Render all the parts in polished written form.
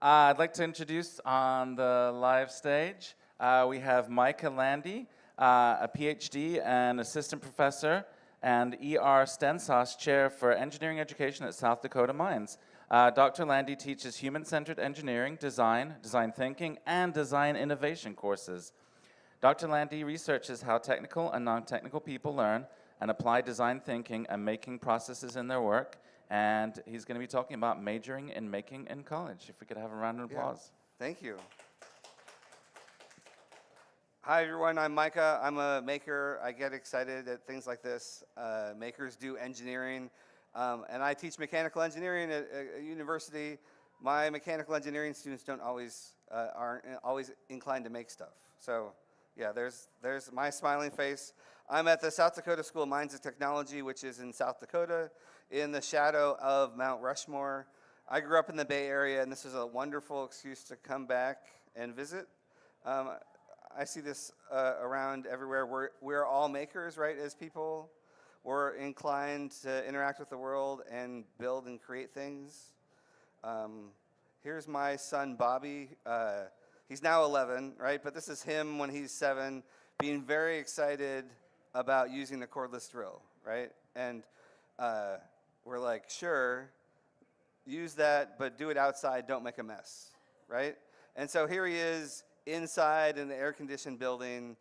I'd like to introduce on the live stage, we have Micah LANDE, a PhD and assistant professor, and E.R. Stenshaus Chair for Engineering Education at South Dakota Mines. Dr. LANDE teaches human-centered engineering, design thinking, and design innovation courses. Dr. LANDE researches how technical and non-technical people learn and apply design thinking and making processes in their work. And he's going to be talking about majoring in making in college. If we could have a round of applause. Yeah, thank you. Hi, everyone. I'm Micah. I'm a maker. I get excited at things like this. Makers do engineering. And I teach mechanical engineering at a university. My mechanical engineering students aren't always inclined to make stuff. So yeah, there's my smiling face. I'm at the South Dakota School of Mines and Technology, which is in South Dakota, in the shadow of Mount Rushmore. I grew up in the Bay Area, and this is a wonderful excuse to come back and visit. I see this around everywhere. We're all makers, right, as people. We're inclined to interact with the world and build and create things. Here's my son, Bobby. He's now 11, right? But this is him when he's 7, being very excited about using the cordless drill, right? And we're like, sure, use that, but do it outside, don't make a mess, right? And so here he is inside in the air-conditioned building,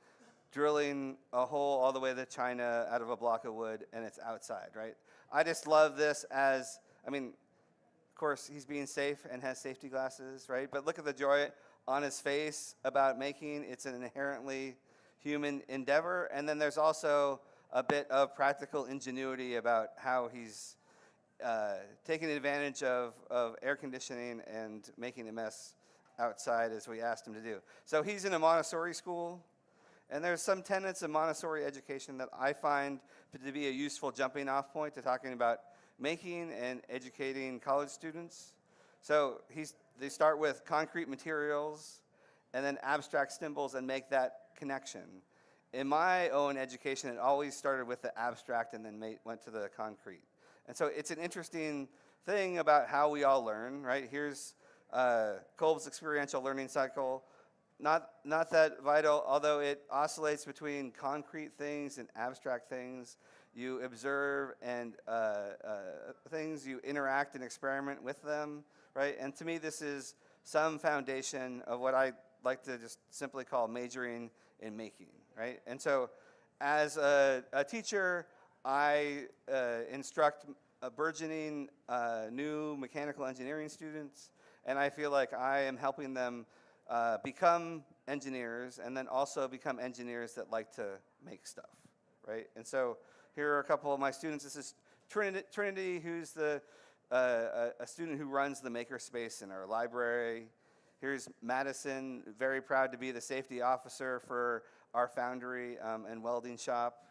drilling a hole all the way to China out of a block of wood, and it's outside, right? I just love this as, I mean, of course, he's being safe and has safety glasses, right? But look at the joy on his face about making. It's an inherently human endeavor. And then there's also a bit of practical ingenuity about how he's taking advantage of air conditioning and making a mess outside as we asked him to do. So he's in a Montessori school. And there's some tenets of Montessori education that I find to be a useful jumping off point to talking about making and educating college students. So they start with concrete materials and then abstract symbols and make that connection. In my own education, it always started with the abstract and then went to the concrete. And so it's an interesting thing about how we all learn, right? Here's Kolb's experiential learning cycle. Not that vital, although it oscillates between concrete things and abstract things. You observe and things, you interact and experiment with them, right? And to me, this is some foundation of what I like to just simply call majoring in making, right? And so as a teacher, I instruct burgeoning new mechanical engineering students, and I feel like I am helping them become engineers and then also become engineers that like to make stuff, right? And so here are a couple of my students. This is Trinity, who's a student who runs the maker space in our library. Here's Madison, very proud to be the safety officer for our foundry and welding shop.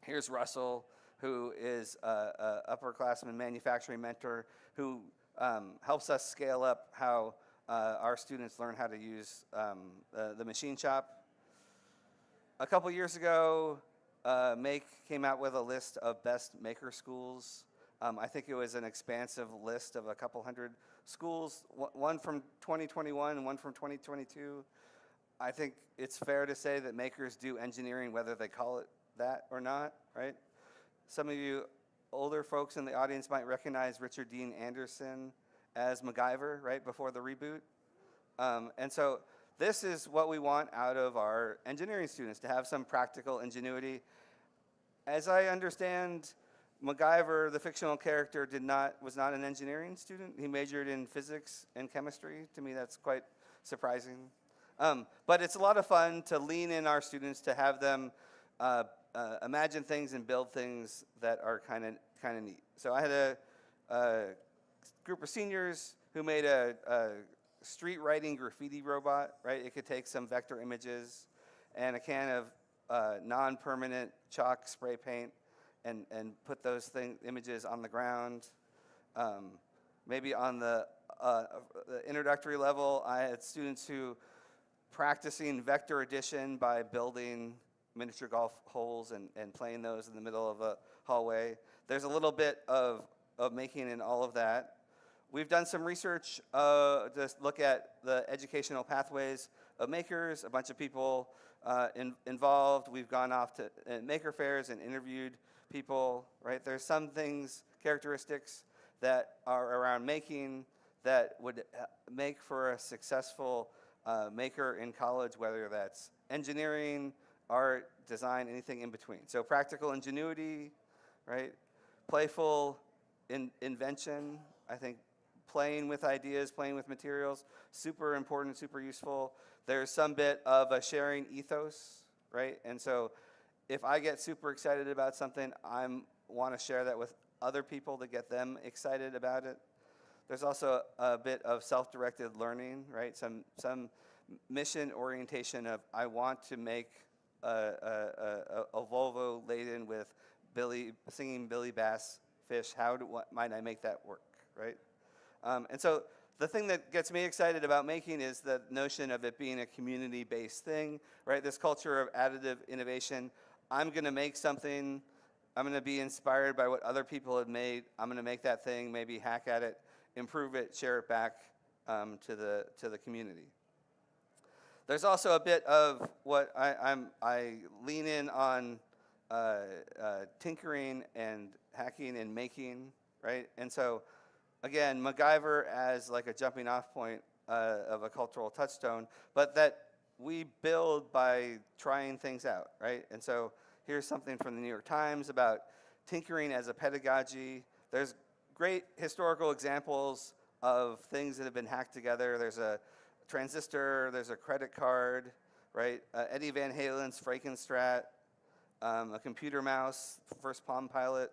Here's Russell, who is a upperclassman manufacturing mentor who helps us scale up how our students learn how to use the machine shop. A couple years ago, Make came out with a list of best maker schools. I think it was an expansive list of a couple hundred schools, one from 2021 and one from 2022. I think it's fair to say that makers do engineering whether they call it that or not, right? Some of you older folks in the audience might recognize Richard Dean Anderson as MacGyver, right, before the reboot. And so this is what we want out of our engineering students, to have some practical ingenuity. As I understand, MacGyver, the fictional character, was not an engineering student. He majored in physics and chemistry. To me, that's quite surprising. But it's a lot of fun to lean in our students, to have them imagine things and build things that are kind of neat. So I had a group of seniors who made a street writing graffiti robot, right? It could take some vector images and a can of non-permanent chalk spray paint and put those images on the ground. Maybe on the introductory level, I had students who practicing vector addition by building miniature golf holes and playing those in the middle of a hallway. There's a little bit of making in all of that. we've done some research to look at the educational pathways of makers, a bunch of people involved. We've gone off to maker fairs and interviewed people, right? There's some things, characteristics that are around making that would make for a successful maker in college, whether that's engineering, art, design, anything in between. So practical ingenuity, right? Playful invention, I think playing with ideas, playing with materials, super important, super useful. There's some bit of a sharing ethos, right? And so if I get super excited about something, I want to share that with other people to get them excited about it. There's also a bit of self-directed learning, right? Some mission orientation of I want to make a Volvo laden with singing Billy Bass fish. What might I make that work, right? And so the thing that gets me excited about making is the notion of it being a community-based thing, right? This culture of additive innovation. I'm going to make something. I'm going to be inspired by what other people have made. I'm going to make that thing, maybe hack at it, improve it, share it back to the community. There's also a bit of what I lean in on tinkering and hacking and making, right? And so, again, MacGyver as like a jumping off point of a cultural touchstone, but that we build by trying things out, right? And so here's something from the New York Times about tinkering as a pedagogy. There's great historical examples of things that have been hacked together. There's a transistor, there's a credit card, right? Eddie Van Halen's Frankenstrat, a computer mouse, first Palm Pilot.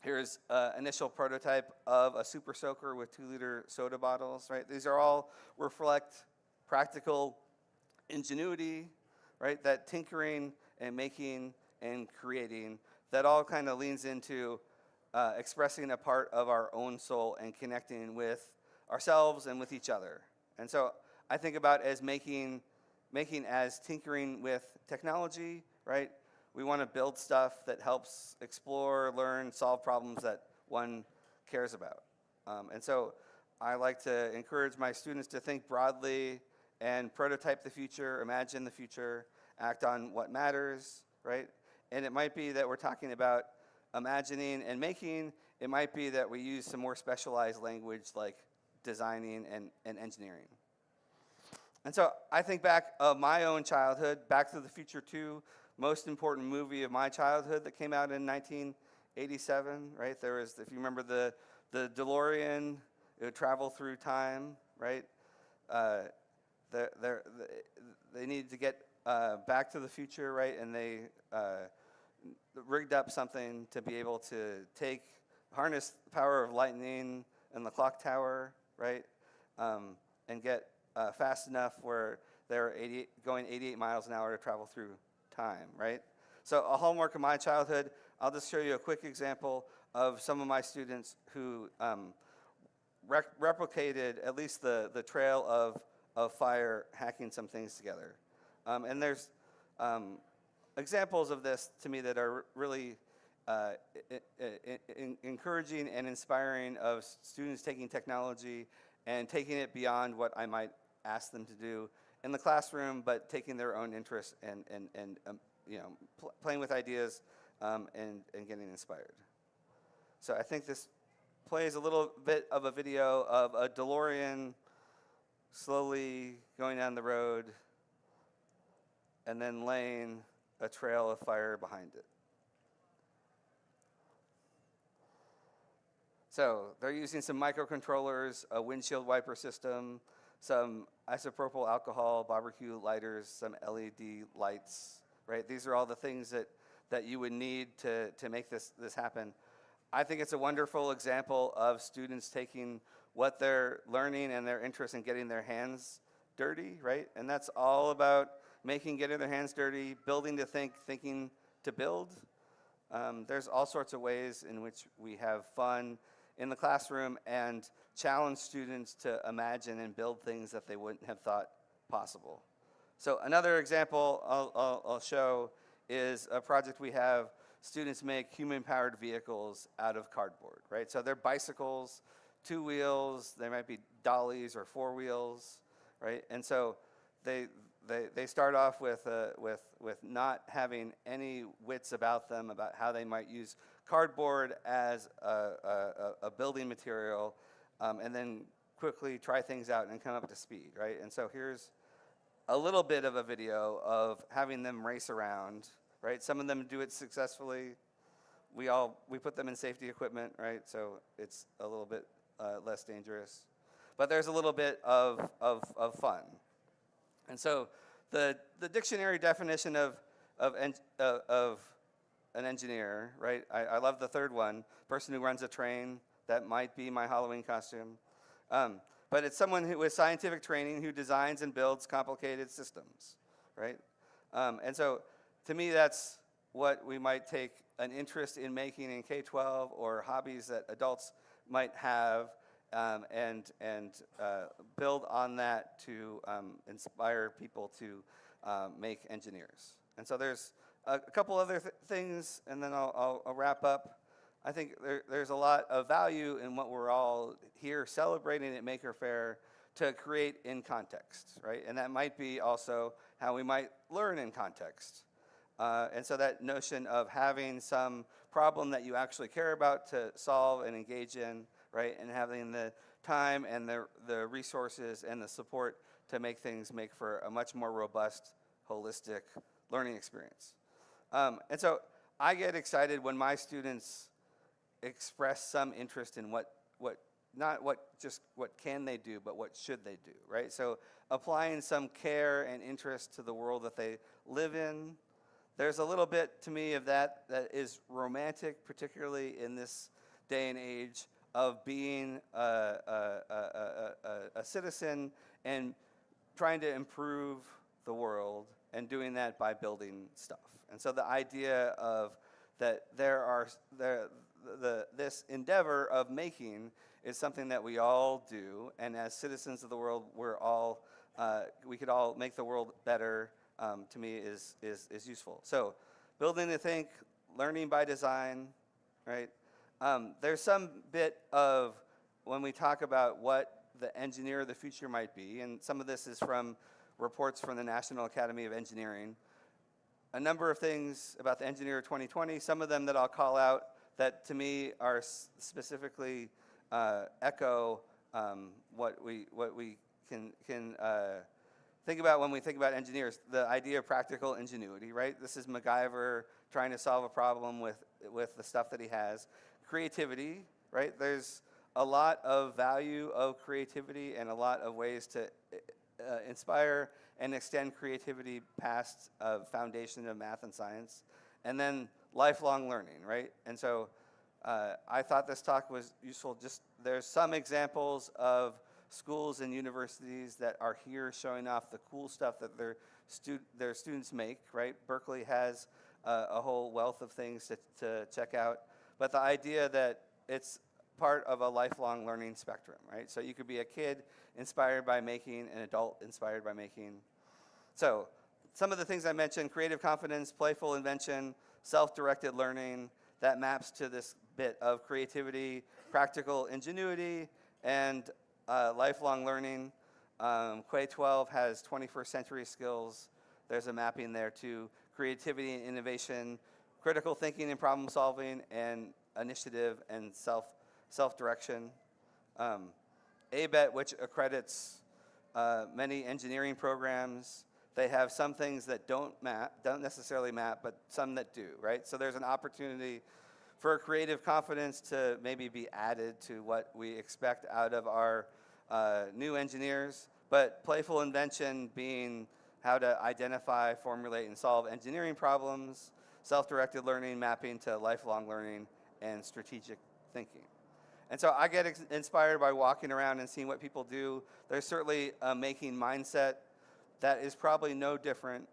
Here's an initial prototype of a super soaker with 2-liter soda bottles, right? These are all reflect practical ingenuity, right? That tinkering and making and creating, that all kind of leans into expressing a part of our own soul and connecting with ourselves and with each other. And so I think about as making as tinkering with technology, right? We want to build stuff that helps explore, learn, solve problems that one cares about. And so I like to encourage my students to think broadly and prototype the future, imagine the future, act on what matters, right? And it might be that we're talking about imagining and making. It might be that we use some more specialized language like designing and engineering. And so I think back of my own childhood, Back to the Future 2, most important movie of my childhood that came out in 1987, right? There was, if you remember the DeLorean, it would travel through time, right? They needed to get back to the future, right? And they rigged up something to be able to harness the power of lightning and the clock tower, right? And get fast enough where they're going 88 miles an hour to travel through time, right? So a hallmark of my childhood, I'll just show you a quick example of some of my students who replicated at least the trail of fire hacking some things together. And there's examples of this to me that are really encouraging and inspiring of students taking technology and taking it beyond what I might ask them to do in the classroom, but taking their own interests and playing with ideas and getting inspired. So I think this plays a little bit of a video of a DeLorean slowly going down the road and then laying a trail of fire behind it. So they're using some microcontrollers, a windshield wiper system, some isopropyl alcohol, barbecue lighters, some LED lights, right? These are all the things that you would need to make this happen. I think it's a wonderful example of students taking what they're learning and their interest in getting their hands dirty, right? And that's all about getting their hands dirty, building to think, thinking to build. There's all sorts of ways in which we have fun in the classroom and challenge students to imagine and build things that they wouldn't have thought possible. So another example I'll show is a project we have. Students make human-powered vehicles out of cardboard, right? So they're bicycles, 2 wheels, there might be dollies or 4 wheels, right? And so they start off with not having any wits about them about how they might use cardboard as a building material, and then quickly try things out and come up to speed, right? And so here's a little bit of a video of having them race around, right? Some of them do it successfully. We put them in safety equipment, right? So it's a little bit less dangerous. But there's a little bit of fun. And so the dictionary definition of an engineer, right? I love the third one, person who runs a train. That might be my Halloween costume. But it's someone who with scientific training who designs and builds complicated systems, right? And so to me, that's what we might take an interest in making in K-12 or hobbies that adults might have, and build on that to inspire people to make engineers. And so there's a couple other things, and then I'll wrap up. I think there's a lot of value in what we're all here celebrating at Maker Faire to create in context, right? And that might be also how we might learn in context. And so that notion of having some problem that you actually care about to solve and engage in, right? And having the time and the resources and the support to make things make for a much more robust, holistic learning experience. And so I get excited when my students express some interest in not just what can they do, but what should they do, right? So applying some care and interest to the world that they live in. There's a little bit to me of that is romantic, particularly in this day and age of being a citizen and trying to improve the world and doing that by building stuff. And so the idea of that this endeavor of making is something that we all do, and as citizens of the world, we could all make the world better. To me is useful. So building to think, learning by design, right? There's some bit of when we talk about what the engineer of the future might be, and some of this is from reports from the National Academy of Engineering. A number of things about the engineer of 2020, some of them that I'll call out that to me are specifically echo what we can think about when we think about engineers, the idea of practical ingenuity, right? This is MacGyver trying to solve a problem with the stuff that he has. Creativity, right? There's a lot of value of creativity and a lot of ways to inspire and extend creativity past a foundation of math and science. And then lifelong learning, right? And so I thought this talk was useful. Just there's some examples of schools and universities that are here showing off the cool stuff that their students make, right? Berkeley has a whole wealth of things to check out. But the idea that it's part of a lifelong learning spectrum, right? So you could be a kid inspired by making, an adult inspired by making. So some of the things I mentioned, creative confidence, playful invention, self-directed learning, that maps to this bit of creativity, practical ingenuity, and lifelong learning. K-12 has 21st century skills. There's a mapping there to creativity and innovation, critical thinking and problem solving, and initiative and self-direction. ABET, which accredits many engineering programs, they have some things that don't necessarily map, but some that do, right? So there's an opportunity for creative confidence to maybe be added to what we expect out of our new engineers, but playful invention being how to identify, formulate, and solve engineering problems, self-directed learning mapping to lifelong learning, and strategic thinking. And so I get inspired by walking around and seeing what people do. There's certainly a making mindset that is probably no different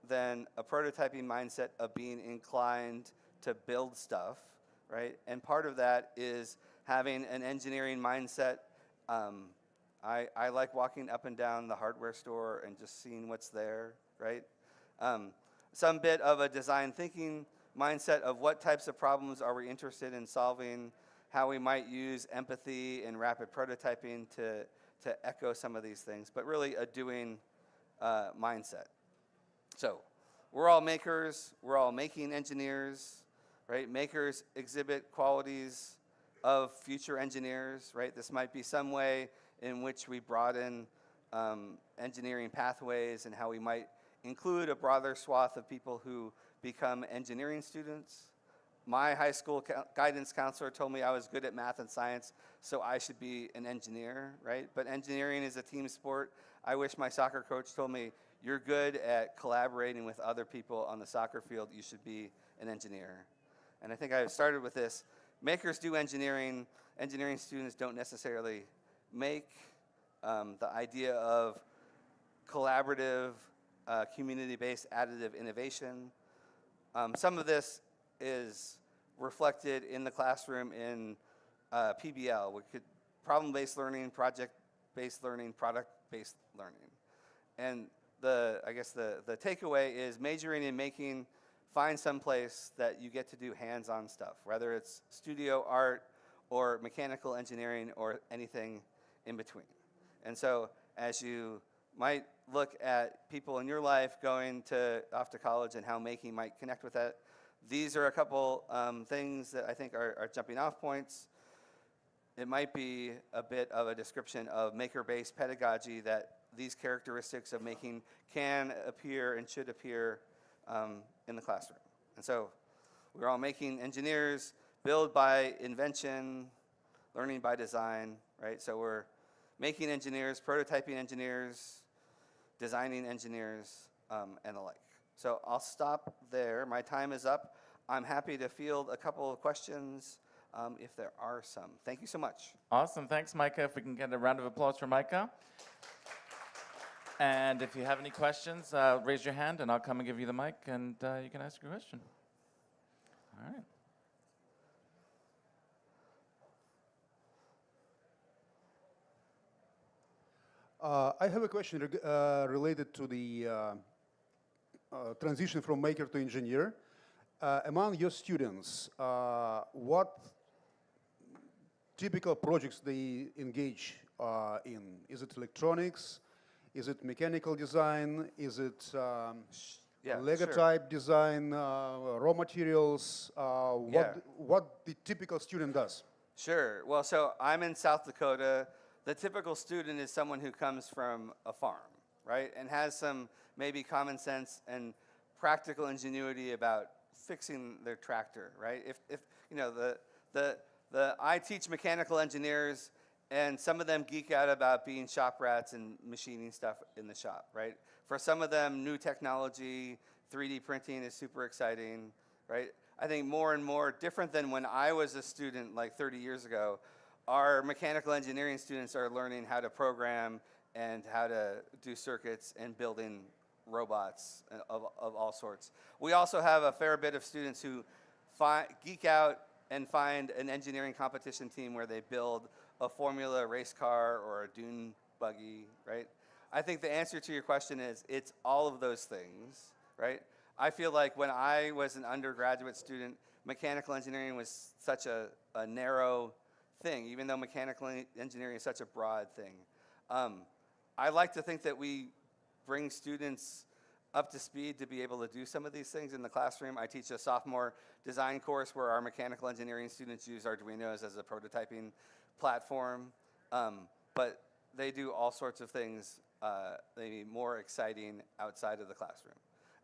than a prototyping mindset of being inclined to build stuff, right? And part of that is having an engineering mindset. I like walking up and down the hardware store and just seeing what's there, right? Some bit of a design thinking mindset of what types of problems are we interested in solving, how we might use empathy and rapid prototyping to echo some of these things, but really a doing mindset. So we're all makers, we're all making engineers, right? Makers exhibit qualities of future engineers, right? This might be some way in which we broaden engineering pathways and how we might include a broader swath of people who become engineering students. My high school guidance counselor told me I was good at math and science, so I should be an engineer, right? But engineering is a team sport. I wish my soccer coach told me, you're good at collaborating with other people on the soccer field, you should be an engineer. And I think I started with this. Makers do engineering. Engineering students don't necessarily make. The idea of collaborative, community-based additive innovation. Some of this is reflected in the classroom in PBL. We could problem-based learning, project-based learning, product-based learning. And I guess the takeaway is majoring in making, find some place that you get to do hands-on stuff, whether it's studio art or mechanical engineering or anything in between. And so as you might look at people in your life going off to college and how making might connect with that, these are a couple things that I think are jumping off points. It might be a bit of a description of maker-based pedagogy, that these characteristics of making can appear and should appear in the classroom. And so we're all making engineers, build by invention, learning by design, right? So we're making engineers, prototyping engineers, designing engineers, and the like. So I'll stop there. My time is up. I'm happy to field a couple of questions if there are some. Thank you so much. Awesome. Thanks, Micah. If we can get a round of applause for Micah. And if you have any questions, raise your hand, and I'll come and give you the mic, and you can ask your question. All right. I have a question related to the transition from maker to engineer. Among your students, what typical projects they engage in? Is it electronics? Is it mechanical design? Is it Lego type design, raw materials? What the typical student does? Sure. Well, so I'm in South Dakota. The typical student is someone who comes from a farm, right, and has some maybe common sense and practical ingenuity about fixing their tractor, right? If you know I teach mechanical engineers, and some of them geek out about being shop rats and machining stuff in the shop, right? For some of them, new technology, 3D printing is super exciting, right? I think more and more, different than when I was a student like 30 years ago, our mechanical engineering students are learning how to program and how to do circuits and building robots of all sorts. We also have a fair bit of students who geek out and find an engineering competition team where they build a Formula race car or a dune buggy, right? I think the answer to your question is it's all of those things, right? I feel like when I was an undergraduate student, mechanical engineering was such a narrow thing, even though mechanical engineering is such a broad thing. I like to think that we bring students up to speed to be able to do some of these things in the classroom. I teach a sophomore design course where our mechanical engineering students use Arduinos as a prototyping platform, but they do all sorts of things maybe more exciting outside of the classroom.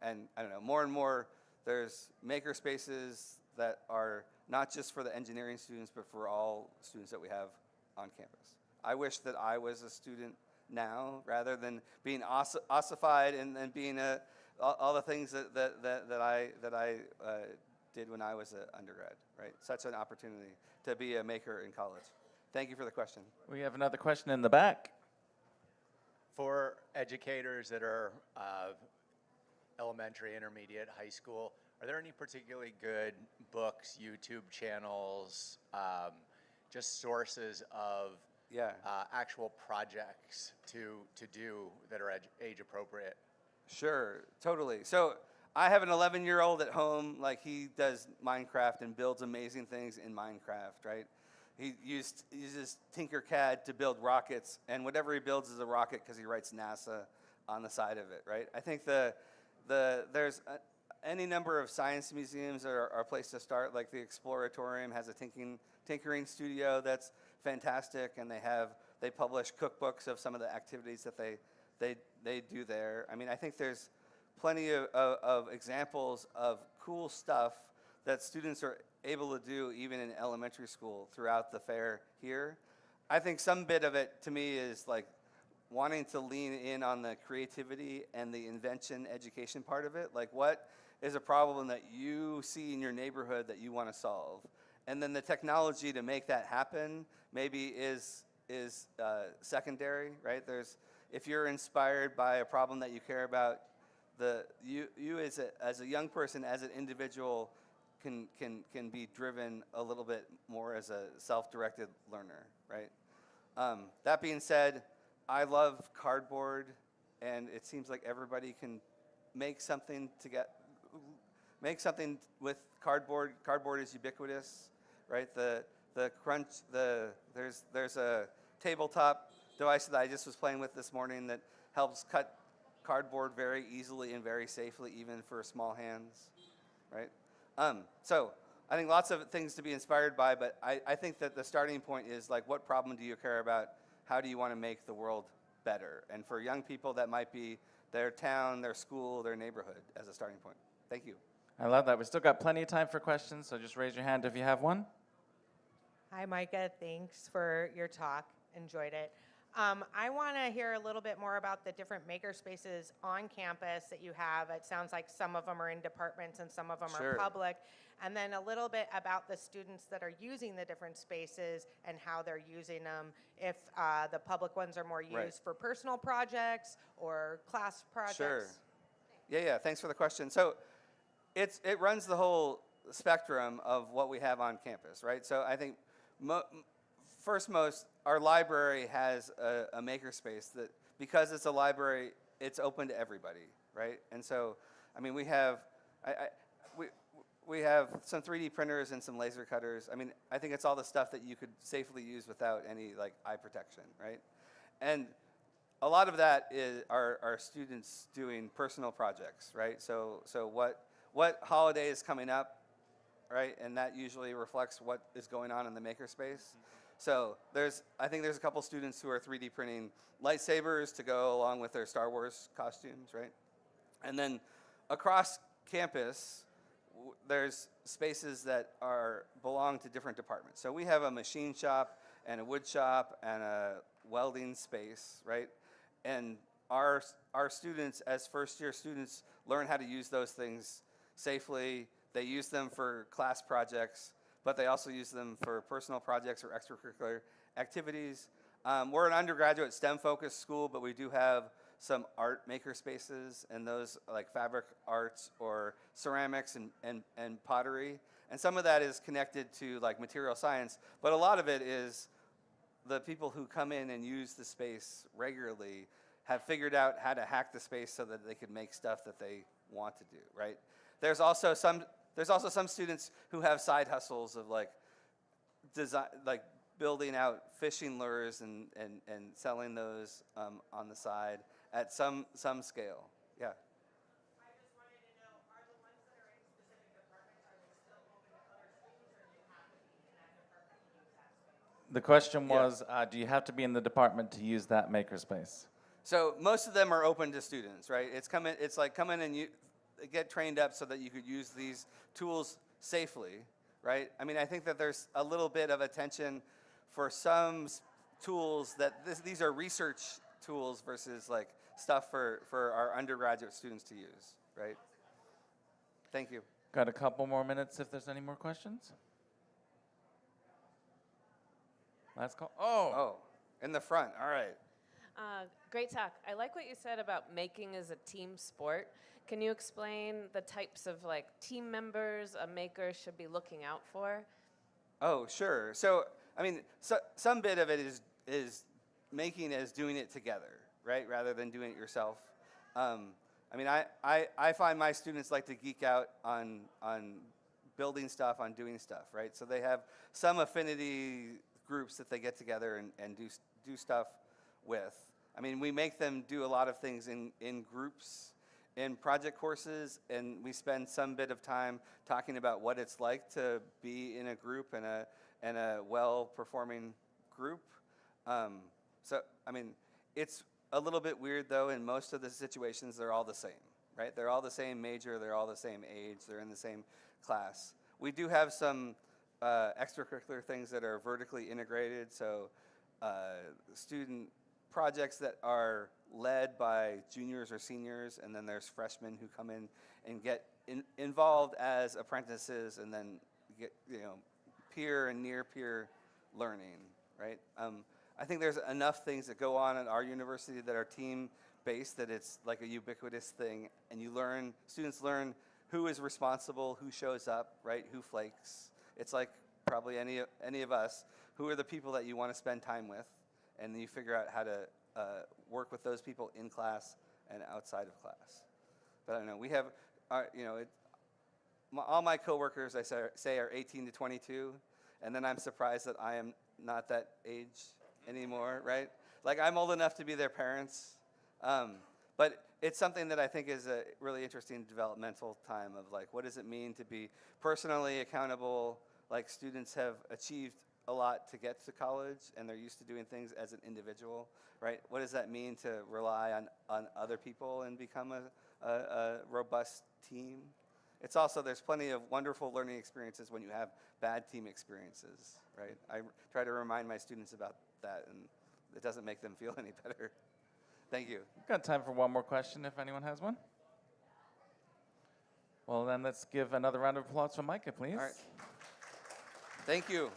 And I don't know, more and more there's maker spaces that are not just for the engineering students, but for all students that we have on campus. I wish that I was a student now, rather than being ossified and being all the things that I did when I was an undergrad, right? Such an opportunity to be a maker in college. Thank you for the question. We have another question in the back. For educators that are elementary, intermediate, high school, are there any particularly good books, YouTube channels, just sources of actual projects to do that are age appropriate? Sure, totally. So I have an 11-year-old at home, like he does Minecraft and builds amazing things in Minecraft, right? he uses Tinkercad to build rockets, and whatever he builds is a rocket because he writes NASA on the side of it, right? I think there's any number of science museums are a place to start. Like the Exploratorium has a tinkering studio that's fantastic, and they publish cookbooks of some of the activities that they do there. I mean, I think there's plenty of examples of cool stuff that students are able to do even in elementary school throughout the fair here. I think some bit of it to me is like wanting to lean in on the creativity and the invention education part of it. Like, what is a problem that you see in your neighborhood that you want to solve? And then the technology to make that happen maybe is secondary, right? If you're inspired by a problem that you care about, you as a young person, as an individual, can be driven a little bit more as a self-directed learner, right? That being said, I love cardboard, and it seems like everybody can make something with cardboard. Cardboard is ubiquitous, right? There's a tabletop device that I just was playing with this morning that helps cut cardboard very easily and very safely, even for small hands, right? So I think lots of things to be inspired by, but I think that the starting point is like, what problem do you care about? How do you want to make the world better? And for young people, that might be their town, their school, their neighborhood as a starting point. Thank you. I love that. We still got plenty of time for questions, so just raise your hand if you have one. Hi, Micah. Thanks for your talk. Enjoyed it. I want to hear a little bit more about the different maker spaces on campus that you have. It sounds like some of them are in departments and some of them are public. And then a little bit about the students that are using the different spaces and how they're using them. If the public ones are more used for personal projects or class projects. Sure. Yeah. Thanks for the question. So it runs the whole spectrum of what we have on campus, right? So I think our library has a makerspace that, because it's a library, it's open to everybody, right? And so, I mean, we have some 3D printers and some laser cutters. I mean, I think it's all the stuff that you could safely use without any like eye protection, right? And a lot of that are students doing personal projects, right? So what holiday is coming up, right? And that usually reflects what is going on in the makerspace. So I think there's a couple students who are 3D printing lightsabers to go along with their Star Wars costumes, right? And then across campus, there's spaces that belong to different departments. So we have a machine shop and a wood shop and a welding space, right? And our students, as first-year students, learn how to use those things safely. They use them for class projects, but they also use them for personal projects or extracurricular activities. We're an undergraduate STEM-focused school, but we do have some art maker spaces, and those like fabric arts or ceramics and pottery. And some of that is connected to like material science, but a lot of it is the people who come in and use the space regularly have figured out how to hack the space so that they can make stuff that they want to do, right? There's also some students who have side hustles of like design, like building out fishing lures and selling those on the side at some scale. Yeah. I just wanted to know, are the ones that are in specific departments, are they still open to other students, or do you have to be in that department to use that space? The question was, do you have to be in the department to use that makerspace? So most of them are open to students, right? It's like come in and get trained up so that you could use these tools safely, right? I mean, I think that there's a little bit of attention for some tools that these are research tools versus like stuff for our undergraduate students to use, right? Thank you. Got a couple more minutes if there's any more questions. Last call. Oh, in the front. All right. Great talk. I like what you said about making as a team sport. Can you explain the types of like team members a maker should be looking out for? Oh, sure. So, I mean, some bit of it is making as doing it together, right, rather than doing it yourself. I mean, I find my students like to geek out on building stuff, on doing stuff, right? So they have some affinity groups that they get together and do stuff with. I mean, we make them do a lot of things in groups, in project courses, and we spend some bit of time talking about what it's like to be in a group and a well-performing group. So, I mean, it's a little bit weird, though. In most of the situations, they're all the same, right? They're all the same major. They're all the same age. They're in the same class. We do have some extracurricular things that are vertically integrated. So student projects that are led by juniors or seniors, and then there's freshmen who come in and get involved as apprentices, and then get peer and near peer learning, right? I think there's enough things that go on at our university that are team-based that it's like a ubiquitous thing, and students learn who is responsible, who shows up, right? Who flakes. It's like probably any of us. Who are the people that you want to spend time with, and then you figure out how to work with those people in class and outside of class. But I don't know. We have, all my coworkers I say are 18 to 22, and then I'm surprised that I am not that age anymore, right? Like, I'm old enough to be their parents, but it's something that I think is a really interesting developmental time of, like, what does it mean to be personally accountable? Like, students have achieved a lot to get to college, and they're used to doing things as an individual, right? What does that mean to rely on other people and become a robust team? It's also, there's plenty of wonderful learning experiences when you have bad team experiences, right? I try to remind my students about that, and it doesn't make them feel any better. Thank you. We've got time for one more question if anyone has one. Well, then let's give another round of applause for MICAH, please. All right. Thank you.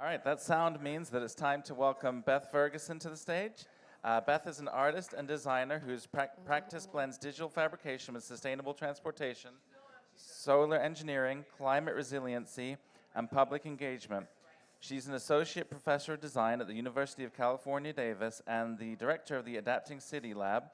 All right, that sound means that it's time to welcome Beth Ferguson to the stage. Beth is an artist and designer whose practice blends digital fabrication with sustainable transportation, solar engineering, climate resiliency, and public engagement. She's an associate professor of design at the University of California, Davis, and the director of the Adapting City Lab.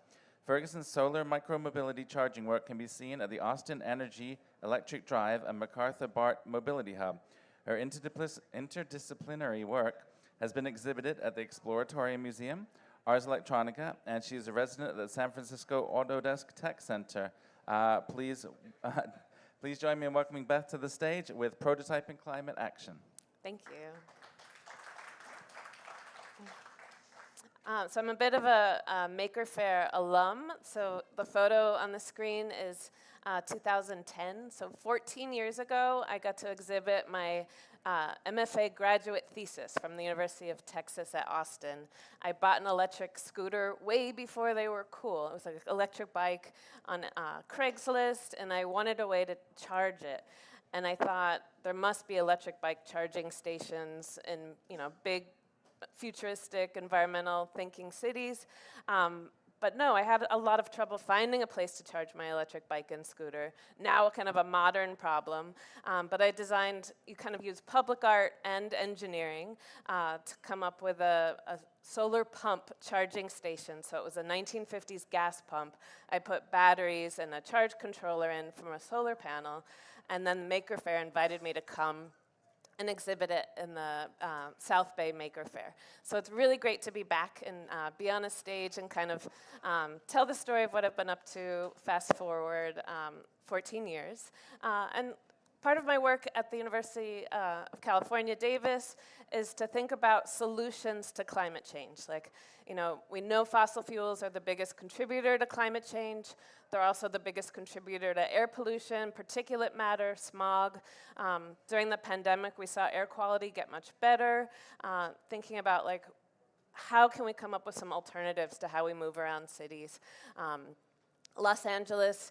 Ferguson's solar micromobility charging work can be seen at the Austin Energy Electric Drive and MacArthur BART Mobility Hub. Her interdisciplinary work has been exhibited at the Xploratory Museum, Ars Electronica, and she is a resident at the San Francisco Autodesk Tech Center. Please join me in welcoming Beth to the stage with Prototyping Climate Action. Thank you. So I'm a bit of a Maker Faire alum. So the photo on the screen is 2010. So 14 years ago, I got to exhibit my MFA graduate thesis from the University of Texas at Austin. I bought an electric scooter way before they were cool. It was like an electric bike on Craigslist, and I wanted a way to charge it. And I thought there must be electric bike charging stations in big futuristic, environmental thinking cities. But no, I had a lot of trouble finding a place to charge my electric bike and scooter. Now kind of a modern problem. But I designed, you kind of use public art and engineering to come up with a solar pump charging station. So it was a 1950s gas pump. I put batteries and a charge controller in from a solar panel. And then Maker Faire invited me to come and exhibit it in the South Bay Maker Faire. So it's really great to be back and be on a stage and kind of tell the story of what I've been up to, fast forward 14 years. And part of my work at the University of California, Davis, is to think about solutions to climate change. Like, you know, we know fossil fuels are the biggest contributor to climate change. They're also the biggest contributor to air pollution, particulate matter, smog. During the pandemic, we saw air quality get much better. Thinking about, like, how can we come up with some alternatives to how we move around cities? Los Angeles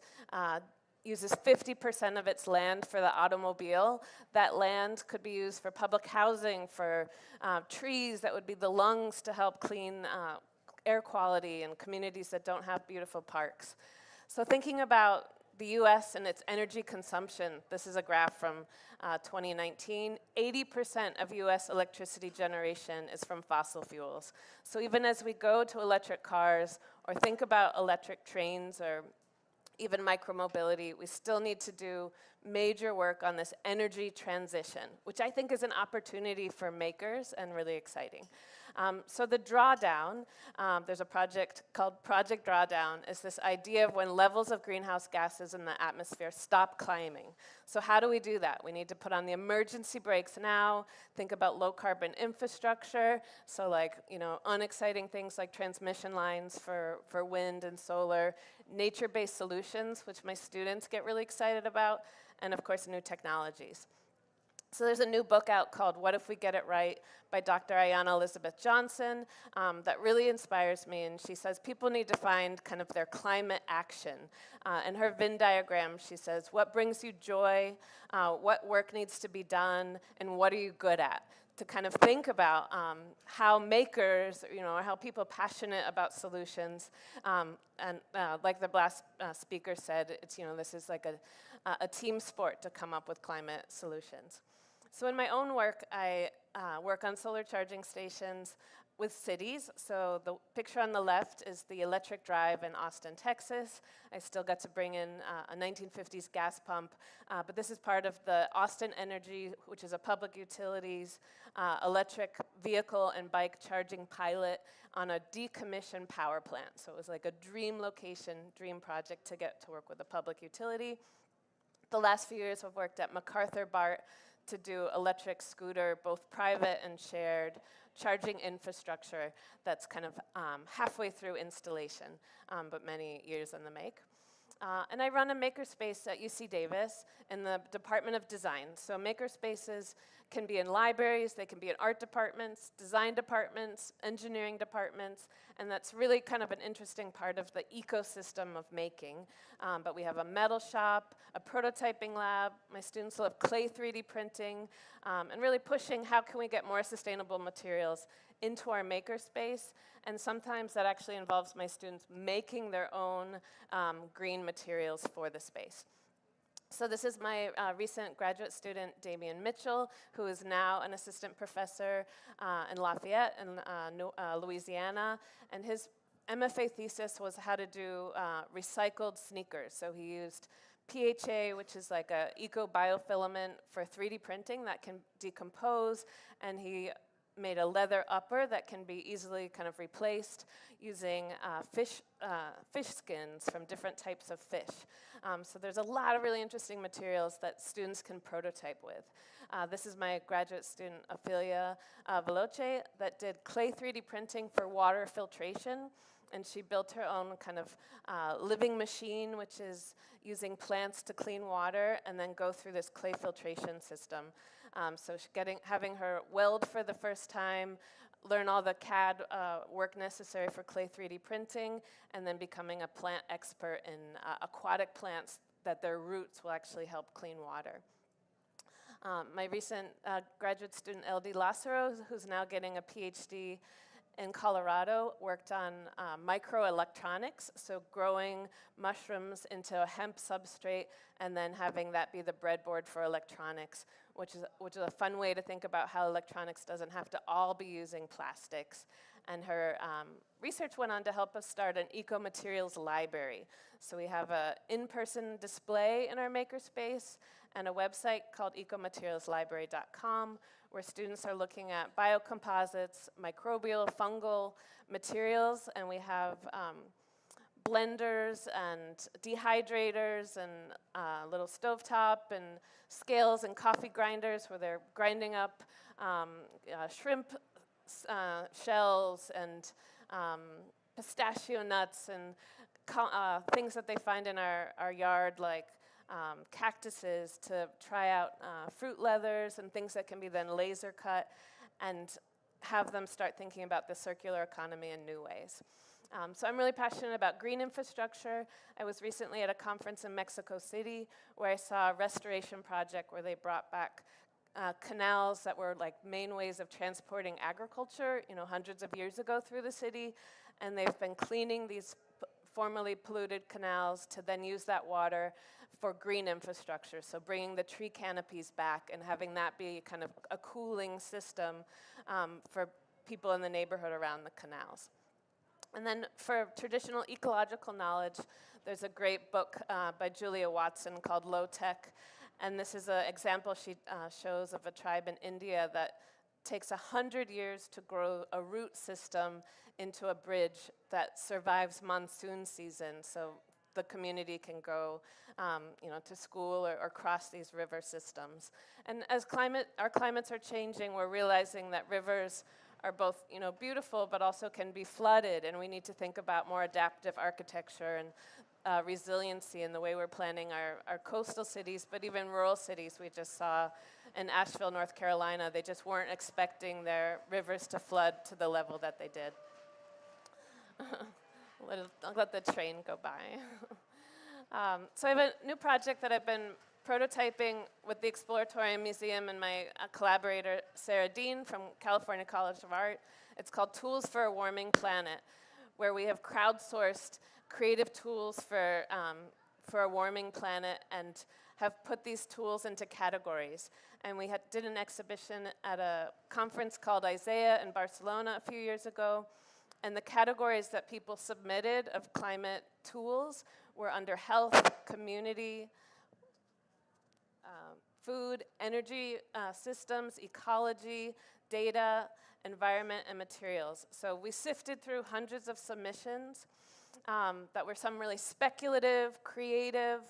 uses 50% of its land for the automobile. That land could be used for public housing, for trees that would be the lungs to help clean air quality in communities that don't have beautiful parks. So thinking about the US and its energy consumption, this is a graph from 2019, 80% of US electricity generation is from fossil fuels. So even as we go to electric cars or think about electric trains or even micromobility, we still need to do major work on this energy transition, which I think is an opportunity for makers and really exciting. So the drawdown, there's a project called Project Drawdown, is this idea of when levels of greenhouse gases in the atmosphere stop climbing. So how do we do that? We need to put on the emergency brakes now, think about low carbon infrastructure, so like, you know, unexciting things like transmission lines for wind and solar, nature-based solutions, which my students get really excited about, and of course new technologies. So there's a new book out called What If We Get It Right by Dr. Ayanna Elizabeth Johnson that really inspires me, and she says people need to find kind of their climate action. In her Venn diagram, she says, what brings you joy, what work needs to be done, and what are you good at? To kind of think about how makers, you know, or how people passionate about solutions, and like the last speaker said, it's, you know, this is like a team sport to come up with climate solutions. So in my own work, I work on solar charging stations with cities. So the picture on the left is the electric drive in Austin, Texas. I still got to bring in a 1950s gas pump, but this is part of the Austin Energy, which is a public utilities electric vehicle and bike charging pilot on a decommissioned power plant. So it was like a dream location, dream project to get to work with a public utility. The last few years I've worked at MacArthur BART to do electric scooter, both private and shared, charging infrastructure that's kind of halfway through installation, but many years in the make. And I run a makerspace at UC Davis in the Department of Design. So makerspaces can be in libraries, they can be in art departments, design departments, engineering departments, and that's really kind of an interesting part of the ecosystem of making. But we have a metal shop, a prototyping lab, my students love clay 3D printing, and really pushing how can we get more sustainable materials into our makerspace, and sometimes that actually involves my students making their own green materials for the space. So this is my recent graduate student, Damian Mitchell, who is now an assistant professor in Lafayette in Louisiana, and his MFA thesis was how to do recycled sneakers. So he used PHA, which is like a eco-biofilament for 3D printing that can decompose, and he made a leather upper that can be easily kind of replaced using fish skins from different types of fish. So there's a lot of really interesting materials that students can prototype with. This is my graduate student, Ophelia Veloce, that did clay 3D printing for water filtration. And she built her own kind of living machine, which is using plants to clean water and then go through this clay filtration system. So having her weld for the first time, learn all the CAD work necessary for clay 3D printing, and then becoming a plant expert in aquatic plants that their roots will actually help clean water. My recent graduate student, LD Lazzaro, who's now getting a PhD in Colorado worked on microelectronics, so growing mushrooms into a hemp substrate and then having that be the breadboard for electronics, which is a fun way to think about how electronics doesn't have to all be using plastics. And her research went on to help us start an eco-materials library. So we have an in-person display in our makerspace and a website called ecomaterialslibrary.com, where students are looking at biocomposites, microbial, fungal materials, and we have blenders and dehydrators and little stovetop and scales and coffee grinders where they're grinding up shrimp shells and pistachio nuts and things that they find in our yard, like cactuses, to try out fruit leathers and things that can be then laser cut and have them start thinking about the circular economy in new ways. So I'm really passionate about green infrastructure. I was recently at a conference in Mexico City where I saw a restoration project where they brought back canals that were like main ways of transporting agriculture, hundreds of years ago through the city, and they've been cleaning these formerly polluted canals to then use that water for green infrastructure, so bringing the tree canopies back and having that be kind of a cooling system for people in the neighborhood around the canals. And then for traditional ecological knowledge, there's a great book by Julia Watson called Low Tech, and this is an example she shows of a tribe in India that takes 100 years to grow a root system into a bridge that survives monsoon season, so the community can go to school or cross these river systems. And as our climates are changing, we're realizing that rivers are both beautiful but also can be flooded, and we need to think about more adaptive architecture and resiliency in the way we're planning our coastal cities, but even rural cities. We just saw in Asheville, North Carolina, they just weren't expecting their rivers to flood to the level that they did. I'll let the train go by. So I have a new project that I've been prototyping with the Xploratorium Museum and my collaborator, Sarah Dean from California College of Art. It's called Tools for a Warming Planet, where we have crowdsourced creative tools for a warming planet and have put these tools into categories. And we did an exhibition at a conference called Isaiah in Barcelona a few years ago. And the categories that people submitted of climate tools were under health, community, food, energy systems, ecology, data, environment, and materials. So we sifted through hundreds of submissions that were some really speculative, creative,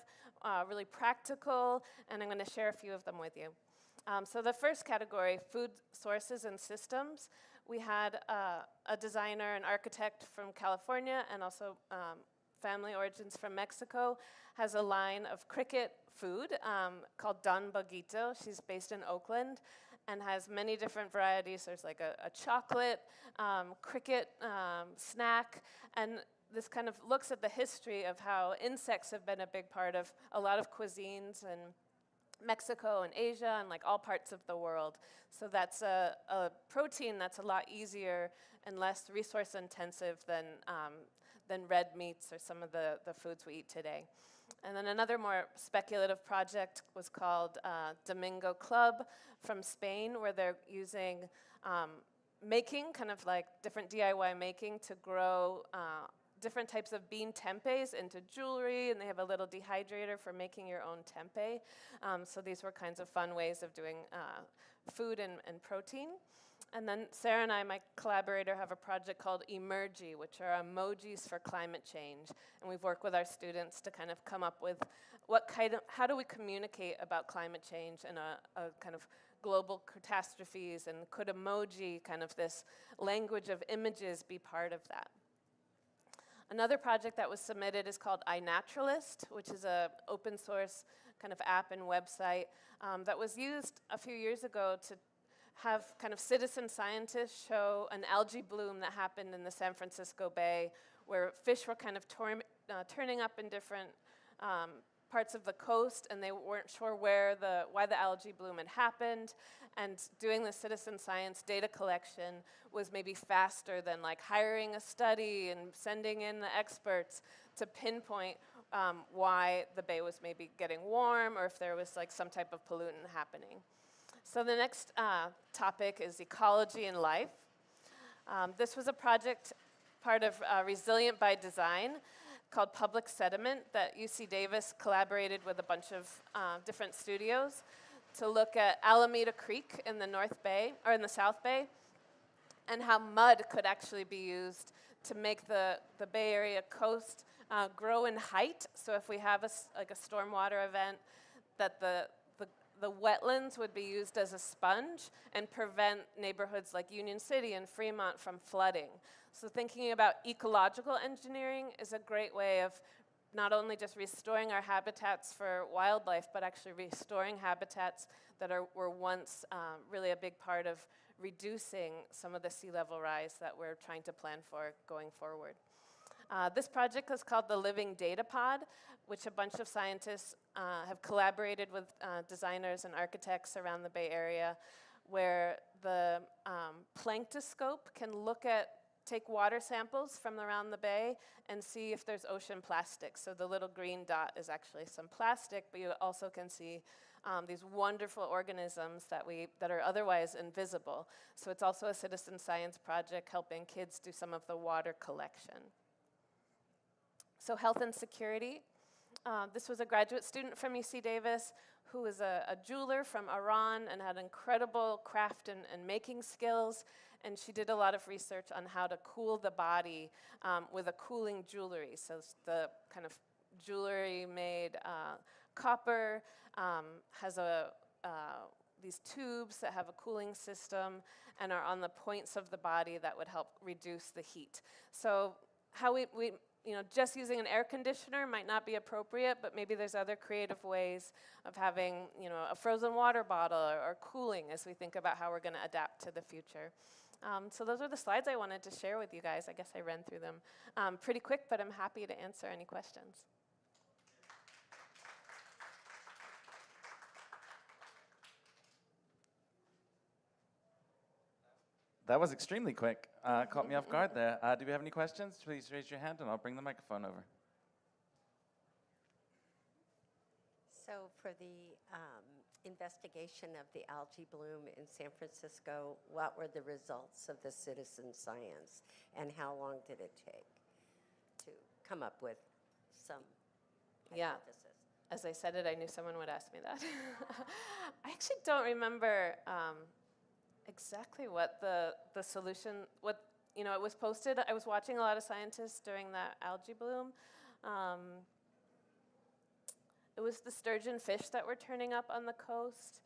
really practical, and I'm going to share a few of them with you. So the first category, food sources and systems, we had a designer and architect from California and also family origins from Mexico, has a line of cricket food called Don Boguito. She's based in Oakland and has many different varieties. There's like a chocolate cricket snack, and this kind of looks at the history of how insects have been a big part of a lot of cuisines in Mexico and Asia and like all parts of the world. So that's a protein that's a lot easier and less resource intensive than red meats or some of the foods we eat today. And then another more speculative project was called Domingo Club from Spain, where they're using making, kind of like different DIY making to grow different types of bean tempes into jewelry, and they have a little dehydrator for making your own tempeh. So these were kinds of fun ways of doing food and protein. And then Sarah and I, my collaborator, have a project called Emergy, which are emojis for climate change. And we've worked with our students to kind of come up with how do we communicate about climate change and a kind of global catastrophes, and could emoji, kind of this language of images, be part of that? Another project that was submitted is called iNaturalist, which is an open source kind of app and website that was used a few years ago to have kind of citizen scientists show an algae bloom that happened in the San Francisco Bay, where fish were kind of turning up in different parts of the coast, and they weren't sure why the algae bloom had happened. And doing the citizen science data collection was maybe faster than like hiring a study and sending in the experts to pinpoint why the bay was maybe getting warm, or if there was like some type of pollutant happening. So the next topic is ecology and life. This was a project, part of Resilient by Design, called Public Sediment, that UC Davis collaborated with a bunch of different studios to look at Alameda Creek in the North Bay, or in the South Bay, and how mud could actually be used to make the Bay Area coast grow in height. So if we have like a stormwater event, that the wetlands would be used as a sponge and prevent neighborhoods like Union City and Fremont from flooding. So thinking about ecological engineering is a great way of not only just restoring our habitats for wildlife, but actually restoring habitats that were once really a big part of reducing some of the sea level rise that we're trying to plan for going forward. This project is called the Living Data Pod, which a bunch of scientists have collaborated with designers and architects around the Bay Area, where the planktoscope can take water samples from around the bay and see if there's ocean plastic. So the little green dot is actually some plastic, but you also can see these wonderful organisms that are otherwise invisible. So it's also a citizen science project helping kids do some of the water collection. So health and security. This was a graduate student from UC Davis who was a jeweler from Iran and had incredible craft and making skills. And she did a lot of research on how to cool the body with a cooling jewelry. So the kind of jewelry made copper has these tubes that have a cooling system and are on the points of the body that would help reduce the heat. So how we just using an air conditioner might not be appropriate, but maybe there's other creative ways of having, a frozen water bottle or cooling as we think about how we're going to adapt to the future. So those are the slides I wanted to share with you guys. I guess I ran through them pretty quick, but I'm happy to answer any questions. That was extremely quick. Caught me off guard there. Do we have any questions? Please raise your hand and I'll bring the microphone over. So for the investigation of the algae bloom in San Francisco, what were the results of the citizen science and how long did it take to come up with some hypothesis? As I said it, I knew someone would ask me that. I actually don't remember exactly what the solution, it was posted. I was watching a lot of scientists during that algae bloom. It was the sturgeon fish that were turning up on the coast.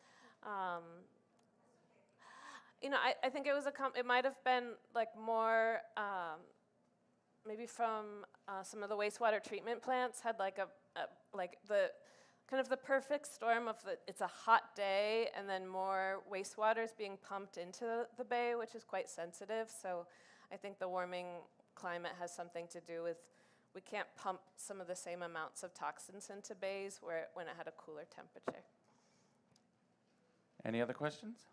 I think it was it might have been like more, maybe from some of the wastewater treatment plants had like the perfect storm of it's a hot day and then more wastewater is being pumped into the bay, which is quite sensitive. So I think the warming climate has something to do with we can't pump some of the same amounts of toxins into bays when it had a cooler temperature. Any other questions?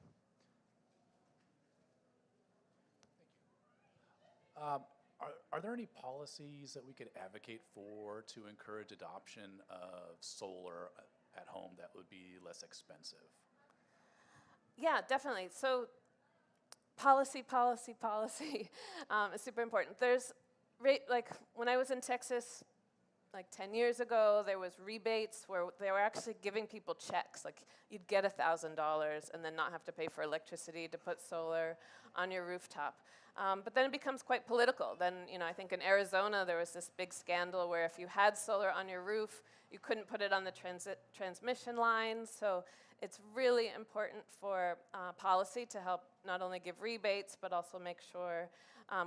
Are there any policies that we could advocate for to encourage adoption of solar at home that would be less expensive? Yeah, definitely. So policy is super important. There's, like when I was in Texas, like 10 years ago, there was rebates where they were actually giving people checks. Like you'd get $1,000 and then not have to pay for electricity to put solar on your rooftop. But then it becomes quite political. Then, I think in Arizona, there was this big scandal where if you had solar on your roof, you couldn't put it on the transmission lines. So it's really important for policy to help not only give rebates, but also make sure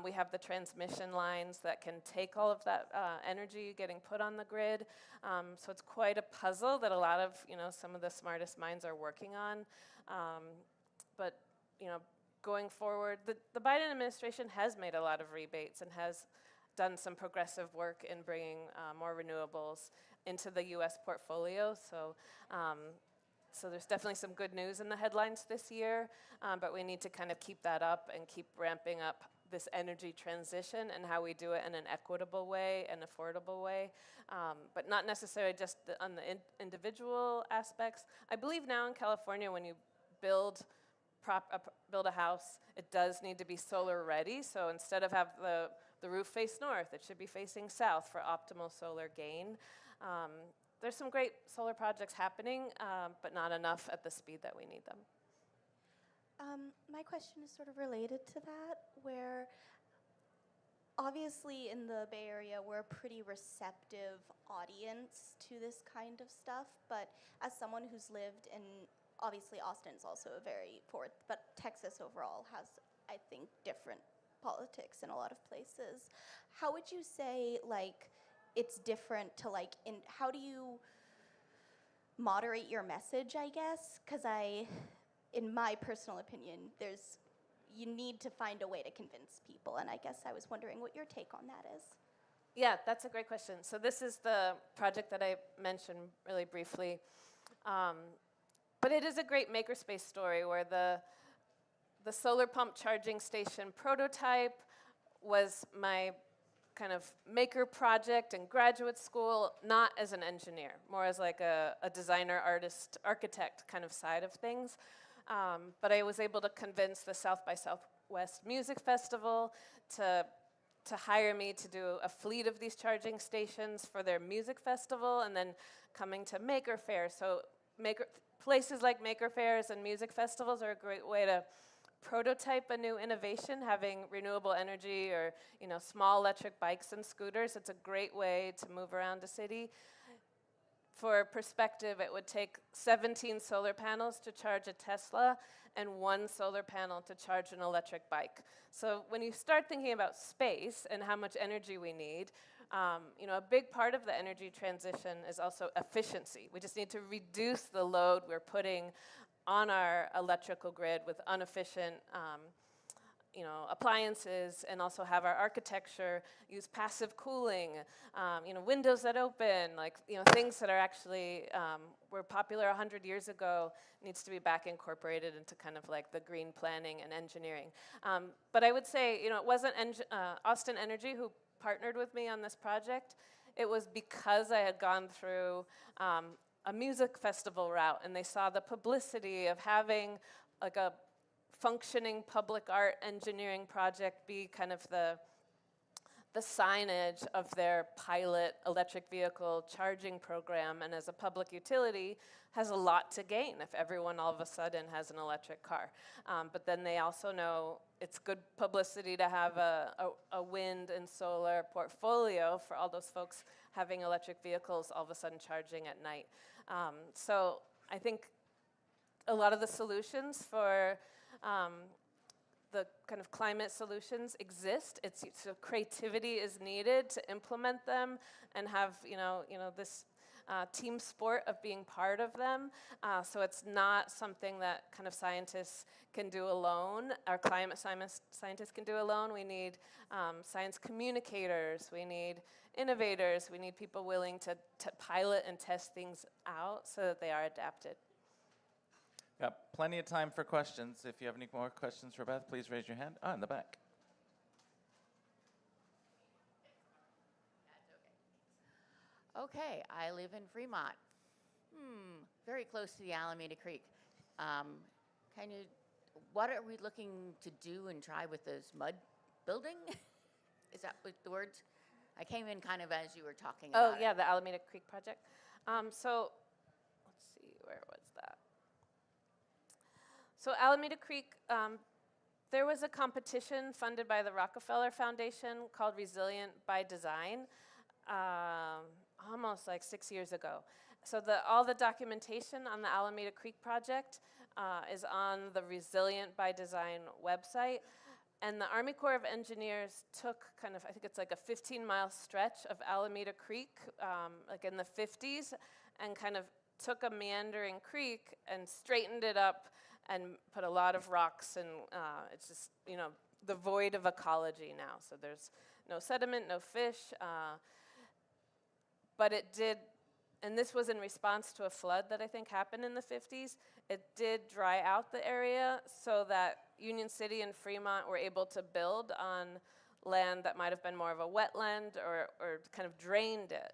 we have the transmission lines that can take all of that energy getting put on the grid. So it's quite a puzzle that a lot of, some of the smartest minds are working on. But, going forward, the Biden administration has made a lot of rebates and has done some progressive work in bringing more renewables. into the U.S. portfolio. So, so there's definitely some good news in the headlines this year, but we need to kind of keep that up and keep ramping up this energy transition and how we do it in an equitable way and affordable way, but not necessarily just on the individual aspects. I believe now in California, when you build a house, it does need to be solar ready. So instead of have the roof face north, it should be facing south for optimal solar gain. There's some great solar projects happening, but not enough at the speed that we need them. My question is sort of related to that, where obviously in the Bay Area we're a pretty receptive audience to this kind of stuff, but as someone who's lived in, obviously Austin's also a very forward, but Texas overall has, I think, different politics in a lot of places. How would you say, like, it's different to, like, how do you moderate your message, I guess? Because in my personal opinion, you need to find a way to convince people, and I guess I was wondering what your take on that is. Yeah, that's a great question. So this is the project that I mentioned really briefly. But it is a great makerspace story where the solar pump charging station prototype was my kind of maker project in graduate school, not as an engineer, more as like a designer, artist, architect kind of side of things. But I was able to convince the South by Southwest Music Festival to hire me to do a fleet of these charging stations for their music festival, and then coming to Maker Faire. So places like Maker Fairs and music festivals are a great way to prototype a new innovation, having renewable energy or small electric bikes and scooters. It's a great way to move around a city. For perspective, it would take 17 solar panels to charge a Tesla and 1 solar panel to charge an electric bike. So when you start thinking about space and how much energy we need, a big part of the energy transition is also efficiency. We just need to reduce the load we're putting on our electrical grid with inefficient appliances, and also have our architecture use passive cooling, windows that open, things that are actually were popular 100 years ago, needs to be back incorporated into kind of like the green planning and engineering. But I would say, it wasn't Austin Energy who partnered with me on this project. It was because I had gone through a music festival route, and they saw the publicity of having like a functioning public art engineering project be kind of the signage of their pilot electric vehicle charging program, and as a public utility has a lot to gain if everyone all of a sudden has an electric car. But then they also know it's good publicity to have a wind and solar portfolio for all those folks having electric vehicles all of a sudden charging at night. So I think a lot of the solutions for the kind of climate solutions exist. So creativity is needed to implement them and have this team sport of being part of them. So it's not something that kind of scientists can do alone, or climate scientists can do alone. We need science communicators, we need innovators, we need people willing to pilot and test things out so that they are adapted. Got plenty of time for questions. If you have any more questions for Beth, please raise your hand. In the back. Okay, I live in Fremont. Very close to the Alameda Creek. What are we looking to do and try with this mud building? Is that what the words? I came in kind of as you were talking about the Alameda Creek project. So let's see, where was that? So Alameda Creek, there was a competition funded by the Rockefeller Foundation called Resilient by Design, almost like 6 years ago. So all the documentation on the Alameda Creek project is on the Resilient by Design website. And the Army Corps of Engineers took kind of, I think it's like a 15-mile stretch of Alameda Creek, like in the 50s, and kind of took a meandering creek and straightened it up and put a lot of rocks, and it's just, the void of ecology now. So there's no sediment, no fish, but it did and this was in response to a flood that I think happened in the 50s. It did dry out the area so that Union City and Fremont were able to build on land that might have been more of a wetland or kind of drained it.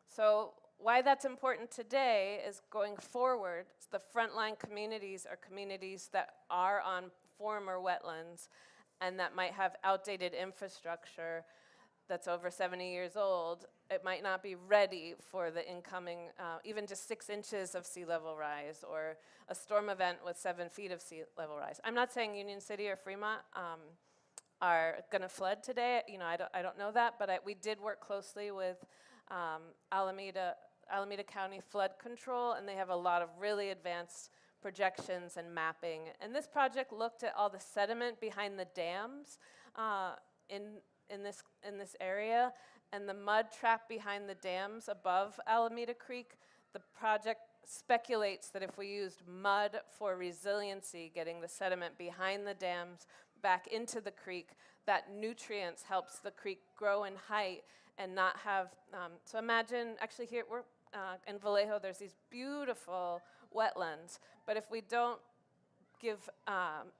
So why that's important today is going forward, the frontline communities are communities that are on former wetlands and that might have outdated infrastructure that's over 70 years old. It might not be ready for the incoming, even just 6 inches of sea level rise or a storm event with 7 feet of sea level rise. I'm not saying Union City or Fremont are going to flood today. You know, I don't know that, but we did work closely with Alameda County Flood Control, and they have a lot of really advanced projections and mapping. And this project looked at all the sediment behind the dams in this area, and the mud trap behind the dams above Alameda Creek. The project speculates that if we used mud for resiliency, getting the sediment behind the dams back into the creek, that nutrients helps the creek grow in height and not have, so imagine, actually here, we're in Vallejo, there's these beautiful wetlands, but if we don't give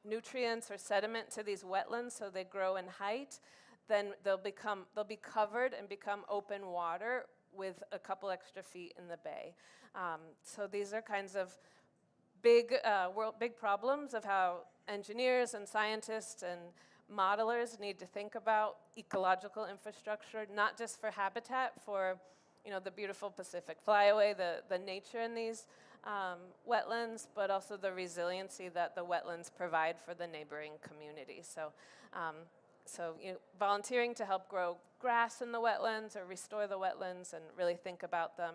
nutrients or sediment to these wetlands so they grow in height, then they'll be covered and become open water with a couple extra feet in the bay. So these are kinds of big problems of how engineers and scientists and modelers need to think about ecological infrastructure, not just for habitat, for the beautiful Pacific Flyway, the nature in these wetlands, but also the resiliency that the wetlands provide for the neighboring community. So volunteering to help grow grass in the wetlands or restore the wetlands and really think about them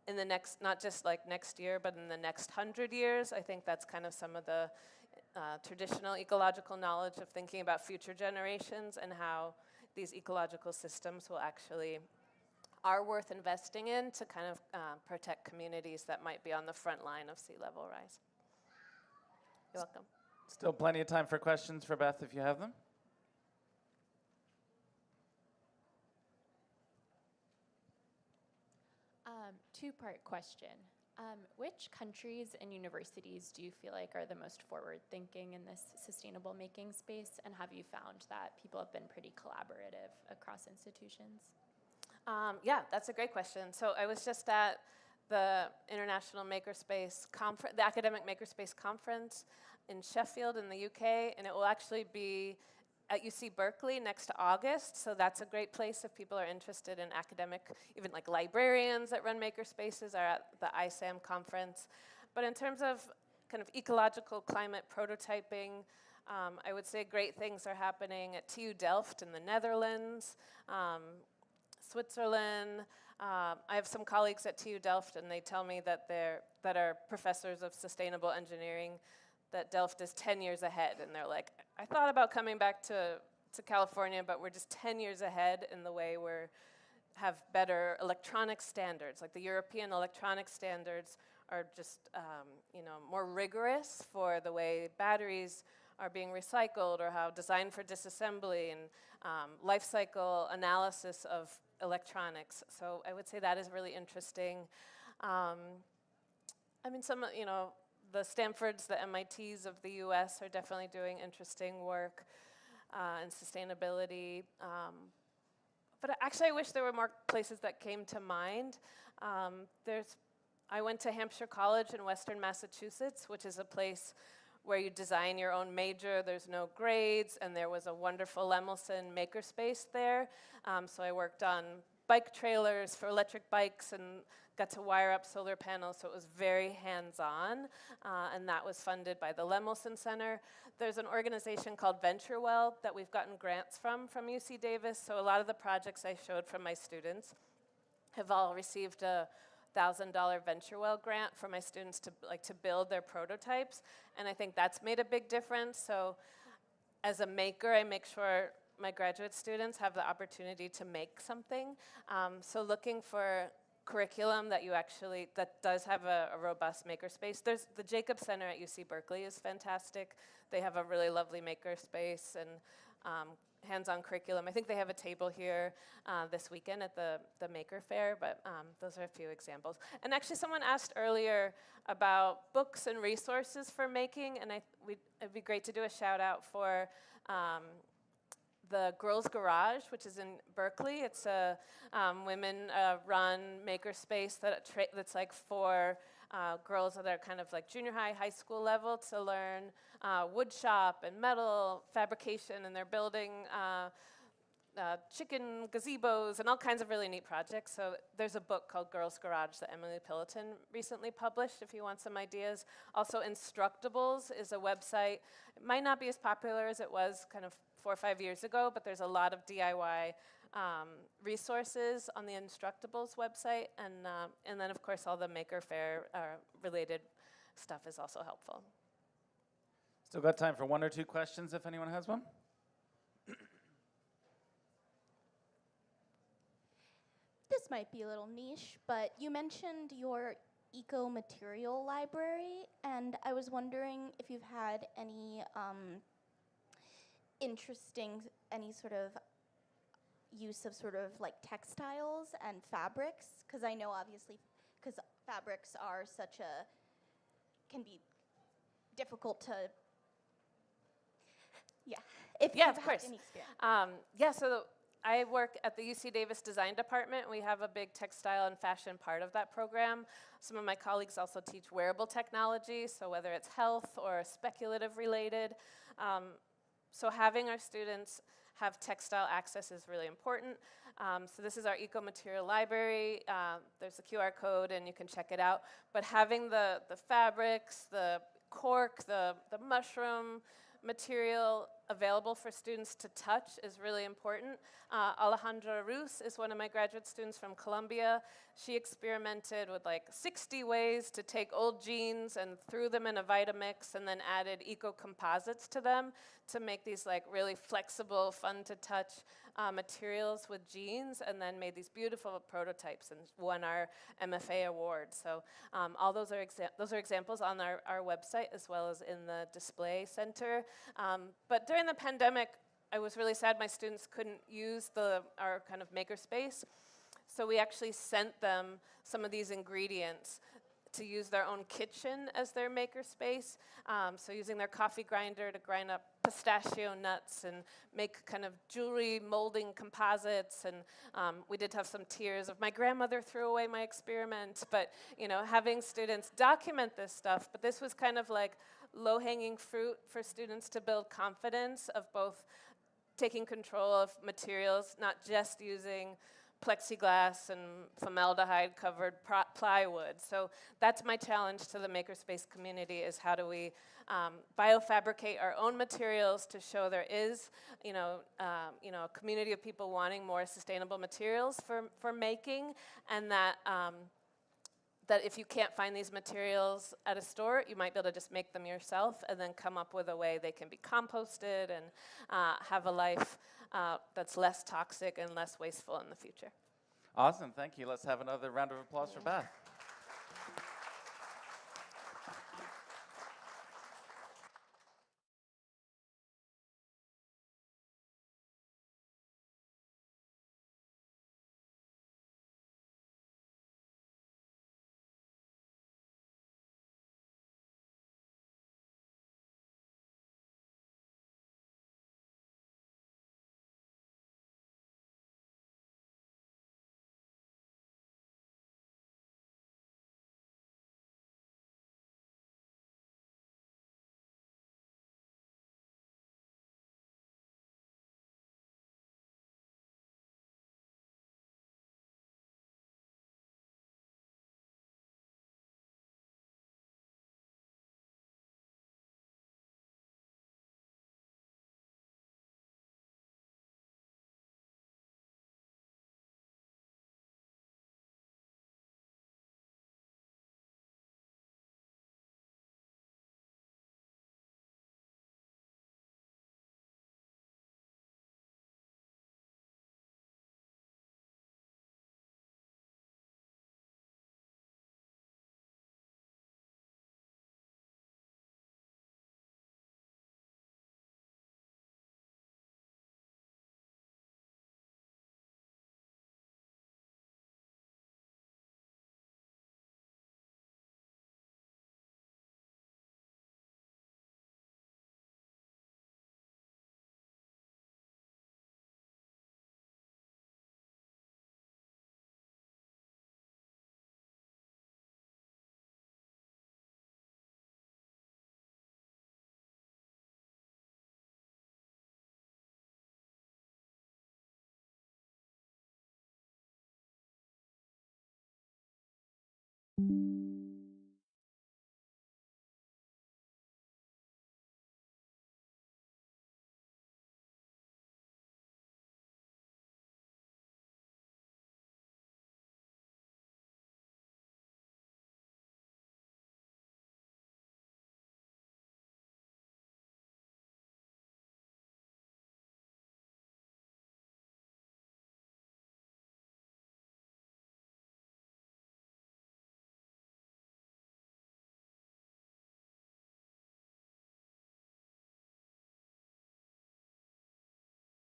in the next, not just like next year, but in the next 100 years. I think that's kind of some of the traditional ecological knowledge of thinking about future generations and how these ecological systems are worth investing in to kind of protect communities that might be on the front line of sea level rise. You're welcome. Still plenty of time for questions for Beth if you have them. Two-part question. Which countries and universities do you feel like are the most forward-thinking in this sustainable making space, and have you found that people have been pretty collaborative across institutions? Yeah, that's a great question. So I was just at the International Makerspace Conference, the Academic Makerspace Conference in Sheffield in the UK, and it will actually be at UC Berkeley next August, so that's a great place if people are interested in academic, even like librarians that run makerspaces are at the ISAM conference. But in terms of kind of ecological climate prototyping, I would say great things are happening at TU Delft in the Netherlands, Switzerland. I have some colleagues at TU Delft, and they tell me that are professors of sustainable engineering, that Delft is 10 years ahead, and they're like, I thought about coming back to California, but we're just 10 years ahead in the way we have better electronic standards. Like the European electronic standards are just more rigorous for the way batteries are being recycled or how designed for disassembly and life cycle analysis of electronics. So I would say that is really interesting. I mean, the Stanfords, the MITs of the US are definitely doing interesting work in sustainability. But actually, I wish there were more places that came to mind. I went to Hampshire College in Western Massachusetts, which is a place where you design your own major. There's no grades, and there was a wonderful Lemelson makerspace there. So I worked on bike trailers for electric bikes and got to wire up solar panels, so it was very hands-on, and that was funded by the Lemelson Center. There's an organization called VentureWell that we've gotten grants from UC Davis, so a lot of the projects I showed from my students have all received a $1,000 VentureWell grant for my students to build their prototypes, and I think that's made a big difference. So as a maker, I make sure my graduate students have the opportunity to make something. So looking for curriculum that does have a robust makerspace. There's the Jacob Center at UC Berkeley is fantastic. They have a really lovely makerspace and hands-on curriculum. I think they have a table here this weekend at the Maker Faire, but those are a few examples. And actually someone asked earlier about books and resources for making, and it'd be great to do a shout out for the Girls Garage, which is in Berkeley. It's a women-run makerspace that's like for girls that are kind of like junior high school level to learn wood shop and metal fabrication, and they're building chicken gazebos and all kinds of really neat projects. So there's a book called Girls Garage that Emily Pilliton recently published if you want some ideas. Also, Instructables is a website. It might not be as popular as it was kind of 4 or 5 years ago, but there's a lot of DIY resources on the Instructables website, and then of course all the Maker Faire related stuff is also helpful. Still got time for 1 or 2 questions if anyone has one. This might be a little niche, but you mentioned your eco-material library, and I was wondering if you've had any any sort of use of sort of like textiles and fabrics, because I know obviously, because fabrics are can be difficult to, if Yeah, you've of had course. any experience. So I work at the UC Davis Design Department. We have a big textile and fashion part of that program. Some of my colleagues also teach wearable technology, so whether it's health or speculative related. So having our students have textile access is really important. So this is our eco-material library. There's a QR code and you can check it out. But having the fabrics, the cork, the mushroom material available for students to touch is really important. Alejandra Rus is one of my graduate students from Columbia. She experimented with like 60 ways to take old jeans and threw them in a Vitamix and then added eco-composites to them to make these like really flexible, fun to touch materials with jeans, and then made these beautiful prototypes and won our MFA award. So all those are examples on our website as well as in the display center. But during the pandemic, I was really sad my students couldn't use our kind of makerspace. So we actually sent them some of these ingredients to use their own kitchen as their makerspace. So using their coffee grinder to grind up pistachio nuts and make kind of jewelry molding composites. And we did have some tears of my grandmother threw away my experiment. But having students document this stuff, but this was kind of like low-hanging fruit for students to build confidence of both taking control of materials, not just using plexiglass and formaldehyde-covered plywood. So that's my challenge to the makerspace community: is how do we biofabricate our own materials to show there is, a community of people wanting more sustainable materials for making, and that that if you can't find these materials at a store, you might be able to just make them yourself and then come up with a way they can be composted and have a life that's less toxic and less wasteful in the future. Awesome, thank you. Let's have another round of applause for Beth.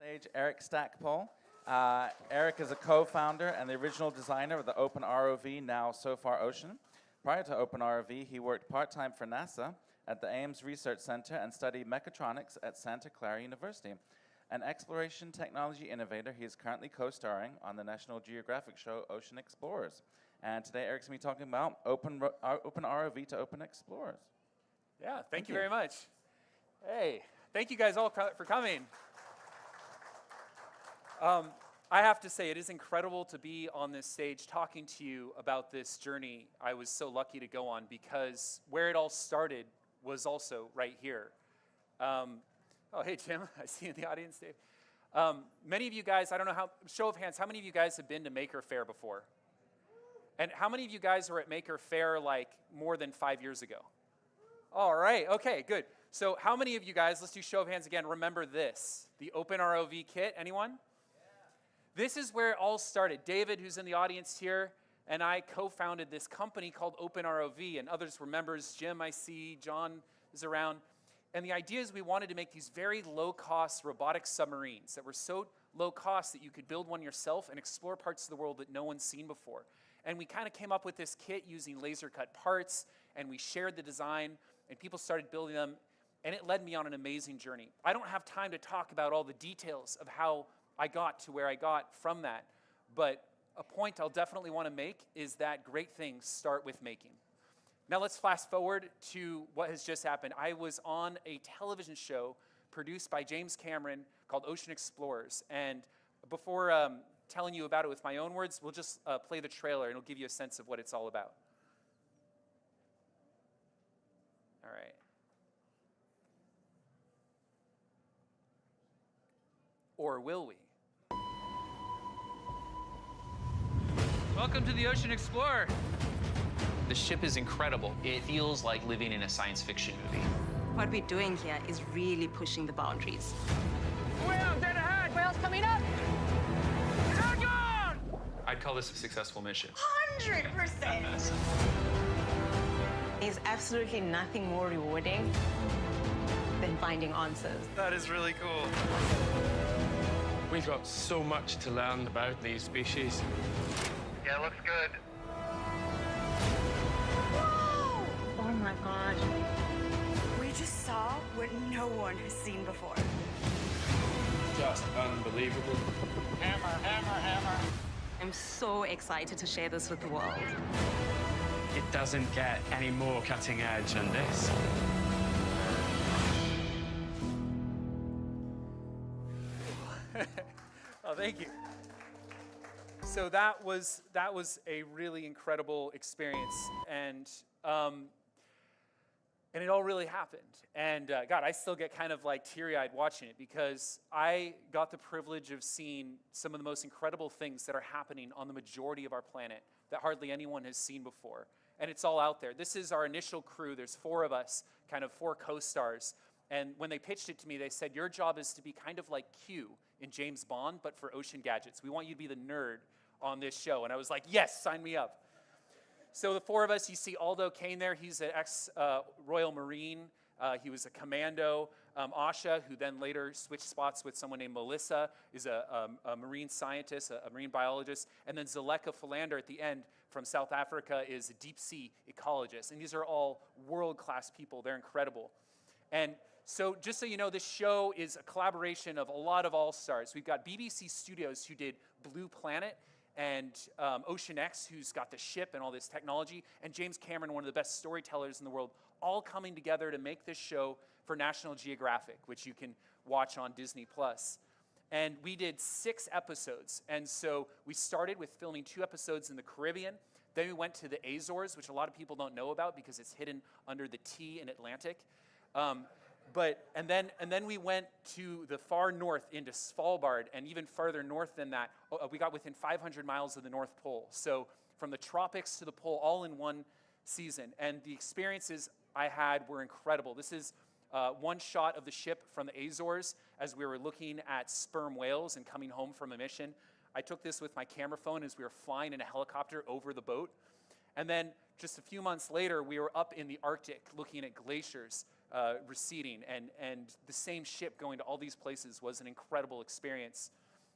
Stage Eric Stackpole. Eric is a co-founder and the original designer of the OpenROV, now SOFAR Ocean. Prior to OpenROV, he worked part-time for NASA at the Ames Research Center and studied mechatronics at Santa Clara University. An exploration technology innovator, he is currently co-starring on the National Geographic show Ocean Explorers. And today Eric's going to be talking about OpenROV to Open Explorers. Yeah, thank you very much. Hey, thank you guys all for coming. I have to say, it is incredible to be on this stage talking to you about this journey I was so lucky to go on, because where it all started was also right here. Oh, hey, Jim, I see you in the audience, Dave. Many of you guys, I don't know show of hands, how many of you guys have been to Maker Faire before? And how many of you guys were at Maker Faire like more than 5 years ago? All right, okay, good. So how many of you guys, let's do show of hands again, remember this, the OpenROV kit, anyone? This is where it all started. David, who's in the audience here, and I co-founded this company called OpenROV, and others were members. Jim, I see, John is around. And the idea is we wanted to make these very low-cost robotic submarines that were so low cost that you could build one yourself and explore parts of the world that no one's seen before. And we kind of came up with this kit using laser-cut parts, and we shared the design, and people started building them, and it led me on an amazing journey. I don't have time to talk about all the details of how I got to where I got from that. But a point I'll definitely want to make is that great things start with making. Now let's fast forward to what has just happened. I was on a television show produced by James Cameron called Ocean Explorers. And before telling you about it with my own words, we'll just play the trailer and it'll give you a sense of what it's all about. All right. Or will we? Welcome to the Ocean Explorer. The ship is incredible. It feels like living in a science fiction movie. What we're doing here is really pushing the boundaries. Whale dead ahead! Whale's coming up! Tag on! I'd call this a successful mission. 100%! There's absolutely nothing more rewarding than finding answers. That is really cool. We've got so much to learn about these species. Yeah, looks good. Whoa! Oh my God. We just saw what no one has seen before. Just unbelievable. Hammer, hammer, hammer. I'm so excited to share this with the world. It doesn't get any more cutting edge than this. Oh, thank you. So that was a really incredible experience, and it all really happened. And God, I still get kind of like teary-eyed watching it, because I got the privilege of seeing some of the most incredible things that are happening on the majority of our planet that hardly anyone has seen before. And it's all out there. This is our initial crew. There's 4 of us, kind of 4 co-stars. And when they pitched it to me, they said, your job is to be kind of like Q in James Bond, but for ocean gadgets. We want you to be the nerd on this show. And I was like, yes, sign me up. So the 4 of us, you see Aldo Kane there. He's an ex-Royal Marine. He was a commando. Asha, who then later switched spots with someone named Melissa, is a marine scientist, a marine biologist. And then Zaleka Philander at the end from South Africa is a deep sea ecologist. And these are all world-class people. They're incredible. And so just so you know, this show is a collaboration of a lot of all-stars. We've got BBC Studios, who did Blue Planet, and Ocean X, who's got the ship and all this technology, and James Cameron, one of the best storytellers in the world, all coming together to make this show for National Geographic, which you can watch on Disney+. And we did 6 episodes. And so we started with filming 2 episodes in the Caribbean. Then we went to the Azores, which a lot of people don't know about because it's hidden under the T in Atlantic. And then we went to the far north into Svalbard, and even farther north than that, we got within 500 miles of the North Pole. So from the tropics to the pole, all in one season. And the experiences I had were incredible. This is one shot of the ship from the Azores as we were looking at sperm whales and coming home from a mission. I took this with my camera phone as we were flying in a helicopter over the boat. And then just a few months later, we were up in the Arctic looking at glaciers. receding, and the same ship going to all these places was an incredible experience.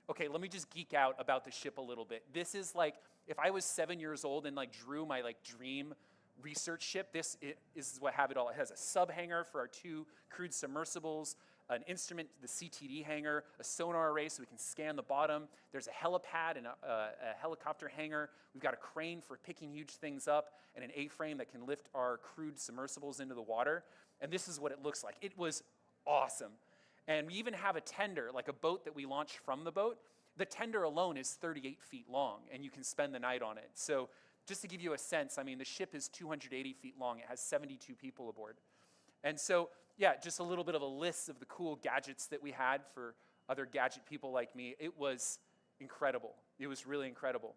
Okay, let me just geek out about the ship a little bit. This is like, if I was 7 years old and like drew my like dream research ship, this is what have it all. It has a sub hangar for our 2 crewed submersibles, an instrument, the CTD hangar, a sonar array so we can scan the bottom. There's a helipad and a helicopter hangar. We've got a crane for picking huge things up and an A-frame that can lift our crewed submersibles into the water. And this is what it looks like. It was awesome. And we even have a tender, like a boat that we launch from the boat. The tender alone is 38 feet long, and you can spend the night on it. So just to give you a sense, I mean, the ship is 280 feet long. It has 72 people aboard. And so, yeah, just a little bit of a list of the cool gadgets that we had for other gadget people like me. It was incredible. It was really incredible.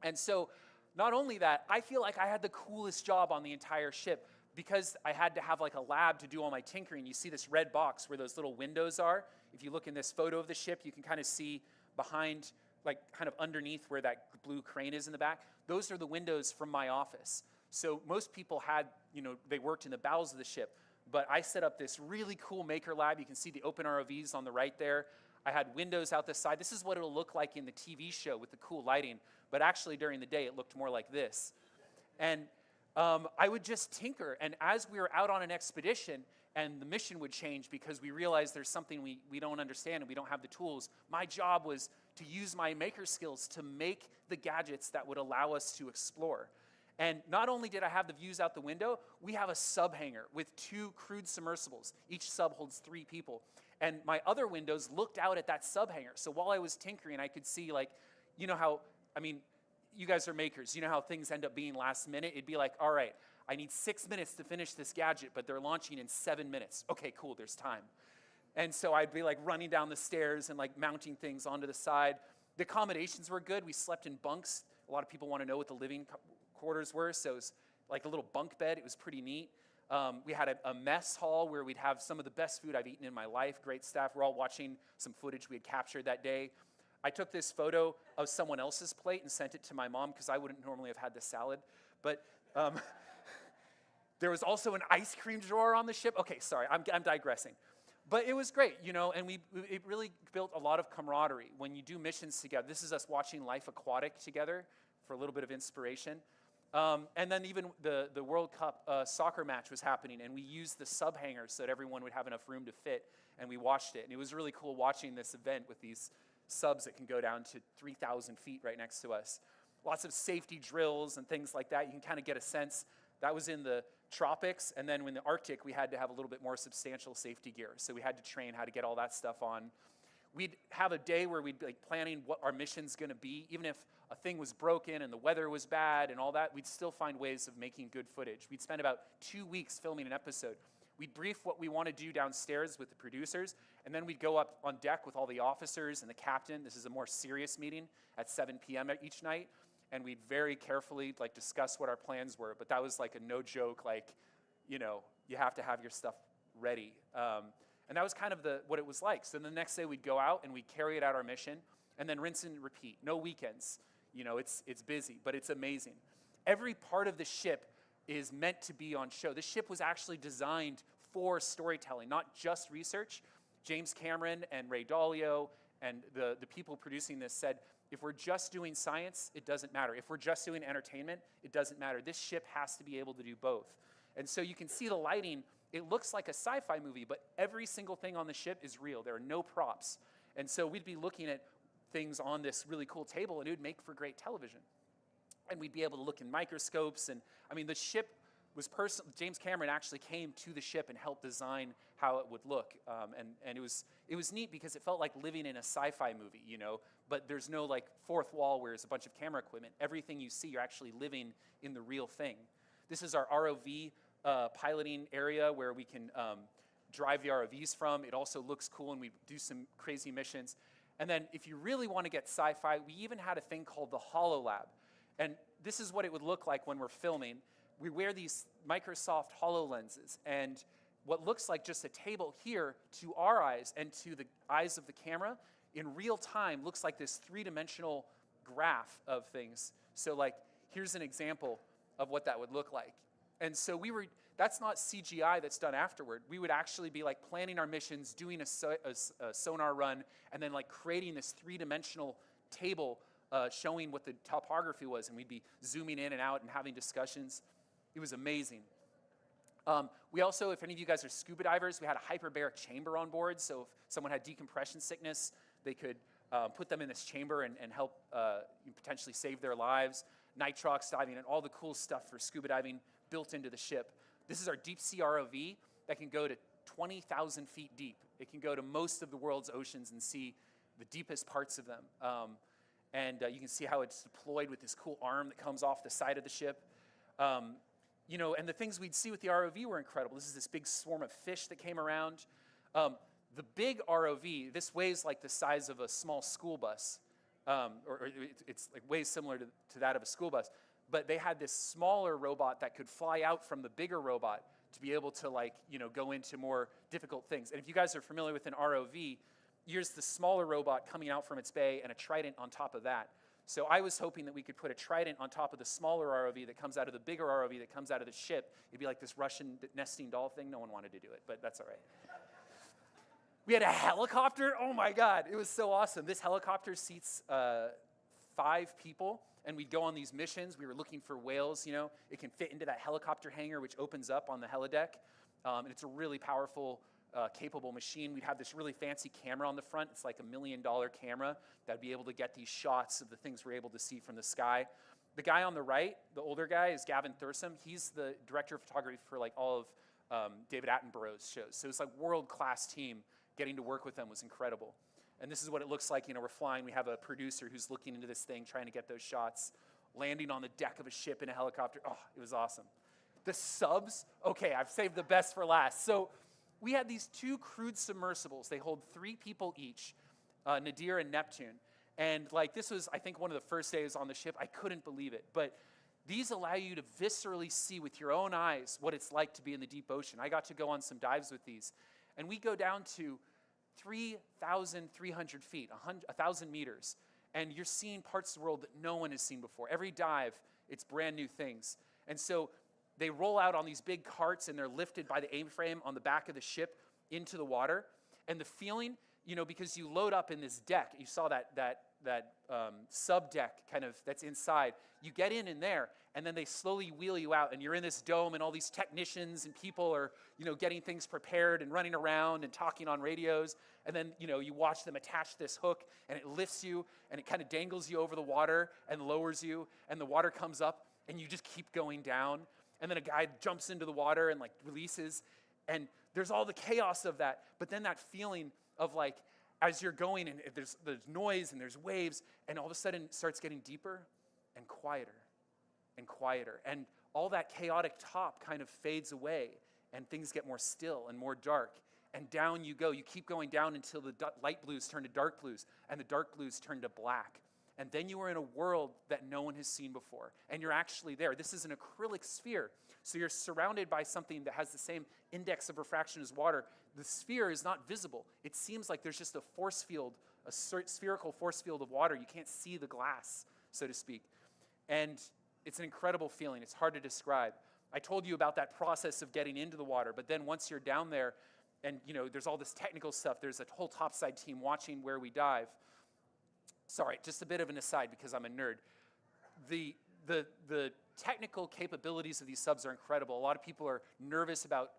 And so, not only that, I feel like I had the coolest job on the entire ship because I had to have like a lab to do all my tinkering. You see this red box where those little windows are. If you look in this photo of the ship, you can kind of see behind, like kind of underneath where that blue crane is in the back. Those are the windows from my office. So most people had, you know, they worked in the bowels of the ship. But I set up this really cool maker lab. You can see the OpenROVs on the right there. I had windows out the side. This is what it'll look like in the TV show with the cool lighting. But actually during the day, it looked more like this. And I would just tinker. And as we were out on an expedition and the mission would change because we realized there's something we don't understand and we don't have the tools, my job was to use my maker skills to make the gadgets that would allow us to explore. And not only did I have the views out the window, we have a sub hangar with 2 crewed submersibles. Each sub holds 3 people. And my other windows looked out at that sub hangar. So while I was tinkering, I could see, like, you know how, I mean, you guys are makers. You know how things end up being last minute? It'd be like, all right, I need 6 minutes to finish this gadget, but they're launching in 7 minutes. Okay, cool, there's time. And so I'd be like running down the stairs and like mounting things onto the side. The accommodations were good. We slept in bunks. A lot of people want to know what the living quarters were, so it was like a little bunk bed. It was pretty neat. We had a mess hall where we'd have some of the best food I've eaten in my life. Great staff. We're all watching some footage we had captured that day. I took this photo of someone else's plate and sent it to my mom because I wouldn't normally have had the salad. But there was also an ice cream drawer on the ship. Okay, sorry, I'm digressing. But it was great, you know, and it really built a lot of camaraderie. When you do missions together, this is us watching Life Aquatic together for a little bit of inspiration. And then even the World Cup soccer match was happening, and we used the sub hangars so that everyone would have enough room to fit, and we watched it. And it was really cool watching this event with these subs that can go down to 3,000 feet right next to us. Lots of safety drills and things like that. You can kind of get a sense. That was in the tropics, and then in the Arctic, we had to have a little bit more substantial safety gear. So we had to train how to get all that stuff on. We'd have a day where we'd be like planning what our mission's gonna be. Even if a thing was broken and the weather was bad and all that, we'd still find ways of making good footage. We'd spend about 2 weeks filming an episode. We'd brief what we want to do downstairs with the producers, and then we'd go up on deck with all the officers and the captain. This is a more serious meeting at 7 p.m. each night, and we'd very carefully like discuss what our plans were. But that was like a no joke, like, you know, you have to have your stuff ready. And that was kind of what it was like. So the next day we'd go out and we'd carry out our mission, and then rinse and repeat. No weekends. You know, it's busy, but it's amazing. Every part of the ship is meant to be on show. The ship was actually designed for storytelling, not just research. James Cameron and Ray Dalio and the people producing this said, if we're just doing science, it doesn't matter. If we're just doing entertainment, it doesn't matter. This ship has to be able to do both. And so you can see the lighting. It looks like a sci-fi movie, but every single thing on the ship is real. There are no props. And so we'd be looking at things on this really cool table, and it would make for great television. And we'd be able to look in microscopes. And I mean, the ship was personal. James Cameron actually came to the ship and helped design how it would look. And it was neat because it felt like living in a sci-fi movie, you know, but there's no like fourth wall where there's a bunch of camera equipment. Everything you see, you're actually living in the real thing. This is our ROV piloting area where we can drive the ROVs from. It also looks cool, and we do some crazy missions. And then if you really want to get sci-fi, we even had a thing called the HoloLab. And this is what it would look like when we're filming. We wear these Microsoft HoloLenses, and what looks like just a table here to our eyes and to the eyes of the camera in real time looks like this three-dimensional graph of things. So like, here's an example of what that would look like. And so that's not CGI that's done afterward. We would actually be like planning our missions, doing a sonar run, and then like creating this three-dimensional table showing what the topography was, and we'd be zooming in and out and having discussions. It was amazing. We also, if any of you guys are scuba divers, we had a hyperbaric chamber on board, so if someone had decompression sickness, they could put them in this chamber and help potentially save their lives. Nitrox diving and all the cool stuff for scuba diving built into the ship. This is our deep sea ROV that can go to 20,000 feet deep. It can go to most of the world's oceans and see the deepest parts of them. You can see how it's deployed with this cool arm that comes off the side of the ship. You know, and the things we'd see with the ROV were incredible. This is this big swarm of fish that came around. The big ROV, this weighs like the size of a small school bus. It's like weighs similar to that of a school bus. But they had this smaller robot that could fly out from the bigger robot to be able to, like, you know, go into more difficult things. And if you guys are familiar with an ROV, here's the smaller robot coming out from its bay and a trident on top of that. So I was hoping that we could put a trident on top of the smaller ROV that comes out of the bigger ROV that comes out of the ship. It'd be like this Russian nesting doll thing. No one wanted to do it, but that's all right. We had a helicopter. Oh my God, it was so awesome. This helicopter seats 5 people, and we'd go on these missions. We were looking for whales, you know. It can fit into that helicopter hangar, which opens up on the helideck. And it's a really powerful, capable machine. We'd have this really fancy camera on the front. It's like $1 million camera that'd be able to get these shots of the things we're able to see from the sky. The guy on the right, the older guy, is Gavin Thursam. He's the director of photography for like all of David Attenborough's shows. So it's like world-class team. Getting to work with them was incredible. And this is what it looks like. You know, we're flying. We have a producer who's looking into this thing, trying to get those shots, landing on the deck of a ship in a helicopter. Oh, it was awesome. The subs, okay, I've saved the best for last. So we had these 2 crewed submersibles. They hold 3 people each, Nadir and Neptune. And like, this was, I think, one of the first days on the ship. I couldn't believe it. But these allow you to viscerally see with your own eyes what it's like to be in the deep ocean. I got to go on some dives with these. And we go down to 3,300 feet, 1,000 meters. And you're seeing parts of the world that no one has seen before. Every dive, it's brand new things. And so they roll out on these big carts, and they're lifted by the A-frame on the back of the ship into the water. And the feeling, you know, because you load up in this deck, you saw that sub deck kind of that's inside. You get in there, and then they slowly wheel you out, and you're in this dome, and all these technicians and people are, you know, getting things prepared and running around and talking on radios. And then, you know, you watch them attach this hook, and it lifts you, and it kind of dangles you over the water and lowers you, and the water comes up, and you just keep going down. And then a guy jumps into the water and like releases, and there's all the chaos of that. But then that feeling of like, as you're going, and there's noise and there's waves, and all of a sudden it starts getting deeper and quieter and quieter. And all that chaotic top kind of fades away, and things get more still and more dark. And down you go. You keep going down until the light blues turn to dark blues, and the dark blues turn to black. And then you are in a world that no one has seen before. And you're actually there. This is an acrylic sphere. So you're surrounded by something that has the same index of refraction as water. The sphere is not visible. It seems like there's just a force field, a spherical force field of water. You can't see the glass, so to speak. And it's an incredible feeling. It's hard to describe. I told you about that process of getting into the water, but then once you're down there, and you know, there's all this technical stuff. There's a whole topside team watching where we dive. Sorry, just a bit of an aside because I'm a nerd. The technical capabilities of these subs are incredible. A lot of people are nervous about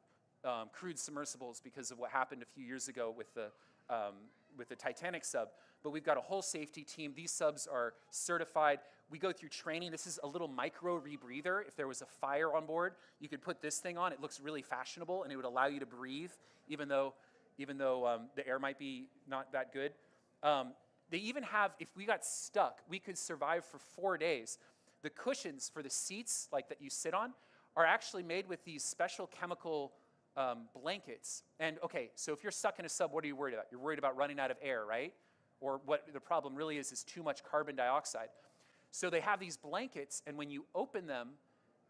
crewed submersibles because of what happened a few years ago with the Titanic sub. But we've got a whole safety team. These subs are certified. We go through training. This is a little micro rebreather. If there was a fire on board, you could put this thing on. It looks really fashionable, and it would allow you to breathe, even though the air might be not that good. They even have, if we got stuck, we could survive for 4 days. The cushions for the seats, like that you sit on, are actually made with these special chemical blankets. And okay, so if you're stuck in a sub, what are you worried about? You're worried about running out of air, right? Or what the problem really is too much carbon dioxide. So they have these blankets, and when you open them,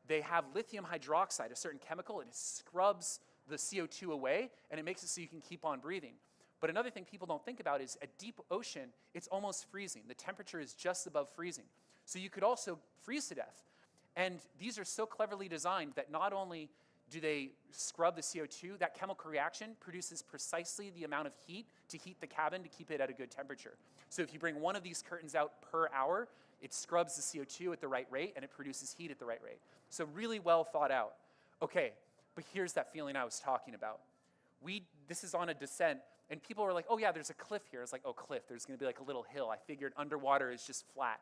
they have lithium hydroxide, a certain chemical, and it scrubs the CO2 away, and it makes it so you can keep on breathing. But another thing people don't think about is at deep ocean, it's almost freezing. The temperature is just above freezing. So you could also freeze to death. And these are so cleverly designed that not only Do they scrub the CO2? That chemical reaction produces precisely the amount of heat to heat the cabin to keep it at a good temperature. So if you bring one of these curtains out per hour, it scrubs the CO2 at the right rate and it produces heat at the right rate. So really well thought out. Okay, but here's that feeling I was talking about. This is on a descent, and people were like, oh yeah, there's a cliff here. It's like, oh, cliff, there's gonna be like a little hill. I figured underwater is just flat.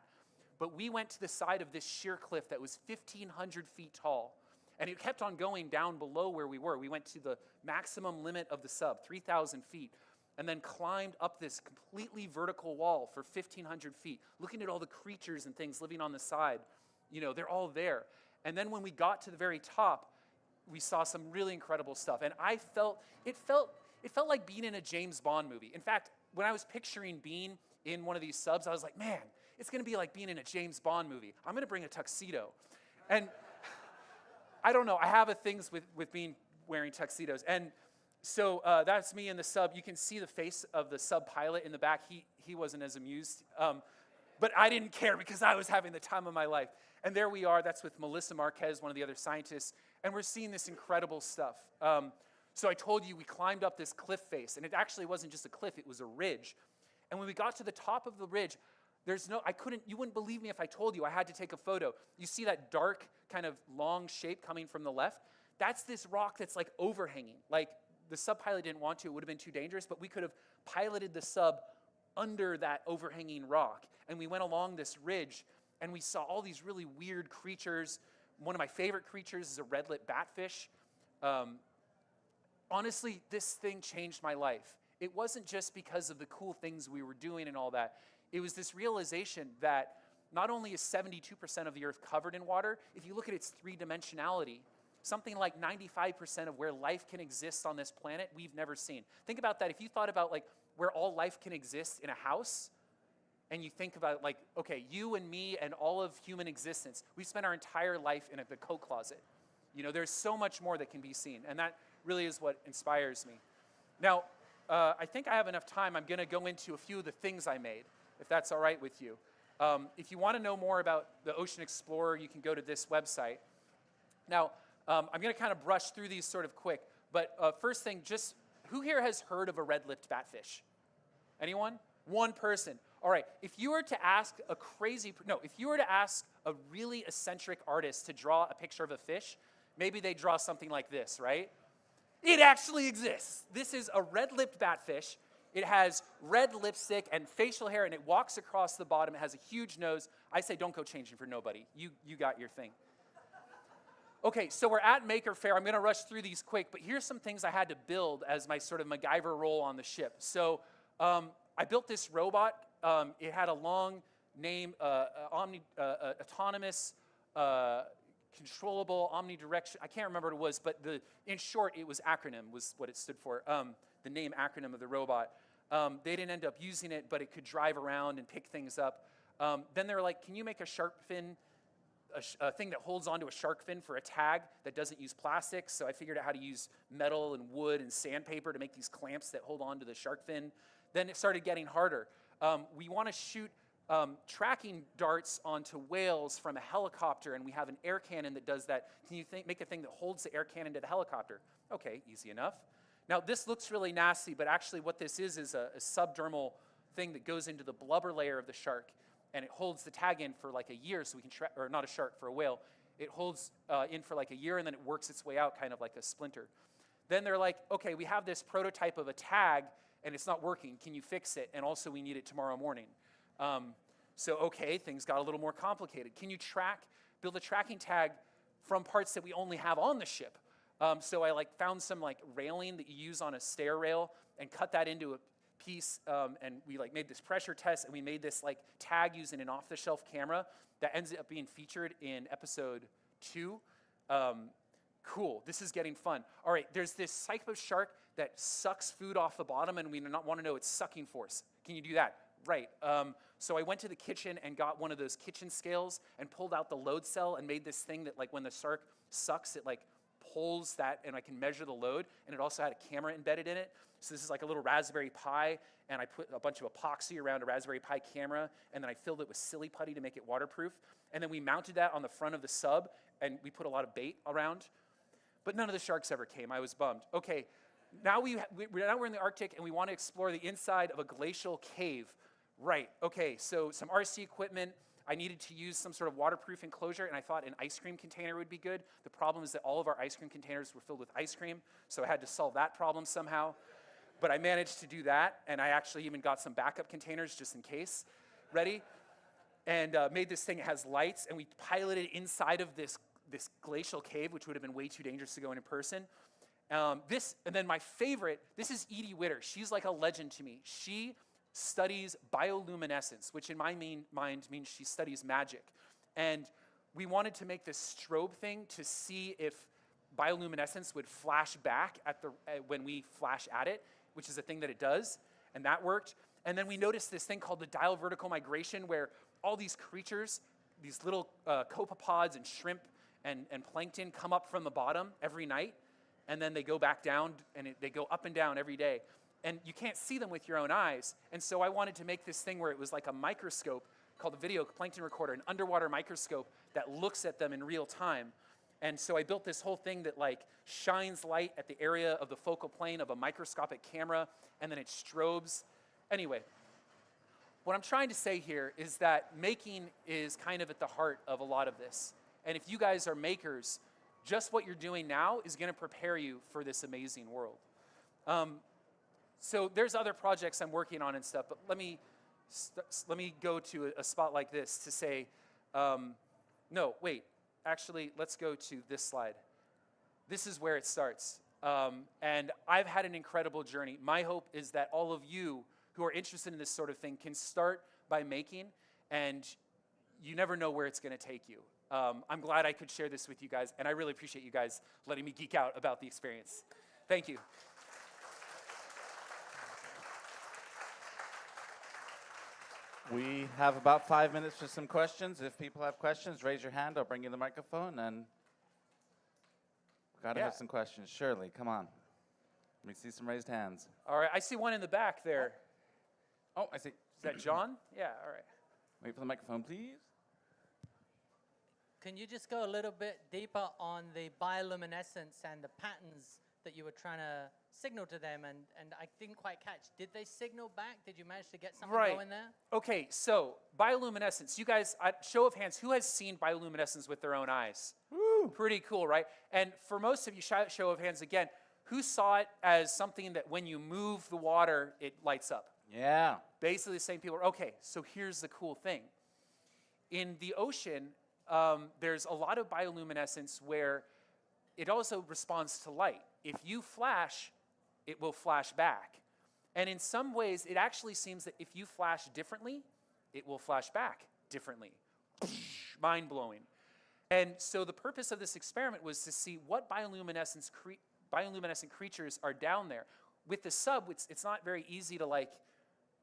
But we went to the side of this sheer cliff that was 1,500 feet tall, and it kept on going down below where we were. We went to the maximum limit of the sub, 3,000 feet, and then climbed up this completely vertical wall for 1,500 feet, looking at all the creatures and things living on the side. You know, they're all there. And then when we got to the very top, we saw some really incredible stuff. And it felt like being in a James Bond movie. In fact, when I was picturing being in one of these subs, I was like, man, it's gonna be like being in a James Bond movie. I'm gonna bring a tuxedo. And I don't know, I have a things with wearing tuxedos. And so that's me in the sub. You can see the face of the sub pilot in the back. He wasn't as amused. But I didn't care because I was having the time of my life. And there we are, that's with Melissa Marquez, one of the other scientists, and we're seeing this incredible stuff. So I told you we climbed up this cliff face, and it actually wasn't just a cliff, it was a ridge. And when we got to the top of the ridge, you wouldn't believe me if I told you, I had to take a photo. You see that dark kind of long shape coming from the left? That's this rock that's like overhanging. Like the sub pilot didn't want to, it would have been too dangerous, but we could have piloted the sub under that overhanging rock. And we went along this ridge, and we saw all these really weird creatures. One of my favorite creatures is a red-lip batfish. Honestly, this thing changed my life. It wasn't just because of the cool things we were doing and all that. It was this realization that not only is 72% of the Earth covered in water, if you look at its three-dimensionality, something like 95% of where life can exist on this planet, we've never seen. Think about that. If you thought about like where all life can exist in a house, and you think about like, okay, you and me and all of human existence, we spent our entire life in the coat closet. You know, there's so much more that can be seen, and that really is what inspires me. Now, I think I have enough time. I'm gonna go into a few of the things I made, if that's all right with you. If you wanna know more about the Ocean Explorer, you can go to this website. Now, I'm gonna kind of brush through these sort of quick, but first thing, just who here has heard of a red-lipped batfish? Anyone? One person. All right, if you were to ask a really eccentric artist to draw a picture of a fish, maybe they draw something like this, right? It actually exists. This is a red-lipped batfish. It has red lipstick and facial hair, and it walks across the bottom. It has a huge nose. I say don't go changing for nobody. You got your thing. Okay, so we're at Maker Faire. I'm gonna rush through these quick, but here's some things I had to build as my sort of MacGyver role on the ship. So I built this robot. It had a long name, autonomous, controllable, omnidirection. I can't remember what it was, but in short, it was acronym was what it stood for, the name acronym of the robot. They didn't end up using it, but it could drive around and pick things up. Then they were like, can you make a shark fin, a thing that holds onto a shark fin for a tag that doesn't use plastic? So I figured out how to use metal and wood and sandpaper to make these clamps that hold onto the shark fin. Then it started getting harder. We want to shoot tracking darts onto whales from a helicopter, and we have an air cannon that does that. Can you make a thing that holds the air cannon to the helicopter? Okay, easy enough. Now, this looks really nasty, but actually what this is a subdermal thing that goes into the blubber layer of the shark, and it holds the tag in for like a year, so we can or not a shark, for a whale. It holds in for like a year, and then it works its way out kind of like a splinter. Then they're like, okay, we have this prototype of a tag, and it's not working. Can you fix it? And also, we need it tomorrow morning. So, okay, things got a little more complicated. Can you build a tracking tag from parts that we only have on the ship? So I found some railing that you use on a stair rail and cut that into a piece, and we made this pressure test, and we made this tag using an off-the-shelf camera that ends up being featured in episode 2. Cool, this is getting fun. All right, there's this type of shark that sucks food off the bottom, and we want to know its sucking force. Can you do that? Right. So I went to the kitchen and got one of those kitchen scales and pulled out the load cell and made this thing that when the shark sucks, it pulls that, and I can measure the load, and it also had a camera embedded in it. So this is like a little Raspberry Pi, and I put a bunch of epoxy around a Raspberry Pi camera, and then I filled it with silly putty to make it waterproof. And then we mounted that on the front of the sub, and we put a lot of bait around. but none of the sharks ever came. I was bummed. Okay, now we're in the Arctic and we want to explore the inside of a glacial cave. Right, okay, so some RC equipment. I needed to use some sort of waterproof enclosure, and I thought an ice cream container would be good. The problem is that all of our ice cream containers were filled with ice cream, so I had to solve that problem somehow. But I managed to do that, and I actually even got some backup containers just in case. Ready? And made this thing. It has lights, and we piloted inside of this glacial cave, which would have been way too dangerous to go in person. And then my favorite, this is Edie Witter. She's like a legend to me. She studies bioluminescence, which in my mind means she studies magic. And we wanted to make this strobe thing to see if bioluminescence would flash back when we flash at it, which is a thing that it does, and that worked. And then we noticed this thing called the diel vertical migration, where all these creatures, these little copepods and shrimp and plankton come up from the bottom every night, and then they go back down, and they go up and down every day. And you can't see them with your own eyes. And so I wanted to make this thing where it was like a microscope called a video plankton recorder, an underwater microscope that looks at them in real time. And so I built this whole thing that like shines light at the area of the focal plane of a microscopic camera, and then it strobes. Anyway, what I'm trying to say here is that making is kind of at the heart of a lot of this. And if you guys are makers, just what you're doing now is going to prepare you for this amazing world. So there's other projects I'm working on and stuff, but let me go to a spot like this to say, no, wait, actually, let's go to this slide. This is where it starts. And I've had an incredible journey. My hope is that all of you who are interested in this sort of thing can start by making, and you never know where it's going to take you. I'm glad I could share this with you guys, and I really appreciate you guys letting me geek out about the experience. Thank you. We have about 5 minutes for some questions. If people have questions, raise your hand. I'll bring you the microphone. And got to have some questions. Shirley, come on. Let me see some raised hands. All right, I see one in the back there. Oh, I see. Is that John? Yeah, all right. Wait for the microphone, please. Can you just go a little bit deeper on the bioluminescence and the patterns that you were trying to signal to them, and I didn't quite catch. Did they signal back? Did you manage to get something going there? Okay, so bioluminescence. You guys, show of hands, who has seen bioluminescence with their own eyes? Woo! Pretty cool, right? And for most of you, show of hands again, who saw it as something that when you move the water, it lights up? Yeah. Basically the same people. Okay, so here's the cool thing. In the ocean, there's a lot of bioluminescence where it also responds to light. If you flash, it will flash back. And in some ways, it actually seems that if you flash differently, it will flash back differently. Mind-blowing. And so the purpose of this experiment was to see what bioluminescent creatures are down there. With the sub, it's not very easy to, like,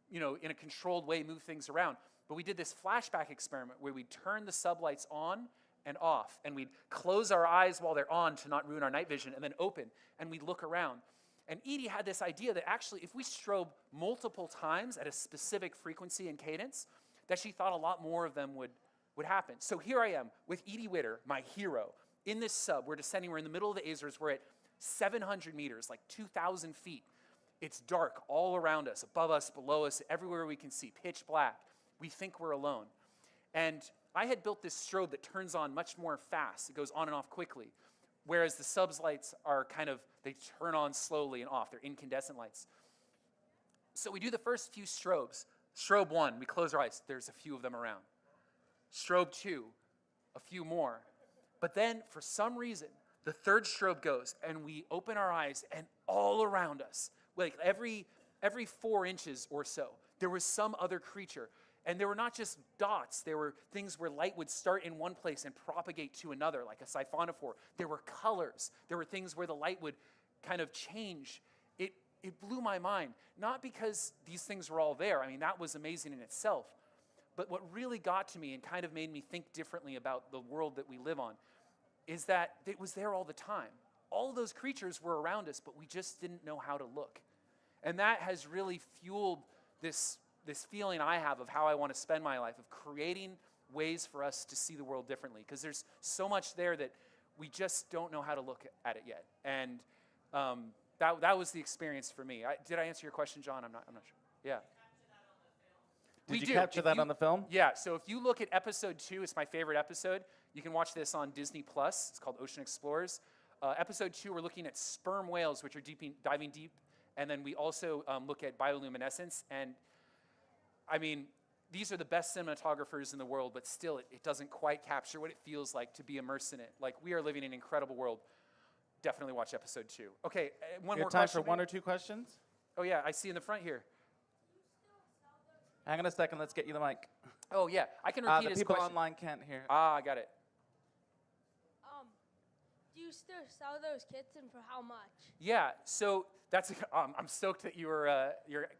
you know, in a controlled way move things around. But we did this flashback experiment where we'd turn the sublights on and off, and we'd close our eyes while they're on to not ruin our night vision, and then open, and we'd look around. And Edie had this idea that actually if we strobe multiple times at a specific frequency and cadence, that she thought a lot more of them would happen. So here I am with Edie Witter, my hero, in this sub. We're descending, we're in the middle of the Azores, we're at 700 meters, like 2,000 feet. It's dark all around us, above us, below us, everywhere we can see, pitch black. We think we're alone. And I had built this strobe that turns on much more fast. It goes on and off quickly. Whereas the subs lights are kind of, they turn on slowly and off. They're incandescent lights. So we do the first few strobes. Strobe 1, we close our eyes. There's a few of them around. Strobe 2, a few more. But then, for some reason, the third strobe goes, and we open our eyes, and all around us, like every 4 inches or so, there was some other creature. And there were not just dots. There were things where light would start in one place and propagate to another, like a siphonophore. There were colors. There were things where the light would kind of change. It blew my mind, not because these things were all there. I mean, that was amazing in itself. But what really got to me and kind of made me think differently about the world that we live on is that it was there all the time. All those creatures were around us, but we just didn't know how to look. And that has really fueled this feeling I have of how I want to spend my life, of creating ways for us to see the world differently. Because there's so much there that we just don't know how to look at it yet. And that was the experience for me. Did I answer your question, John? I'm not sure. Yeah. Did you capture that on the film? Yeah, so if you look at episode 2, it's my favorite episode. You can watch this on Disney+. It's called Ocean Explorers. Episode 2, we're looking at sperm whales, which are diving deep. And then we also look at bioluminescence. And I mean, these are the best cinematographers in the world, but still it doesn't quite capture what it feels like to be immersed in it. Like, we are living in an incredible world. Definitely watch episode 2. Okay, one more question. Time for one or two questions? Oh yeah, I see in the front here. Hang on a second, let's get you the mic. Oh yeah, I can repeat his question. The people question. online can't hear. I got it. Do you still sell those kits, and for how much? Yeah, so that's I'm stoked that you're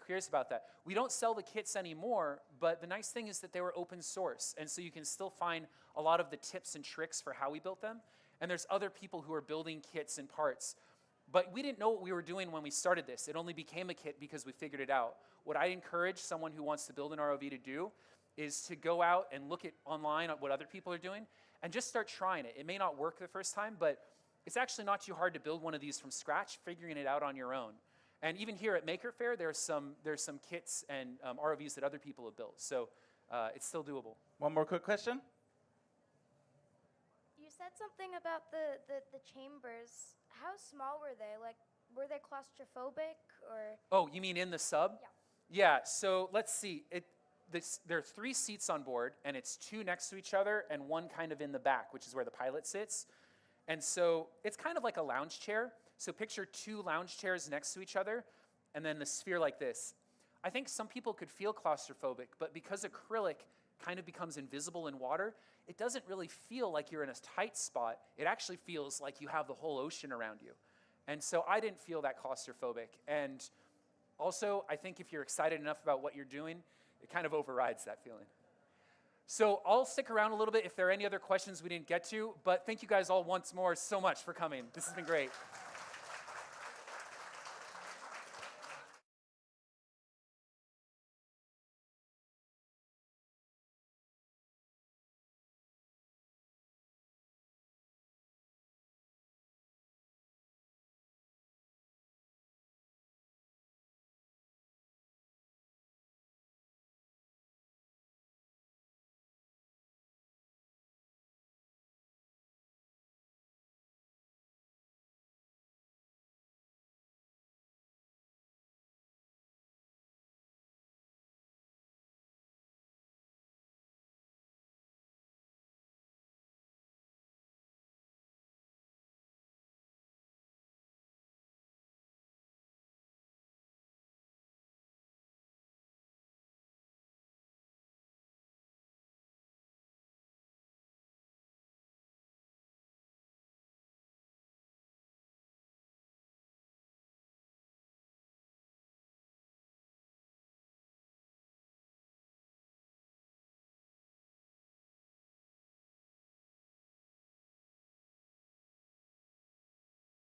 curious about that. We don't sell the kits anymore, but the nice thing is that they were open source, and so you can still find a lot of the tips and tricks for how we built them. And there's other people who are building kits and parts. But we didn't know what we were doing when we started this. It only became a kit because we figured it out. What I encourage someone who wants to build an ROV to do is to go out and look at online at what other people are doing and just start trying it. It may not work the first time, but it's actually not too hard to build one of these from scratch, figuring it out on your own. And even here at Maker Faire, there's some kits and ROVs that other people have built. So it's still doable. One more quick question. You said something about the chambers. How small were they? Like, were they claustrophobic or? Oh, you mean in the sub? Yeah. Yeah, so let's see. There are 3 seats on board, and it's 2 next to each other and 1 kind of in the back, which is where the pilot sits. And so it's kind of like a lounge chair. So picture 2 lounge chairs next to each other, and then the sphere like this. I think some people could feel claustrophobic, but because acrylic kind of becomes invisible in water, it doesn't really feel like you're in a tight spot. It actually feels like you have the whole ocean around you. And so I didn't feel that claustrophobic. And also, I think if you're excited enough about what you're doing, it kind of overrides that feeling. So I'll stick around a little bit if there are any other questions we didn't get to, but thank you guys all once more so much for coming. This has been great.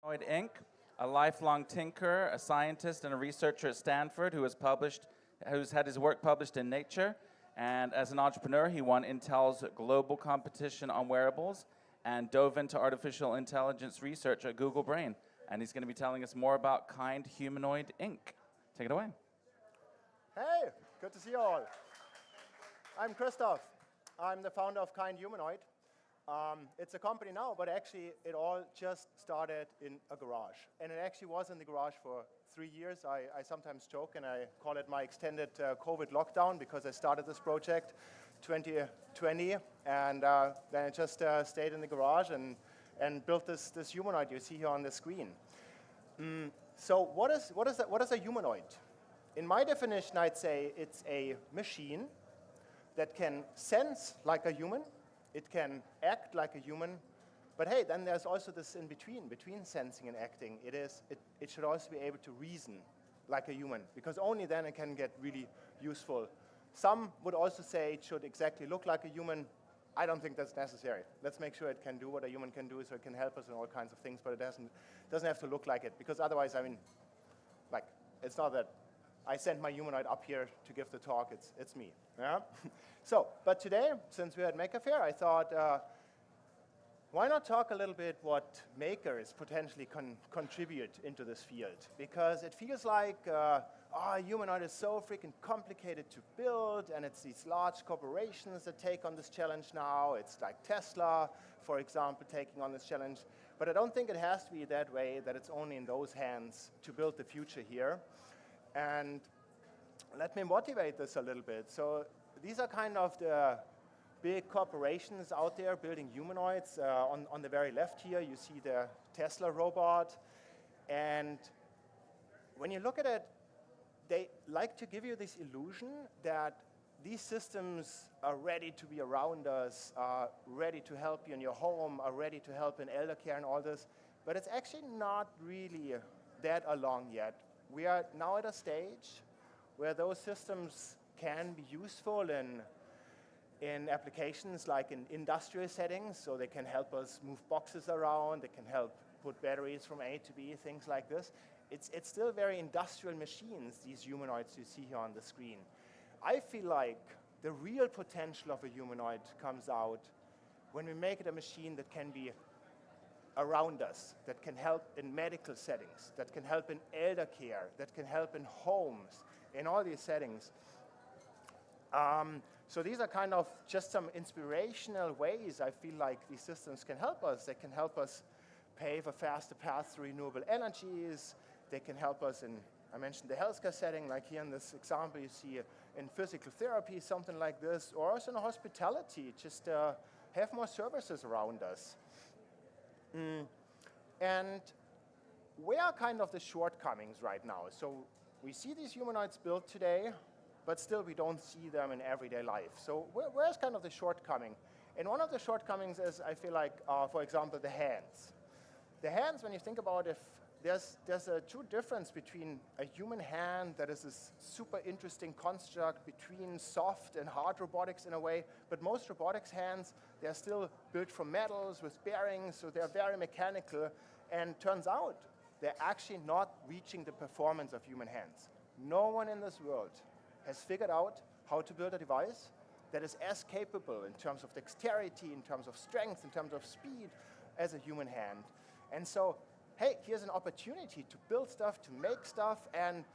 Humanoid Inc., a lifelong tinkerer, a scientist, and a researcher at Stanford who's had his work published in Nature. And as an entrepreneur, he won Intel's global competition on wearables and dove into artificial intelligence research at Google Brain. And he's going to be telling us more about Kind Humanoid Inc. Take it away. Hey, good to see you all. I'm CHRISTOPH. I'm the founder of Kind Humanoid. It's a company now, but actually it all just started in a garage. And it actually was in the garage for 3 years. I sometimes joke and I call it my extended COVID lockdown because I started this project 2020 and then I just stayed in the garage and built this humanoid you see here on the screen. So what is a humanoid? In my definition, I'd say it's a machine that can sense like a human. It can act like a human, but hey, then there's also this in between sensing and acting. It should also be able to reason like a human, because only then it can get really useful. Some would also say it should exactly look like a human. I don't think that's necessary. Let's make sure it can do what a human can do, so it can help us in all kinds of things, but it doesn't have to look like it, because otherwise, I mean, like, it's not that I sent my humanoid up here to give the talk, it's me. Yeah? So, but today, since we're at Maker Faire, I thought why not talk a little bit what makers potentially contribute into this field? Because it feels like, humanoid is so freaking complicated to build, and it's these large corporations that take on this challenge now. It's like Tesla, for example, taking on this challenge. But I don't think it has to be that way, that it's only in those hands to build the future here. And let me motivate this a little bit. So these are kind of the big corporations out there building humanoids. On the very left here, you see the Tesla robot. And when you look at it, they like to give you this illusion that these systems are ready to be around us, are ready to help you in your home, are ready to help in elder care and all this. But it's actually not really that along yet. We are now at a stage where those systems can be useful in applications like in industrial settings, so they can help us move boxes around, they can help put batteries from A to B, things like this. It's still very industrial machines, these humanoids you see here on the screen. I feel like the real potential of a humanoid comes out when we make it a machine that can be around us, that can help in medical settings, that can help in elder care, that can help in homes, in all these settings. So these are kind of just some inspirational ways I feel like these systems can help us. They can help us pave a faster path to renewable energies. They can help us in, I mentioned the healthcare setting, like here in this example you see in physical therapy, something like this, or also in hospitality, just have more services around us. And where are kind of the shortcomings right now? So we see these humanoids built today, but still we don't see them in everyday life. So where's kind of the shortcoming? And one of the shortcomings is, I feel like, for example, the hands. The hands, when you think about if there's a true difference between a human hand that is this super interesting construct between soft and hard robotics in a way, but most robotics hands, they're still built from metals with bearings, so they're very mechanical, and turns out they're actually not reaching the performance of human hands. No one in this world has figured out how to build a device that is as capable in terms of dexterity, in terms of strength, in terms of speed as a human hand. And so, hey, here's an opportunity to build stuff, to make stuff, and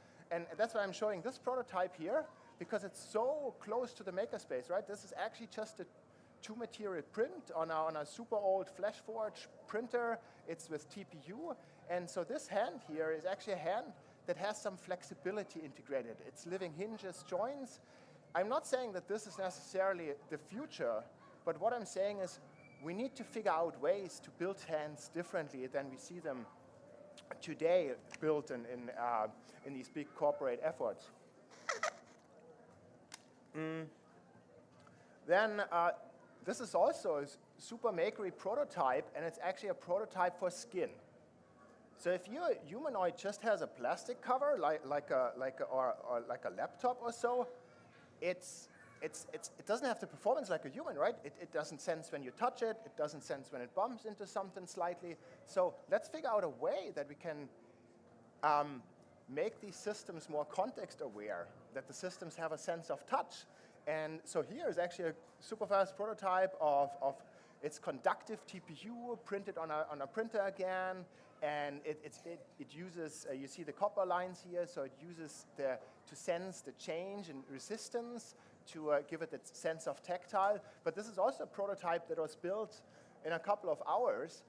that's why I'm showing this prototype here, because it's so close to the makerspace, right? This is actually just a two-material print on a super old FlashForge printer. It's with TPU, and so this hand here is actually a hand that has some flexibility integrated. It's living hinges, joints. I'm not saying that this is necessarily the future, but what I'm saying is we need to figure out ways to build hands differently than we see them today built in these big corporate efforts. Then this is also a super makery prototype, and it's actually a prototype for skin. So if your humanoid just has a plastic cover, like a laptop or so, it doesn't have the performance like a human, right? It doesn't sense when you touch it. It doesn't sense when it bumps into something slightly. So let's figure out a way that we can make these systems more context aware, that the systems have a sense of touch. And so here is actually a super fast prototype of its conductive TPU printed on a printer again. And it uses, you see the copper lines here, so it uses to sense the change in resistance to give it its sense of tactile. But this is also a prototype that was built in a couple of hours.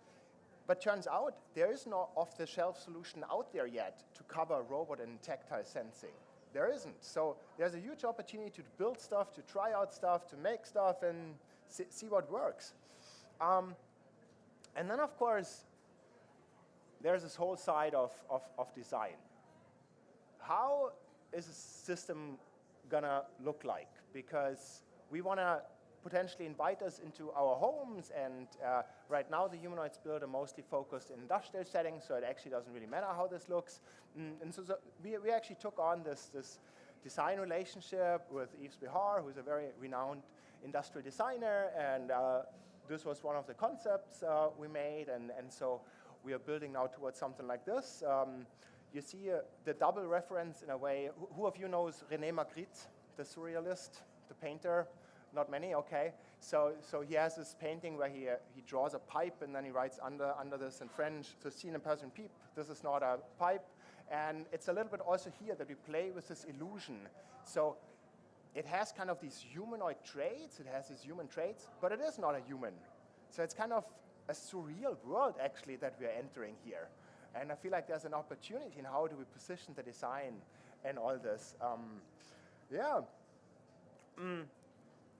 But turns out there is no off-the-shelf solution out there yet to cover robot and tactile sensing. There isn't. So there's a huge opportunity to build stuff, to try out stuff, to make stuff, and see what works. And then, of course, there's this whole side of design. How is a system gonna look like? Because we wanna potentially invite us into our homes, and right now the humanoids built are mostly focused in industrial settings, so it actually doesn't really matter how this looks. And so we actually took on this design relationship with Yves Behar, who's a very renowned industrial designer, and this was one of the concepts we made, and so we are building now towards something like this. You see the double reference in a way. Who of you knows René Magritte, the surrealist, the painter? Not many, okay. So he has this painting where he draws a pipe and then he writes under this in French, ceci ne pas une pipe, this is not a pipe. And it's a little bit also here that we play with this illusion. So it has kind of these humanoid traits, it has these human traits, but it is not a human. So it's kind of a surreal world actually that we're entering here. And I feel like there's an opportunity in how do we position the design and all this.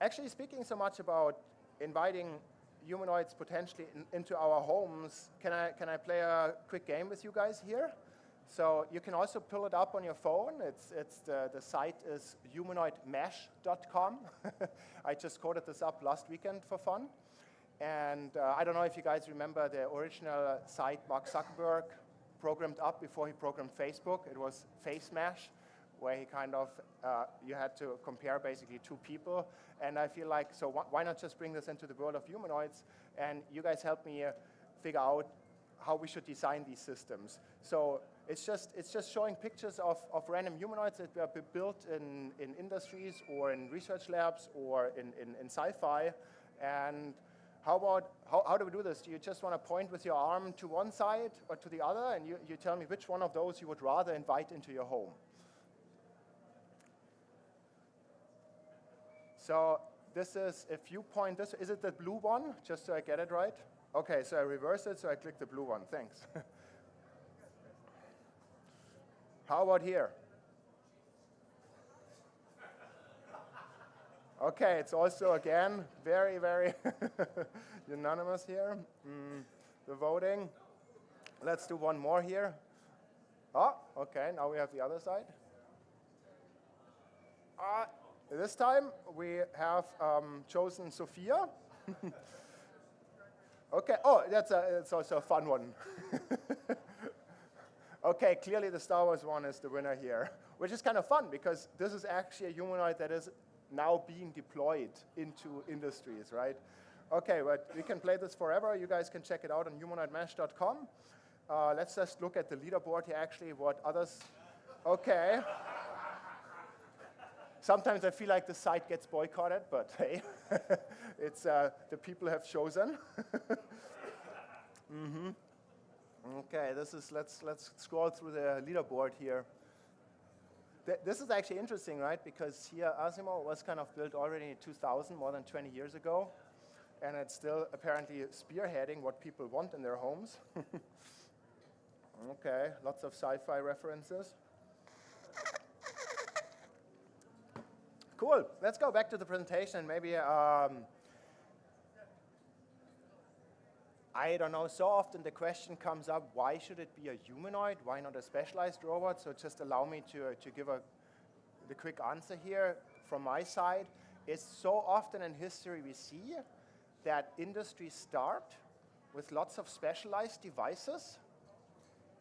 Actually, speaking so much about inviting humanoids potentially into our homes, can I play a quick game with you guys here? So you can also pull it up on your phone. The site is humanoidmesh.com. I just coded this up last weekend for fun. And I don't know if you guys remember the original site Mark Zuckerberg programmed up before he programmed Facebook. It was Face Mesh, where he kind of, you had to compare basically two people. And I feel like, so why not just bring this into the world of humanoids? And you guys help me figure out how we should design these systems. So it's just showing pictures of random humanoids that were built in industries or in research labs or in sci-fi. And how do we do this? Do you just want to point with your arm to one side or to the other? And you tell me which one of those you would rather invite into your home. So this is, if you point this, is it the blue one? Just so I get it right. Okay, so I reverse it, so I click the blue one. Thanks. How about here? Okay, it's also, again, very, very unanimous here. The voting. Let's do one more here. Oh, okay, now we have the other side. This time we have chosen Sophia. Okay, oh, it's also a fun one. Okay, clearly the Star Wars one is the winner here, which is kind of fun because this is actually a humanoid that is now being deployed into industries, right? Okay, but we can play this forever. You guys can check it out on humanoidmesh.com. Let's just look at the leaderboard here, actually, what others. Okay. Sometimes I feel like the site gets boycotted, but hey, it's the people have chosen. Okay, let's scroll through the leaderboard here. This is actually interesting, right? Because here Asimo was kind of built already in 2000, more than 20 years ago, and it's still apparently spearheading what people want in their homes. Okay, lots of sci-fi references. Cool. Let's go back to the presentation and maybe, I don't know, so often the question comes up, why should it be a humanoid? Why not a specialized robot? So just allow me to give the quick answer here from my side. It's so often in history we see that industries start with lots of specialized devices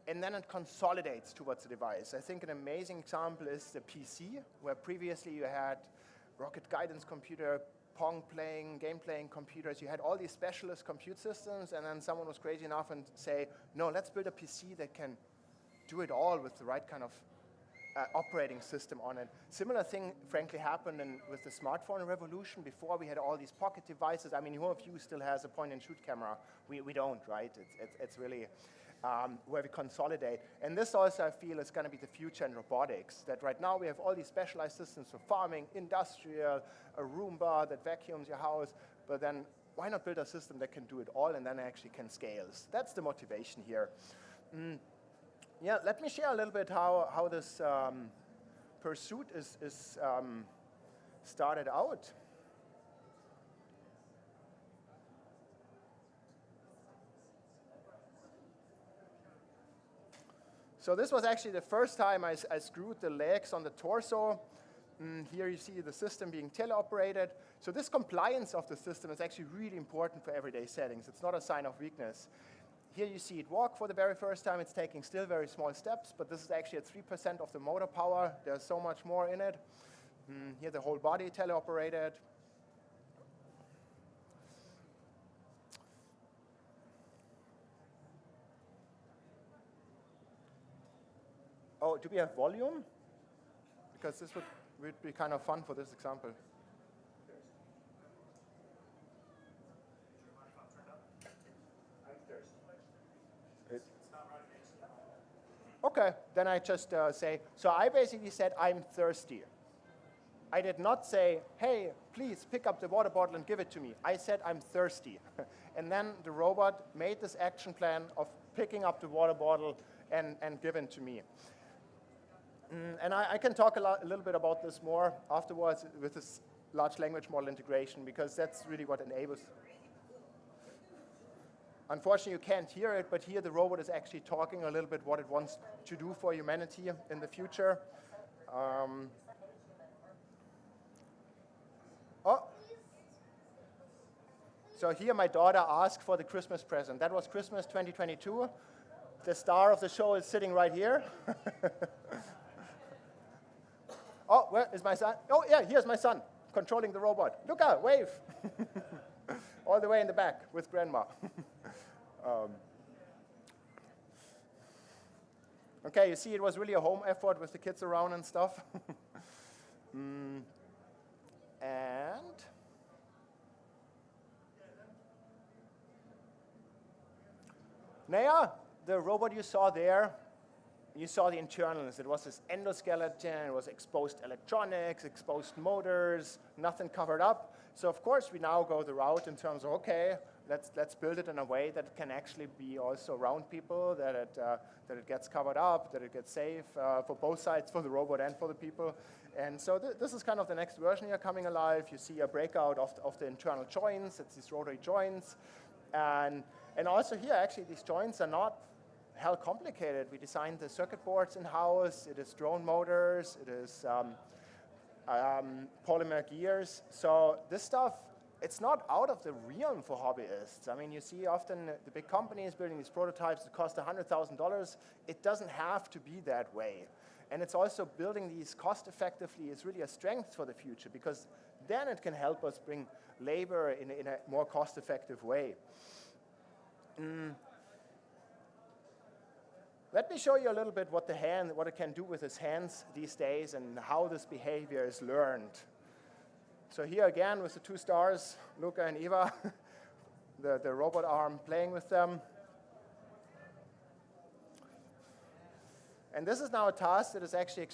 and then it consolidates towards the device. I think an amazing example is the PC, where previously you had rocket guidance computer, Pong playing, game playing computers. You had all these specialist compute systems, and then someone was crazy enough and say, no, let's build a PC that can do it all with the right kind of operating system on it. Similar thing, frankly, happened with the smartphone revolution. Before we had all these pocket devices. I mean, who of you still has a point-and-shoot camera? We don't, right? It's really where we consolidate. And this also, I feel, is going to be the future in robotics, that right now we have all these specialized systems for farming, industrial, a Roomba that vacuums your house, but then why not build a system that can do it all and then actually can scale? So that's the motivation here. Yeah, let me share a little bit how this pursuit is started out. So this was actually the first time I screwed the legs on the torso. Here you see the system being teleoperated. So this compliance of the system is actually really important for everyday settings. It's not a sign of weakness. Here you see it walk for the very first time. It's taking still very small steps, but this is actually at 3% of the motor power. There's so much more in it. Here the whole body teleoperated. Oh, do we have volume? Because this would be kind of fun for this example. okay, then I just say, so I basically said, I'm thirsty. I did not say, hey, please pick up the water bottle and give it to me. I said, I'm thirsty. And then the robot made this action plan of picking up the water bottle and giving to me. And I can talk a little bit about this more afterwards with this large language model integration, because that's really what enables. Unfortunately, you can't hear it, but here the robot is actually talking a little bit what it wants to do for humanity in the future. So here my daughter asked for the Christmas present. That was Christmas 2022. The star of the show is sitting right here. Oh, where is my son? Oh, yeah, here's my son controlling the robot. Luca, wave. All the way in the back with grandma. Okay, you see it was really a home effort with the kids around and stuff. And Naya, the robot you saw there, you saw the internals. It was this endoskeleton, it was exposed electronics, exposed motors, nothing covered up. So of course we now go the route in terms of, okay, let's build it in a way that it can actually be also around people, that it gets covered up, that it gets safe for both sides, for the robot and for the people. And so this is kind of the next version here coming alive. You see a breakout of the internal joints. It's these rotary joints. And also here, actually, these joints are not hell complicated. We designed the circuit boards in-house. It is drone motors. It is polymer gears. So this stuff, it's not out of the realm for hobbyists. I mean, you see often the big companies building these prototypes that cost $100,000. It doesn't have to be that way. And it's also building these cost effectively is really a strength for the future, because then it can help us bring labor in a more cost effective way. Let me show you a little bit what it can do with its hands these days and how this behavior is learned. So here again with the two stars, Luca and Eva, the robot arm playing with them. And this is now a task that is actually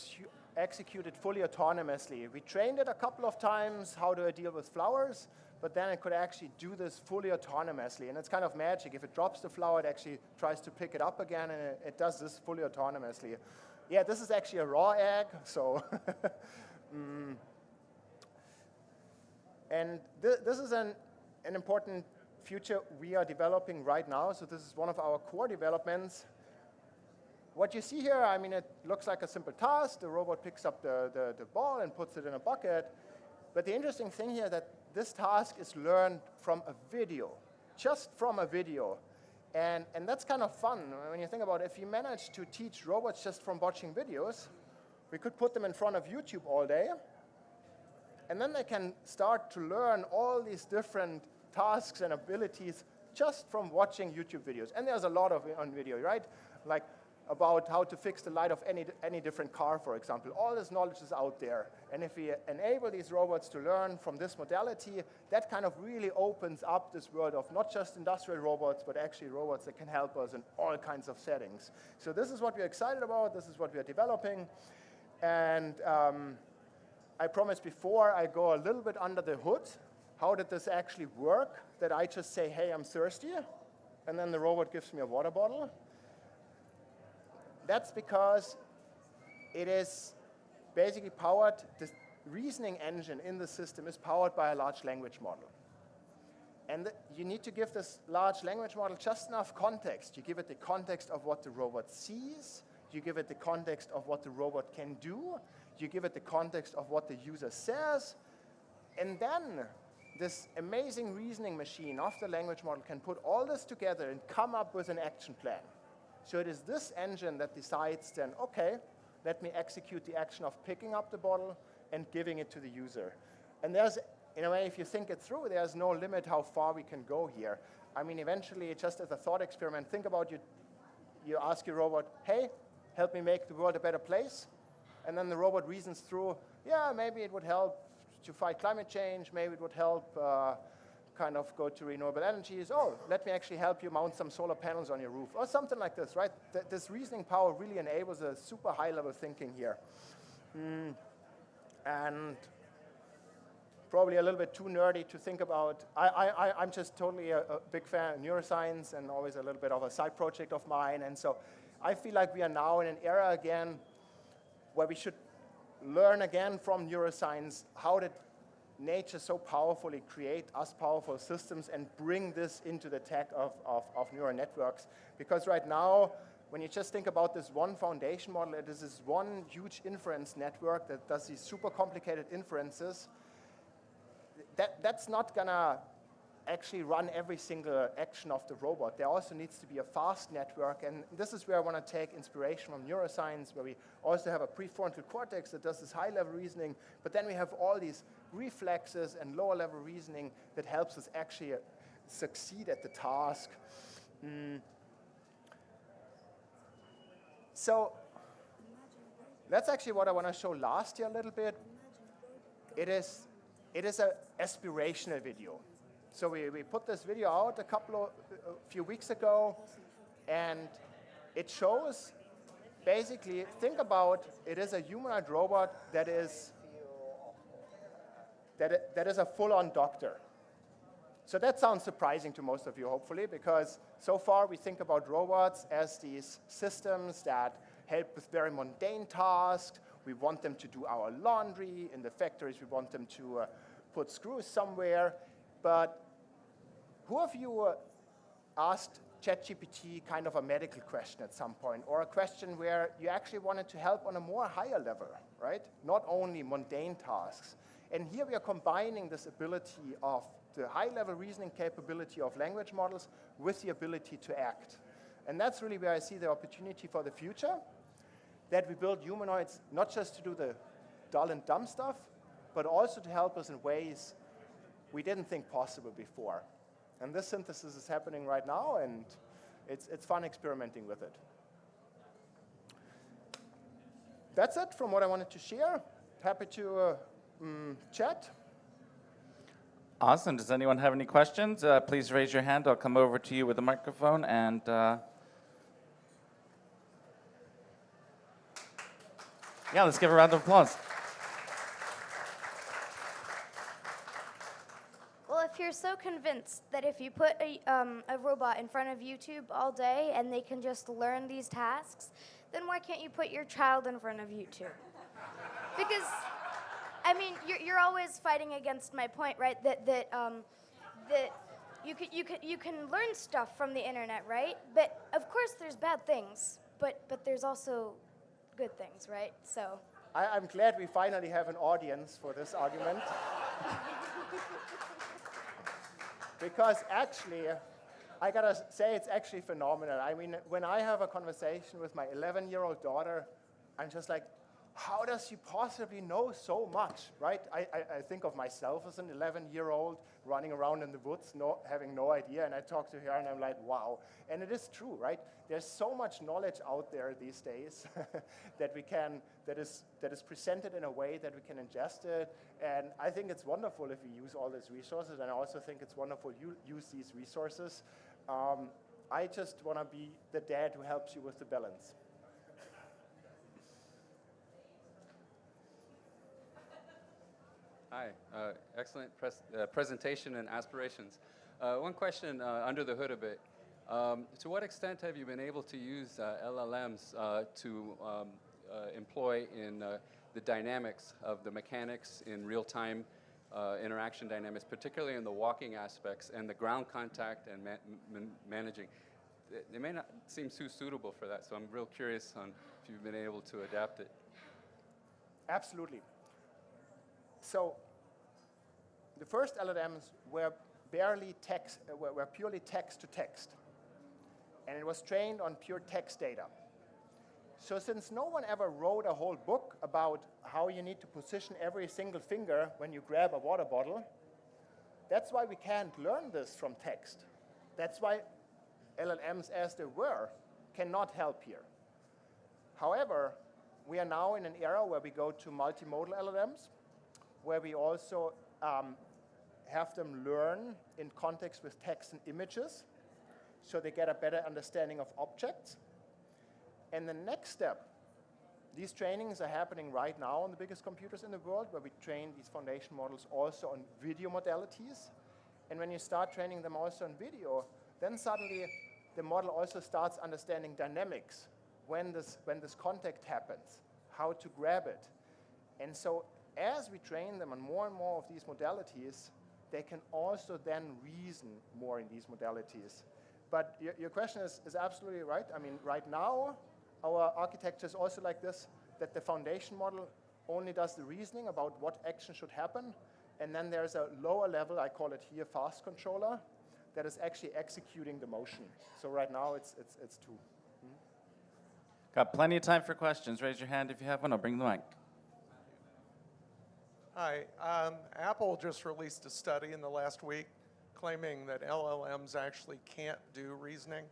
executed fully autonomously. We trained it a couple of times how to deal with flowers, but then it could actually do this fully autonomously. And it's kind of magic. If it drops the flower, it actually tries to pick it up again, and it does this fully autonomously. Yeah, this is actually a raw egg, so. And this is an important feature we are developing right now. So this is one of our core developments. What you see here, I mean, it looks like a simple task. The robot picks up the ball and puts it in a bucket. But the interesting thing here that this task is learned from a video, just from a video. And that's kind of fun. When you think about it, if you manage to teach robots just from watching videos, we could put them in front of YouTube all day. And then they can start to learn all these different tasks and abilities just from watching YouTube videos. And there's a lot of it on video, right? Like about how to fix the light of any different car, for example. All this knowledge is out there. And if we enable these robots to learn from this modality, that kind of really opens up this world of not just industrial robots, but actually robots that can help us in all kinds of settings. So this is what we're excited about. This is what we're developing. And I promised before I go a little bit under the hood. How did this actually work? That I just say, hey, I'm thirsty, and then the robot gives me a water bottle. That's because it is basically powered, the reasoning engine in the system is powered by a large language model. And you need to give this large language model just enough context. You give it the context of what the robot sees. You give it the context of what the robot can do. You give it the context of what the user says. And then this amazing reasoning machine of the language model can put all this together and come up with an action plan. So it is this engine that decides then, okay, let me execute the action of picking up the bottle and giving it to the user. And there's, in a way, if you think it through, there's no limit how far we can go here. I mean, eventually, just as a thought experiment, think about you ask your robot, hey, help me make the world a better place. And then the robot reasons through, yeah, maybe it would help to fight climate change. Maybe it would help kind of go to renewable energies. Oh, let me actually help you mount some solar panels on your roof, or something like this, right? This reasoning power really enables a super high-level thinking here. And probably a little bit too nerdy to think about. I'm just totally a big fan of neuroscience and always a little bit of a side project of mine. And so I feel like we are now in an era again where we should learn again from neuroscience how did nature so powerfully create us powerful systems and bring this into the tech of neural networks. Because right now, when you just think about this one foundation model, it is this one huge inference network that does these super complicated inferences. That's not gonna actually run every single action of the robot. There also needs to be a fast network, and this is where I want to take inspiration from neuroscience, where we also have a prefrontal cortex that does this high-level reasoning, but then we have all these reflexes and lower-level reasoning that helps us actually succeed at the task. So that's actually what I want to show last year a little bit. It is an aspirational video. So we put this video out a few weeks ago, and it shows basically, think about it is a humanoid robot that is a full-on doctor. So that sounds surprising to most of you, hopefully, because so far we think about robots as these systems that help with very mundane tasks. We want them to do our laundry. In the factories, we want them to put screws somewhere. But who of you asked ChatGPT kind of a medical question at some point, or a question where you actually wanted to help on a more higher level, right? Not only mundane tasks. And here we are combining this ability of the high-level reasoning capability of language models with the ability to act. And that's really where I see the opportunity for the future, that we build humanoids not just to do the dull and dumb stuff, but also to help us in ways we didn't think possible before. And this synthesis is happening right now, and it's fun experimenting with it. That's it from what I wanted to share. Happy to chat. Awesome. Does anyone have any questions? Please raise your hand. I'll come over to you with a microphone. And yeah, let's give a round of applause. Well, if you're so convinced that if you put a robot in front of YouTube all day and they can just learn these tasks, then why can't you put your child in front of YouTube? Because, I mean, you're always fighting against my point, right? That you can learn stuff from the internet, right? But of course, there's bad things, but there's also good things, right? So. I'm glad we finally have an audience for this argument. Because actually, I gotta say, it's actually phenomenal. I mean, when I have a conversation with my 11-year-old daughter, I'm just like, how does she possibly know so much, right? I think of myself as an 11-year-old running around in the woods, having no idea, and I talk to her and I'm like, wow. And it is true, right? There's so much knowledge out there these days that is presented in a way that we can ingest it. And I think it's wonderful if we use all these resources, and I also think it's wonderful you use these resources. I just want to be the dad who helps you with the balance. Hi, excellent presentation and aspirations. One question under the hood a bit. To what extent have you been able to use LLMs to employ in the dynamics of the mechanics in real-time interaction dynamics, particularly in the walking aspects and the ground contact and managing? They may not seem too suitable for that, so I'm real curious on if you've been able to adapt it. Absolutely. So the first LLMs were were purely text to text, and it was trained on pure text data. So since no one ever wrote a whole book about how you need to position every single finger when you grab a water bottle, that's why we can't learn this from text. That's why LLMs as they were cannot help here. However, we are now in an era where we go to multimodal LLMs, where we also have them learn in context with text and images, so they get a better understanding of objects. And the next step, these trainings are happening right now on the biggest computers in the world, where we train these foundation models also on video modalities. And when you start training them also on video, then suddenly the model also starts understanding dynamics, when this contact happens, how to grab it. And so as we train them on more and more of these modalities, they can also then reason more in these modalities. But your question is absolutely right. I mean, right now, our architecture is also like this, that the foundation model only does the reasoning about what action should happen. And then there's a lower level, I call it here fast controller, that is actually executing the motion. So right now, it's two. Got plenty of time for questions. Raise your hand if you have one. I'll bring the mic. Hi. Apple just released a study in the last week claiming that LLMs actually can't do reasoning,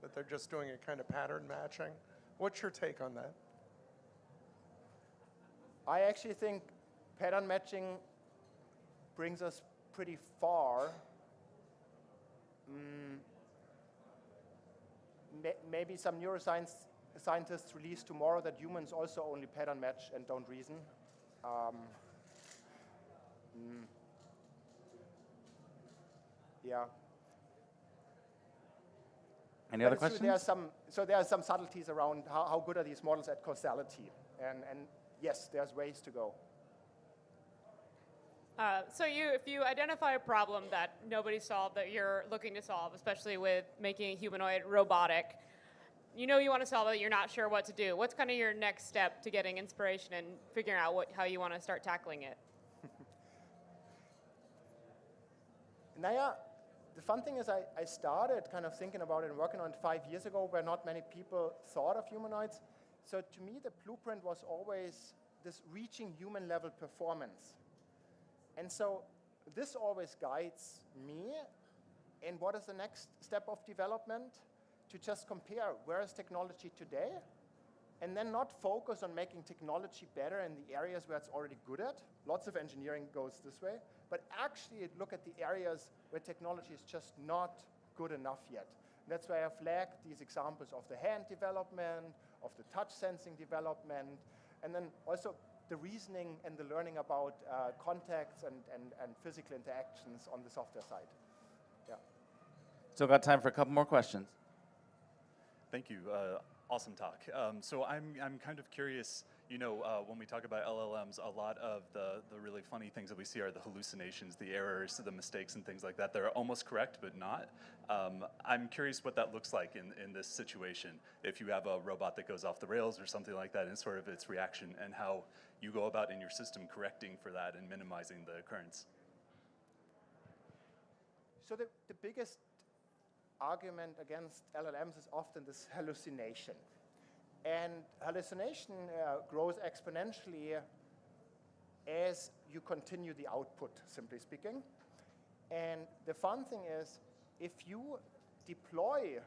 that they're just doing a kind of pattern matching. What's your take on that? I actually think pattern matching brings us pretty far. Maybe some neuroscientists release tomorrow that humans also only pattern match and don't reason. Yeah. Any other questions? There are some subtleties around how good are these models at causality. And yes, there's ways to go. So if you identify a problem that nobody solved that you're looking to solve, especially with making a humanoid robotic, you know you want to solve it, you're not sure what to do. What's kind of your next step to getting inspiration and figuring out how you want to start tackling it? Naya, the fun thing is I started kind of thinking about it and working on it 5 years ago, where not many people thought of humanoids. So to me, the blueprint was always this reaching human level performance. And so this always guides me in what is the next step of development, to just compare where is technology today, and then not focus on making technology better in the areas where it's already good at. Lots of engineering goes this way, but actually look at the areas where technology is just not good enough yet. And that's why I flagged these examples of the hand development, of the touch sensing development, and then also the reasoning and the learning about contacts and physical interactions on the software side. Yeah. Still got time for a couple more questions. Thank you. Awesome talk. So I'm kind of curious, you know, when we talk about LLMs, a lot of the really funny things that we see are the hallucinations, the errors, the mistakes and things like that. They're almost correct, but not. I'm curious what that looks like in this situation. If you have a robot that goes off the rails or something like that, and sort of its reaction, and how you go about in your system correcting for that and minimizing the occurrence. So the biggest argument against LLMs is often this hallucination. And hallucination grows exponentially as you continue the output, simply speaking. And the fun thing is, if you deploy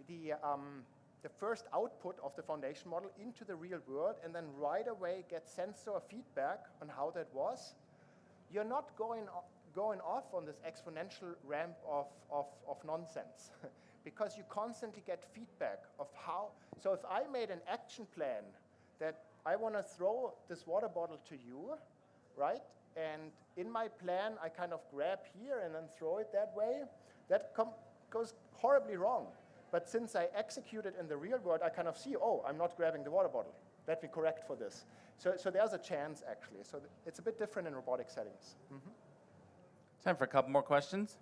the first output of the foundation model into the real world and then right away get sensor feedback on how that was, you're not going off on this exponential ramp of nonsense because you constantly get feedback of how. So if I made an action plan that I want to throw this water bottle to you, right? And in my plan, I kind of grab here and then throw it that way, that goes horribly wrong. But since I execute it in the real world, I kind of see, oh, I'm not grabbing the water bottle. Let me correct for this. So there's a chance, actually. So it's a bit different in robotic settings. Mm-hmm. Time for a couple more questions.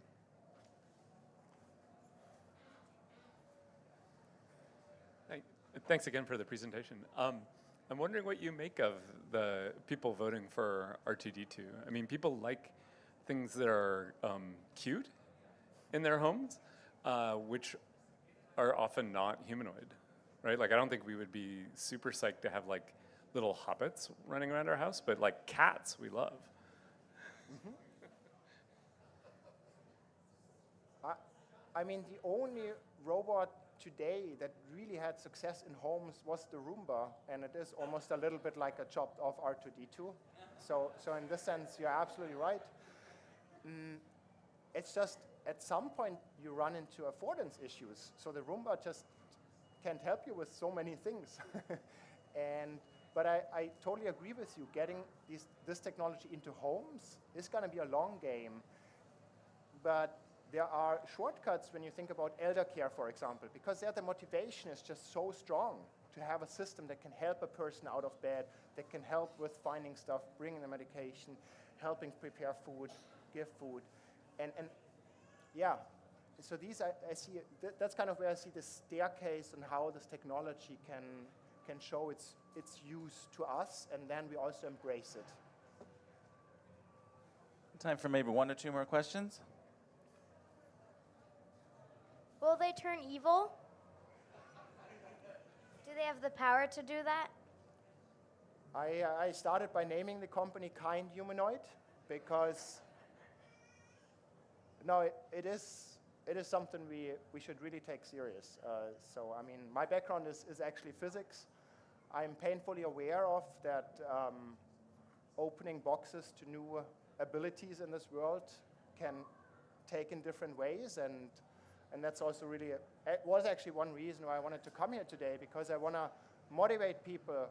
Thanks again for the presentation. I'm wondering what you make of the people voting for R2-D2. I mean, people like things that are cute in their homes, which are often not humanoid, right? Like, I don't think we would be super psyched to have like little hobbits running around our house, but like cats we love. Mm-hmm. I mean, the only robot today that really had success in homes was the Roomba, and it is almost a little bit like a chopped off R2-D2. So in this sense, you're absolutely right. It's just at some point you run into affordance issues. So the Roomba just can't help you with so many things. But I totally agree with you. Getting this technology into homes is going to be a long game. But there are shortcuts when you think about elder care, for example, because there the motivation is just so strong to have a system that can help a person out of bed, that can help with finding stuff, bringing the medication, helping prepare food, give food. And yeah, so these I see, that's kind of where I see the staircase and how this technology can show its use to us, and then we also embrace it. Time for maybe 1 or 2 more questions. Will they turn evil? Do they have the power to do that? I started by naming the company Kind Humanoid because no, it is something we should really take serious. So I mean, my background is actually physics. I'm painfully aware of that opening boxes to new abilities in this world can take in different ways, and that's also really, it was actually one reason why I wanted to come here today, because I want to motivate people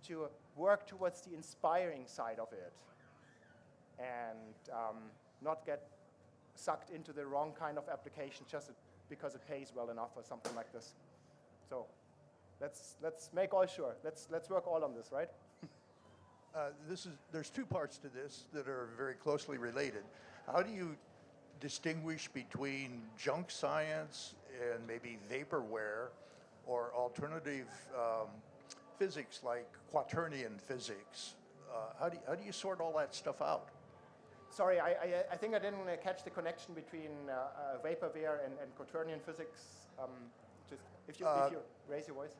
to work towards the inspiring side of it and not get sucked into the wrong kind of application just because it pays well enough or something like this. So let's make all sure. Let's work all on this, right? There's 2 parts to this that are very closely related. How do you distinguish between junk science and maybe vaporware or alternative physics like quaternion physics? How do you sort all that stuff out? Sorry, I think I didn't catch the connection between vaporware and quaternion physics. Just if you raise your voice.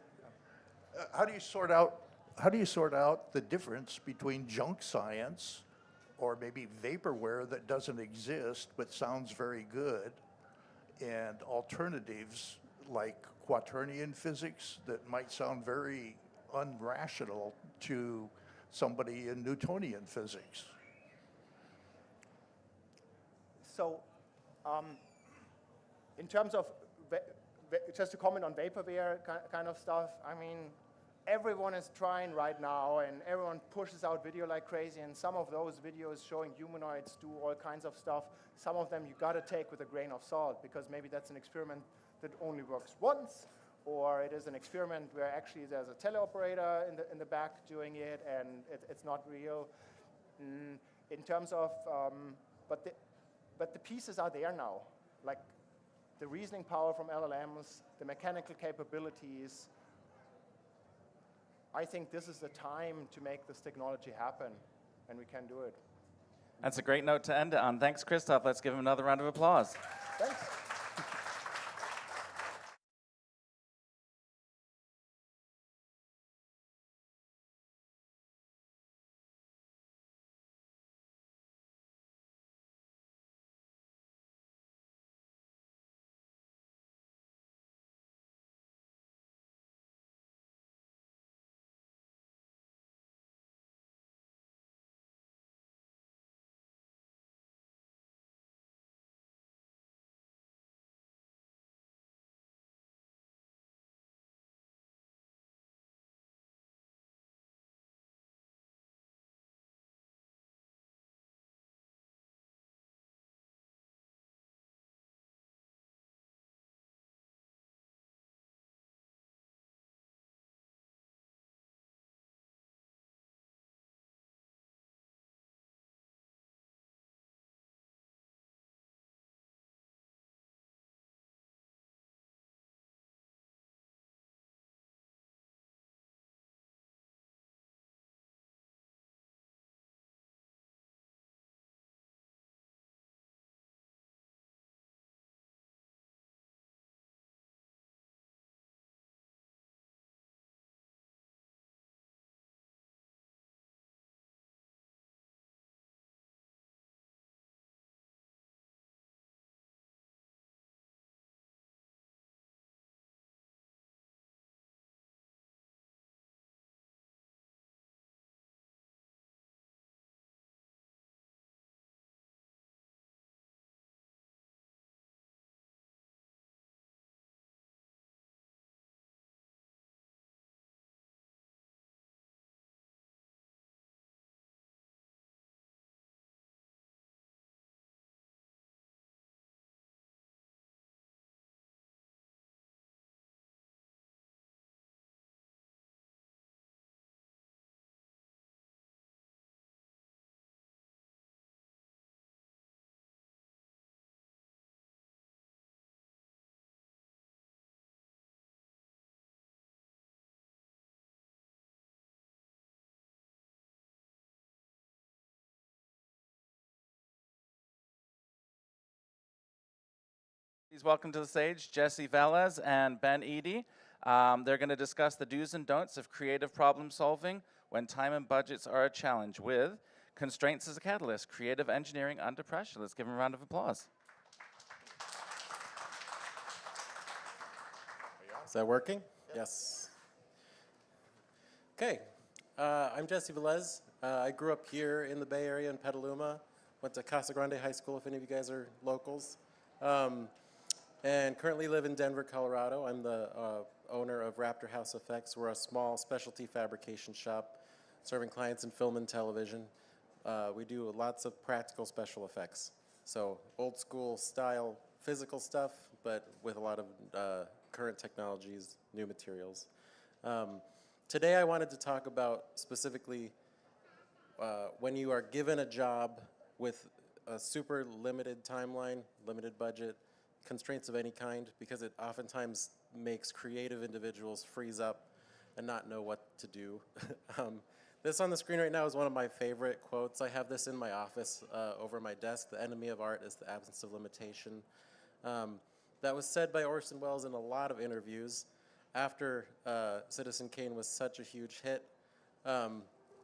How do you sort out the difference between junk science or maybe vaporware that doesn't exist but sounds very good, and alternatives like quaternion physics that might sound very unrational to somebody in Newtonian physics? So, in terms of, just to comment on vaporware kind of stuff, I mean, everyone is trying right now, and everyone pushes out video like crazy, and some of those videos showing humanoids do all kinds of stuff, some of them you gotta take with a grain of salt, because maybe that's an experiment that only works once, or it is an experiment where actually there's a teleoperator in the back doing it, and it's not real. In terms of, but the pieces are there now, like the reasoning power from LLMs, the mechanical capabilities. I think this is the time to make this technology happen, and we can do it. That's a great note to end it on. Thanks, Christoph. Let's give him another round of applause. Thanks. Please welcome to the stage Jesse VELEZ and Ben Eady. They're going to discuss the do's and don'ts of creative problem solving when time and budgets are a challenge with constraints as a catalyst, creative engineering under pressure. Let's give them a round of applause. Is that working? Yes. Okay. I'm Jesse VELEZ. I grew up here in the Bay Area in Petaluma. Went to Casa Grande High School, if any of you guys are locals. And currently live in Denver, Colorado. I'm the owner of Raptor House Effects. We're a small specialty fabrication shop serving clients in film and television. We do lots of practical special effects. So old school style physical stuff, but with a lot of current technologies, new materials. Today I wanted to talk about specifically when you are given a job with a super limited timeline, limited budget, constraints of any kind, because it oftentimes makes creative individuals freeze up and not know what to do. This on the screen right now is one of my favorite quotes. I have this in my office over my desk. The enemy of art is the absence of limitation. That was said by Orson Welles in a lot of interviews after Citizen Kane was such a huge hit.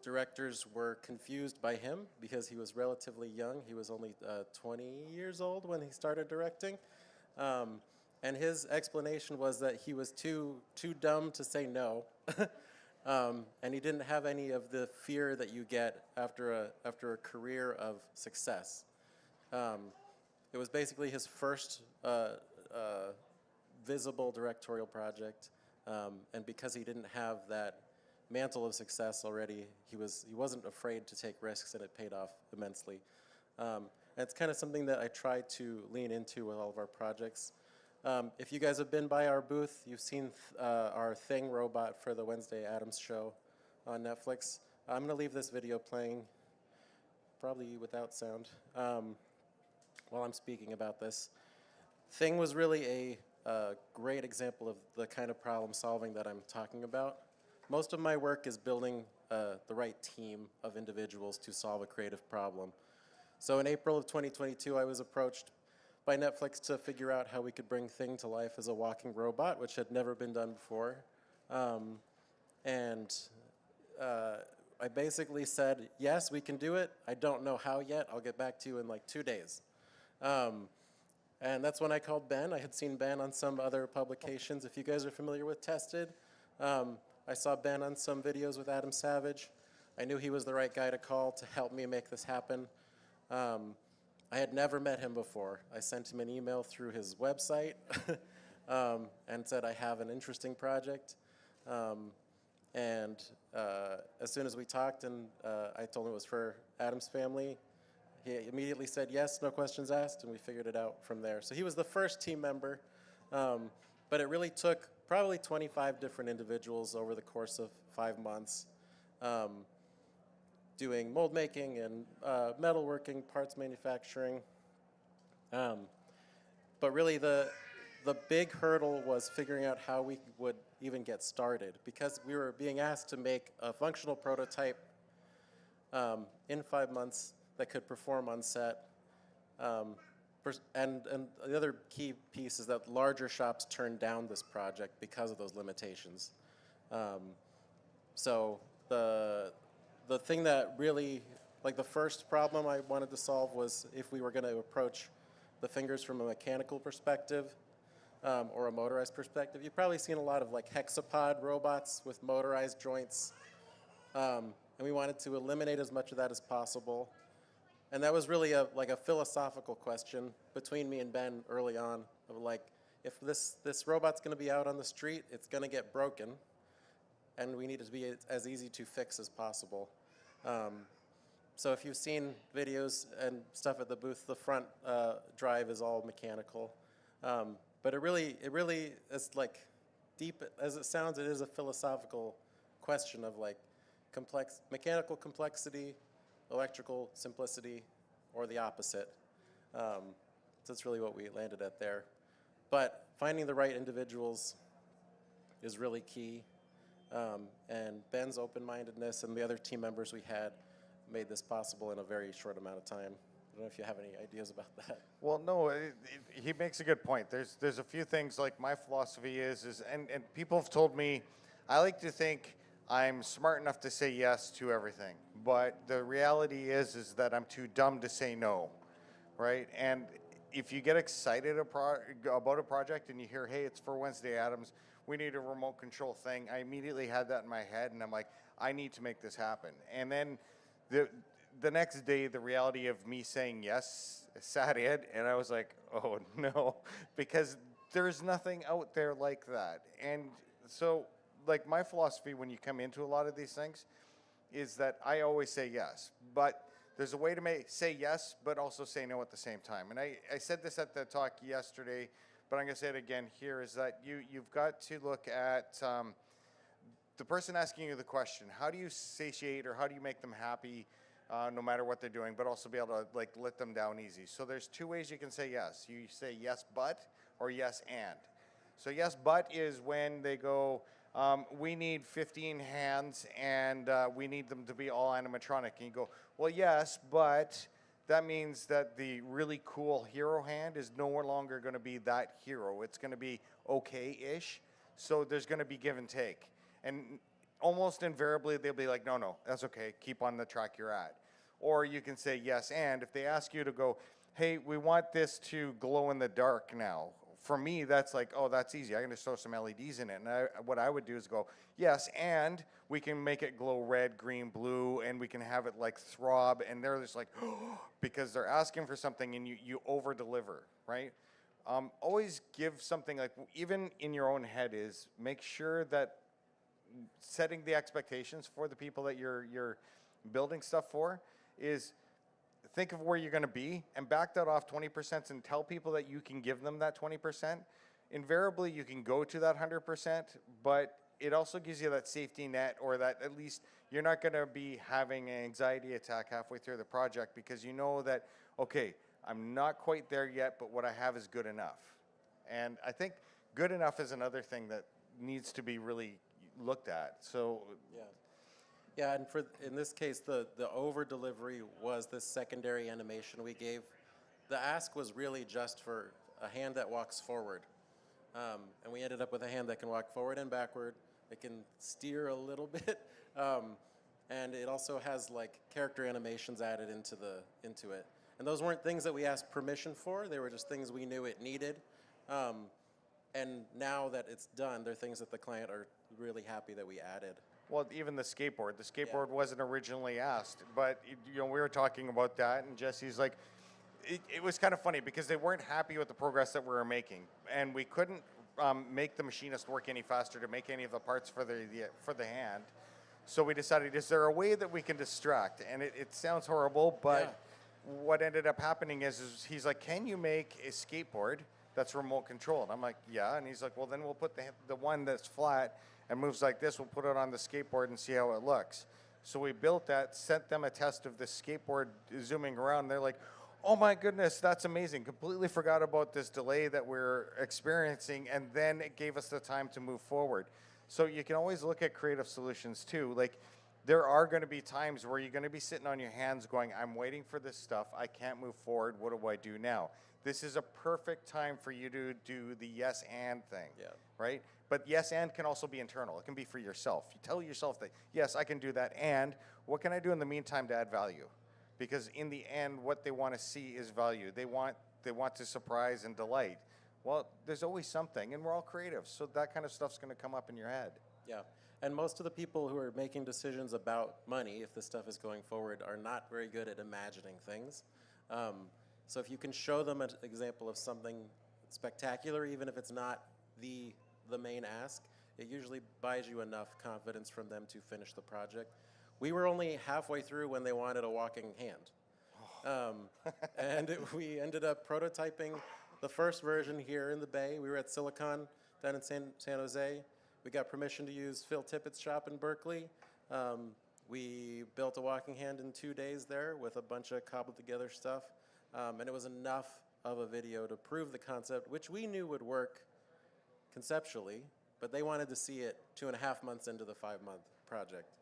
Directors were confused by him because he was relatively young. He was only 20 years old when he started directing. And his explanation was that he was too dumb to say no. And he didn't have any of the fear that you get after a career of success. It was basically his first visible directorial project. And because he didn't have that mantle of success already, he wasn't afraid to take risks, and it paid off immensely. And it's kind of something that I try to lean into with all of our projects. If you guys have been by our booth, you've seen our Thing robot for the Wednesday Addams show on Netflix. I'm going to leave this video playing, probably without sound, while I'm speaking about this. Thing was really a great example of the kind of problem solving that I'm talking about. Most of my work is building the right team of individuals to solve a creative problem. So in April of 2022, I was approached by Netflix to figure out how we could bring Thing to life as a walking robot, which had never been done before. I basically said, yes, we can do it. I don't know how yet. I'll get back to you in like 2 days. And that's when I called Ben. I had seen Ben on some other publications. If you guys are familiar with Tested, I saw Ben on some videos with Adam Savage. I knew he was the right guy to call to help me make this happen. I had never met him before. I sent him an email through his website and said, I have an interesting project. As soon as we talked and I told him it was for Adam's family, he immediately said yes, no questions asked, and we figured it out from there. So he was the first team member, but it really took probably 25 different individuals over the course of 5 months, doing mold making and metalworking, parts manufacturing. But really the big hurdle was figuring out how we would even get started, because we were being asked to make a functional prototype in 5 months that could perform on set. And the other key piece is that larger shops turned down this project because of those limitations. So the thing that really, like the first problem I wanted to solve was if we were going to approach the fingers from a mechanical perspective or a motorized perspective. You've probably seen a lot of like hexapod robots with motorized joints. And we wanted to eliminate as much of that as possible. And that was really a philosophical question between me and Ben early on of like, if this robot's going to be out on the street, it's going to get broken, and we need it to be as easy to fix as possible. So if you've seen videos and stuff at the booth, the front drive is all mechanical. But it really is like, deep as it sounds, it is a philosophical question of like mechanical complexity, electrical simplicity, or the opposite. So that's really what we landed at there. But finding the right individuals is really key. And Ben's open-mindedness and the other team members we had made this possible in a very short amount of time. don't know if you have any ideas about that. Well, no, he makes a good point. There's a few things, like my philosophy is and people have told me, I like to think I'm smart enough to say yes to everything, but the reality is that I'm too dumb to say no, right? And if you get excited about a project and you hear, hey, it's for Wednesday Addams, we need a remote control thing, I immediately had that in my head, and I'm like, I need to make this happen. And then the next day, the reality of me saying yes sat in, and I was like, oh no, because there's nothing out there like that. And so, like, my philosophy when you come into a lot of these things is that I always say yes, but there's a way to say yes, but also say no at the same time. And I said this at the talk yesterday, but I'm going to say it again here, is that you've got to look at the person asking you the question. How do you satiate, or how do you make them happy no matter what they're doing, but also be able to, like, let them down easy? So there's two ways you can say yes. You say yes, but, or yes, and. So yes, but is when they go, we need 15 hands, and we need them to be all animatronic. And you go, well, yes, but that means that the really cool hero hand is no longer going to be that hero. It's going to be okay-ish. So there's going to be give and take. And almost invariably, they'll be like, no, that's okay. Keep on the track you're at. Or you can say yes, and if they ask you to go, hey, we want this to glow in the dark now. For me, that's like, oh, that's easy. I can just throw some LEDs in it. And what I would do is go, yes, and we can make it glow red, green, blue, and we can have it like throb. And they're just like, oh, because they're asking for something, and you over-deliver, right? Always give something, like, even in your own head, is make sure that setting the expectations for the people that you're building stuff for is think of where you're going to be and back that off 20% and tell people that you can give them that 20%. Invariably, you can go to that 100%, but it also gives you that safety net, or that at least you're not going to be having an anxiety attack halfway through the project, because you know that, okay, I'm not quite there yet, but what I have is good enough. And I think good enough is another thing that needs to be really looked at. So yeah, and in this case, the over delivery was this secondary animation we gave. The ask was really just for a hand that walks forward, and we ended up with a hand that can walk forward and backward. It can steer a little bit, and it also has like character animations added into it. And those weren't things that we asked permission for. They were just things we knew it needed. And now that it's done, they're things that the client are really happy that we added. Well, even the skateboard. The skateboard wasn't originally asked, but we were talking about that, and Jesse's like, it was kind of funny because they weren't happy with the progress that we were making, and we couldn't make the machinist work any faster to make any of the parts for the hand. So we decided, is there a way that we can distract? And it sounds horrible, but what ended up happening is he's like, can you make a skateboard that's remote controlled? I'm like, yeah. And he's like, well, then we'll put the one that's flat and moves like this, we'll put it on the skateboard and see how it looks. So we built that, sent them a test of the skateboard zooming around. They're like, oh my goodness, that's amazing. Completely forgot about this delay that we're experiencing, and then it gave us the time to move forward. So you can always look at creative solutions too. Like, there are going to be times where you're going to be sitting on your hands going, I'm waiting for this stuff, I can't move forward, what do I do now? This is a perfect time for you to do the yes and thing, right? But yes and can also be internal. It can be for yourself. You tell yourself that, yes, I can do that, and what can I do in the meantime to add value? Because in the end, what they want to see is value. They want to surprise and delight. Well, there's always something, and we're all creative, so that kind of stuff's going to come up in your head. Yeah, and most of the people who are making decisions about money, if this stuff is going forward, are not very good at imagining things. So if you can show them an example of something spectacular, even if it's not the main ask, it usually buys you enough confidence from them to finish the project. We were only halfway through when they wanted a walking hand. And we ended up prototyping the first version here in the Bay. We were at Silicon down in San Jose. We got permission to use Phil Tippett's shop in Berkeley. We built a walking hand in 2 days there with a bunch of cobbled together stuff. And it was enough of a video to prove the concept, which we knew would work conceptually, but they wanted to see it 2.5 months into the 5-month project.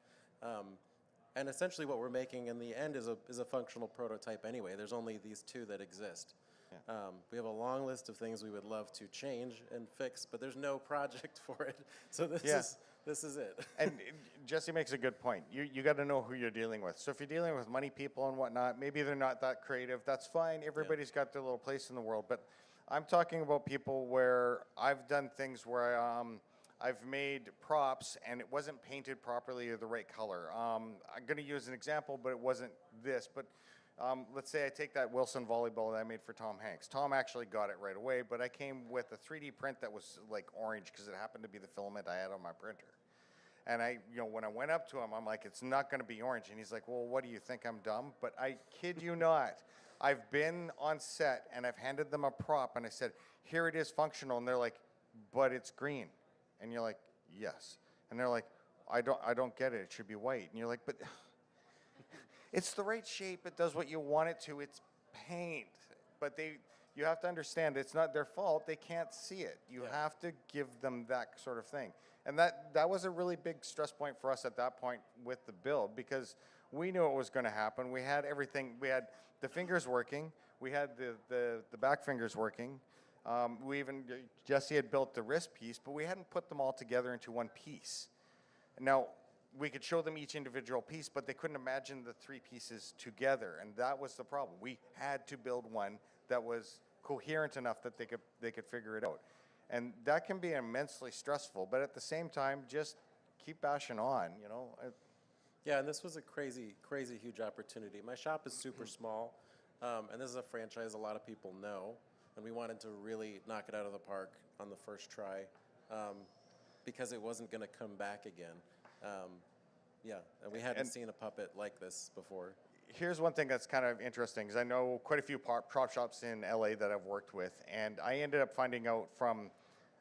And essentially what we're making in the end is a functional prototype anyway. There's only these two that exist. We have a long list of things we would love to change and fix, but there's no project for it. So this is it. And Jesse makes a good point. You got to know who you're dealing with. So if you're dealing with money people and whatnot, maybe they're not that creative. That's fine. Everybody's got their little place in the world. But I'm talking about people where I've done things where I've made props and it wasn't painted properly or the right color. I'm going to use an example, but it wasn't this. But let's say I take that Wilson volleyball that I made for Tom Hanks. Tom actually got it right away, but I came with a 3D print that was like orange because it happened to be the filament I had on my printer. And when I went up to him, I'm like, it's not going to be orange. And he's like, well, what do you think, I'm dumb? But I kid you not. I've been on set and I've handed them a prop and I said, here it is functional. And they're like, but it's green. And you're like, yes. And they're like, I don't get it. It should be white. And you're like, but it's the right shape. It does what you want it to. It's paint. But you have to understand it's not their fault. They can't see it. You have to give them that sort of thing. And that was a really big stress point for us at that point with the build because we knew it was going to happen. We had everything. We had the fingers working. We had the back fingers working. Jesse had built the wrist piece, but we hadn't put them all together into one piece. Now, we could show them each individual piece, but they couldn't imagine the three pieces together, and that was the problem. We had to build one that was coherent enough that they could figure it out. And that can be immensely stressful, but at the same time, just keep bashing on, you know. Yeah, and this was a crazy, crazy huge opportunity. My shop is super small, and this is a franchise a lot of people know, and we wanted to really knock it out of the park on the first try because it wasn't going to come back again. And we hadn't seen a puppet like this before. Here's one thing that's kind of interesting, because I know quite a few prop shops in LA that I've worked with, and I ended up finding out from,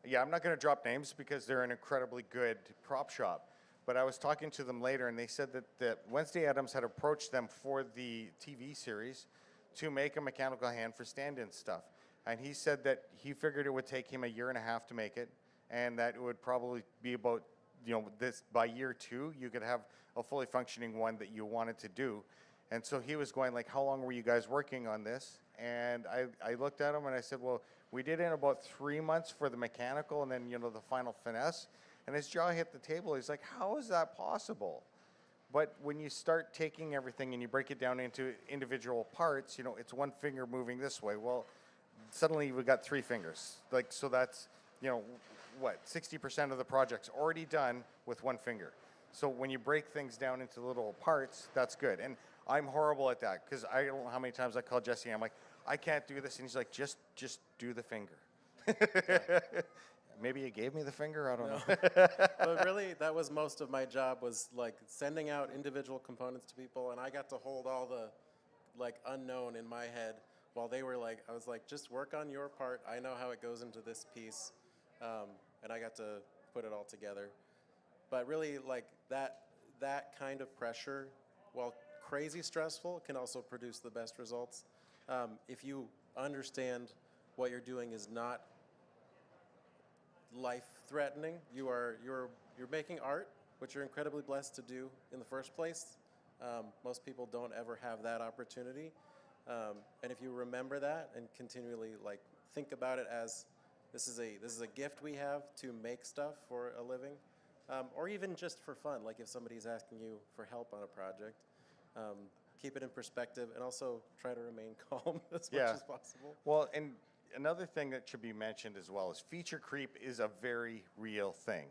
I'm not going to drop names because they're an incredibly good prop shop, but I was talking to them later, and they said that Wednesday Addams had approached them for the TV series to make a mechanical hand for stand-in stuff. And he said that he figured it would take him 1.5 years to make it, and that it would probably be about, this by year 2, you could have a fully functioning one that you wanted to do. And so he was going like, how long were you guys working on this? And I looked at him and I said, well, we did it in about 3 months for the mechanical and then, the final finesse. And his jaw hit the table. He's like, how is that possible? But when you start taking everything and you break it down into individual parts, it's one finger moving this way. Well, suddenly we got 3 fingers. So that's, 60% of the project's already done with 1 finger. So when you break things down into little parts, that's good. And I'm horrible at that because I don't know how many times I call Jesse. I'm like, I can't do this. And he's like, just do the finger. Maybe you gave me the finger. I don't know. But really, that was most of my job, was like sending out individual components to people. And I got to hold all the unknown in my head while they were I was like, just work on your part. I know how it goes into this piece. And I got to put it all together. But really, that kind of pressure, while crazy stressful, can also produce the best results. If you understand what you're doing is not life-threatening, you're making art, which you're incredibly blessed to do in the first place. Most people don't ever have that opportunity. And if you remember that and continually think about it as this is a gift we have to make stuff for a living. Or even just for fun, if somebody's asking you for help on a project, keep it in perspective and also try to remain calm as much as possible. Well, and another thing that should be mentioned as well is feature creep is a very real thing.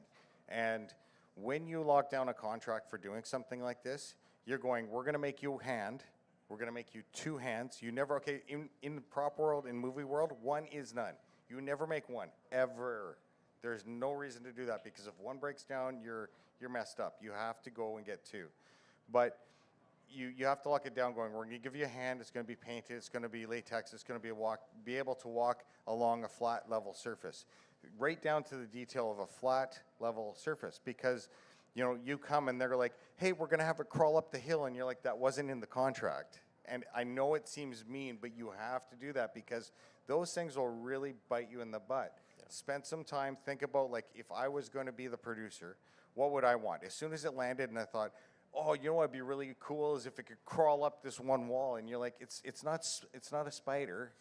And when you lock down a contract for doing something like this, you're going, we're going to make you a hand, we're going to make you 2 hands. You never, in the prop world, in movie world, 1 is none. You never make 1, ever. There's no reason to do that because if 1 breaks down, you're messed up. You have to go and get 2. But you have to lock it down going, we're going to give you a hand, it's going to be painted, it's going to be latex, it's going to be able to walk along a flat, level surface. Right down to the detail of a flat, level surface because, you come and they're like, hey, we're going to have it crawl up the hill, and you're like, that wasn't in the contract. And I know it seems mean, but you have to do that because those things will really bite you in the butt. Yeah. Spend some time, think about if I was going to be the producer, what would I want? As soon as it landed and I thought, oh, you know what'd be really cool is if it could crawl up this one wall, and you're like, it's not a spider,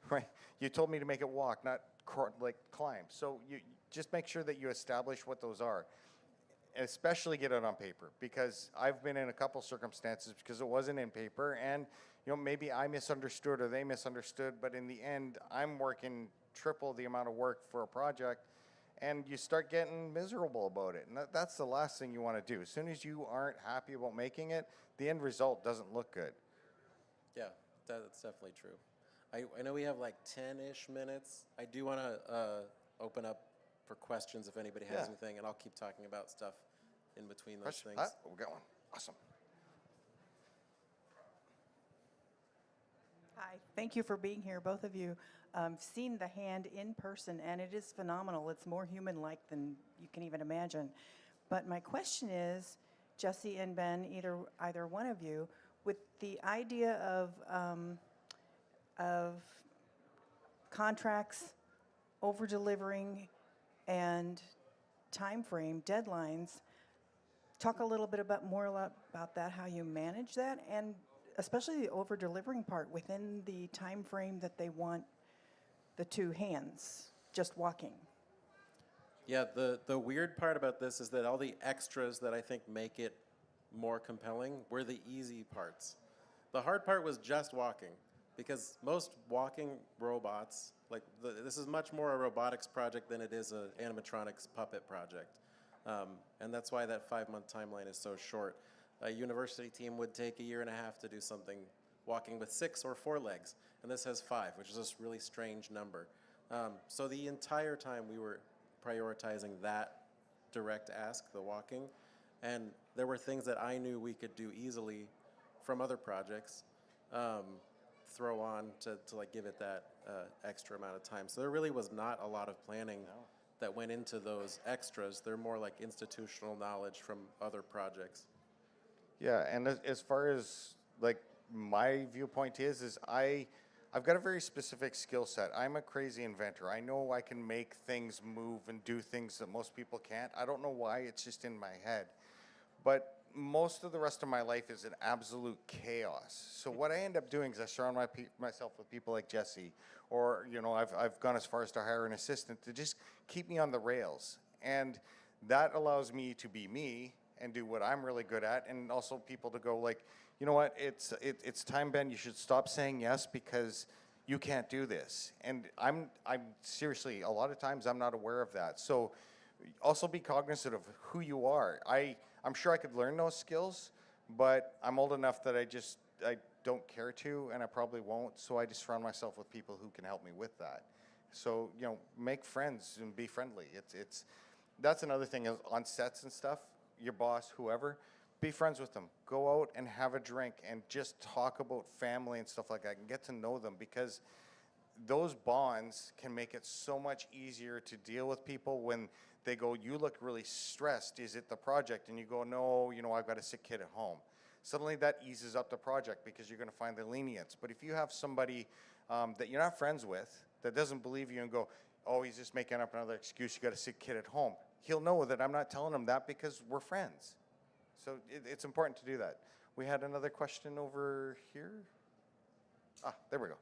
right? You told me to make it walk, not climb. So you just make sure that you establish what those are, and especially get it on paper, because I've been in a couple circumstances because it wasn't in paper, and maybe I misunderstood or they misunderstood, but in the end, I'm working triple the amount of work for a project, and you start getting miserable about it. And that's the last thing you want to do. As soon as you aren't happy about making it, the end result doesn't look good. Yeah, that's definitely true. I know we have like 10-ish minutes. I do want to open up for questions if anybody has anything, and I'll keep talking about stuff in between those things. We got one. Awesome. Hi, thank you for being here, both of you. Seen the hand in person, and it is phenomenal. It's more human-like than you can even imagine. But my question is, Jesse and Ben, either one of you, with the idea of contracts, over-delivering, and time frame, deadlines, talk a little bit more about that, how you manage that, and especially the over-delivering part within the time frame that they want the two hands just walking. Yeah, the weird part about this is that all the extras that I think make it more compelling were the easy parts. The hard part was just walking, because most walking robots, this is much more a robotics project than it is an animatronics puppet project. And that's why that 5-month timeline is so short. A university team would take 1.5 years to do something walking with 6 or 4 legs, and this has 5, which is this really strange number. So the entire time we were prioritizing that direct ask, the walking, and there were things that I knew we could do easily from other projects, throw on to give it that extra amount of time. So there really was not a lot of planning that went into those extras. They're more like institutional knowledge from other projects. Yeah, and as far as my viewpoint is I've got a very specific skill set. I'm a crazy inventor. I know I can make things move and do things that most people can't. I don't know why, it's just in my head. But most of the rest of my life is an absolute chaos. So what I end up doing is I surround myself with people like Jesse, or I've gone as far as to hire an assistant to just keep me on the rails. And that allows me to be me and do what I'm really good at, and also people to go you know what, it's time, Ben, you should stop saying yes because you can't do this. And I'm seriously, a lot of times I'm not aware of that. So also be cognizant of who you are. I'm sure I could learn those skills, but I'm old enough that I don't care to, and I probably won't, so I just surround myself with people who can help me with that. So, make friends and be friendly. That's another thing on sets and stuff. Your boss, whoever, be friends with them. Go out and have a drink and just talk about family and stuff like that and get to know them, because those bonds can make it so much easier to deal with people when they go, you look really stressed. Is it the project? And you go, no, I've got a sick kid at home. Suddenly that eases up the project because you're going to find the lenience. But if you have somebody that you're not friends with that doesn't believe you and go, oh, he's just making up another excuse, you got a sick kid at home, he'll know that I'm not telling him that because we're friends. So it's important to do that. We had another question over here. There we go.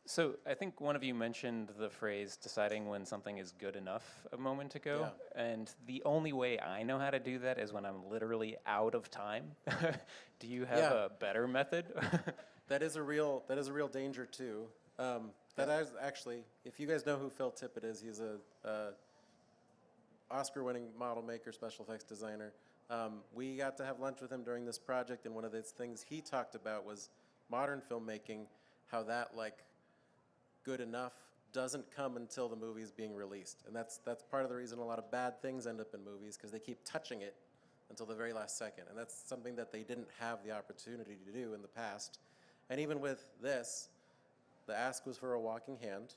So I think one of you mentioned the phrase deciding when something is good enough a moment ago. Yeah. And the only way I know how to do that is when I'm literally out of time. Do you have a better method? That is a real danger too. That is actually, if you guys know who Phil Tippett is, he's a Oscar-winning model maker, special effects designer. We got to have lunch with him during this project, and one of the things he talked about was modern filmmaking, how that good enough doesn't come until the movie is being released. And that's part of the reason a lot of bad things end up in movies, because they keep touching it until the very last second. And that's something that they didn't have the opportunity to do in the past. And even with this, the ask was for a walking hand.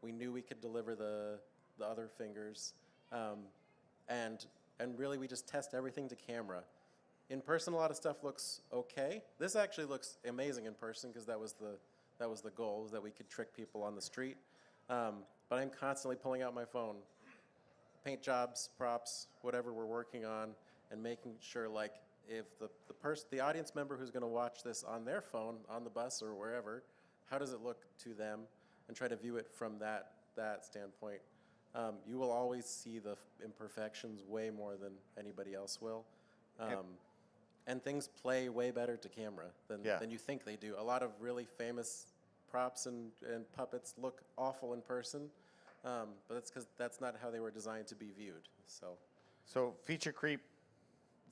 We knew we could deliver the other fingers. And really we just test everything to camera. In person, a lot of stuff looks okay. This actually looks amazing in person, because that was the goal, was that we could trick people on the street. But I'm constantly pulling out my phone paint jobs, props, whatever we're working on, and making sure like if the audience member who's going to watch this on their phone, on the bus or wherever, how does it look to them, and try to view it from that standpoint. You will always see the imperfections way more than anybody else will. And things play way better to camera than you think they do. A lot of really famous props and puppets look awful in person, but that's because that's not how they were designed to be viewed. So feature creep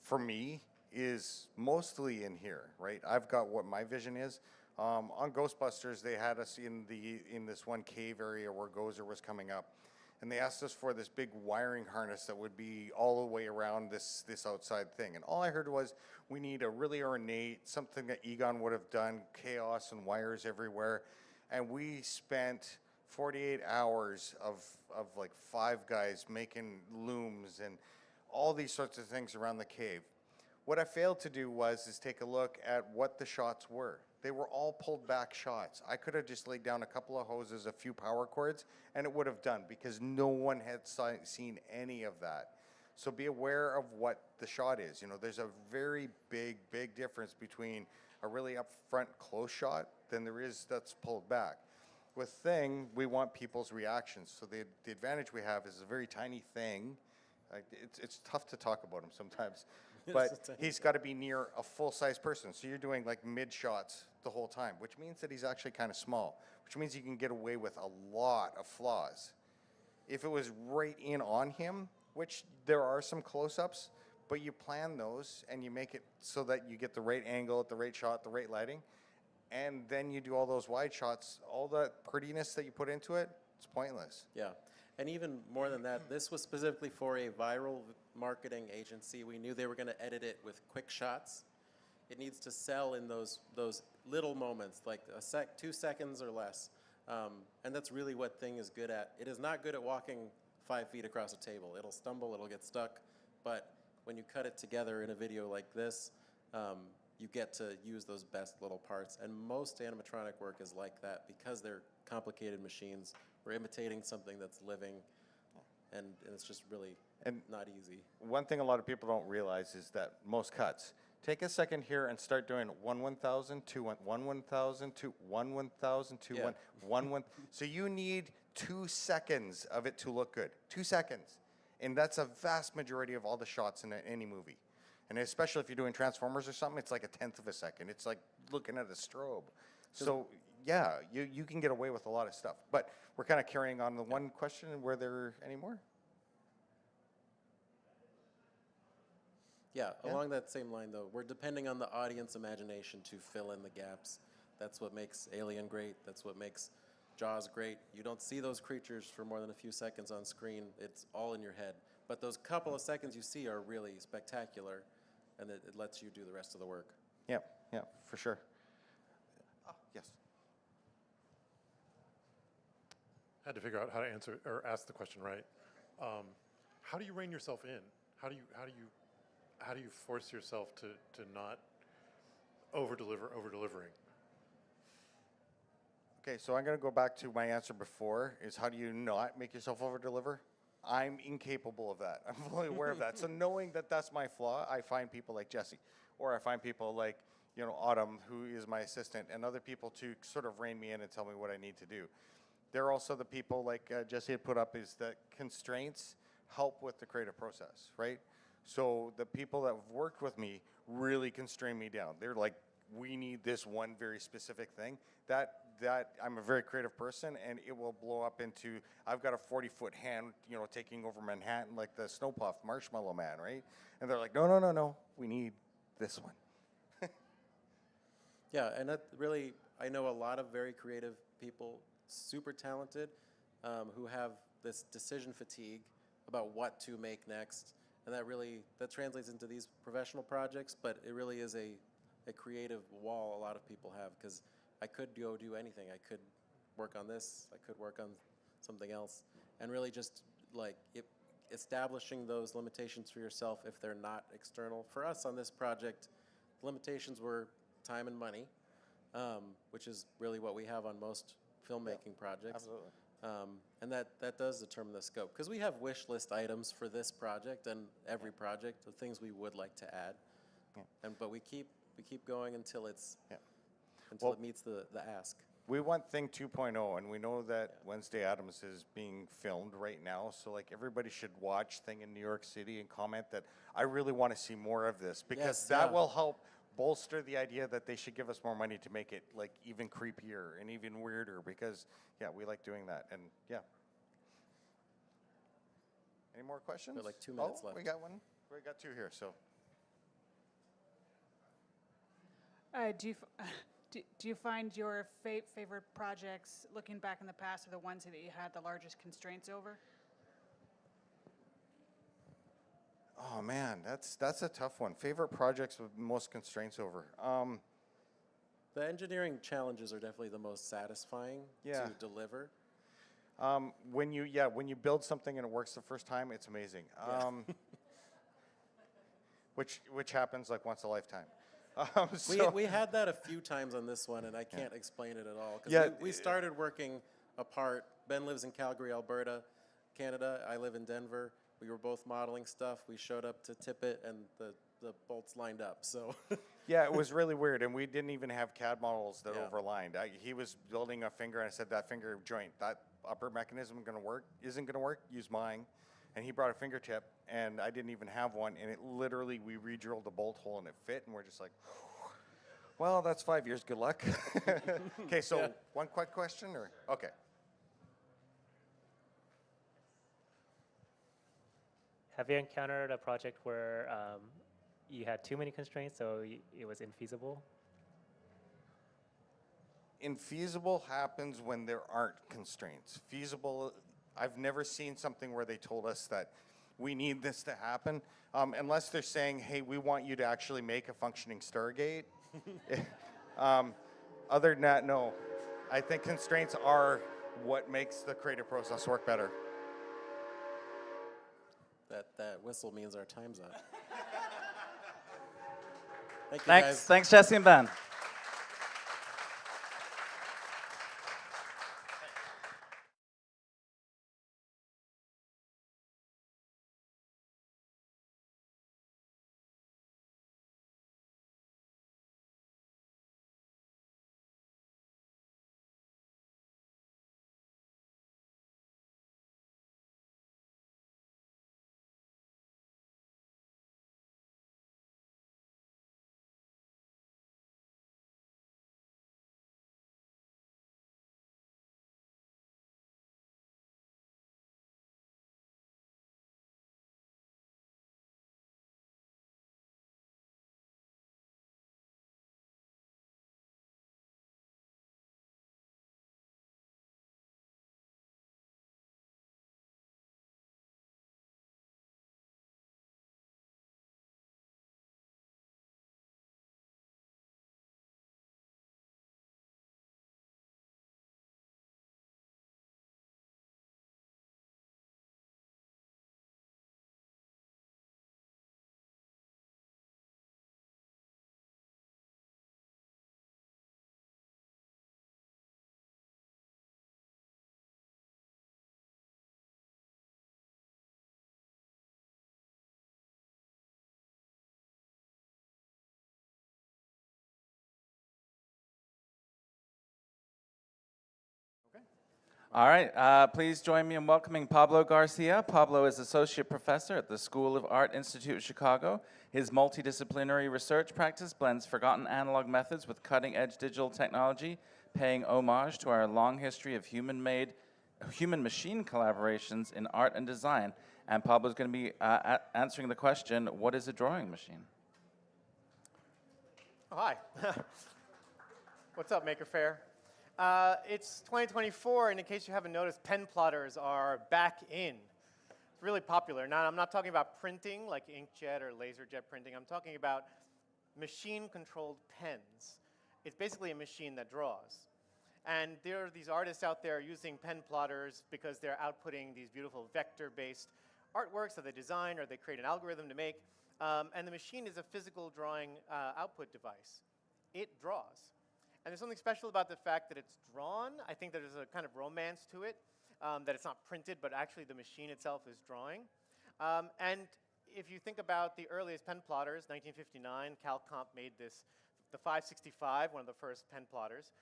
for me is mostly in here, right? I've got what my vision is. On Ghostbusters, they had us in this one cave area where Gozer was coming up, and they asked us for this big wiring harness that would be all the way around this outside thing. And all I heard was, we need a really ornate, something that Egon would have done, chaos and wires everywhere. And we spent 48 hours of like 5 guys making looms and all these sorts of things around the cave. What I failed to do is take a look at what the shots were. They were all pulled back shots. I could have just laid down a couple of hoses, a few power cords, and it would have done, because no one had seen any of that. So be aware of what the shot is. You know, there's a very big difference between a really upfront close shot than there is that's pulled back. With Thing, we want people's reactions. So the advantage we have is a very tiny thing. It's tough to talk about him sometimes, but he's got to be near a full-size person. So you're doing like mid shots the whole time, which means that he's actually kind of small, which means you can get away with a lot of flaws. If it was right in on him, which there are some close-ups, but you plan those and you make it so that you get the right angle at the right shot, the right lighting, and then you do all those wide shots, all that prettiness that you put into it, it's pointless. Yeah. And even more than that, this was specifically for a viral marketing agency. We knew they were going to edit it with quick shots. It needs to sell in those little moments, like 2 seconds or less. And that's really what Thing is good at. It is not good at walking 5 feet across a table. It'll stumble, it'll get stuck. But when you cut it together in a video like this, you get to use those best little parts. And most animatronic work is like that because they're complicated machines. We're imitating something that's living, and it's just really not easy. One thing a lot of people don't realize is that most cuts, take a second here and start doing 1/1000, 2/1,000, 2/1,000, 2/1,000. So you need 2 seconds of it to look good. 2 seconds. And that's a vast majority of all the shots in any movie. And especially if you're doing Transformers or something, it's like 1/10 of a second. It's like looking at a strobe. So yeah, you can get away with a lot of stuff. But we're kind of carrying on the one question. Were there any more? Yeah, along that same line though, we're depending on the audience imagination to fill in the gaps. That's what makes Alien great. That's what makes Jaws great. You don't see those creatures for more than a few seconds on screen. It's all in your head. But those couple of seconds you see are really spectacular, and it lets you do the rest of the work. Yeah, for sure. Yes. Had to figure out how to answer or ask the question right. How do you rein yourself in? How do you force yourself to not over-delivering? Okay, so I'm going to go back to my answer before, is how do you not make yourself over-deliver? I'm incapable of that. I'm fully aware of that. So knowing that that's my flaw, I find people like Jesse, or I find people like, Autumn, who is my assistant, and other people to sort of rein me in and tell me what I need to do. There are also the people like Jesse had put up, is that constraints help with the creative process, right? So the people that have worked with me really constrain me down. They're like, we need this one very specific thing. That I'm a very creative person, and it will blow up into, I've got a 40-foot hand, taking over Manhattan like the Snow Puff Marshmallow Man, right? And they're like, no, we need this one. Yeah, and that really, I know a lot of very creative people, super talented, who have this decision fatigue about what to make next. And that translates into these professional projects, but it really is a creative wall a lot of people have, because I could go do anything. I could work on this, I could work on something else. And really just like establishing those limitations for yourself if they're not external. For us on this project, the limitations were time and money, which is really what we have on most filmmaking projects. Absolutely. And that does determine the scope. Because we have wish list items for this project and every project, the things we would like to add. But we keep going until it's until it meets the ask. We want Thing 2.0, and we know that Wednesday Addams is being filmed right now, so like everybody should watch Thing in New York City and comment that I really want to see more of this, because that will help bolster the idea that they should give us more money to make it like even creepier and even weirder, because we like doing that. And any more questions? Got like 2 minutes left. We got one. We got two here, so. Do you find your favorite projects, looking back in the past, are the ones that you had the largest constraints over? Oh man, that's a tough one. Favorite projects with most constraints over. The engineering challenges are definitely the most satisfying to deliver. When you build something and it works the first time, it's amazing. Which happens like once a lifetime. We had that a few times on this one, and I can't explain it at all. Because we started working apart. Ben lives in Calgary, Alberta, Canada. I live in Denver. We were both modeling stuff. We showed up to tip it, and the bolts lined up. So yeah, it was really weird, and we didn't even have CAD models that overlined. He was building a finger, and I said, that finger joint, that upper mechanism isn't going to work. Use mine. And he brought a fingertip, and I didn't even have one, and it literally, we re-drilled the bolt hole, and it fit, and we're just like, well, that's 5 years, good luck. Okay, so one quick question, or? Okay. Have you encountered a project where you had too many constraints, so it was infeasible? Infeasible happens when there aren't constraints. Feasible, I've never seen something where they told us that we need this to happen, unless they're saying, hey, we want you to actually make a functioning Stargate. Other than that, no. I think constraints are what makes the creative process work better. That whistle means our time's up. Thank you, Thanks. guys. Thanks, Jesse and Ben. All right, please join me in welcoming Pablo Garcia. Pablo is Associate Professor at the School of Art Institute of Chicago. His multidisciplinary research practice blends forgotten analog methods with cutting-edge digital technology, paying homage to our long history of human-machine collaborations in art and design. And Pablo's going to be answering the question, what is a drawing machine? Oh, hi. What's up, Maker Faire? It's 2024, and in case you haven't noticed, pen plotters are back in. It's really popular. Now, I'm not talking about printing, like inkjet or laserjet printing. I'm talking about machine-controlled pens. It's basically a machine that draws. And there are these artists out there using pen plotters because they're outputting these beautiful vector-based artworks that they design or they create an algorithm to make. And the machine is a physical drawing output device. It draws. And there's something special about the fact that it's drawn. I think there's a kind of romance to it. that it's not printed, but actually the machine itself is drawing. And if you think about the earliest pen plotters, 1959, CalComp made this, the 565, one of the first pen plotters.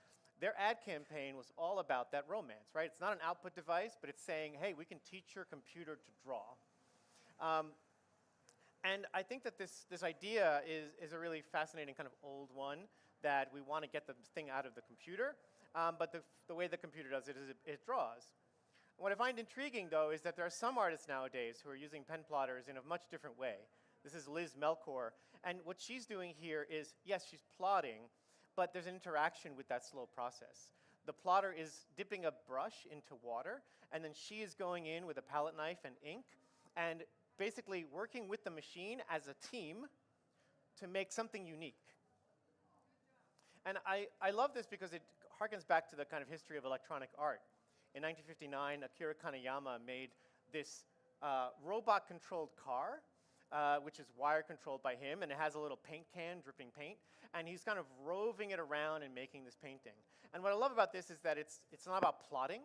Their ad campaign was all about that romance, right? It's not an output device, but it's saying, hey, we can teach your computer to draw. And I think that this idea is a really fascinating kind of old one, that we want to get the thing out of the computer, but the way the computer does it is it draws. What I find intriguing, though, is that there are some artists nowadays who are using pen plotters in a much different way. This is Liz Melkor, and what she's doing here is, yes, she's plotting, but there's an interaction with that slow process. The plotter is dipping a brush into water, and then she is going in with a palette knife and ink, and basically working with the machine as a team to make something unique. And I love this because it harkens back to the kind of history of electronic art. In 1959, Akira Kaneyama made this robot-controlled car, which is wire-controlled by him, and it has a little paint can dripping paint, and he's kind of roving it around and making this painting. And what I love about this is that it's not about plotting,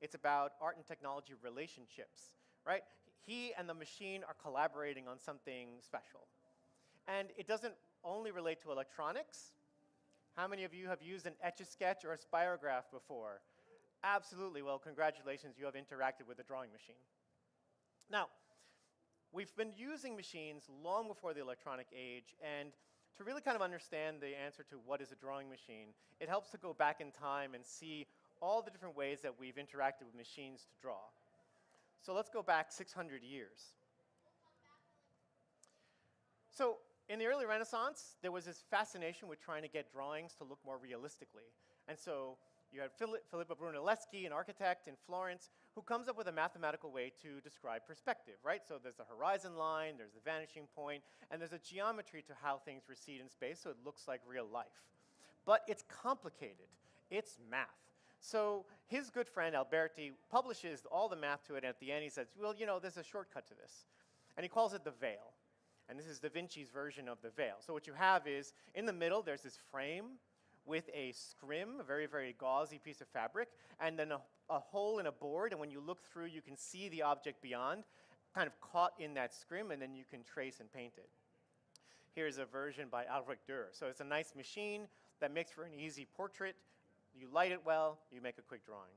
it's about art and technology relationships, right? He and the machine are collaborating on something special. And it doesn't only relate to electronics. How many of you have used an Etch-a-Sketch or a Spirograph before? Absolutely. Well, congratulations, you have interacted with the drawing machine. Now, we've been using machines long before the electronic age, and to really kind of understand the answer to what is a drawing machine, it helps to go back in time and see all the different ways that we've interacted with machines to draw. So let's go back 600 years. So in the early Renaissance, there was this fascination with trying to get drawings to look more realistically. And so you had Filippo Brunelleschi, an architect in Florence, who comes up with a mathematical way to describe perspective, right? So there's the horizon line, there's the vanishing point, and there's a geometry to how things recede in space, so it looks like real life. But it's complicated. It's math. So his good friend, Alberti, publishes all the math to it, and at the end he says, well, you know, there's a shortcut to this. And he calls it the veil. And this is Da Vinci's version of the veil. So what you have is, in the middle, there's this frame with a scrim, a very, very gauzy piece of fabric, and then a hole in a board, and when you look through, you can see the object beyond, kind of caught in that scrim, and then you can trace and paint it. Here's a version by Albrecht Dürer. So it's a nice machine that makes for an easy portrait. You light it well, you make a quick drawing.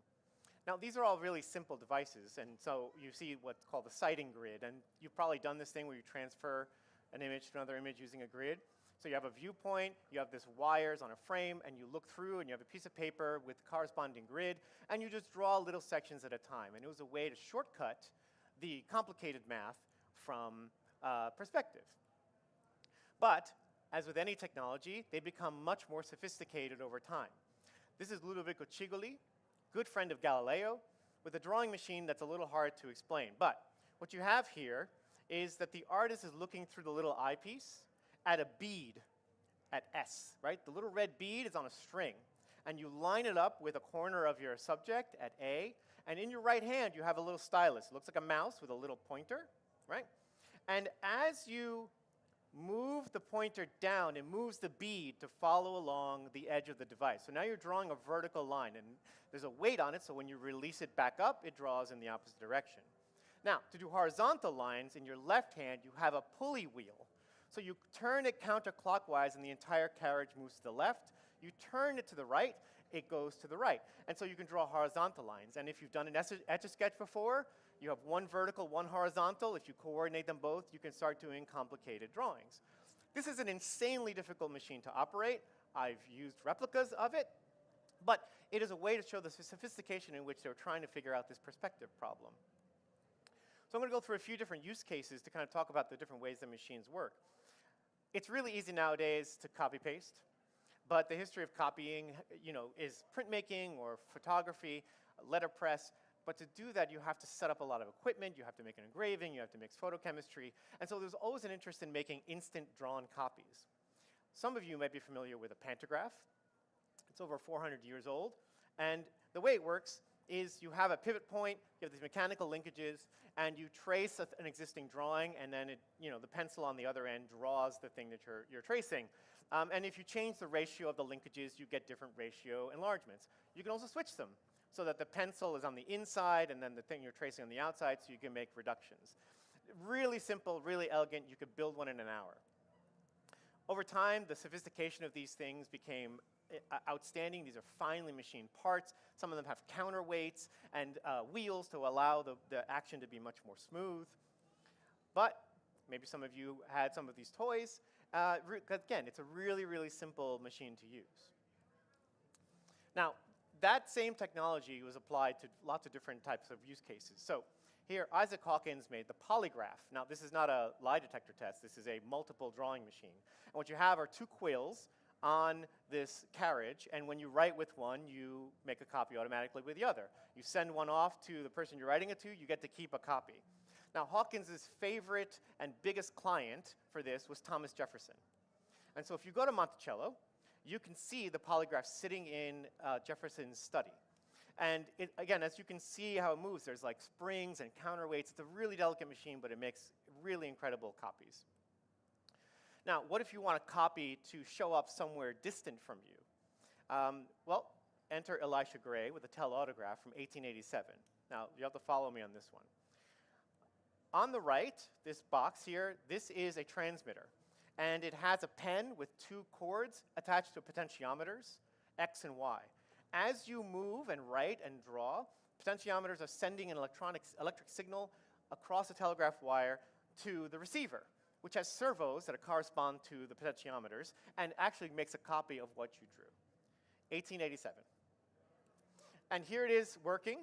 Now, these are all really simple devices, and so you see what's called the sighting grid, and you've probably done this thing where you transfer an image to another image using a grid. So you have a viewpoint, you have this wires on a frame, and you look through, and you have a piece of paper with corresponding grid, and you just draw little sections at a time. And it was a way to shortcut the complicated math from perspective. But, as with any technology, they become much more sophisticated over time. This is Ludovico Cigoli, good friend of Galileo, with a drawing machine that's a little hard to explain. But what you have here is that the artist is looking through the little eyepiece at a bead at S, right? The little red bead is on a string, and you line it up with a corner of your subject at A, and in your right hand you have a little stylus. It looks like a mouse with a little pointer, right? And as you move the pointer down, it moves the bead to follow along the edge of the device. So now you're drawing a vertical line, and there's a weight on it, so when you release it back up, it draws in the opposite direction. Now, to do horizontal lines, in your left hand, you have a pulley wheel. So you turn it counterclockwise, and the entire carriage moves to the left. You turn it to the right, it goes to the right. And so you can draw horizontal lines. And if you've done an Etch-a-Sketch before, you have one vertical, one horizontal. If you coordinate them both, you can start doing complicated drawings. This is an insanely difficult machine to operate. I've used replicas of it. But it is a way to show the sophistication in which they were trying to figure out this perspective problem. So I'm going to go through a few different use cases to kind of talk about the different ways that machines work. It's really easy nowadays to copy-paste. But the history of copying, is printmaking or photography, letterpress. But to do that, you have to set up a lot of equipment, you have to make an engraving, you have to mix photochemistry, and so there's always an interest in making instant drawn copies. Some of you might be familiar with a pantograph. It's over 400 years old, and the way it works is you have a pivot point, you have these mechanical linkages, and you trace an existing drawing, and then the pencil on the other end draws the thing that you're tracing. And if you change the ratio of the linkages, you get different ratio enlargements. You can also switch them. so that the pencil is on the inside and then the thing you're tracing on the outside so you can make reductions. Really simple, really elegant. You could build one in an hour. Over time, the sophistication of these things became outstanding. These are finely machined parts. Some of them have counterweights and wheels to allow the action to be much more smooth. But maybe some of you had some of these toys. Again, it's a really, really simple machine to use. Now, that same technology was applied to lots of different types of use cases. So here, Isaac Hawkins made the polygraph. Now, this is not a lie detector test. This is a multiple drawing machine. And what you have are two quills on this carriage, and when you write with one, you make a copy automatically with the other. You send one off to the person you're writing it to, you get to keep a copy. Now, Hawkins's favorite and biggest client for this was Thomas Jefferson. And so if you go to Monticello, you can see the polygraph sitting in Jefferson's study. And again, as you can see how it moves, there's like springs and counterweights. It's a really delicate machine, but it makes really incredible copies. Now, what if you want a copy to show up somewhere distant from you? Well, enter Elisha Gray with a telautograph from 1887. Now, you have to follow me on this one. On the right, this box here, this is a transmitter. And it has a pen with two cords attached to potentiometers, X and Y. As you move and write and draw, potentiometers are sending an electric signal across the telegraph wire to the receiver, which has servos that correspond to the potentiometers and actually makes a copy of what you drew. 1887. And here it is working.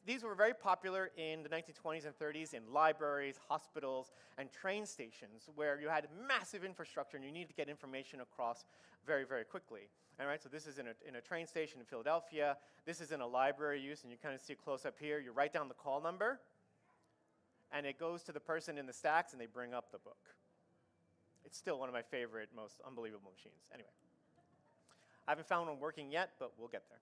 These were very popular in the 1920s and 30s in libraries, hospitals, and train stations where you had massive infrastructure and you needed to get information across very, very quickly. All right, so this is in a train station in Philadelphia. This is in a library use, and you kind of see a close-up here. You write down the call number, and it goes to the person in the stacks, and they bring up the book. It's still one of my favorite, most unbelievable machines. Anyway, I haven't found one working yet, but we'll get there.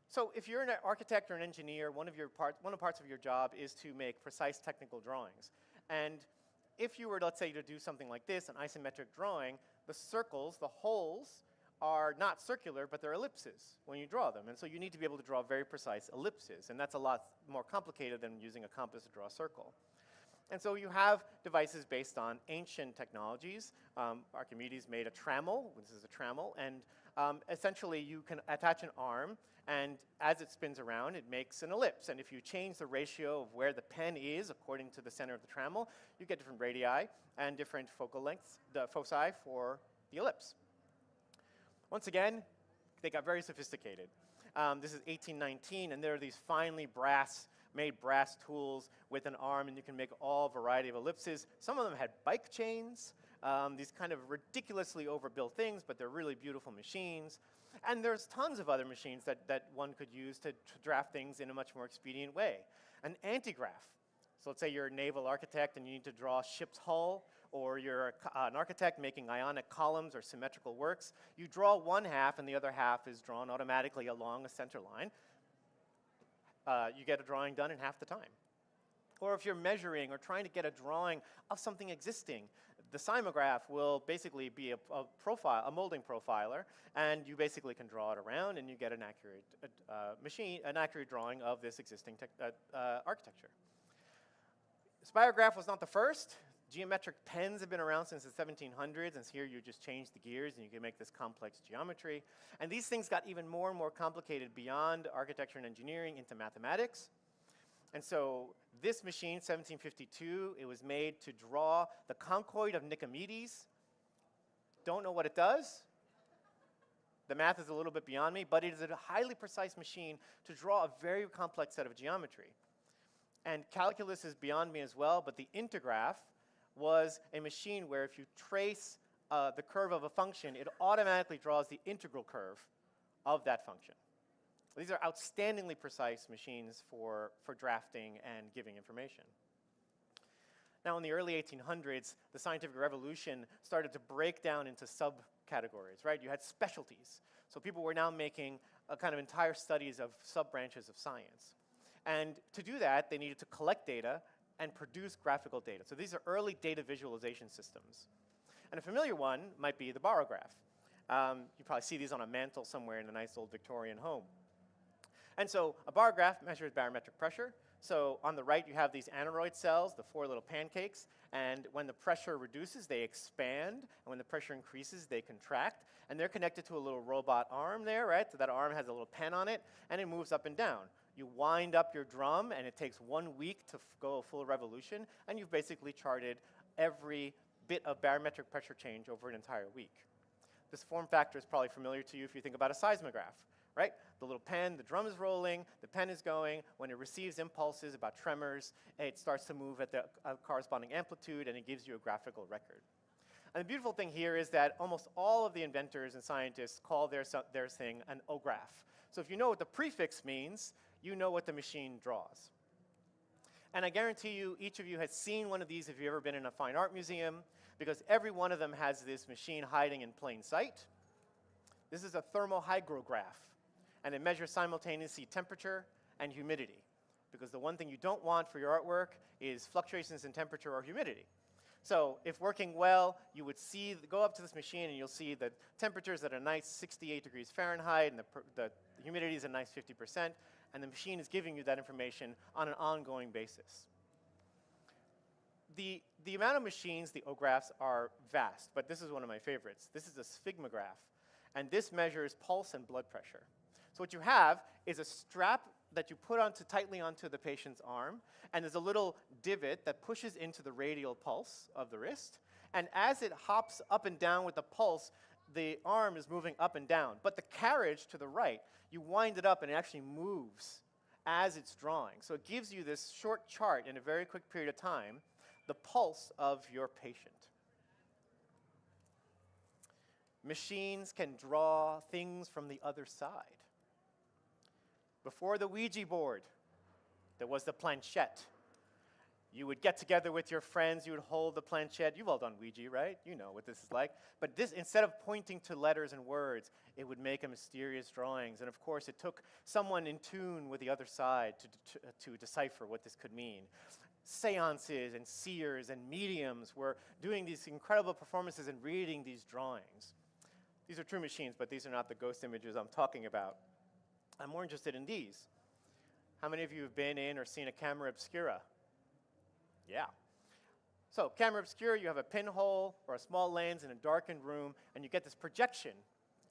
So if you're an architect or an engineer, one of the parts of your job is to make precise technical drawings. And if you were, let's say, to do something like this, an isometric drawing, the circles, the holes, are not circular, but they're ellipses when you draw them. And so you need to be able to draw very precise ellipses. And that's a lot more complicated than using a compass to draw a circle. And so you have devices based on ancient technologies. Archimedes made a trammel. This is a trammel. And essentially, you can attach an arm. And as it spins around, it makes an ellipse. And if you change the ratio of where the pen is according to the center of the trammel, you get different radii and different focal lengths, the foci for the ellipse. Once again, they got very sophisticated. This is 1819, and there are these finely made brass tools with an arm, and you can make all variety of ellipses. Some of them had bike chains, these kind of ridiculously overbuilt things, but they're really beautiful machines. And there's tons of other machines that one could use to draft things in a much more expedient way. An antigraph. So let's say you're a naval architect and you need to draw a ship's hull, or you're an architect making ionic columns or symmetrical works. You draw one half and the other half is drawn automatically along a center line. You get a drawing done in half the time. Or if you're measuring or trying to get a drawing of something existing, the seismograph will basically be a molding profiler, and you basically can draw it around and you get an accurate drawing of this existing architecture. Spirograph was not the first. Geometric pens have been around since the 1700s, and here you just change the gears and you can make this complex geometry. And these things got even more and more complicated beyond architecture and engineering into mathematics. And so this machine, 1752, it was made to draw the conchoid of Nicomedes. Don't know what it does. The math is a little bit beyond me, but it is a highly precise machine to draw a very complex set of geometry. And calculus is beyond me as well, but the intergraph was a machine where if you trace the curve of a function, it automatically draws the integral curve of that function. These are outstandingly precise machines for drafting and giving information. Now, in the early 1800s, the scientific revolution started to break down into subcategories, right? You had specialties. So people were now making a kind of entire studies of sub-branches of science. And to do that, they needed to collect data and produce graphical data. So these are early data visualization systems. And a familiar one might be the barograph. You probably see these on a mantle somewhere in a nice old Victorian home. And so a bar graph measures barometric pressure. So on the right, you have these aneroid cells, the 4 little pancakes. And when the pressure reduces, they expand. And when the pressure increases, they contract. And they're connected to a little robot arm there, right? So that arm has a little pen on it, and it moves up and down. You wind up your drum, and it takes 1 week to go a full revolution. And you've basically charted every bit of barometric pressure change over an entire week. This form factor is probably familiar to you if you think about a seismograph, right? The little pen, the drum is rolling, the pen is going. When it receives impulses about tremors, it starts to move at the corresponding amplitude, and it gives you a graphical record. And the beautiful thing here is that almost all of the inventors and scientists call their thing an O-graph. So if you know what the prefix means, you know what the machine draws. And I guarantee you, each of you has seen one of these if you've ever been in a fine art museum, because every one of them has this machine hiding in plain sight. This is a thermohygrograph, and it measures simultaneously temperature and humidity, because the one thing you don't want for your artwork is fluctuations in temperature or humidity. So if working well, you would go up to this machine and you'll see the temperatures at a nice 68 degrees Fahrenheit, and the humidity is a nice 50%, and the machine is giving you that information on an ongoing basis. The amount of machines, the O-graphs, are vast, but this is one of my favorites. This is a sphygmograph, and this measures pulse and blood pressure. So what you have is a strap that you put tightly onto the patient's arm, and there's a little divot that pushes into the radial pulse of the wrist, and as it hops up and down with the pulse, the arm is moving up and down. But the carriage to the right, you wind it up and it actually moves as it's drawing. So it gives you this short chart in a very quick period of time, the pulse of your patient. Machines can draw things from the other side. Before the Ouija board, there was the planchette. You would get together with your friends, you would hold the planchette. You've all done Ouija, right? You know what this is like. But this, instead of pointing to letters and words, it would make a mysterious drawings. And of course, it took someone in tune with the other side to decipher what this could mean. Seances and seers and mediums were doing these incredible performances and reading these drawings. These are true machines, but these are not the ghost images I'm talking about. I'm more interested in these. How many of you have been in or seen a camera obscura? Yeah. So camera obscura, you have a pinhole or a small lens in a darkened room, and you get this projection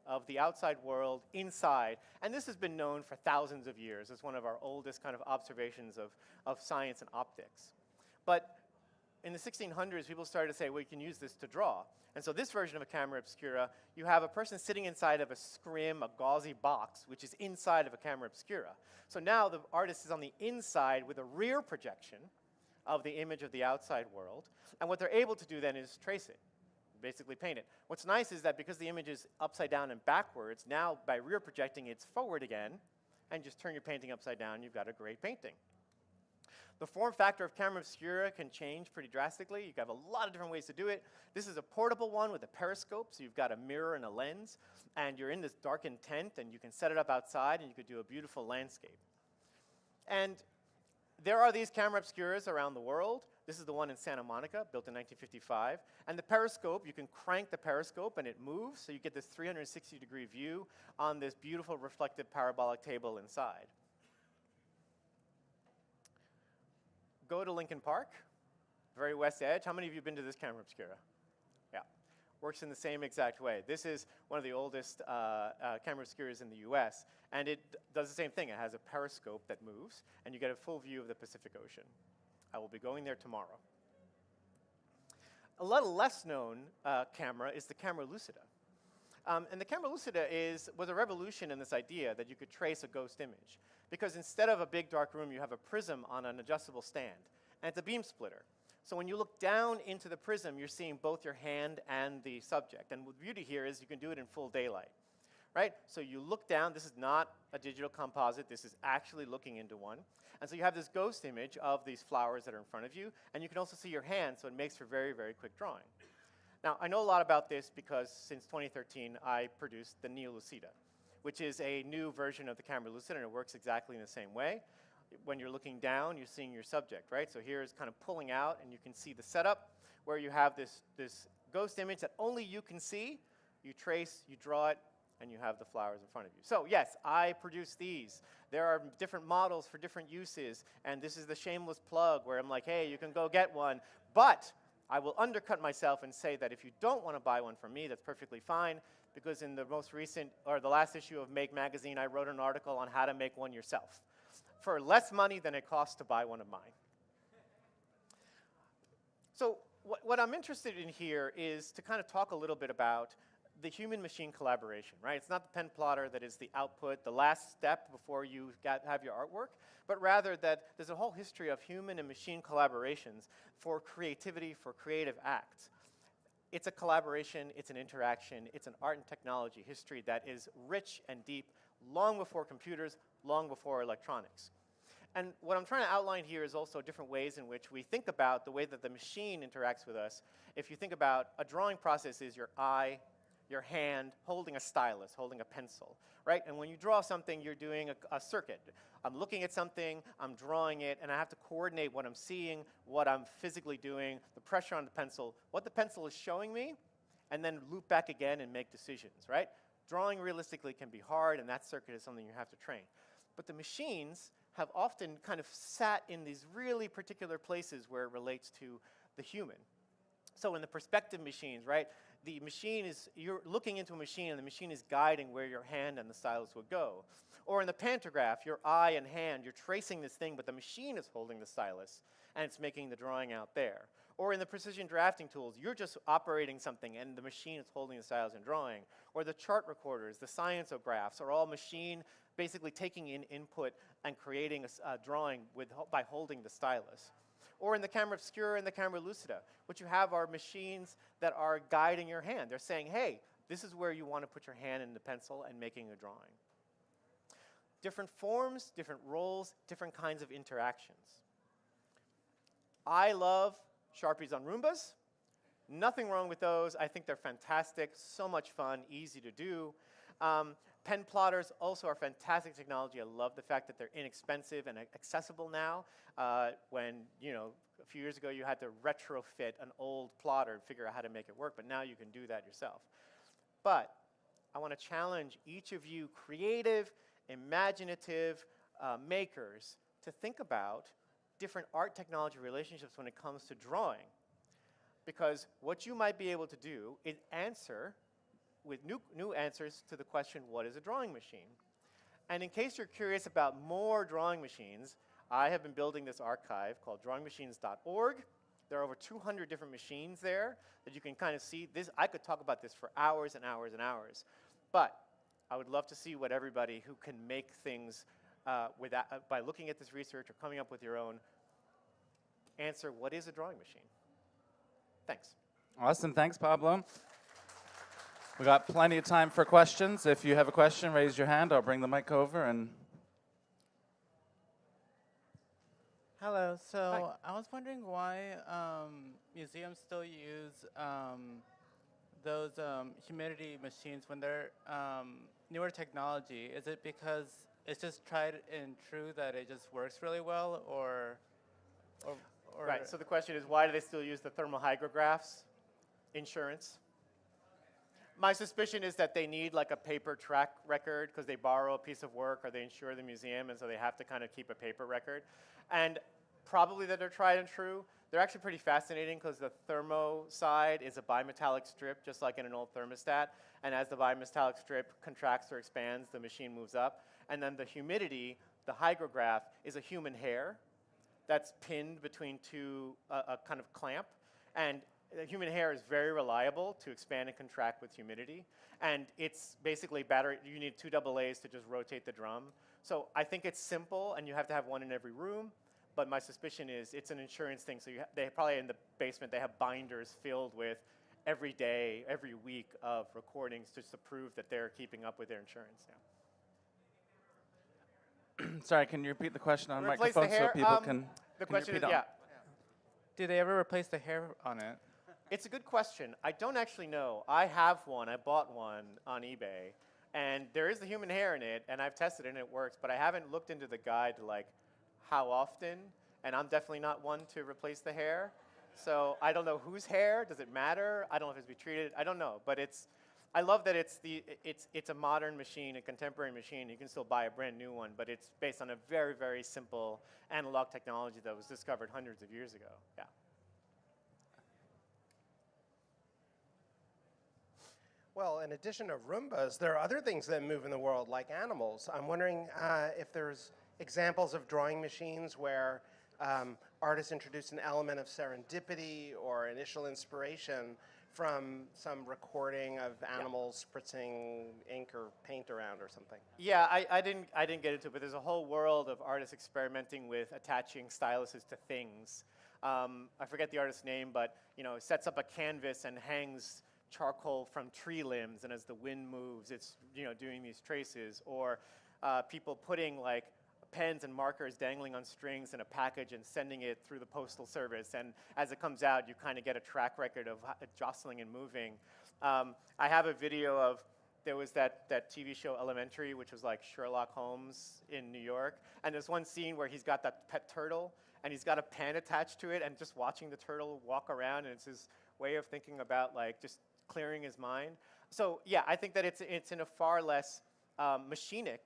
of the outside world inside. And this has been known for thousands of years. It's one of our oldest kind of observations of science and optics. But in the 1600s, people started to say, well, you can use this to draw. And so this version of a camera obscura, you have a person sitting inside of a scrim, a gauzy box, which is inside of a camera obscura. So now the artist is on the inside with a rear projection of the image of the outside world. And what they're able to do then is trace it, basically paint it. What's nice is that because the image is upside down and backwards, now by rear projecting, it's forward again, and just turn your painting upside down, you've got a great painting. The form factor of camera obscura can change pretty drastically. You have a lot of different ways to do it. This is a portable one with a periscope, so you've got a mirror and a lens, and you're in this darkened tent, and you can set it up outside, and you could do a beautiful landscape. And there are these camera obscuras around the world. This is the one in Santa Monica, built in 1955. And the periscope, you can crank the periscope, and it moves, so you get this 360-degree view on this beautiful reflective parabolic table inside. Go to Lincoln Park, very west edge. How many of you have been to this camera obscura? Yeah, works in the same exact way. This is one of the oldest camera obscuras in the US, and it does the same thing. It has a periscope that moves, and you get a full view of the Pacific Ocean. I will be going there tomorrow. A little less known camera is the camera lucida. And the camera lucida was a revolution in this idea that you could trace a ghost image. Because instead of a big dark room, you have a prism on an adjustable stand. And it's a beam splitter. So when you look down into the prism, you're seeing both your hand and the subject. And the beauty here is you can do it in full daylight. Right? So you look down. This is not a digital composite. This is actually looking into one. And so you have this ghost image of these flowers that are in front of you. And you can also see your hand, so it makes for very, very quick drawing. Now, I know a lot about this because since 2013, I produced the Neo Lucida, which is a new version of the camera lucida, and it works exactly in the same way. When you're looking down, you're seeing your subject, right? So here is kind of pulling out, and you can see the setup where you have this ghost image that only you can see. You trace, you draw it, and you have the flowers in front of you. So yes, I produce these. There are different models for different uses, and this is the shameless plug where I'm like, hey, you can go get one, but I will undercut myself and say that if you don't want to buy one from me, that's perfectly fine, because in the most recent, or the last issue of Make magazine, I wrote an article on how to make one yourself for less money than it costs to buy one of mine. So what I'm interested in here is to kind of talk a little bit about the human-machine collaboration, right? It's not the pen plotter that is the output, the last step before you have your artwork, but rather that there's a whole history of human and machine collaborations for creativity, for creative acts. It's a collaboration, it's an interaction, it's an art and technology history that is rich and deep, long before computers, long before electronics. And what I'm trying to outline here is also different ways in which we think about the way that the machine interacts with us. If you think about a drawing process is your eye, your hand holding a stylus, holding a pencil, right? And when you draw something, you're doing a circuit. I'm looking at something, I'm drawing it, and I have to coordinate what I'm seeing, what I'm physically doing, the pressure on the pencil, what the pencil is showing me, and then loop back again and make decisions, right? Drawing realistically can be hard, and that circuit is something you have to train. But the machines have often kind of sat in these really particular places where it relates to the human. So in the perspective machines, right, the machine is, you're looking into a machine and the machine is guiding where your hand and the stylus would go. Or in the pantograph, your eye and hand, you're tracing this thing, but the machine is holding the stylus and it's making the drawing out there. Or in the precision drafting tools, you're just operating something and the machine is holding the stylus and drawing. Or the chart recorders, the scientographs are all machine basically taking in input and creating a drawing by holding the stylus. Or in the camera obscura and the camera lucida, what you have are machines that are guiding your hand. They're saying, hey, this is where you want to put your hand in the pencil and making a drawing. Different forms, different roles, different kinds of interactions. I love Sharpies on Roombas. Nothing wrong with those. I think they're fantastic, so much fun, easy to do. Pen plotters also are fantastic technology. I love the fact that they're inexpensive and accessible now. When, you know, a few years ago you had to retrofit an old plotter and figure out how to make it work, but now you can do that yourself. But I want to challenge each of you creative, imaginative makers to think about different art technology relationships when it comes to drawing. Because what you might be able to do is answer with new answers to the question, what is a drawing machine? And in case you're curious about more drawing machines, I have been building this archive called drawingmachines.org. There are over 200 different machines there that you can kind of see. I could talk about this for hours and hours and hours. But I would love to see what everybody who can make things by looking at this research or coming up with your own answer, what is a drawing machine? Thanks. Awesome. Thanks, Pablo. We got plenty of time for questions. If you have a question, raise your hand. I'll bring the mic over. And hello. So I was wondering why museums still use those humidity machines when they're newer technology. Is it because it's just tried and true that it just works really well, or right. So the question is, why do they still use the thermal hygrographs? Insurance. My suspicion is that they need like a paper track record because they borrow a piece of work or they insure the museum, and so they have to kind of keep a paper record. And probably that they're tried and true. They're actually pretty fascinating because the thermo side is a bimetallic strip, just like in an old thermostat. And as the bimetallic strip contracts or expands, the machine moves up. And then the humidity, the hygrograph, is a human hair that's pinned between a kind of clamp. And the human hair is very reliable to expand and contract with humidity. And it's basically battery, you need 2 AA's to just rotate the drum. So I think it's simple, and you have to have one in every room. But my suspicion is it's an insurance thing. So they probably in the basement, they have binders filled with every day, every week of recordings just to prove that they're keeping up with their insurance. Yeah. Sorry, can you repeat the question on Replace microphone the hair? so people can The question is, repeat on? yeah. do they ever replace the hair on it? It's a good question. I don't actually know. I have one. I bought one on eBay. And there is the human hair in it, and I've tested it, and it works. But I haven't looked into the guide to, like, how often. And I'm definitely not one to replace the hair. So I don't know whose hair. Does it matter? I don't know if it's be treated. I don't know. But I love that it's a modern machine, a contemporary machine. You can still buy a brand new one, but it's based on a very, very simple analog technology that was discovered hundreds of years ago. Yeah. Well, in addition to Roombas, there are other things that move in the world, like animals. I'm wondering if there's examples of drawing machines where artists introduce an element of serendipity or initial inspiration from some recording of animals spritzing ink or paint around or something. Yeah, I didn't get into it, but there's a whole world of artists experimenting with attaching styluses to things. I forget the artist's name, but sets up a canvas and hangs charcoal from tree limbs, and as the wind moves, it's doing these traces. Or people putting like pens and markers dangling on strings in a package and sending it through the postal service, and as it comes out, you kind of get a track record of it jostling and moving. I have a video of, there was that TV show Elementary, which was like Sherlock Holmes in New York, and there's one scene where he's got that pet turtle, and he's got a pen attached to it, and just watching the turtle walk around, and it's his way of thinking about like just clearing his mind. So yeah, I think that it's in a far less machinic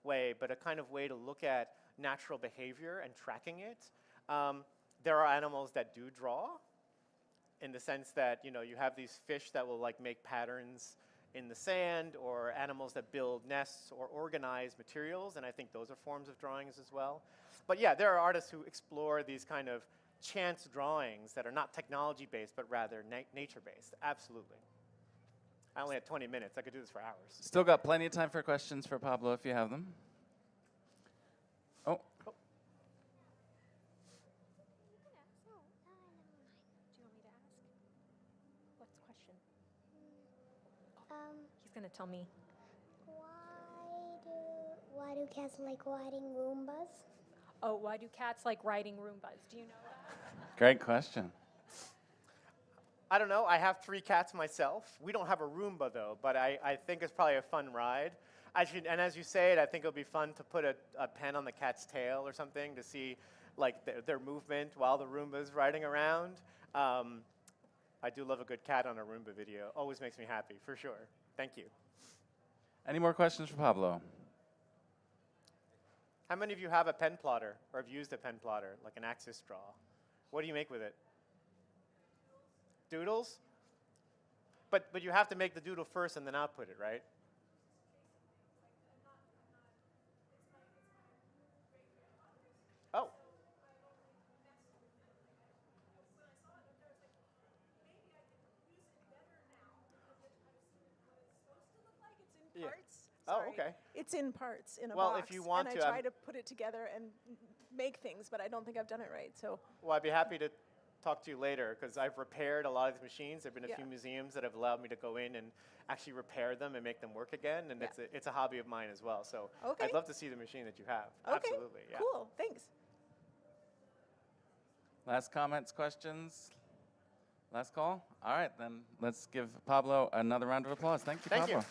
way, but a kind of way to look at natural behavior and tracking it. There are animals that do draw, in the sense that you have these fish that will like make patterns in the sand, or animals that build nests or organize materials, and I think those are forms of drawings as well. But yeah, there are artists who explore these kind of chance drawings that are not technology-based, but rather nature-based. Absolutely. I only had 20 minutes. I could do this for hours. Still got plenty of time for questions for Pablo if you have them. Oh. What's the question? He's going to tell me. Why do cats like riding Roombas? Oh, why do cats like riding Roombas? Do you know that? Great question. I don't know. I have 3 cats myself. We don't have a Roomba, though, but I think it's probably a fun ride. And as you say it, I think it'll be fun to put a pen on the cat's tail or something to see like their movement while the Roomba's riding around. I do love a good cat on a Roomba video. Always makes me happy, for sure. Thank you. Any more questions for Pablo? How many of you have a pen plotter or have used a pen plotter, like an axis straw? What do you make with it? Doodles? But you have to make the doodle first and then output it, right? Oh. Yeah. Parts. Oh, Sorry. okay. It's in parts in a Well, box. if you want and to, I try to put it together and make things, but I don't think I've done it right. So. Well, I'd be happy to talk to you later, because I've repaired a lot of these machines. There have been a Yeah. few museums that have allowed me to go in and actually repair them and make them work again, and it's a hobby of mine as well. So Okay. I'd love to see the machine that you have. Okay. Absolutely. Yeah. Cool. Thanks. Last comments, questions? Last call? All right, then let's give Pablo another round of applause. Thank you, Thank Pablo. you.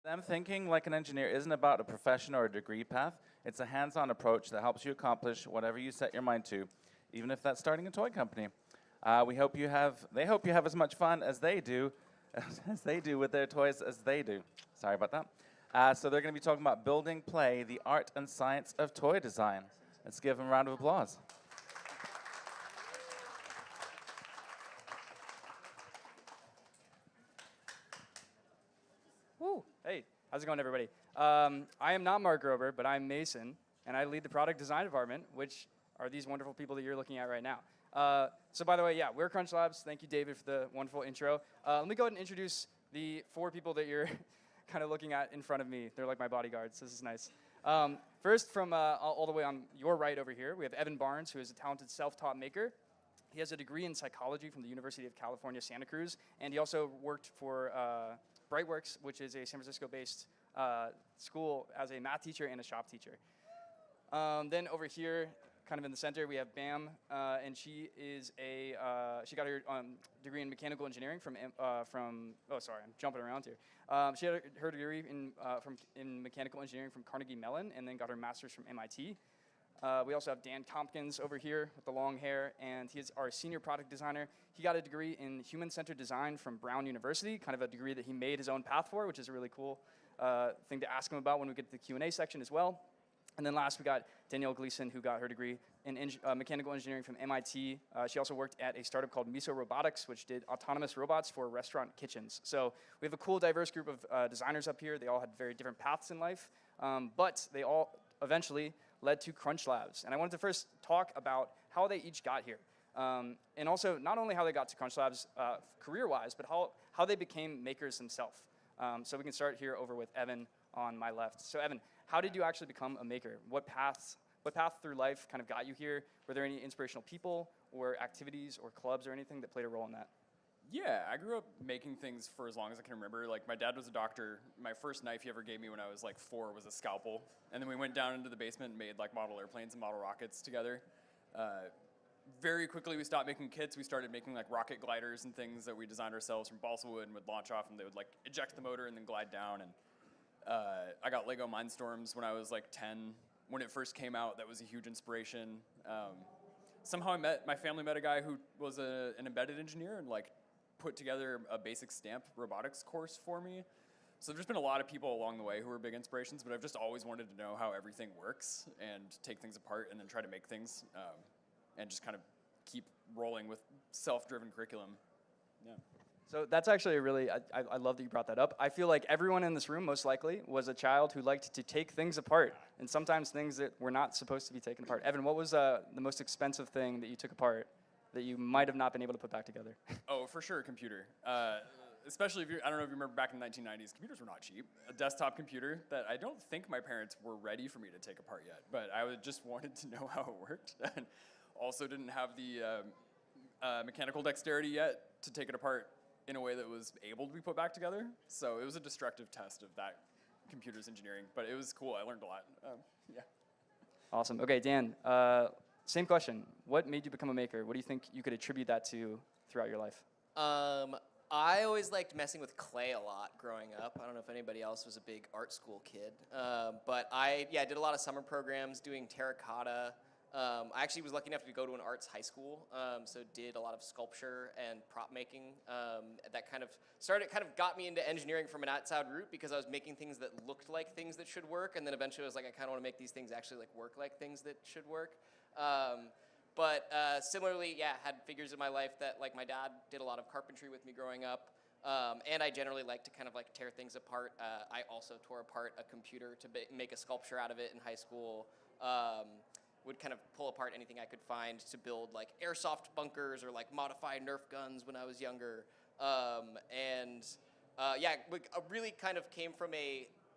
Them thinking like an engineer isn't about a profession or a degree path. It's a hands-on approach that helps you accomplish whatever you set your mind to, even if that's starting a toy company. They hope you have as much fun as they do, with their toys as they do. Sorry about that. So they're going to be talking about building play, the art and science of toy design. Let's give them a round of applause. Woo! Hey, how's it going, everybody? I am not Mark Grober, but I'm Mason, and I lead the product design department, which are these wonderful people that you're looking at right now. So by the way, yeah, we're Crunch Labs. Thank you, David, for the wonderful intro. Let me go ahead and introduce the 4 people that you're kind of looking at in front of me. They're like my bodyguards. This is nice. First, from all the way on your right over here, we have Evan Barnes, who is a talented self-taught maker. He has a degree in psychology from the University of California, Santa Cruz, and he also worked for Brightworks, which is a San Francisco-based school, as a math teacher and a shop teacher. Then over here, kind of in the center, we have Bam, and she is she got her degree in mechanical engineering from oh, sorry, I'm jumping around here. She had her degree in mechanical engineering from Carnegie Mellon, and then got her master's from MIT. We also have Dan Tompkins over here with the long hair, and he is our senior product designer. He got a degree in human-centered design from Brown University, kind of a degree that he made his own path for, which is a really cool thing to ask him about when we get to the Q&A section as well. And then last, we got Danielle Gleason, who got her degree in mechanical engineering from MIT. She also worked at a startup called MICAH Robotics, which did autonomous robots for restaurant kitchens. So we have a cool, diverse group of designers up here. They all had very different paths in life, but they all eventually led to Crunch Labs. And I wanted to first talk about how they each got here. And also, not only how they got to Crunch Labs career-wise, but how they became makers themselves. So we can start here over with Evan on my left. So Evan, how did you actually become a maker? What path through life kind of got you here? Were there any inspirational people or activities or clubs or anything that played a role in that? Yeah, I grew up making things for as long as I can remember. Like, my dad was a doctor. My first knife he ever gave me when I was like 4 was a scalpel. And then we went down into the basement and made like model airplanes and model rockets together. Very quickly we stopped making kits. We started making like rocket gliders and things that we designed ourselves from balsa wood and would launch off, and they would like eject the motor and then glide down. And I got Lego Mindstorms when I was like 10. When it first came out, that was a huge inspiration. Somehow my family met a guy who was an embedded engineer and like put together a basic stamp robotics course for me. So there's been a lot of people along the way who were big inspirations, but I've just always wanted to know how everything works and take things apart and then try to make things and just kind of keep rolling with self-driven curriculum. Yeah. So that's actually a really, I love that you brought that up. I feel like everyone in this room, most likely, was a child who liked to take things apart, and sometimes things that were not supposed to be taken apart. Evan, what was the most expensive thing that you took apart that you might have not been able to put back together? Oh, for sure, a computer. Especially if I don't know if you remember back in the 1990s, computers were not cheap. A desktop computer that I don't think my parents were ready for me to take apart yet, but I just wanted to know how it worked. And also didn't have the mechanical dexterity yet to take it apart in a way that was able to be put back together. So it was a destructive test of that computer's engineering, but it was cool. I learned a lot. Yeah. Awesome. Okay, Dan, same question. What made you become a maker? What do you think you could attribute that to throughout your life? I always liked messing with clay a lot growing up. I don't know if anybody else was a big art school kid, but I did a lot of summer programs doing terracotta. I actually was lucky enough to go to an arts high school, so did a lot of sculpture and prop making. That kind of got me into engineering from an outside route because I was making things that looked like things that should work, and then eventually I was like, I kind of want to make these things actually like work like things that should work. But similarly, had figures in my life that, like, my dad did a lot of carpentry with me growing up, and I generally like to kind of like tear things apart. I also tore apart a computer to make a sculpture out of it in high school. Would kind of pull apart anything I could find to build like airsoft bunkers or like modified Nerf guns when I was younger. Really kind of came from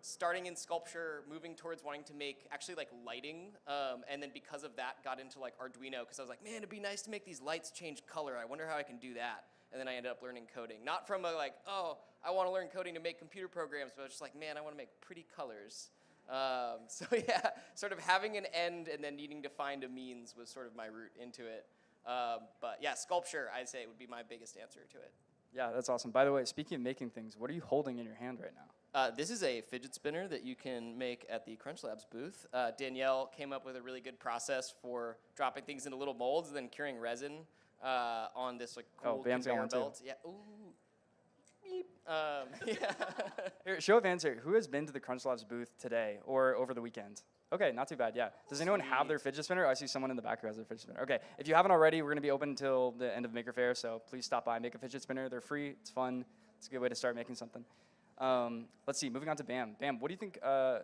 starting in sculpture, moving towards wanting to make actually like lighting, and then because of that got into like Arduino because I was like, man, it'd be nice to make these lights change color. I wonder how I can do that. And then I ended up learning coding. Not from I want to learn coding to make computer programs, but I was just like, man, I want to make pretty colors. Sort of having an end and then needing to find a means was sort of my route into it. Sculpture, I'd say, would be my biggest answer to it. Yeah, that's awesome. By the way, speaking of making things, what are you holding in your hand right now? This is a fidget spinner that you can make at the Crunch Labs booth. Danielle came up with a really good process for dropping things into little molds and then curing resin on this like cool Bam's got conveyor one too. belt. Yeah. Ooh. Beep. Yeah. Here, show of hands here. Who has been to the Crunch Labs booth today or over the weekend? Okay, not too bad, yeah. Does anyone have their fidget spinner? I see someone in the back who has their fidget spinner. Okay, if you haven't already, we're going to be open until the end of Maker Faire, so please stop by, make a fidget spinner. They're free, it's fun. It's a good way to start making something. Let's see, moving on to Bam. Bam, what do you think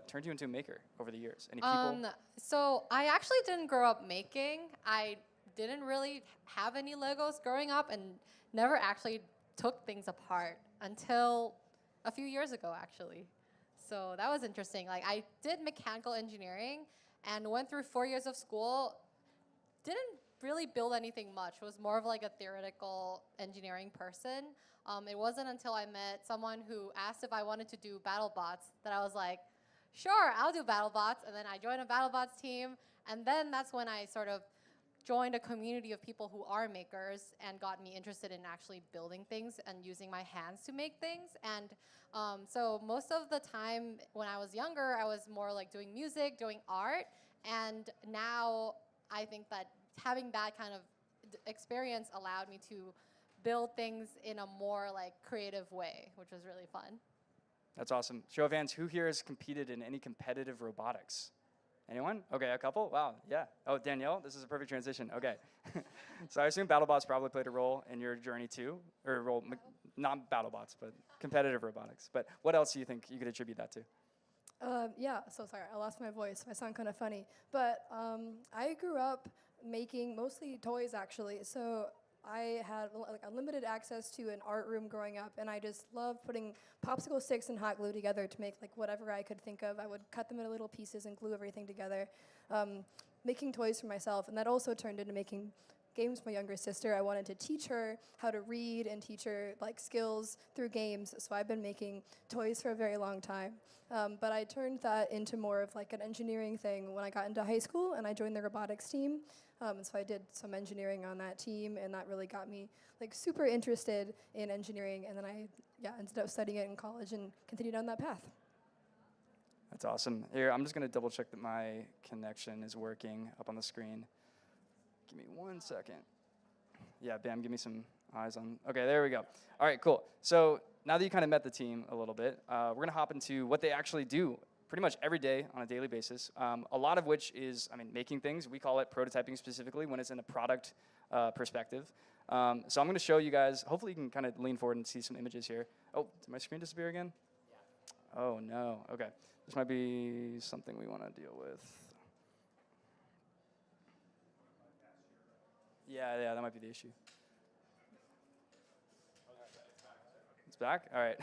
turned you into a maker over the years? Any people? So I actually didn't grow up making. I didn't really have any Legos growing up and never actually took things apart until a few years ago, actually. So that was interesting. Like, I did mechanical engineering and went through 4 years of school. Didn't really build anything much. It was more of like a theoretical engineering person. It wasn't until I met someone who asked if I wanted to do BattleBots that I was like, sure, I'll do BattleBots. And then I joined a BattleBots team. And then that's when I sort of joined a community of people who are makers and got me interested in actually building things and using my hands to make things. And so most of the time when I was younger, I was more like doing music, doing art. And now I think that having that kind of experience allowed me to build things in a more like creative way, which was really fun. That's awesome. Show of hands, who here has competed in any competitive robotics? Anyone? Okay, a couple? Wow, yeah. Oh, Danielle, this is a perfect transition. Okay. So I assume BattleBots probably played a role in your journey too, or a role, not BattleBots, but competitive robotics. But what else do you think you could attribute that to? Yeah, so sorry, I lost my voice. I sound kind of funny. But I grew up making mostly toys, actually. So I had like unlimited access to an art room growing up, and I just loved putting popsicle sticks and hot glue together to make like whatever I could think of. I would cut them into little pieces and glue everything together, making toys for myself, and that also turned into making games for my younger sister. I wanted to teach her how to read and teach her like skills through games, so I've been making toys for a very long time. But I turned that into more of like an engineering thing when I got into high school and I joined the robotics team. So I did some engineering on that team, and that really got me like super interested in engineering. And then I ended up studying it in college and continued on that path. That's awesome. Here, I'm just going to double check that my connection is working up on the screen. Give me 1 second. Yeah, Bam, give me some eyes on. Okay, there we go. All right, cool. So now that you kind of met the team a little bit, we're going to hop into what they actually do pretty much every day on a daily basis, a lot of which is, making things. We call it prototyping specifically when it's in a product perspective. So I'm going to show you guys, hopefully you can kind of lean forward and see some images here. Oh, did my screen disappear again? Yeah. Oh, no. Okay. This might be something we want to deal with. Yeah, that might be the issue. It's back? All right.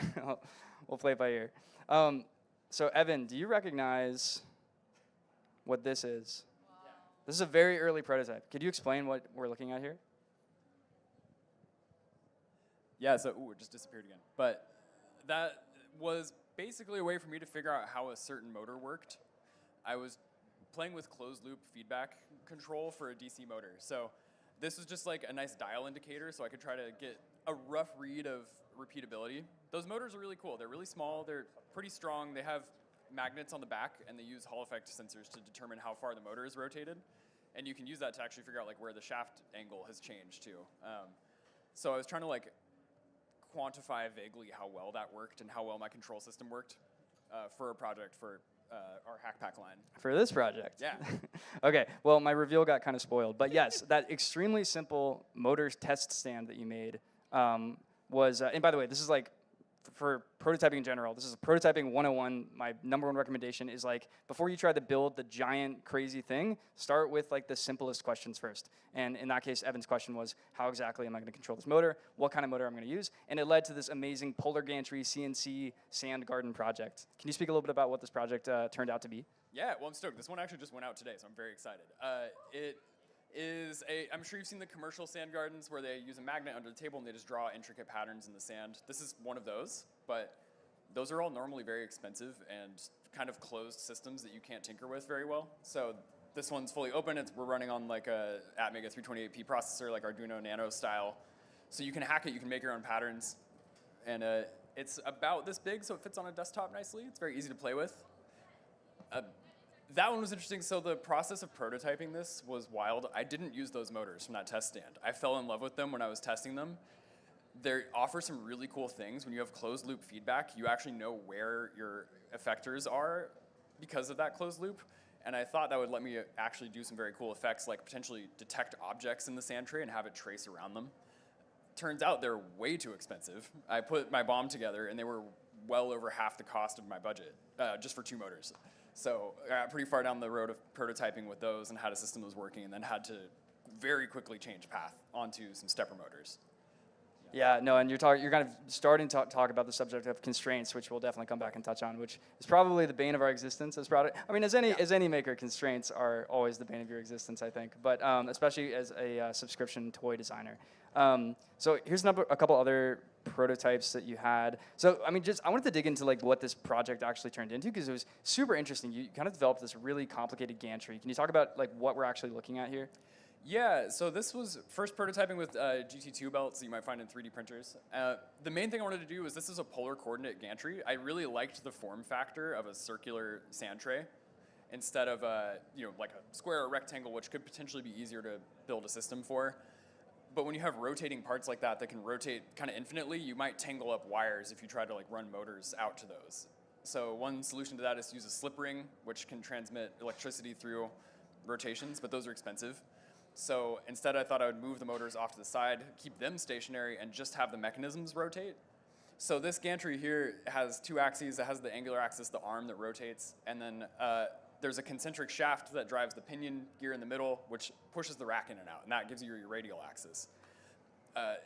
We'll play it by ear. So Evan, do you recognize what this is? Wow. This is a very early prototype. Could you explain what we're looking at here? Yeah, so, it just disappeared again. But that was basically a way for me to figure out how a certain motor worked. I was playing with closed loop feedback control for a DC motor. So this was just like a nice dial indicator so I could try to get a rough read of repeatability. Those motors are really cool. They're really small, they're pretty strong. They have magnets on the back and they use Hall effect sensors to determine how far the motor is rotated. And you can use that to actually figure out like where the shaft angle has changed too. So I was trying to like quantify vaguely how well that worked and how well my control system worked for a project for our Hackpack line. For this project? Yeah. Okay, well, my reveal got kind of spoiled. But yes, that extremely simple motor test stand that you made was, and by the way, this is like, for prototyping in general, this is prototyping 101. My number one recommendation is like, before you try to build the giant crazy thing, start with like the simplest questions first. And in that case, Evan's question was, how exactly am I going to control this motor? What kind of motor I'm going to use? And it led to this amazing polar gantry CNC sand garden project. Can you speak a little bit about what this project turned out to be? Yeah, well, I'm stoked. This one actually just went out today, so I'm very excited. It is I'm sure you've seen the commercial sand gardens where they use a magnet under the table and they just draw intricate patterns in the sand. This is one of those, but those are all normally very expensive and kind of closed systems that you can't tinker with very well. So this one's fully open. We're running on like a Atmega 328P processor, like Arduino Nano style. So you can hack it, you can make your own patterns. And It's about this big, so it fits on a desktop nicely. It's very easy to play with. That one was interesting. So the process of prototyping this was wild. I didn't use those motors from that test stand. I fell in love with them when I was testing them. They offer some really cool things. When you have closed loop feedback, you actually know where your effectors are because of that closed loop. And I thought that would let me actually do some very cool effects, like potentially detect objects in the sand tray and have it trace around them. Turns out they're way too expensive. I put my BOM together and they were well over half the cost of my budget, just for 2 motors. So I got pretty far down the road of prototyping with those and had a system that was working, and then had to very quickly change path onto some stepper motors. Yeah, no, and you're kind of starting to talk about the subject of constraints, which we'll definitely come back and touch on, which is probably the bane of our existence as product. I mean, as any maker, constraints are always the bane of your existence, I think, but especially as a subscription toy designer. So here's a couple other prototypes that you had. So I mean, I wanted to dig into like what this project actually turned into, because it was super interesting. You kind of developed this really complicated gantry. Can you talk about like what we're actually looking at here? Yeah, so this was first prototyping with GT2 belts that you might find in 3D printers. The main thing I wanted to do was this is a polar coordinate gantry. I really liked the form factor of a circular sand tray instead of like a square or rectangle, which could potentially be easier to build a system for. But when you have rotating parts like that can rotate kind of infinitely, you might tangle up wires if you try to like run motors out to those. So one solution to that is to use a slip ring, which can transmit electricity through rotations, but those are expensive. So instead, I thought I would move the motors off to the side, keep them stationary, and just have the mechanisms rotate. So this gantry here has 2 axes. It has the angular axis, the arm that rotates, and then there's a concentric shaft that drives the pinion gear in the middle, which pushes the rack in and out, and that gives you your radial axis.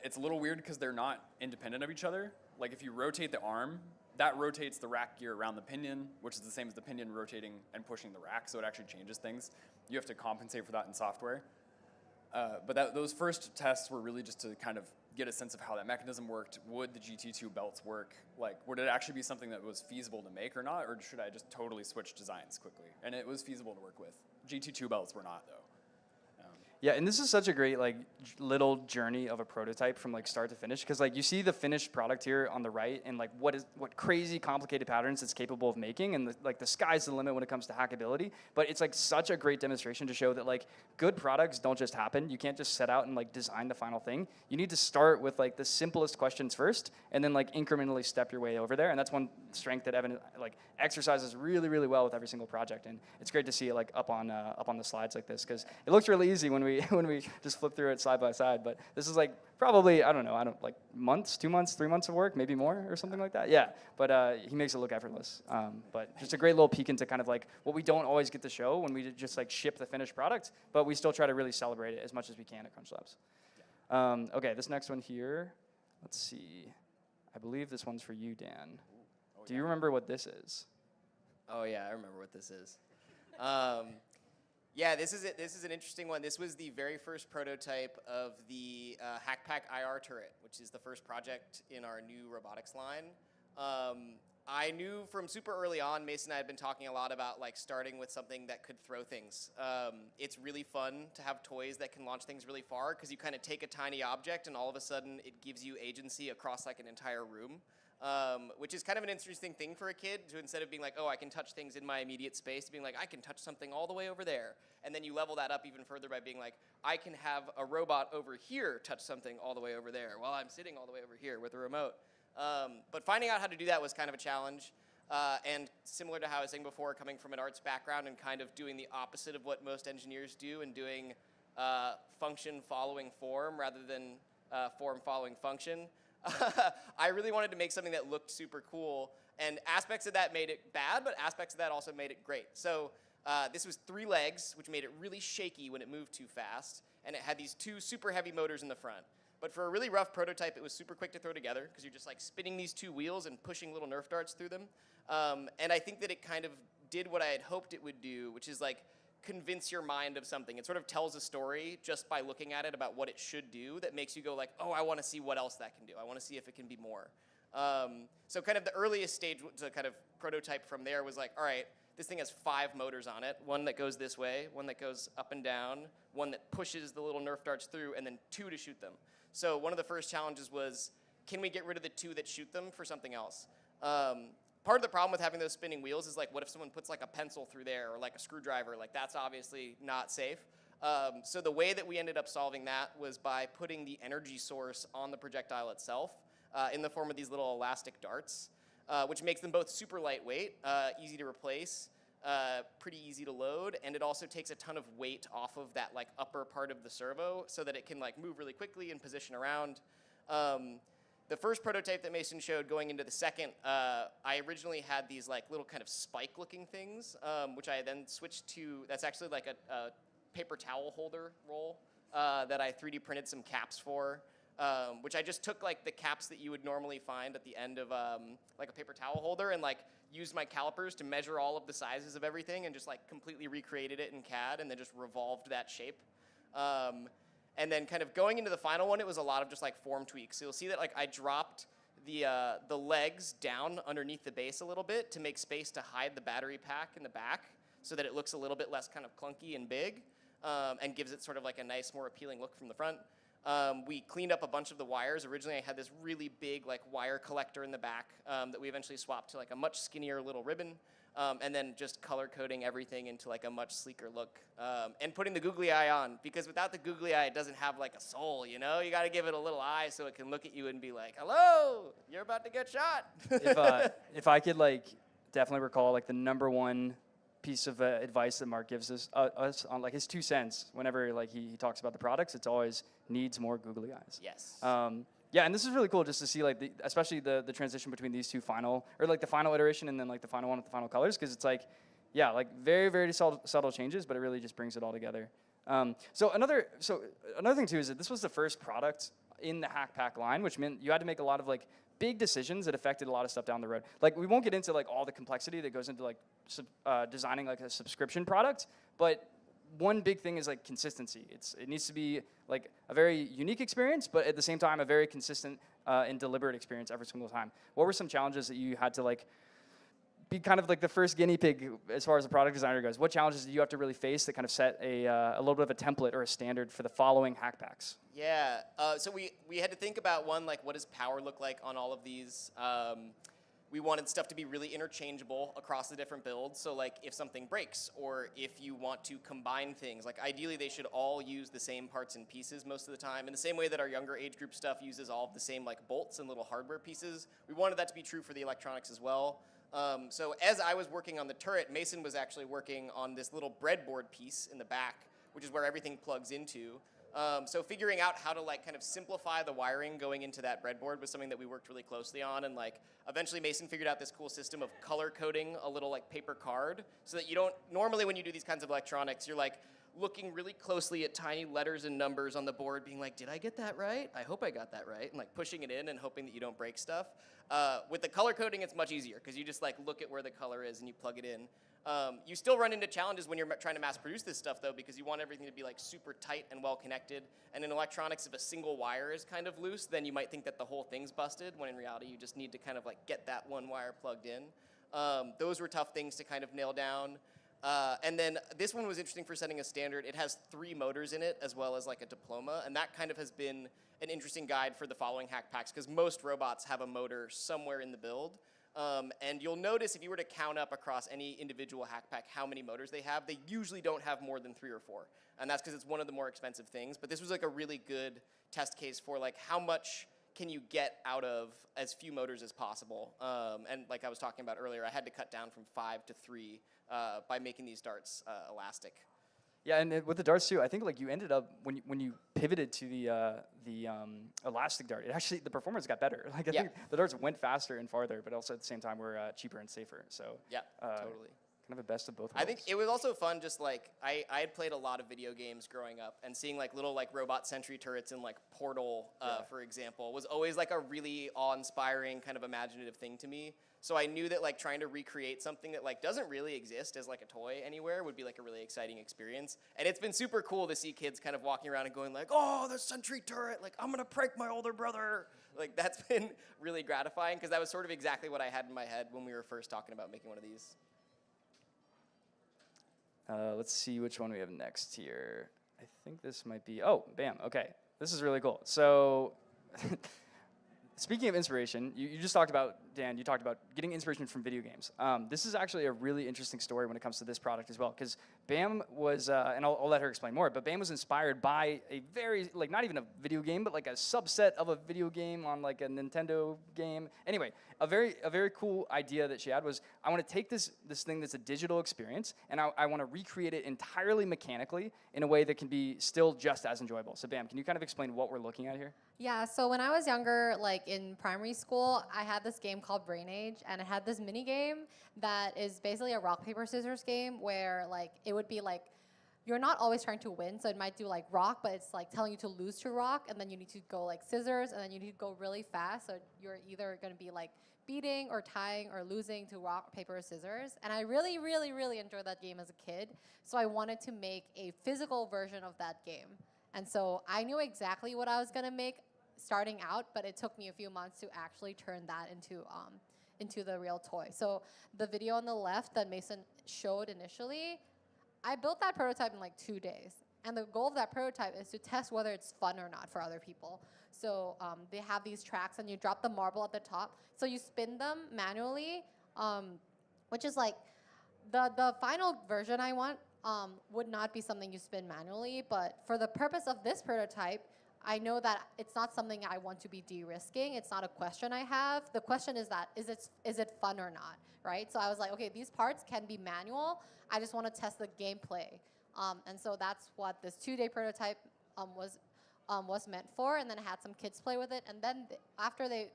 It's a little weird because they're not independent of each other. Like if you rotate the arm, that rotates the rack gear around the pinion, which is the same as the pinion rotating and pushing the rack, so it actually changes things. You have to compensate for that in software. But those first tests were really just to kind of get a sense of how that mechanism worked. Would the GT2 belts work? Like, would it actually be something that was feasible to make or not? Or should I just totally switch designs quickly? And it was feasible to work with. GT2 belts were not, though. Yeah, and this is such a great like little journey of a prototype from like start to finish, because like you see the finished product here on the right, and like what crazy complicated patterns it's capable of making, and the sky's the limit when it comes to hackability. But it's like such a great demonstration to show that like good products don't just happen. You can't just set out and like design the final thing. You need to start with like the simplest questions first, and then like incrementally step your way over there. And that's one strength that Evan like exercises really, really well with every single project. And it's great to see it like up on the slides like this, because it looks really easy when we just flip through it side by side. But this is like probably, like months, 2 months, 3 months of work, maybe more or something like that. Yeah, but he makes it look effortless. But just a great little peek into kind of like what we don't always get to show when we just like ship the finished product, but we still try to really celebrate it as much as we can at Crunch Labs. Okay, this next one here, let's see. I believe this one's for you, Dan. Do you remember what this is? Oh yeah, I remember what this is. Yeah, this is it. This is an interesting one. This was the very first prototype of the HackPack IR turret, which is the first project in our new robotics line. I knew from super early on, Mason and I had been talking a lot about like starting with something that could throw things. It's really fun to have toys that can launch things really far, because you kind of take a tiny object and all of a sudden it gives you agency across like an entire room. Which is kind of an interesting thing for a kid, to instead of being like, oh, I can touch things in my immediate space, to being like, I can touch something all the way over there. And then you level that up even further by being like, I can have a robot over here touch something all the way over there while I'm sitting all the way over here with a remote. But finding out how to do that was kind of a challenge. And similar to how I was saying before, coming from an arts background and kind of doing the opposite of what most engineers do, and doing function following form rather than form following function. I really wanted to make something that looked super cool, and aspects of that made it bad, but aspects of that also made it great. So this was 3 legs, which made it really shaky when it moved too fast, and it had these 2 super heavy motors in the front. But for a really rough prototype, it was super quick to throw together, because you're just like spinning these 2 wheels and pushing little Nerf darts through them. And I think that it kind of did what I had hoped it would do, which is like convince your mind of something. It sort of tells a story just by looking at it about what it should do, that makes you go like, oh, I want to see what else that can do. I want to see if it can be more. So kind of the earliest stage to kind of prototype from there was like, all right, this thing has 5 motors on it. One that goes this way, one that goes up and down, one that pushes the little Nerf darts through, and then 2 to shoot them. So one of the first challenges was can we get rid of the two that shoot them for something else? Part of the problem with having those spinning wheels is like, what if someone puts like a pencil through there or like a screwdriver? Like that's obviously not safe. So the way that we ended up solving that was by putting the energy source on the projectile itself in the form of these little elastic darts, which makes them both super lightweight, easy to replace, pretty easy to load, and it also takes a ton of weight off of that like upper part of the servo so that it can like move really quickly and position around. The first prototype that Mason showed going into the second, I originally had these like little kind of spike-looking things, which I then switched to, that's actually like a paper towel holder roll that I 3D printed some caps for, which I just took like the caps that you would normally find at the end of like a paper towel holder and like used my calipers to measure all of the sizes of everything and just like completely recreated it in CAD and then just revolved that shape. And then kind of going into the final one, it was a lot of just like form tweaks. So you'll see that like I dropped the legs down underneath the base a little bit to make space to hide the battery pack in the back so that it looks a little bit less kind of clunky and big and gives it sort of like a nice, more appealing look from the front. We cleaned up a bunch of the wires. Originally, I had this really big like wire collector in the back that we eventually swapped to like a much skinnier little ribbon. And then just color coding everything into like a much sleeker look. And putting the googly eye on, because without the googly eye, it doesn't have like a soul, you know? You gotta give it a little eye so it can look at you and be like, hello, you're about to get shot. If I could like definitely recall like the #1 piece of advice that Mark gives us on like his 2 cents whenever like he talks about the products, it's always needs more googly eyes. Yes. Yeah, and this is really cool just to see like especially the transition between these two final, or like the final iteration and then like the final one with the final colors, because it's like, yeah, like very, very subtle changes, but it really just brings it all together. So another thing too is that this was the first product in the Hack Pack line, which meant you had to make a lot of like big decisions that affected a lot of stuff down the road. Like we won't get into like all the complexity that goes into like designing like a subscription product, but one big thing is like consistency. It needs to be like a very unique experience, but at the same time a very consistent and deliberate experience every single time. What were some challenges that you had to like be kind of like the first guinea pig as far as a product designer goes? What challenges do you have to really face that kind of set a little bit of a template or a standard for the following hack packs? Yeah, so we had to think about one, like what does power look like on all of these? We wanted stuff to be really interchangeable across the different builds. So like if something breaks or if you want to combine things, like ideally they should all use the same parts and pieces most of the time. In the same way that our younger age group stuff uses all of the same like bolts and little hardware pieces, we wanted that to be true for the electronics as well. So as I was working on the turret, Mason was actually working on this little breadboard piece in the back, which is where everything plugs into. So figuring out how to like kind of simplify the wiring going into that breadboard was something that we worked really closely on, and like eventually Mason figured out this cool system of color coding a little like paper card so that you don't, normally when you do these kinds of electronics, you're like looking really closely at tiny letters and numbers on the board being like, did I get that right? I hope I got that right, and like pushing it in and hoping that you don't break stuff. With the color coding, it's much easier because you just like look at where the color is and you plug it in. You still run into challenges when you're trying to mass produce this stuff though, because you want everything to be like super tight and well connected. And in electronics, if a single wire is kind of loose, then you might think that the whole thing's busted, when in reality you just need to kind of like get that one wire plugged in. Those were tough things to kind of nail down. And then this one was interesting for setting a standard. It has 3 motors in it as well as like a diploma, and that kind of has been an interesting guide for the following hack packs because most robots have a motor somewhere in the build. And you'll notice if you were to count up across any individual hack pack how many motors they have, they usually don't have more than 3 or 4. And that's because it's one of the more expensive things. But this was like a really good test case for like how much can you get out of as few motors as possible. And like I was talking about earlier, I had to cut down from 5 to 3 by making these darts elastic. Yeah, and with the darts too, I think like you ended up when you pivoted to the elastic dart, it actually the performance got better. Like I think the darts went faster and farther, but also at the same time were cheaper and safer. So yeah, totally. Kind of a best of both worlds. I think it was also fun, just like I had played a lot of video games growing up, and seeing like little like robot sentry turrets in like Portal, for example, was always like a really awe-inspiring kind of imaginative thing to me. So I knew that like trying to recreate something that like doesn't really exist as like a toy anywhere would be like a really exciting experience. And it's been super cool to see kids kind of walking around and going like, oh, the sentry turret, like I'm gonna prank my older brother. Like that's been really gratifying because that was sort of exactly what I had in my head when we were first talking about making one of these. Let's see which one we have next here. I think this might be, oh, bam, okay. This is really cool. So speaking of inspiration, you just talked about, Dan, you talked about getting inspiration from video games. This is actually a really interesting story when it comes to this product as well, because BAM was, and I'll let her explain more, but BAM was inspired by a very, like not even a video game, but like a subset of a video game on like a Nintendo game. Anyway, a very cool idea that she had was, I want to take this thing that's a digital experience, and I want to recreate it entirely mechanically in a way that can be still just as enjoyable. So BAM, can you kind of explain what we're looking at here? Yeah, so when I was younger, like in primary school, I had this game called Brain Age, and it had this mini game that is basically a rock, paper, scissors game where like it would be like, you're not always trying to win, so it might do like rock, but it's like telling you to lose to rock, and then you need to go like scissors, and then you need to go really fast, so you're either gonna be like beating or tying or losing to rock, paper, scissors. And I really, really, really enjoyed that game as a kid, so I wanted to make a physical version of that game. And so I knew exactly what I was gonna make starting out, but it took me a few months to actually turn that into the real toy. So the video on the left that Mason showed initially, I built that prototype in like 2 days. And the goal of that prototype is to test whether it's fun or not for other people. So they have these tracks, and you drop the marble at the top. So you spin them manually, which is like, the final version I want would not be something you spin manually, but for the purpose of this prototype, I know that it's not something I want to be de-risking. It's not a question I have. The question is that, is it fun or not, right? So I was like, okay, these parts can be manual. I just want to test the gameplay. And so that's what this 2-day prototype was meant for. And then I had some kids play with it. And then after they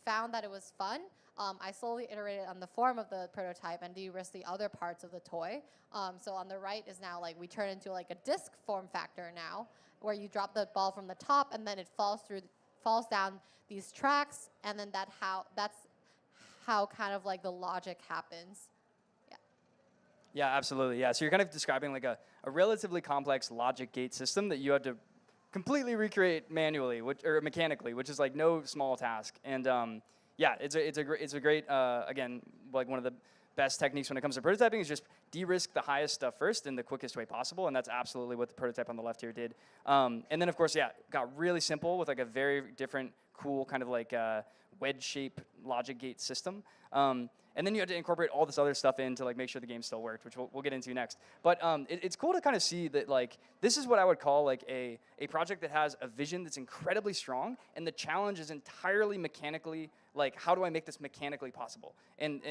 found that it was fun, I slowly iterated on the form of the prototype and de-risked the other parts of the toy. So on the right is now like, we turn into like a disc form factor now, where you drop the ball from the top, and then it falls down these tracks, and then that's how kind of like the logic happens. Yeah. Yeah, absolutely. Yeah, so you're kind of describing like a relatively complex logic gate system that you had to completely recreate manually, or mechanically, which is like no small task. And yeah, it's a great again, like one of the best techniques when it comes to prototyping is just de-risk the highest stuff first in the quickest way possible, and that's absolutely what the prototype on the left here did. And then of course, yeah, got really simple with like a very different, cool kind of like wedge shape logic gate system. And then you had to incorporate all this other stuff in to like make sure the game still worked, which we'll get into next. But it's cool to kind of see that like this is what I would call like a project that has a vision that's incredibly strong, and the challenge is entirely mechanically, like how do I make this mechanically possible? And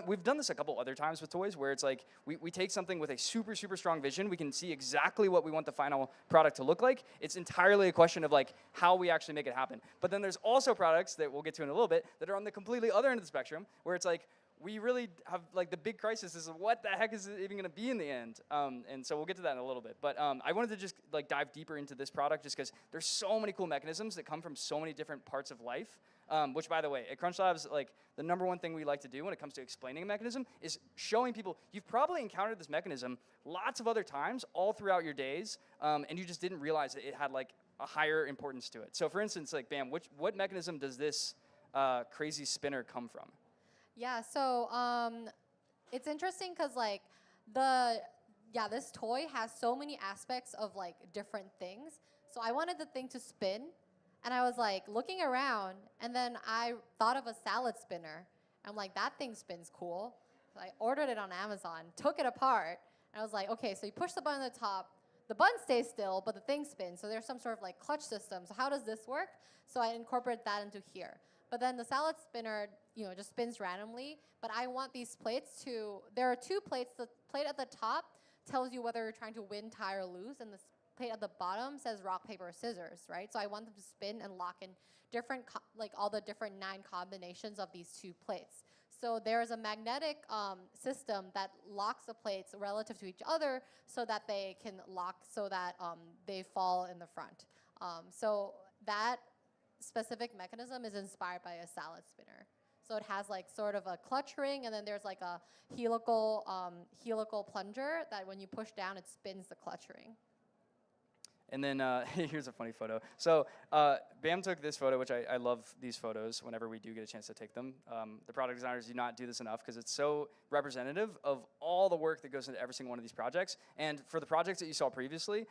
we've done this a couple other times with toys where it's like we take something with a super, super strong vision, we can see exactly what we want the final product to look like. It's entirely a question of like how we actually make it happen. But then there's also products that we'll get to in a little bit that are on the completely other end of the spectrum, where it's like we really have like the big crisis is what the heck is it even going to be in the end? And so we'll get to that in a little bit. But I wanted to just like dive deeper into this product just because there's so many cool mechanisms that come from so many different parts of life. Which, by the way, at Crunch Labs, like the #1 thing we like to do when it comes to explaining a mechanism is showing people you've probably encountered this mechanism lots of other times all throughout your days, and you just didn't realize that it had like a higher importance to it. So, for instance, like BAM, what mechanism does this crazy spinner come from? Yeah, so it's interesting because like this toy has so many aspects of like different things. So I wanted the thing to spin, and I was like looking around, and then I thought of a salad spinner. I'm like, that thing spins cool. So I ordered it on Amazon, took it apart, and I was like, okay, so you push the button at the top, the button stays still, but the thing spins. So there's some sort of like clutch system. So how does this work? So I incorporate that into here. But then the salad spinner, just spins randomly. But I want these plates there are 2 plates. The plate at the top tells you whether you're trying to win, tie, or lose. And the plate at the bottom says rock, paper, or scissors, right? So I want them to spin and lock in different, all the different 9 combinations of these 2 plates. So there's a magnetic system that locks the plates relative to each other so that they can lock, so that they fall in the front. So that specific mechanism is inspired by a salad spinner. So it has like sort of a clutch ring, and then there's like a helical plunger that when you push down, it spins the clutch ring. And then here's a funny photo. So Bam took this photo, which I love these photos whenever we do get a chance to take them. The product designers do not do this enough because it's so representative of all the work that goes into every single one of these projects. And for the projects that you saw previously,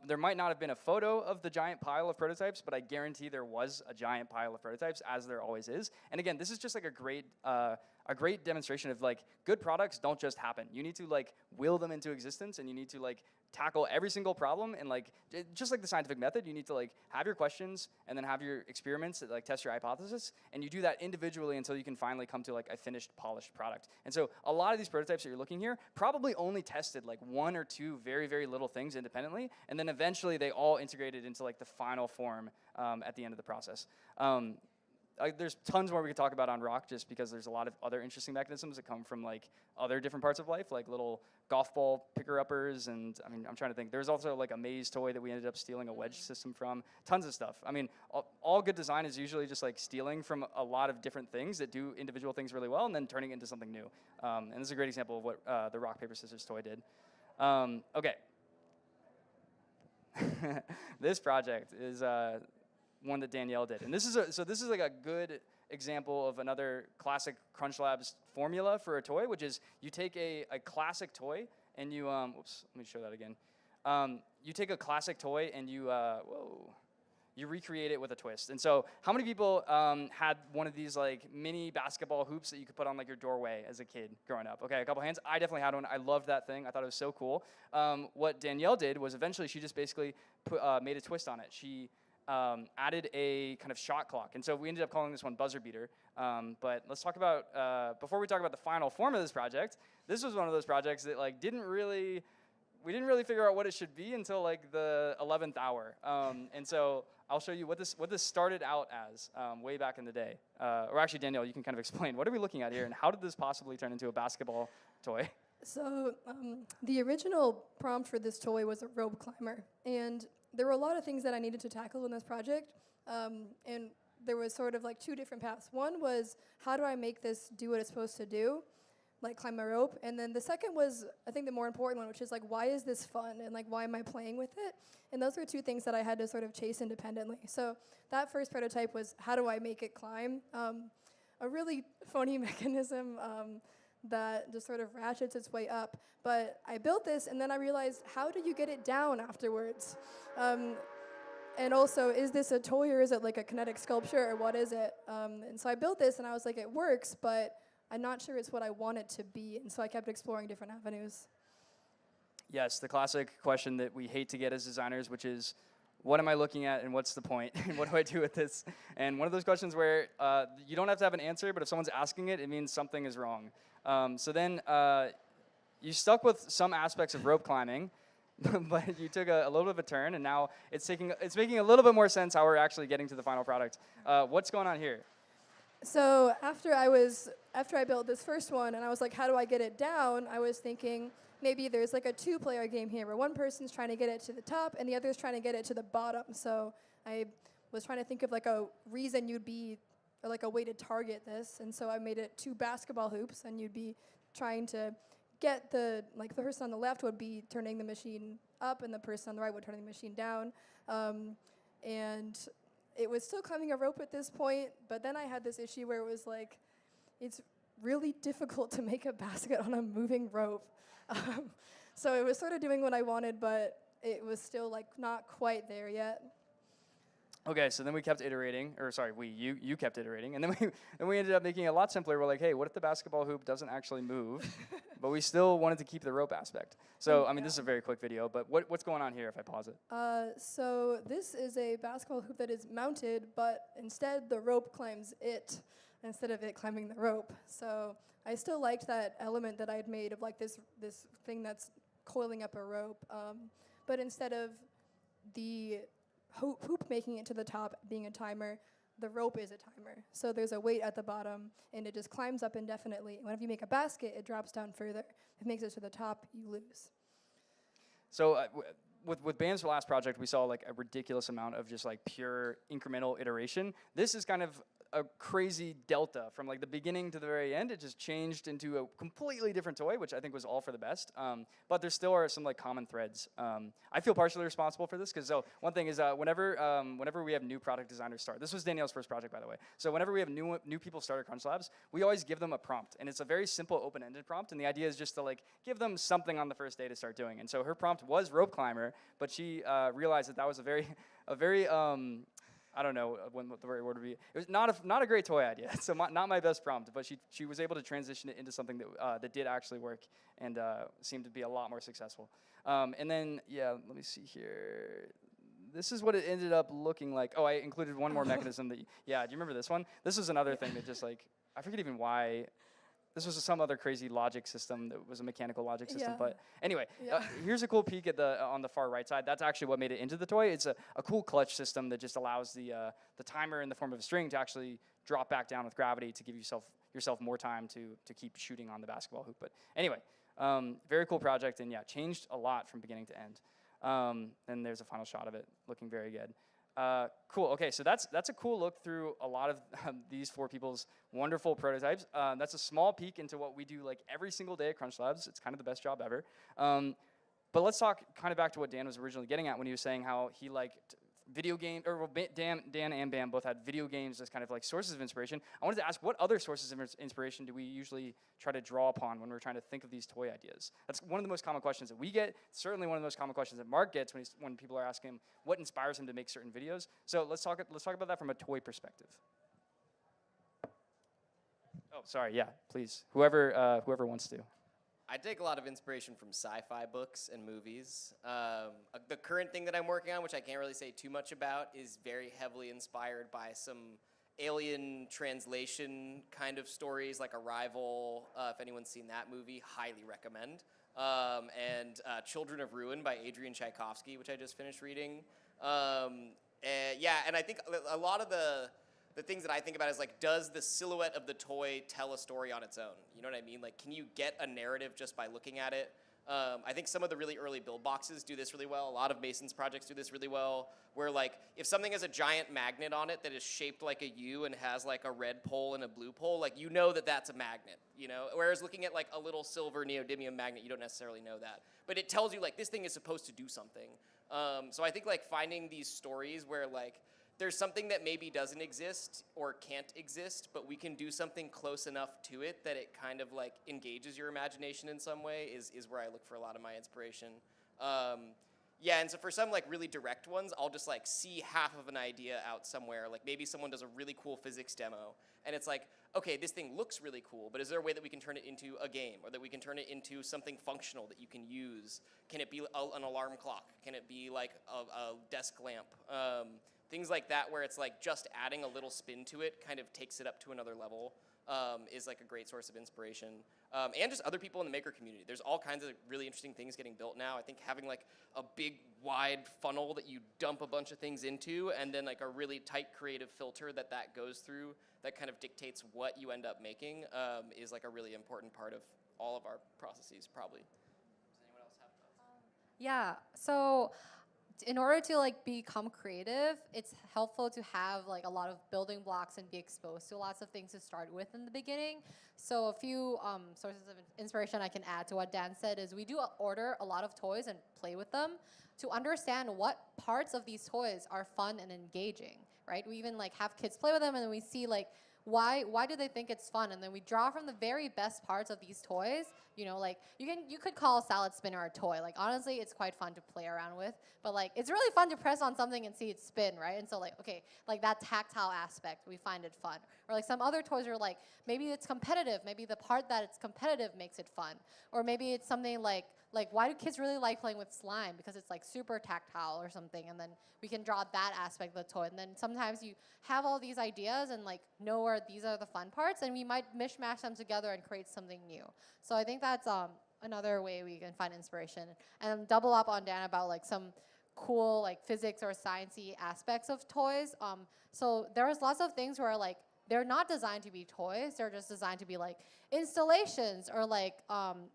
there might not have been a photo of the giant pile of prototypes, but I guarantee there was a giant pile of prototypes, as there always is. And again, this is just like a great demonstration of like good products don't just happen. You need to like will them into existence, and you need to like tackle every single problem. And like just like the scientific method, you need to like have your questions and then have your experiments that like test your hypothesis, and you do that individually until you can finally come to like a finished, polished product. And so a lot of these prototypes that you're looking here probably only tested like one or two very, very little things independently, and then eventually they all integrated into like the final form at the end of the process. There's tons more we could talk about on rock, just because there's a lot of other interesting mechanisms that come from like other different parts of life, like little golf ball picker-uppers, and I mean, I'm trying to think. There's also like a maze toy that we ended up stealing a wedge system from. Tons of stuff. I mean, all good design is usually just like stealing from a lot of different things that do individual things really well and then turning it into something new. And this is a great example of what the rock, paper, scissors toy did. Okay. This project is one that Danielle did. And this is like a good example of another classic Crunch Labs formula for a toy, which is you take a classic toy and you, oops, let me show that again. You take a classic toy and you, you recreate it with a twist. And so how many people had one of these like mini basketball hoops that you could put on like your doorway as a kid growing up? Okay, a couple hands. I definitely had one. I loved that thing. I thought it was so cool. What Danielle did was eventually she just basically made a twist on it. She added a kind of shot clock. And so we ended up calling this one buzzer beater. But let's talk about, before we talk about the final form of this project, this was one of those projects that like we didn't really figure out what it should be until like the 11th hour. And so I'll show you what this started out as way back in the day. Or actually, Danielle, you can kind of explain, what are we looking at here and how did this possibly turn into a basketball toy? So the original prompt for this toy was a rope climber. And there were a lot of things that I needed to tackle in this project. And there was sort of like two different paths. One was, how do I make this do what it's supposed to do? Like climb a rope. And then the second was, I think, the more important one, which is like, why is this fun? And like, why am I playing with it? And those were two things that I had to sort of chase independently. So that first prototype was, how do I make it climb? A really phony mechanism that just sort of ratchets its way up. But I built this, and then I realized, how do you get it down afterwards? And also, is this a toy, or is it like a kinetic sculpture, or what is it? And so I built this, and I was like, it works, but I'm not sure it's what I want it to be. And so I kept exploring different avenues. Yes, the classic question that we hate to get as designers, which is, what am I looking at and what's the point? And what do I do with this? And one of those questions where you don't have to have an answer, but if someone's asking it, it means something is wrong. So then you stuck with some aspects of rope climbing, but you took a little bit of a turn, and now it's making a little bit more sense how we're actually getting to the final product. What's going on here? So after I built this first one, and I was like, how do I get it down? I was thinking, maybe there's like a two-player game here where one person's trying to get it to the top and the other's trying to get it to the bottom. So I was trying to think of like a reason you'd be, or like a way to target this. And so I made it two basketball hoops, and you'd be trying to get the person on the left would be turning the machine up, and the person on the right would turn the machine down. And it was still climbing a rope at this point, but then I had this issue where it was like, it's really difficult to make a basket on a moving rope. So it was sort of doing what I wanted, but it was still like not quite there yet. Okay, so then we kept iterating, or sorry, you kept iterating, and then we ended up making it a lot simpler. We're like, hey, what if the basketball hoop doesn't actually move, but we still wanted to keep the rope aspect? So, I mean, this is a very quick video, but what's going on here if I pause it? So this is a basketball hoop that is mounted, but instead the rope climbs it, instead of it climbing the rope. So I still liked that element that I had made of like this thing that's coiling up a rope, but instead of the hoop making it to the top being a timer, the rope is a timer. So there's a weight at the bottom, and it just climbs up indefinitely. Whenever you make a basket, it drops down further. If it makes it to the top, you lose. So with Bam's last project, we saw like a ridiculous amount of just like pure incremental iteration. This is kind of a crazy delta from like the beginning to the very end. It just changed into a completely different toy, which I think was all for the best. But there still are some like common threads. I feel partially responsible for this because one thing is whenever we have new product designers start, this was Danielle's first project, by the way. So whenever we have new people start at Crunch Labs, we always give them a prompt, and it's a very simple open-ended prompt. And the idea is just to like give them something on the first day to start doing. And so her prompt was rope climber, but she realized that was a very I don't know what the right word would be. It was not a great toy idea, so not my best prompt, but she was able to transition it into something that did actually work and seemed to be a lot more successful. And then, yeah, let me see here. This is what it ended up looking like. Oh, I included one more mechanism that, yeah, do you remember this one? This was another thing that just like, I forget even why. This was some other crazy logic system that was a mechanical logic system. Yeah. But anyway, Yeah. Here's a cool peek at on the far right side. That's actually what made it into the toy. It's a cool clutch system that just allows the timer in the form of a string to actually drop back down with gravity to give yourself more time to keep shooting on the basketball hoop. But anyway, very cool project, and yeah, changed a lot from beginning to end. And there's a final shot of it looking very good. Cool. Okay, so that's a cool look through a lot of these 4 people's wonderful prototypes. That's a small peek into what we do like every single day at Crunch Labs. It's kind of the best job ever. But let's talk kind of back to what Dan was originally getting at when he was saying how he liked video game, or well, Dan and Bam both had video games as kind of like sources of inspiration. I wanted to ask, what other sources of inspiration do we usually try to draw upon when we're trying to think of these toy ideas? That's one of the most common questions that we get. Certainly one of the most common questions that Mark gets when people are asking him what inspires him to make certain videos. So let's talk about that from a toy perspective. Oh, sorry. Yeah, please. Whoever wants to. I take a lot of inspiration from sci-fi books and movies. The current thing that I'm working on, which I can't really say too much about, is very heavily inspired by some alien translation kind of stories, like Arrival. If anyone's seen that movie, highly recommend. And Children of Ruin by Adrian Tchaikovsky, which I just finished reading. And I think a lot of the things that I think about is like, does the silhouette of the toy tell a story on its own? You know what I mean? Like, can you get a narrative just by looking at it? I think some of the really early build boxes do this really well. A lot of Mason's projects do this really well, where like, if something has a giant magnet on it that is shaped like a U and has like a red pole and a blue pole, like, you know that that's a magnet, you know? Whereas looking at like a little silver neodymium magnet, you don't necessarily know that. But it tells you like, this thing is supposed to do something. So I think like finding these stories where like, there's something that maybe doesn't exist or can't exist, but we can do something close enough to it that it kind of like engages your imagination in some way is where I look for a lot of my inspiration. And so for some like really direct ones, I'll just like see half of an idea out somewhere. Like maybe someone does a really cool physics demo, and it's like, okay, this thing looks really cool, but is there a way that we can turn it into a game, or that we can turn it into something functional that you can use? Can it be an alarm clock? Can it be like a desk lamp? Things like that, where it's like just adding a little spin to it kind of takes it up to another level, is like a great source of inspiration. And just other people in the maker community. There's all kinds of really interesting things getting built now. I think having like a big wide funnel that you dump a bunch of things into, and then like a really tight creative filter that goes through, that kind of dictates what you end up making, is like a really important part of all of our processes, probably. Does anyone else have thoughts? Yeah, so in order to like become creative, it's helpful to have like a lot of building blocks and be exposed to lots of things to start with in the beginning. So a few sources of inspiration I can add to what Dan said is we do order a lot of toys and play with them to understand what parts of these toys are fun and engaging, right? We even like have kids play with them, and then we see like why do they think it's fun, and then we draw from the very best parts of these toys. You know, like you could call a salad spinner a toy. Like honestly, it's quite fun to play around with, but like it's really fun to press on something and see it spin, right? And so like, okay, like that tactile aspect, we find it fun. Or like some other toys are like, maybe it's competitive, maybe the part that it's competitive makes it fun. Or maybe it's something like why do kids really like playing with slime? Because it's like super tactile or something, and then we can draw that aspect of the toy. And then sometimes you have all these ideas and like know where these are the fun parts, and we might mishmash them together and create something new. So I think that's another way we can find inspiration. And double up on Dan about like some cool like physics or sciencey aspects of toys. So there's lots of things where like they're not designed to be toys. They're just designed to be like installations, or like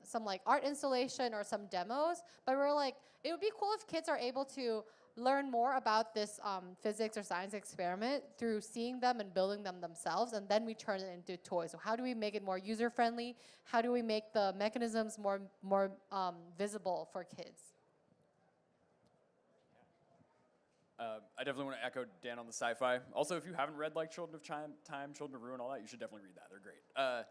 some like art installation or some demos. But we're like, it would be cool if kids are able to learn more about this physics or science experiment through seeing them and building them themselves, and then we turn it into toys. So how do we make it more user-friendly? How do we make the mechanisms more visible for kids? I definitely want to echo Dan on the sci-fi. Also, if you haven't read like Children of Time, Children of Ruin, all that, you should definitely read that. They're great.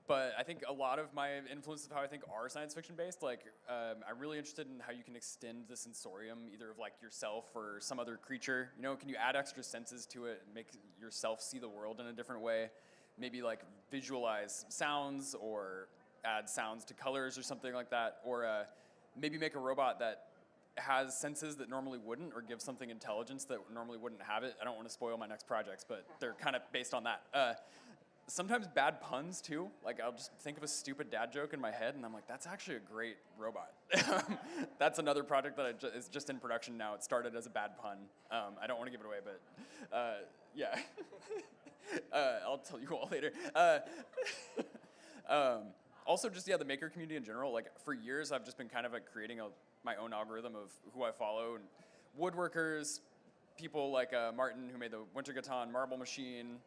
But I think a lot of my influences of how I think are science fiction based. Like, I'm really interested in how you can extend the sensorium, either of like yourself or some other creature. You know, can you add extra senses to it and make yourself see the world in a different way? Maybe like visualize sounds or add sounds to colors or something like that. Or maybe make a robot that has senses that normally wouldn't, or give something intelligence that normally wouldn't have it. I don't want to spoil my next projects, but they're kind of based on that. Sometimes bad puns too. Like I'll just think of a stupid dad joke in my head and I'm like, that's actually a great robot. That's another project that is just in production now. It started as a bad pun. I don't want to give it away, but yeah. I'll tell you all later. Also just, yeah, the maker community in general. Like for years, I've just been kind of like creating my own algorithm of who I follow. And woodworkers, people like Martin, who made the Winter Gaton marble machine.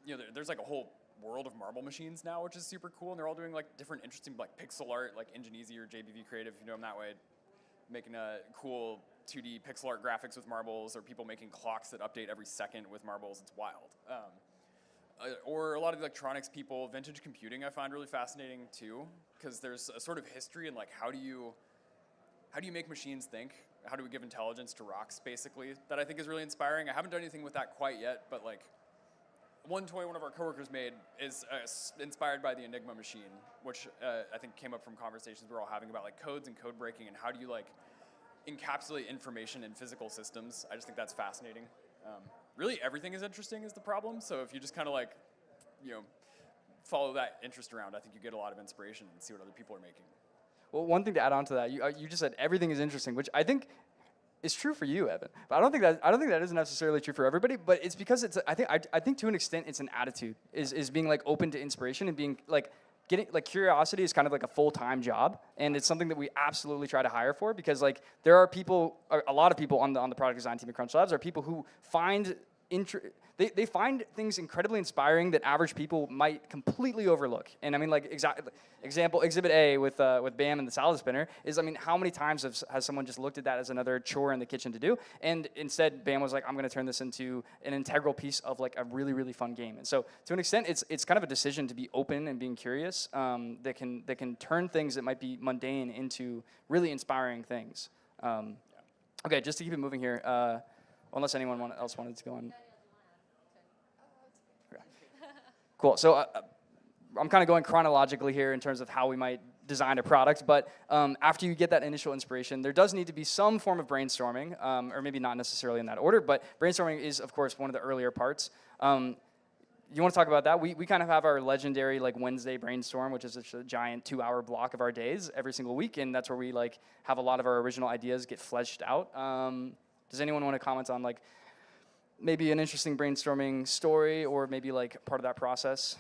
You know, there's like a whole world of marble machines now, which is super cool, and they're all doing like different interesting like pixel art, like Ingeniezy or JBV Creative, if you know them that way, making cool 2D pixel art graphics with marbles, or people making clocks that update every second with marbles. It's wild. Or a lot of electronics people, vintage computing I find really fascinating too, because there's a sort of history in like how do you make machines think? How do we give intelligence to rocks, basically, that I think is really inspiring. I haven't done anything with that quite yet, but like, one toy one of our coworkers made is inspired by the Enigma machine, which I think came up from conversations we're all having about like codes and code breaking and how do you like encapsulate information in physical systems. I just think that's fascinating. Really everything is interesting is the problem. So if you just kind of like, you know, follow that interest around, I think you get a lot of inspiration and see what other people are making. Well, one thing to add on to that, you just said everything is interesting, which I think is true for you, Evan. But I don't think that is necessarily true for everybody. But it's because it's I think to an extent it's an attitude is being like open to inspiration and being like getting like curiosity is kind of like a full-time job, and it's something that we absolutely try to hire for, because like there are people, a lot of people on the product design team at Crunch Labs are people who find they find things incredibly inspiring that average people might completely overlook. And I mean, like example, Exhibit A with Bam and the salad spinner is, I mean, how many times has someone just looked at that as another chore in the kitchen to do? And instead, Bam was like, I'm going to turn this into an integral piece of like a really, really fun game. And so, to an extent, it's kind of a decision to be open and being curious that can turn things that might be mundane into really inspiring things. Okay, just to keep it moving here. Unless anyone else wanted to go on. Okay. Cool. So I'm kind of going chronologically here in terms of how we might design a product. But after you get that initial inspiration, there does need to be some form of brainstorming, or maybe not necessarily in that order. But brainstorming is, of course, one of the earlier parts. You want to talk about that? We kind of have our legendary like Wednesday brainstorm, which is a giant 2-hour block of our days every single week, and that's where we like have a lot of our original ideas get fleshed out. Does anyone want to comment on like maybe an interesting brainstorming story, or maybe like part of that process?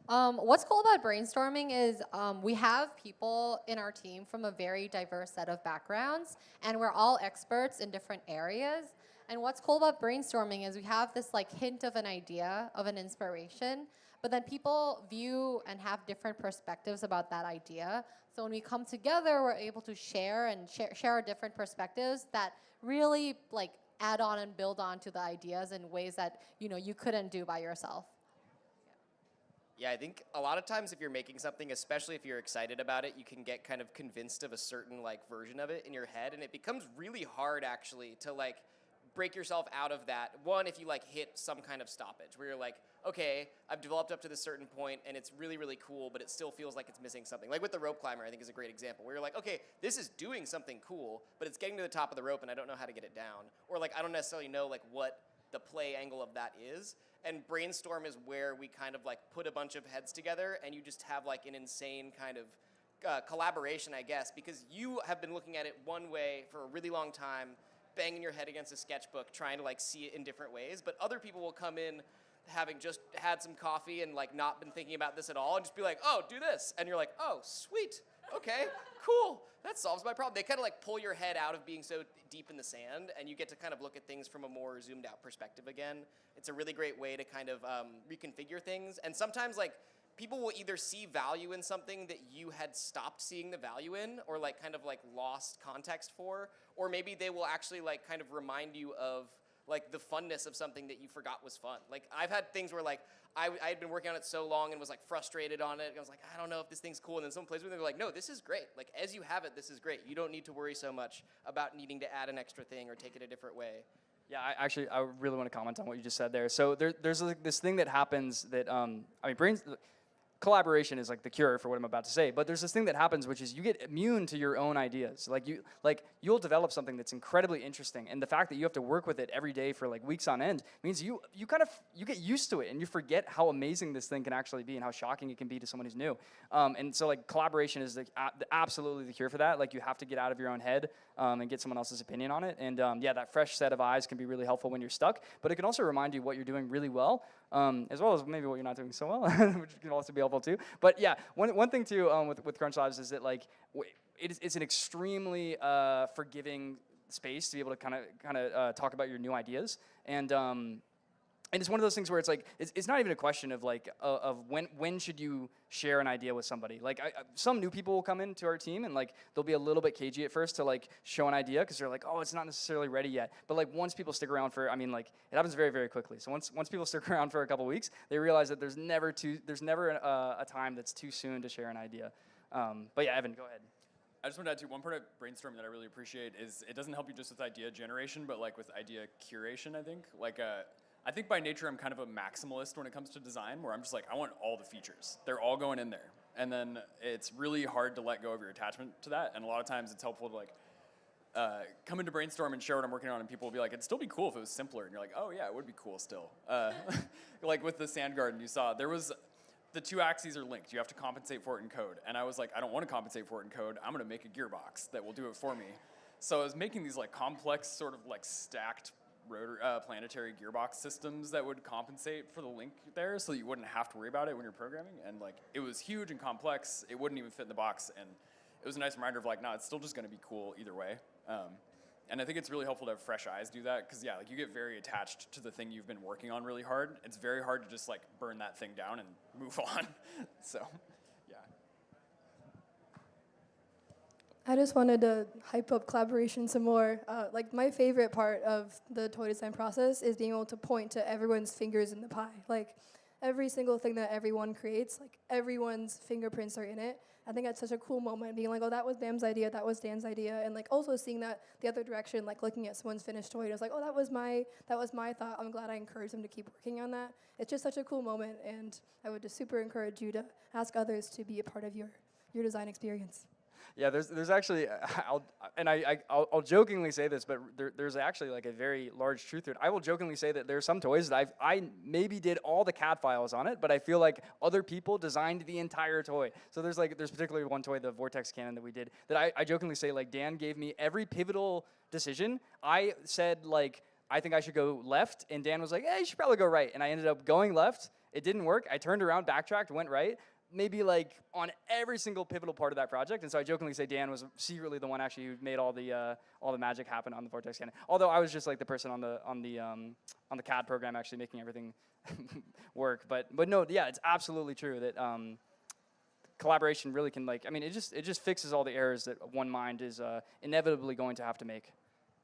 What's cool about brainstorming is we have people in our team from a very diverse set of backgrounds, and we're all experts in different areas. And what's cool about brainstorming is we have this like hint of an idea, of an inspiration, but then people view and have different perspectives about that idea. So when we come together, we're able to share our different perspectives that really like add on and build on to the ideas in ways that you couldn't do by yourself. Yeah, I think a lot of times if you're making something, especially if you're excited about it, you can get kind of convinced of a certain like version of it in your head, and it becomes really hard actually to like break yourself out of that. One, if you like hit some kind of stoppage where you're like, okay, I've developed up to this certain point and it's really, really cool, but it still feels like it's missing something. Like with the rope climber, I think is a great example where you're like, okay, this is doing something cool, but it's getting to the top of the rope and I don't know how to get it down. Or like, I don't necessarily know like what the play angle of that is. And brainstorm is where we kind of like put a bunch of heads together and you just have like an insane kind of collaboration, I guess, because you have been looking at it one way for a really long time, banging your head against a sketchbook, trying to like see it in different ways. But other people will come in having just had some coffee and like not been thinking about this at all and just be like, oh, do this. And you're like, oh, sweet. okay, cool. That solves my problem. They kind of like pull your head out of being so deep in the sand, and you get to kind of look at things from a more zoomed out perspective again. It's a really great way to kind of reconfigure things. And sometimes like people will either see value in something that you had stopped seeing the value in, or like kind of like lost context for, or maybe they will actually like kind of remind you of like the funness of something that you forgot was fun. Like I've had things where like I had been working on it so long and was like frustrated on it. I was like, I don't know if this thing's cool. And then someone plays with it, they're like, no, this is great. Like as you have it, this is great. You don't need to worry so much about needing to add an extra thing or take it a different way. Yeah, I really want to comment on what you just said there. So there's like this thing that happens that, collaboration is like the cure for what I'm about to say, but there's this thing that happens, which is you get immune to your own ideas. You'll develop something that's incredibly interesting, and the fact that you have to work with it every day for like weeks on end means you get used to it, and you forget how amazing this thing can actually be and how shocking it can be to someone who's new. And so like collaboration is absolutely the cure for that. Like you have to get out of your own head and get someone else's opinion on it. And yeah, that fresh set of eyes can be really helpful when you're stuck, but it can also remind you what you're doing really well, as well as maybe what you're not doing so well, which can also be helpful too. But yeah, one thing too with Crunch Labs is that like it's an extremely forgiving space to be able to kind of talk about your new ideas. And it's one of those things where it's like it's not even a question of like of when should you share an idea with somebody. Like some new people will come into our team and like they'll be a little bit cagey at first to like show an idea because they're like, oh, it's not necessarily ready yet. But like once people stick around for, like it happens very, very quickly. So once people stick around for a couple weeks, they realize that there's never a time that's too soon to share an idea. But yeah, Evan, go ahead. I just want to add to one part of brainstorming that I really appreciate is it doesn't help you just with idea generation, but like with idea curation, I think. I think by nature I'm kind of a maximalist when it comes to design, where I'm just like, I want all the features. They're all going in there. And then it's really hard to let go of your attachment to that. And a lot of times it's helpful to like come into brainstorm and share what I'm working on, and people will be like, it'd still be cool if it was simpler. And you're like, oh yeah, it would be cool still. Like with the sand garden you saw, there was, the two axes are linked. You have to compensate for it in code. And I was like, I don't want to compensate for it in code. I'm gonna make a gearbox that will do it for me. So I was making these like complex sort of like stacked planetary gearbox systems that would compensate for the link there so that you wouldn't have to worry about it when you're programming. And like it was huge and complex. It wouldn't even fit in the box. And it was a nice reminder of like, no, it's still just gonna be cool either way. And I think it's really helpful to have fresh eyes do that, because yeah, like you get very attached to the thing you've been working on really hard. It's very hard to just like burn that thing down and move on. So yeah. I just wanted to hype up collaboration some more. Like my favorite part of the toy design process is being able to point to everyone's fingers in the pie. Like every single thing that everyone creates, like everyone's fingerprints are in it. I think that's such a cool moment, being like, oh, that was Bam's idea, that was Dan's idea, and like also seeing that the other direction, like looking at someone's finished toy, and it's like, oh, that was my thought. I'm glad I encouraged them to keep working on that. It's just such a cool moment, and I would just super encourage you to ask others to be a part of your design experience. Yeah, there's actually, I'll jokingly say this, but there's actually like a very large truth to it. I will jokingly say that there are some toys that I maybe did all the CAD files on it, but I feel like other people designed the entire toy. So there's particularly one toy, the Vortex Cannon that we did, that I jokingly say like Dan gave me every pivotal decision. I said like, I think I should go left, and Dan was like, you should probably go right. And I ended up going left. It didn't work. I turned around, backtracked, went right. Maybe like on every single pivotal part of that project, and so I jokingly say Dan was secretly the one actually who made all the magic happen on the Vortex Cannon. Although I was just like the person on the CAD program actually making everything work. But no, yeah, it's absolutely true that collaboration really can it just fixes all the errors that one mind is inevitably going to have to make.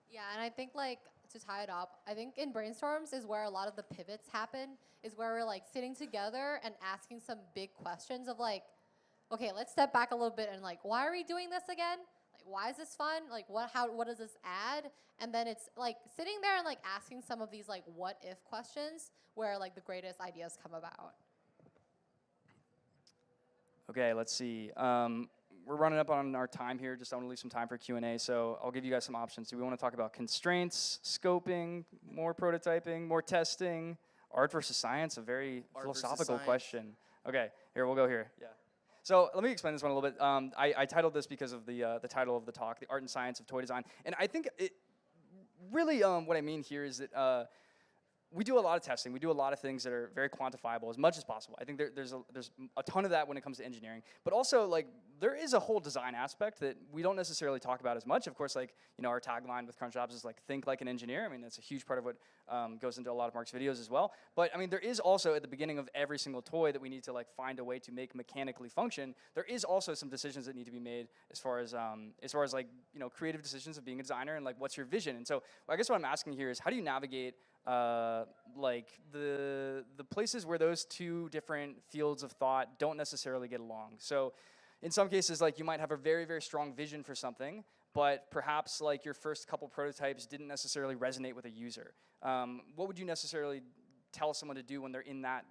Yeah, and I think to tie it up, I think in brainstorms is where a lot of the pivots happen, is where we're like sitting together and asking some big questions of like, okay, let's step back a little bit and like, why are we doing this again? Like, why is this fun? Like, what does this add? And then it's like sitting there and like asking some of these like what if questions where like the greatest ideas come about. Okay, let's see. We're running up on our time here. Just I want to leave some time for Q&A, so I'll give you guys some options. Do we want to talk about constraints, scoping, more prototyping, more testing, art versus science? A very philosophical question. Okay, here, we'll go here. Yeah. So let me explain this one a little bit. I titled this because of the title of the talk, The Art and Science of Toy Design. And I think it really what I mean here is that we do a lot of testing. We do a lot of things that are very quantifiable as much as possible. I think there's a ton of that when it comes to engineering. But also, like, there is a whole design aspect that we don't necessarily talk about as much. Of course, like, you know, our tagline with Crunch Labs is like, think like an engineer. I mean, that's a huge part of what goes into a lot of Mark's videos as well. But I mean, there is also at the beginning of every single toy that we need to like find a way to make mechanically function. There is also some decisions that need to be made as far as like, you know, creative decisions of being a designer and like, what's your vision? And so I guess what I'm asking here is, how do you navigate like the places where those two different fields of thought don't necessarily get along? So in some cases, like, you might have a very, very strong vision for something, but perhaps like your first couple prototypes didn't necessarily resonate with a user. What would you necessarily tell someone to do when they're in that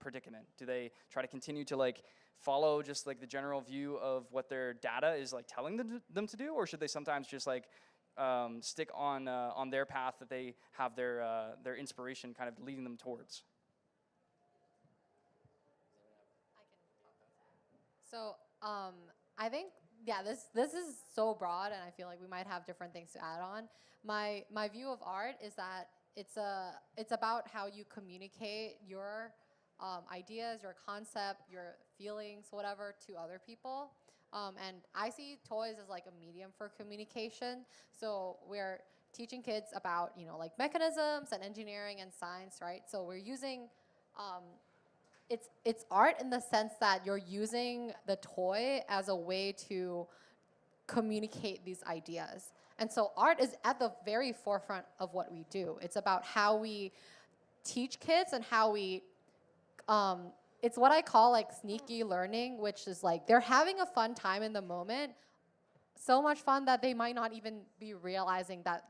predicament? Do they try to continue to like follow just like the general view of what their data is like telling them to do, or should they sometimes just like stick on their path that they have their inspiration kind of leading them towards? So I think, yeah, this is so broad, and I feel like we might have different things to add on. My view of art is that it's about how you communicate your ideas, your concept, your feelings, whatever, to other people. And I see toys as like a medium for communication. So we're teaching kids about, you know, like mechanisms and engineering and science, right? So we're using, it's art in the sense that you're using the toy as a way to communicate these ideas. And so art is at the very forefront of what we do. It's about how we teach kids and how we, it's what I call like sneaky learning, which is like they're having a fun time in the moment, so much fun that they might not even be realizing that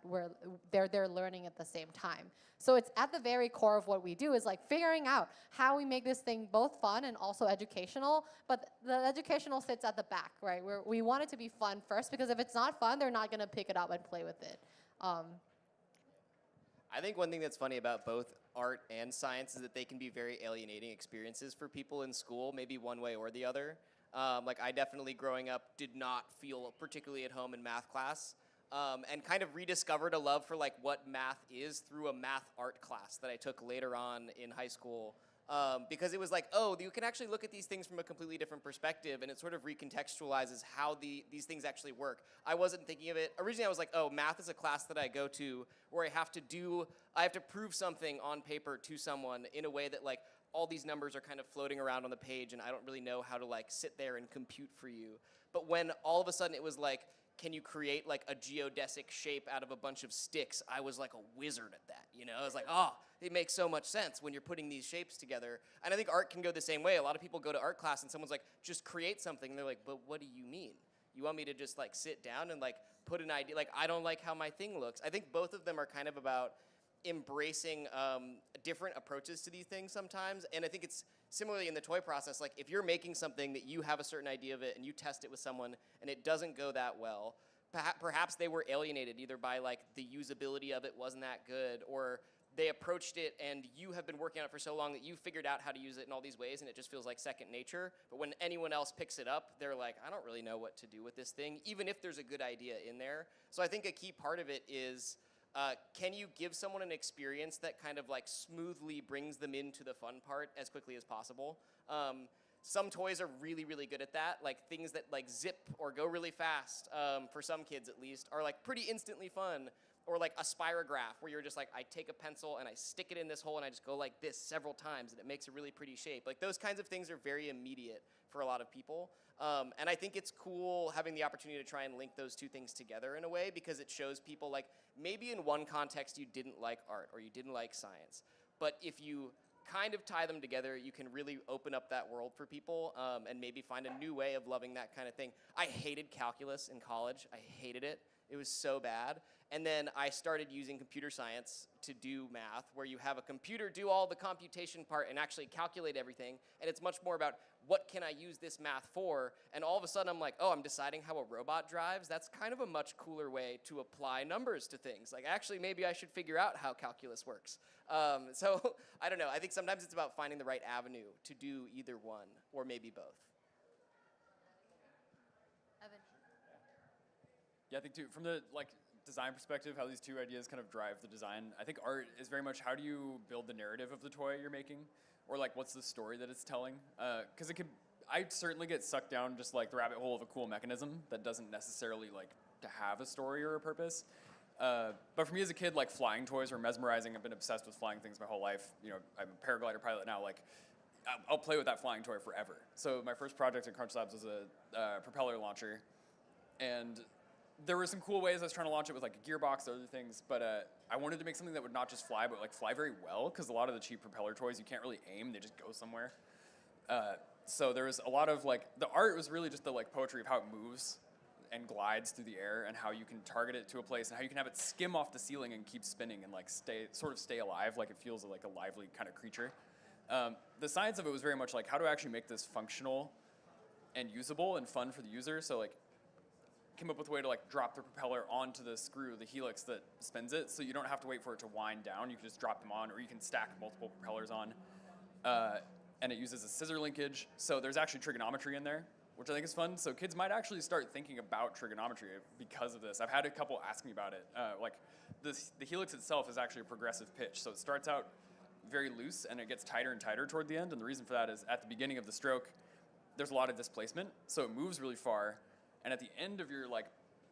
they're learning at the same time. So it's at the very core of what we do, is like figuring out how we make this thing both fun and also educational, but the educational sits at the back, right? We want it to be fun first, because if it's not fun, they're not gonna pick it up and play with it. I think one thing that's funny about both art and science is that they can be very alienating experiences for people in school, maybe one way or the other. Like, I definitely, growing up, did not feel particularly at home in math class, and kind of rediscovered a love for like what math is through a math art class that I took later on in high school. Because it was like, oh, you can actually look at these things from a completely different perspective, and it sort of recontextualizes how these things actually work. I wasn't thinking of it. Originally, I was like, oh, math is a class that I go to where I have to prove something on paper to someone in a way that like all these numbers are kind of floating around on the page, and I don't really know how to like sit there and compute for you. But when all of a sudden it was like, can you create like a geodesic shape out of a bunch of sticks? I was like a wizard at that, you know? I was like, oh, it makes so much sense when you're putting these shapes together. And I think art can go the same way. A lot of people go to art class and someone's like, just create something. And they're like, but what do you mean? You want me to just like sit down and like put an idea? Like, I don't like how my thing looks. I think both of them are kind of about embracing different approaches to these things sometimes. And I think it's similarly in the toy process. Like, if you're making something that you have a certain idea of it and you test it with someone and it doesn't go that well, perhaps they were alienated either by like the usability of it wasn't that good, or they approached it and you have been working on it for so long that you figured out how to use it in all these ways and it just feels like second nature. But when anyone else picks it up, they're like, I don't really know what to do with this thing, even if there's a good idea in there. So I think a key part of it is, can you give someone an experience that kind of like smoothly brings them into the fun part as quickly as possible? Some toys are really, really good at that. Like things that like zip or go really fast, for some kids at least, are like pretty instantly fun. Or like a spirograph, where you're just like, I take a pencil and I stick it in this hole and I just go like this several times and it makes a really pretty shape. Like those kinds of things are very immediate for a lot of people. And I think it's cool having the opportunity to try and link those two things together in a way, because it shows people like, maybe in one context you didn't like art or you didn't like science, but if you kind of tie them together, you can really open up that world for people, and maybe find a new way of loving that kind of thing. I hated calculus in college. I hated it. It was so bad. And then I started using computer science to do math, where you have a computer do all the computation part and actually calculate everything. And it's much more about, what can I use this math for? And all of a sudden I'm like, oh, I'm deciding how a robot drives? That's kind of a much cooler way to apply numbers to things. Like, actually, maybe I should figure out how calculus works. So I don't know. I think sometimes it's about finding the right avenue to do either one, or maybe both. Yeah, I think too, from the like design perspective, how these two ideas kind of drive the design, I think art is very much how do you build the narrative of the toy you're making, or like what's the story that it's telling? Because I certainly get sucked down just like the rabbit hole of a cool mechanism that doesn't necessarily like to have a story or a purpose. But for me as a kid, like flying toys were mesmerizing. I've been obsessed with flying things my whole life. You know, I'm a paraglider pilot now. Like, I'll play with that flying toy forever. So my first project at Crunch Labs was a propeller launcher, and there were some cool ways I was trying to launch it with like a gearbox and other things. But I wanted to make something that would not just fly, but like fly very well. Because a lot of the cheap propeller toys, you can't really aim; they just go somewhere. So there was a lot of like the art was really just the like poetry of how it moves and glides through the air, and how you can target it to a place, and how you can have it skim off the ceiling and keep spinning and like stay alive, like it feels like a lively kind of creature. The science of it was very much like how to actually make this functional and usable and fun for the user. So like came up with a way to like drop the propeller onto the screw, the helix that spins it, so you don't have to wait for it to wind down. You can just drop them on, or you can stack multiple propellers on. And it uses a scissor linkage, so there's actually trigonometry in there, which I think is fun. So kids might actually start thinking about trigonometry because of this. I've had a couple ask me about it. Like the helix itself is actually a progressive pitch, so it starts out very loose and it gets tighter and tighter toward the end. And the reason for that is at the beginning of the stroke, there's a lot of displacement, so it moves really far. And at the end of your like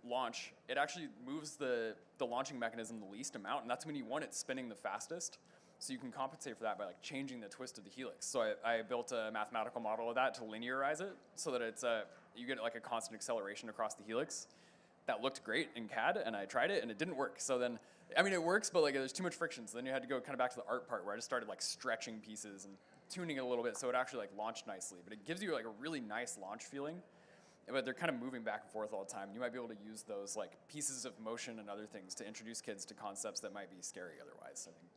launch, it actually moves the launching mechanism the least amount, and that's when you want it spinning the fastest. So you can compensate for that by like changing the twist of the helix. So I built a mathematical model of that to linearize it so that it's you get like a constant acceleration across the helix. That looked great in CAD, and I tried it and it didn't work. So then, I mean, it works, but like there's too much friction. So then you had to go kind of back to the art part where I just started like stretching pieces and tuning it a little bit so it actually like launched nicely. But it gives you like a really nice launch feeling. But they're kind of moving back and forth all the time. You might be able to use those like pieces of motion and other things to introduce kids to concepts that might be scary otherwise, I think.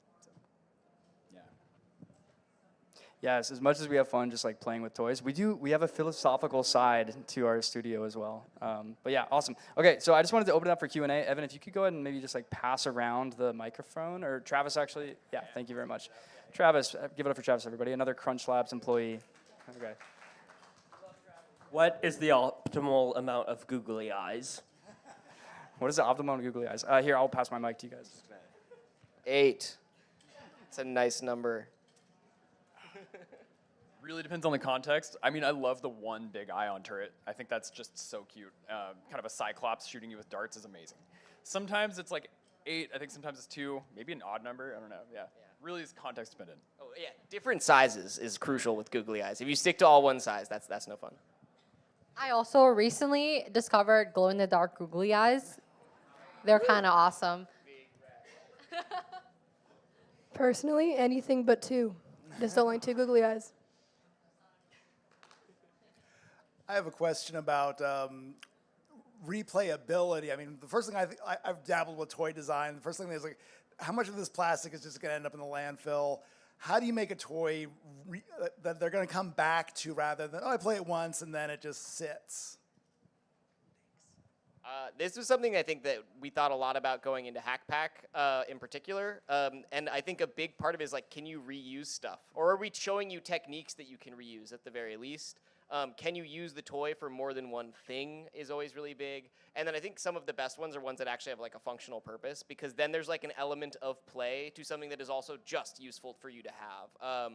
Yes, as much as we have fun just like playing with toys, we have a philosophical side to our studio as well. But yeah, awesome. Okay, so I just wanted to open it up for Q&A. Evan, if you could go ahead and maybe just like pass around the microphone, or Travis actually. Yeah, thank you very much. Travis, give it up for Travis, everybody. Another Crunch Labs employee. Okay. What is the optimal amount of googly eyes? What is the optimal amount of googly eyes? Here, I'll pass my mic to you guys. 8. It's a nice number. Really depends on the context. I mean, I love the one big ion turret. I think that's just so cute. Kind of a cyclops shooting you with darts is amazing. Sometimes it's like 8. I think sometimes it's 2. Maybe an odd number. I don't know. Yeah. Really is context dependent. Oh yeah, different sizes is crucial with googly eyes. If you stick to all one size, that's no fun. I also recently discovered glow-in-the-dark googly eyes. They're kind of awesome. Personally, anything but 2. Just don't like 2 googly eyes. I have a question about replayability. I mean, the first thing I've dabbled with toy design. The first thing is like, how much of this plastic is just going to end up in the landfill? How do you make a toy that they're going to come back to rather than, oh, I play it once and then it just sits? This was something I think that we thought a lot about going into HackPack in particular. And I think a big part of it is like, can you reuse stuff? Or are we showing you techniques that you can reuse at the very least? Can you use the toy for more than one thing is always really big. And then I think some of the best ones are ones that actually have like a functional purpose, because then there's like an element of play to something that is also just useful for you to have.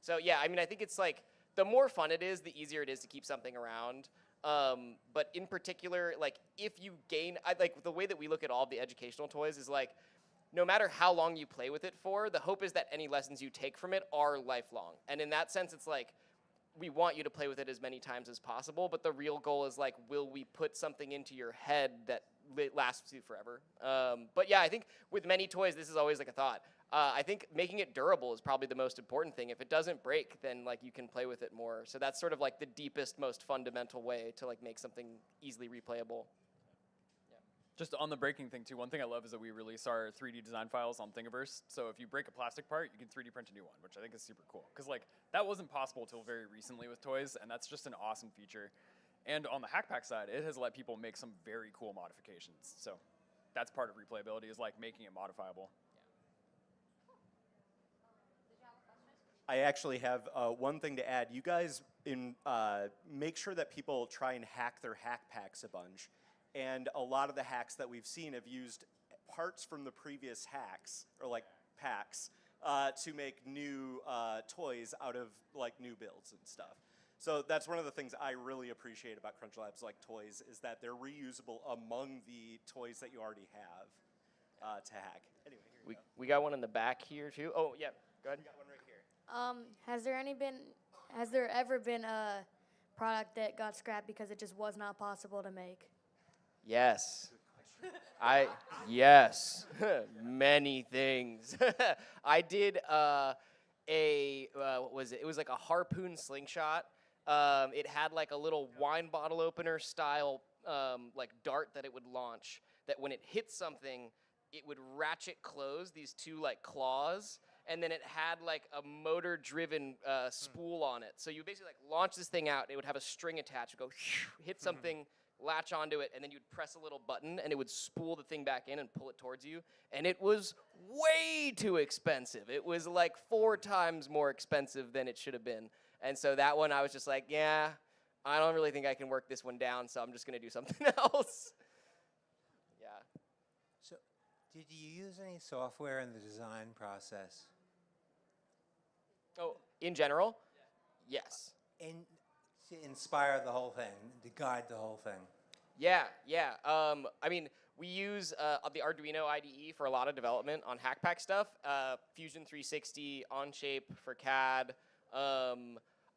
So yeah, I mean, I think it's like the more fun it is, the easier it is to keep something around. But in particular, like if you gain, like the way that we look at all of the educational toys is like, no matter how long you play with it for, the hope is that any lessons you take from it are lifelong. And in that sense, it's like, we want you to play with it as many times as possible, but the real goal is like, will we put something into your head that lasts you forever? But yeah, I think with many toys, this is always like a thought. I think making it durable is probably the most important thing. If it doesn't break, then like you can play with it more. So that's sort of like the deepest, most fundamental way to like make something easily replayable. Just on the breaking thing too, one thing I love is that we release our 3D design files on Thingiverse. So if you break a plastic part, you can 3D print a new one, which I think is super cool. Because like that wasn't possible until very recently with toys, and that's just an awesome feature. And on the HackPack side, it has let people make some very cool modifications. So that's part of replayability, is like making it modifiable. I actually have one thing to add. You guys make sure that people try and hack their hack packs a bunch. And a lot of the hacks that we've seen have used parts from the previous hacks, or like packs, to make new toys out of like new builds and stuff. So that's one of the things I really appreciate about Crunch Labs like toys, is that they're reusable among the toys that you already have to hack. Anyway, here you go. We got one in the back here too. Oh yeah, go ahead. We got one right here. Has there ever been a product that got scrapped because it just was not possible to make? Yes. Yes, many things. I did what was it? It was like a harpoon slingshot. It had like a little wine bottle opener style like dart that it would launch, that when it hit something, it would ratchet close these two like claws, and then it had like a motor driven spool on it. So you basically like launch this thing out, it would have a string attached, go hit something, latch onto it, and then you'd press a little button and it would spool the thing back in and pull it towards you. And it was way too expensive. It was like 4 times more expensive than it should have been. And so that one I was just like, yeah, I don't really think I can work this one down, so I'm just gonna do something else. Yeah. So did you use any software in the design process? Oh, in general? Yes. To inspire the whole thing, to guide the whole thing. Yeah. I mean, we use the Arduino IDE for a lot of development on HackPack stuff. Fusion 360, Onshape for CAD.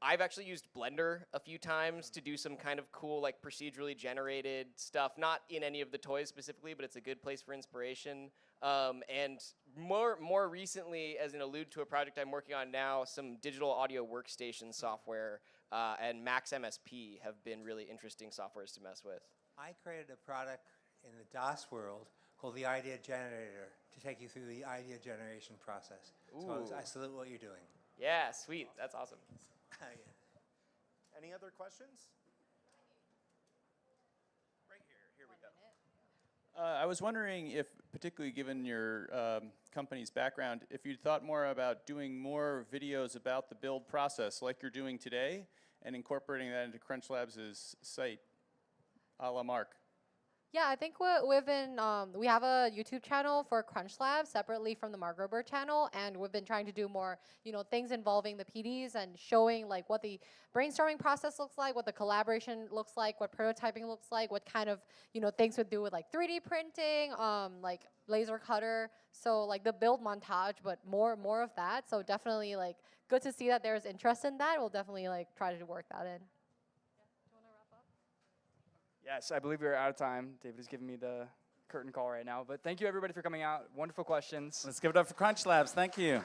I've actually used Blender a few times to do some kind of cool, like procedurally generated stuff. Not in any of the toys specifically, but it's a good place for inspiration. And more recently, as an allude to a project I'm working on now, some digital audio workstation software and Max MSP have been really interesting softwares to mess with. I created a product in the DOS world called the Idea Generator to take you through the idea generation process. So I salute what you're doing. Yeah, sweet. That's awesome. Yeah. Any other questions? Right here. Here we go. I was wondering if, particularly given your company's background, if you'd thought more about doing more videos about the build process like you're doing today and incorporating that into Crunch Labs' site, a la Mark. Yeah, I think we've been, we have a YouTube channel for Crunch Labs separately from the Mark Rober channel, and we've been trying to do more, things involving the PDs and showing like what the brainstorming process looks like, what the collaboration looks like, what prototyping looks like, what kind of, things we do with like 3D printing, like laser cutter. So like the build montage, but more of that. So definitely like good to see that there's interest in that. We'll definitely like try to work that in. Yes, I believe we're out of time. David is giving me the curtain call right now. But thank you, everybody, for coming out. Wonderful questions. Let's give it up for Crunch Labs. Thank you.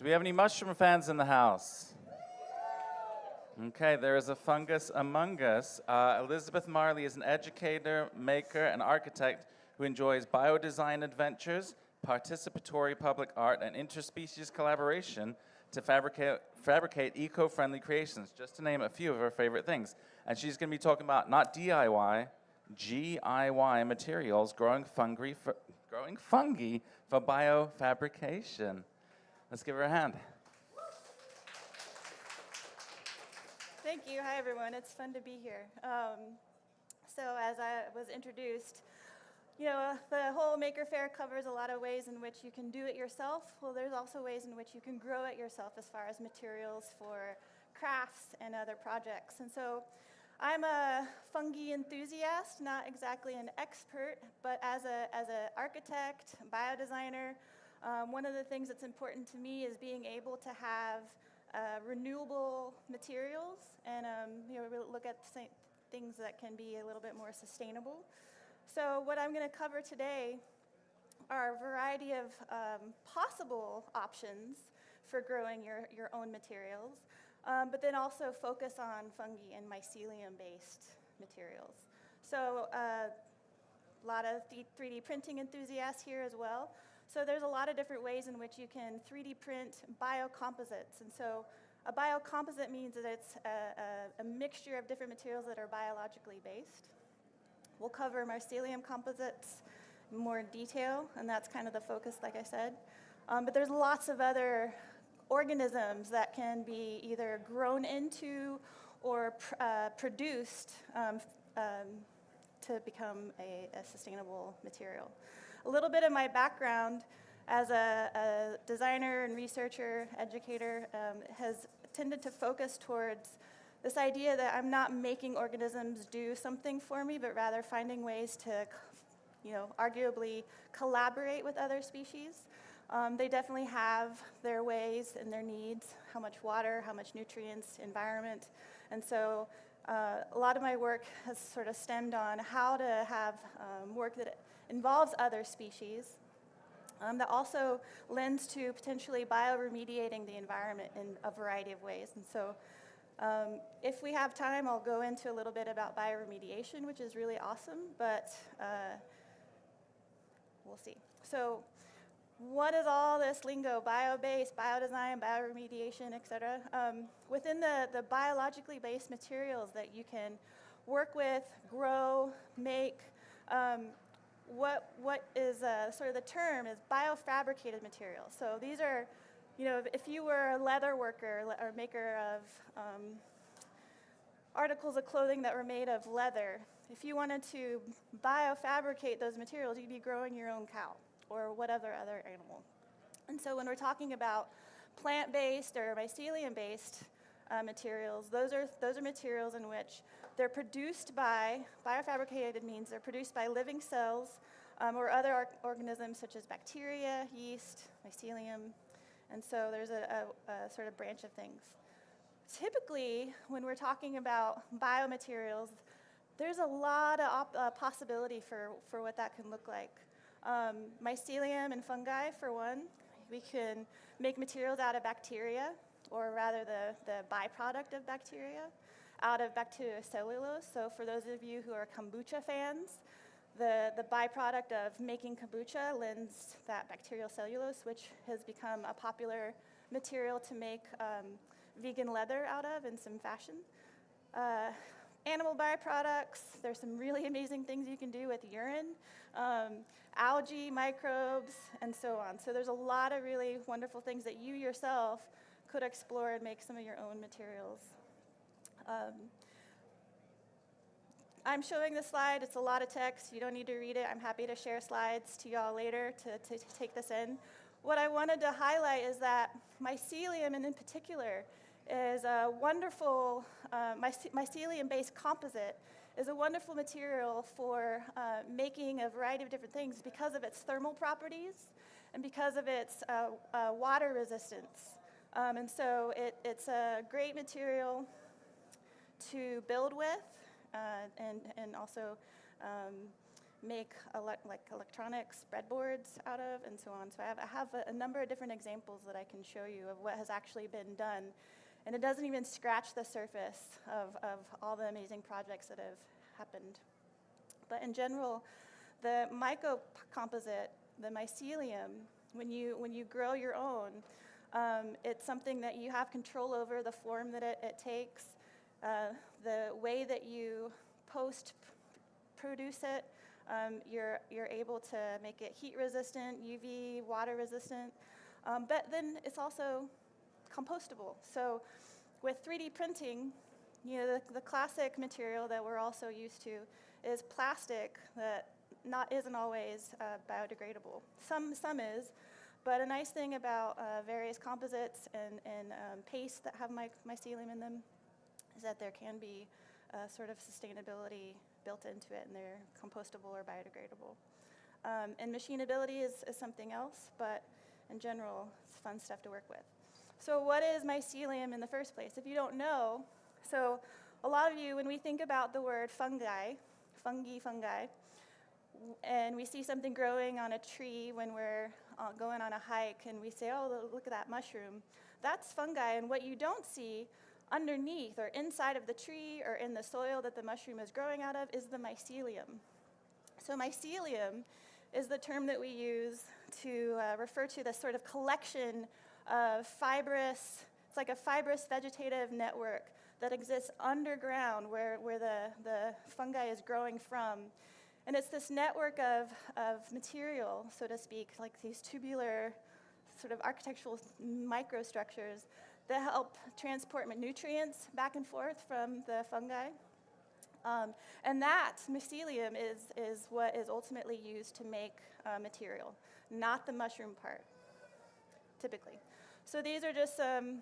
Do we have any mushroom fans in the house? Okay, there is a fungus among us. Elizabeth Marley is an educator, maker, and architect who enjoys biodesign adventures, participatory public art, and interspecies collaboration to fabricate eco-friendly creations, just to name a few of her favorite things. And she's going to be talking about not DIY, GIY materials, growing fungi for biofabrication. Let's give her a hand. Thank you. Hi, everyone. It's fun to be here. So as I was introduced, you know, the whole Maker Faire covers a lot of ways in which you can do it yourself. Well, there's also ways in which you can grow it yourself as far as materials for crafts and other projects. And so I'm a fungi enthusiast, not exactly an expert, but as an architect, biodesigner, one of the things that's important to me is being able to have renewable materials and you know, really look at things that can be a little bit more sustainable. So what I'm going to cover today are a variety of possible options for growing your own materials, but then also focus on fungi and mycelium-based materials. So a lot of 3D printing enthusiasts here as well. So there's a lot of different ways in which you can 3D print biocomposites. And so a biocomposite means that it's a mixture of different materials that are biologically based. We'll cover mycelium composites in more detail, and that's kind of the focus, like I said. But there's lots of other organisms that can be either grown into or produced to become a sustainable material. A little bit of my background as a designer and researcher, educator, has tended to focus towards this idea that I'm not making organisms do something for me, but rather finding ways to, you know, arguably collaborate with other species. They definitely have their ways and their needs, how much water, how much nutrients, environment. And so a lot of my work has sort of stemmed on how to have work that involves other species that also lends to potentially bioremediating the environment in a variety of ways. And so if we have time, I'll go into a little bit about bioremediation, which is really awesome, but we'll see. So what is all this lingo? Bio-based, biodesign, bioremediation, et cetera. Within the biologically based materials that you can work with, grow, make, what is sort of the term is biofabricated materials. So these are, you know, if you were a leather worker or maker of articles of clothing that were made of leather, if you wanted to biofabricate those materials, you'd be growing your own cow or whatever other animal. And so when we're talking about plant-based or mycelium-based materials, those are materials in which they're produced by, biofabricated means they're produced by living cells or other organisms such as bacteria, yeast, mycelium, and so there's a sort of branch of things. Typically, when we're talking about biomaterials, there's a lot of possibility for what that can look like. Mycelium and fungi, for one, we can make materials out of bacteria, or rather the byproduct of bacteria, out of bacteriocellulose. So for those of you who are kombucha fans, the byproduct of making kombucha lends that bacterial cellulose, which has become a popular material to make vegan leather out of in some fashion. Animal byproducts, there's some really amazing things you can do with urine, algae, microbes, and so on. So there's a lot of really wonderful things that you yourself could explore and make some of your own materials. I'm showing this slide. It's a lot of text. You don't need to read it. I'm happy to share slides to y'all later to take this in. What I wanted to highlight is that mycelium, and in particular, is a wonderful mycelium-based composite is a wonderful material for making a variety of different things because of its thermal properties and because of its water resistance. And so it's a great material to build with and also make like electronics breadboards out of, and so on. So I have a number of different examples that I can show you of what has actually been done. And it doesn't even scratch the surface of all the amazing projects that have happened. But in general, the myco-composite, the mycelium, when you grow your own, it's something that you have control over, the form that it takes, the way that you post-produce it. You're able to make it heat resistant, UV, water resistant, but then it's also compostable. So with 3D printing, the classic material that we're also used to is plastic that isn't always biodegradable. Some is, but a nice thing about various composites and pastes that have mycelium in them is that there can be sort of sustainability built into it, and they're compostable or biodegradable. And machinability is something else, but in general, it's fun stuff to work with. So what is mycelium in the first place? If you don't know, so a lot of you, when we think about the word fungi, and we see something growing on a tree when we're going on a hike, and we say, oh, look at that mushroom, that's fungi. And what you don't see underneath or inside of the tree or in the soil that the mushroom is growing out of is the mycelium. So mycelium is the term that we use to refer to the sort of collection of it's like a fibrous vegetative network that exists underground where the fungi is growing from. And it's this network of material, so to speak, like these tubular sort of architectural microstructures that help transport nutrients back and forth from the fungi. And that mycelium is what is ultimately used to make material, not the mushroom part, typically. So these are just some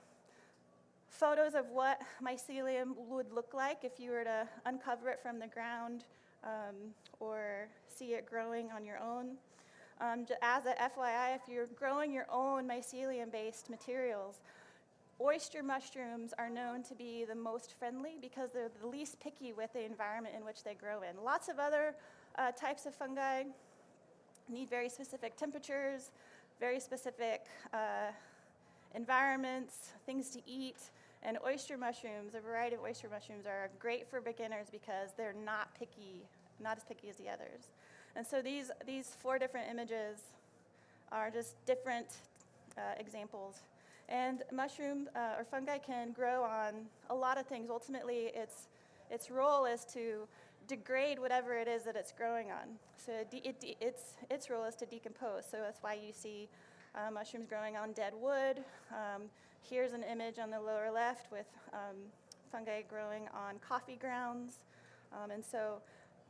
photos of what mycelium would look like if you were to uncover it from the ground or see it growing on your own. As a FYI, if you're growing your own mycelium-based materials, oyster mushrooms are known to be the most friendly because they're the least picky with the environment in which they grow in. Lots of other types of fungi need very specific temperatures, very specific environments, things to eat. And oyster mushrooms, a variety of oyster mushrooms, are great for beginners because they're not as picky as the others. And so these 4 different images are just different examples. And mushroom or fungi can grow on a lot of things. Ultimately, its role is to degrade whatever it is that it's growing on. So its role is to decompose. So that's why you see mushrooms growing on dead wood. Here's an image on the lower left with fungi growing on coffee grounds. And so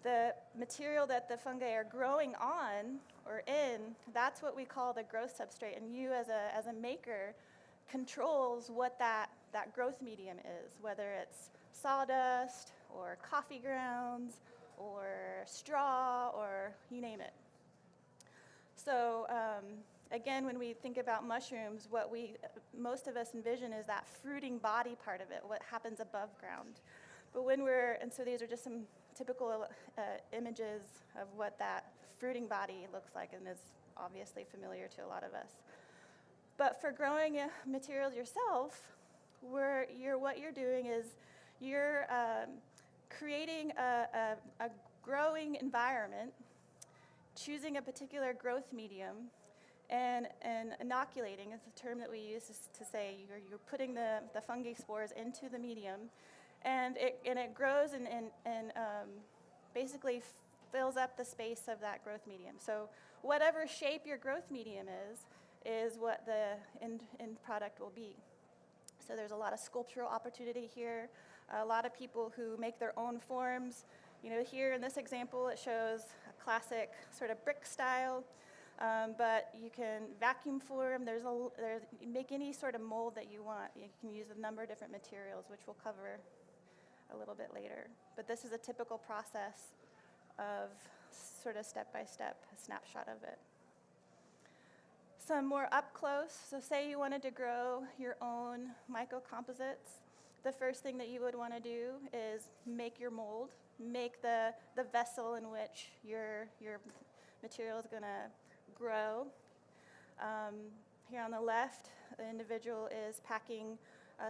the material that the fungi are growing on or in, that's what we call the growth substrate. And you as a maker controls what that growth medium is, whether it's sawdust or coffee grounds or straw or you name it. So again, when we think about mushrooms, what most of us envision is that fruiting body part of it, what happens above ground. But and so these are just some typical images of what that fruiting body looks like, and is obviously familiar to a lot of us. But for growing materials yourself, what you're doing is you're creating a growing environment, choosing a particular growth medium, and inoculating is the term that we use to say you're putting the fungi spores into the medium, and it grows and basically fills up the space of that growth medium. So whatever shape your growth medium is what the end product will be. So there's a lot of sculptural opportunity here, a lot of people who make their own forms. Here in this example, it shows a classic sort of brick style, but you can vacuum form. You make any sort of mold that you want. You can use a number of different materials, which we'll cover a little bit later. But this is a typical process of sort of step-by-step, a snapshot of it. Some more up close. So say you wanted to grow your own myco-composites. The first thing that you would want to do is make your mold. make the vessel in which your material is going to grow. Here on the left, the individual is packing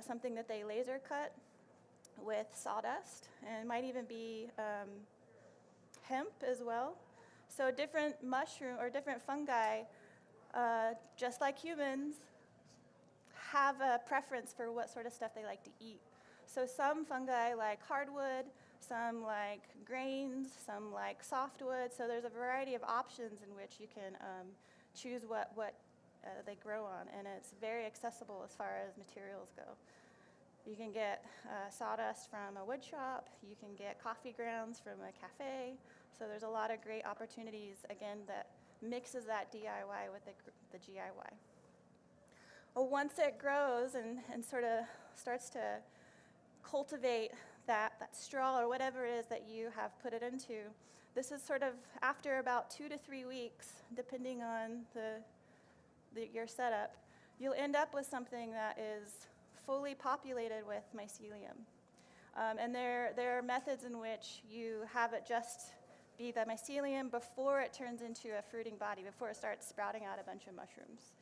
something that they laser cut with sawdust, and it might even be hemp as well. So different mushroom or different fungi, just like humans, have a preference for what sort of stuff they like to eat. So some fungi like hardwood, some like grains, some like softwood. So there's a variety of options in which you can choose what they grow on, and it's very accessible as far as materials go. You can get sawdust from a wood shop. You can get coffee grounds from a cafe. So there's a lot of great opportunities, again, that mixes that DIY with the GIY. Well, once it grows and sort of starts to cultivate that straw or whatever it is that you have put it into, this is sort of after about 2 to 3 weeks, depending on your setup, you'll end up with something that is fully populated with mycelium. And there are methods in which you have it just be the mycelium before it turns into a fruiting body, before it starts sprouting out a bunch of mushrooms.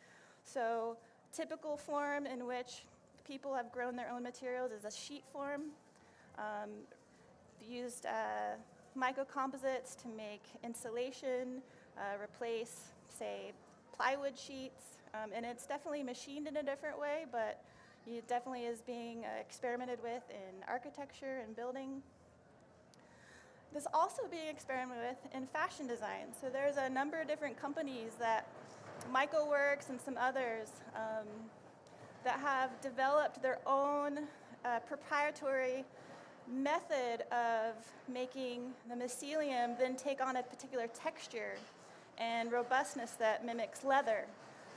So typical form in which people have grown their own materials is a sheet form. Used microcomposites to make insulation, replace, say, plywood sheets, and it's definitely machined in a different way, but it definitely is being experimented with in architecture and building. This also being experimented with in fashion design. So there's a number of different companies that MicroWorks and some others that have developed their own proprietary method of making the mycelium then take on a particular texture and robustness that mimics leather.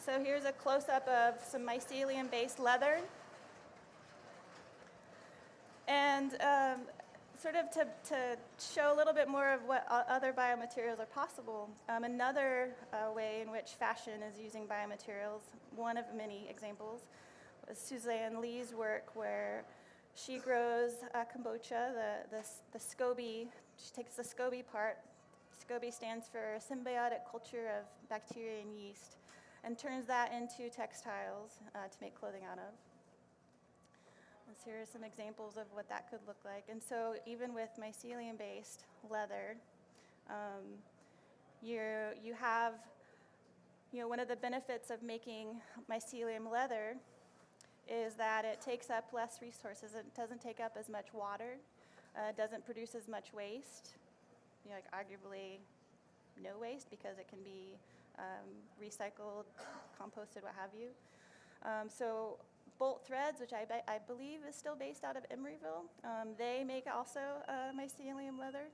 So here's a close-up of some mycelium-based leather. And sort of to show a little bit more of what other biomaterials are possible, another way in which fashion is using biomaterials, one of many examples, was Suzanne Lee's work where she grows kombucha, the SCOBY. She takes the SCOBY part. SCOBY stands for symbiotic culture of bacteria and yeast, and turns that into textiles to make clothing out of. And so here are some examples of what that could look like. And so even with mycelium-based leather, you have, one of the benefits of making mycelium leather is that it takes up less resources. It doesn't take up as much water. It doesn't produce as much waste. Like arguably no waste because it can be recycled, composted, what have you. So Bolt Threads, which I believe is still based out of Emeryville, they make also mycelium leather.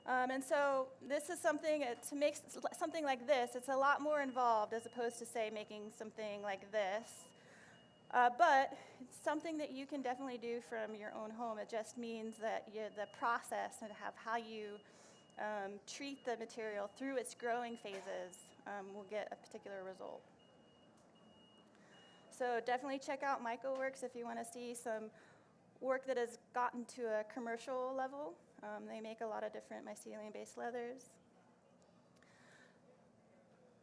And so this is something, to make something like this, it's a lot more involved as opposed to, say, making something like this. But it's something that you can definitely do from your own home. It just means that the process and how you treat the material through its growing phases will get a particular result. So definitely check out MicroWorks if you want to see some work that has gotten to a commercial level. They make a lot of different mycelium-based leathers.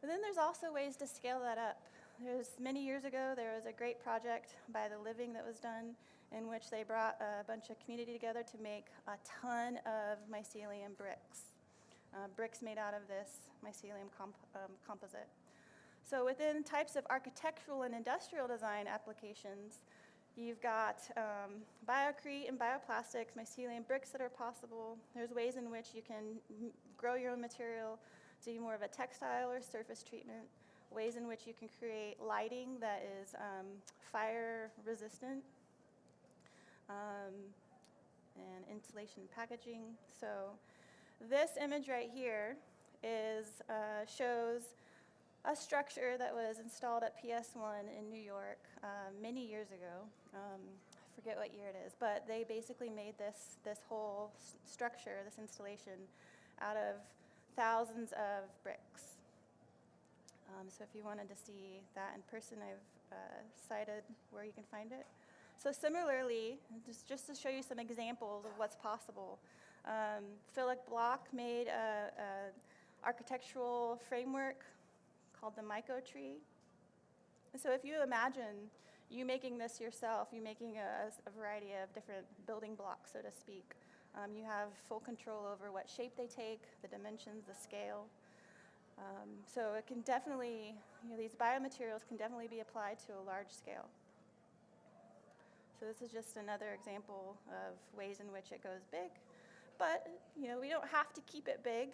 But then there's also ways to scale that up. Many years ago, there was a great project by The Living that was done in which they brought a bunch of community together to make a ton of mycelium bricks. Bricks made out of this mycelium composite. So within types of architectural and industrial design applications, you've got biocrete and bioplastics, mycelium bricks that are possible. There's ways in which you can grow your own material, do more of a textile or surface treatment. Ways in which you can create lighting that is fire resistant, and insulation packaging. So this image right here shows a structure that was installed at PS1 in New York many years ago. I forget what year it is, but they basically made this whole structure, this installation, out of thousands of bricks. So if you wanted to see that in person, I've cited where you can find it. So similarly, just to show you some examples of what's possible, Philip Block made a architectural framework called the MICAH tree. And so if you imagine you making this yourself, you making a variety of different building blocks, so to speak. You have full control over what shape they take, the dimensions, the scale. So it can definitely, these biomaterials can definitely be applied to a large scale. So this is just another example of ways in which it goes big. But, we don't have to keep it big.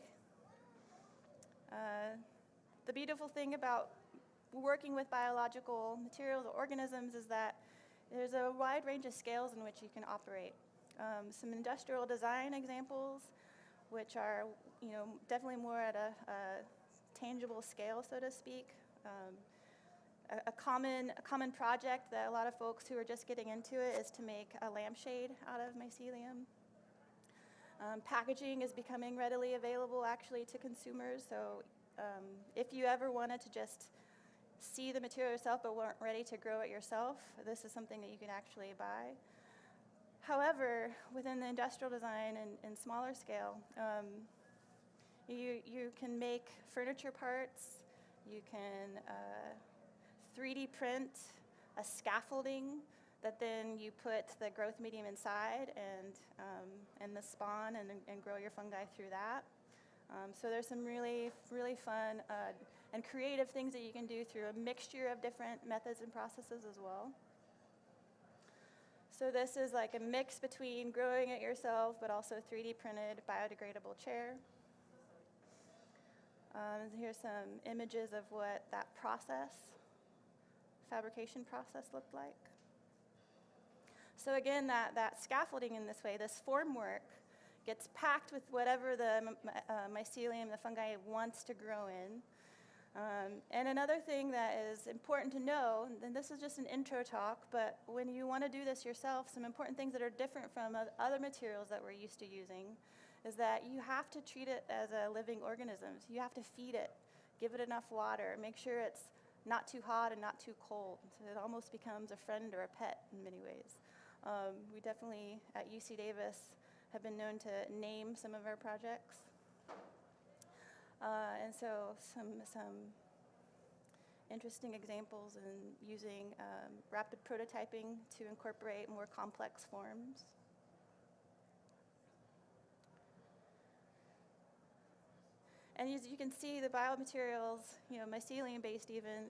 The beautiful thing about working with biological materials or organisms is that there's a wide range of scales in which you can operate. Some industrial design examples, which are, definitely more at a tangible scale, so to speak. A common project that a lot of folks who are just getting into it is to make a lampshade out of mycelium. Packaging is becoming readily available actually to consumers, so if you ever wanted to just see the material yourself but weren't ready to grow it yourself, this is something that you can actually buy. However, within the industrial design and smaller scale, you can make furniture parts, you can 3D print a scaffolding that then you put the growth medium inside and the spawn and grow your fungi through that. So there's some really, really fun and creative things that you can do through a mixture of different methods and processes as well. So this is like a mix between growing it yourself but also 3D printed biodegradable chair. Here's some images of what that fabrication process looked like. So again, that scaffolding in this way, this formwork, gets packed with whatever the mycelium, the fungi, wants to grow in. And another thing that is important to know, and this is just an intro talk, but when you want to do this yourself, some important things that are different from other materials that we're used to using is that you have to treat it as a living organism. So you have to feed it, give it enough water, make sure it's not too hot and not too cold. So it almost becomes a friend or a pet in many ways. We definitely, at UC Davis, have been known to name some of our projects. And so some interesting examples in using rapid prototyping to incorporate more complex forms. And as you can see, the biomaterials, mycelium-based even,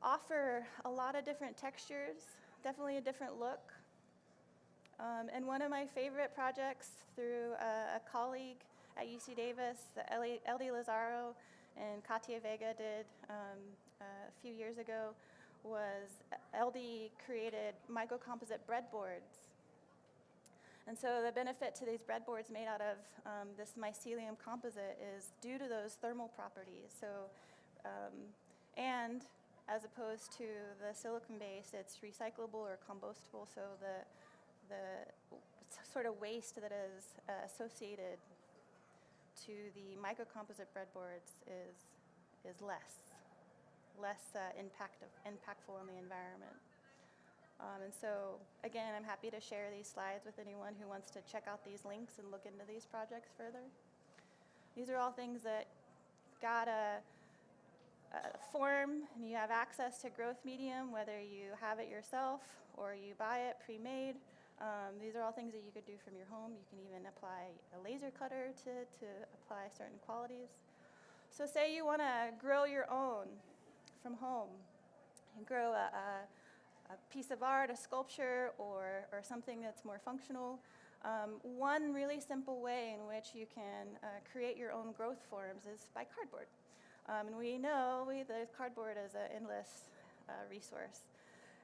offer a lot of different textures, definitely a different look. And one of my favorite projects through a colleague at UC Davis, LD Lazaro and Katia Vega did a few years ago, was LD created microcomposite breadboards. And so the benefit to these breadboards made out of this mycelium composite is due to those thermal properties. So, and as opposed to the silicon-based, it's recyclable or compostable, so the sort of waste that is associated to the microcomposite breadboards is less impactful on the environment. And so, again, I'm happy to share these slides with anyone who wants to check out these links and look into these projects further. These are all things that got a form and you have access to growth medium, whether you have it yourself or you buy it pre-made. These are all things that you could do from your home. You can even apply a laser cutter to apply certain qualities. So say you want to grow your own from home and grow a piece of art, a sculpture, or something that's more functional. One really simple way in which you can create your own growth forms is by cardboard. And we know that cardboard is an endless resource.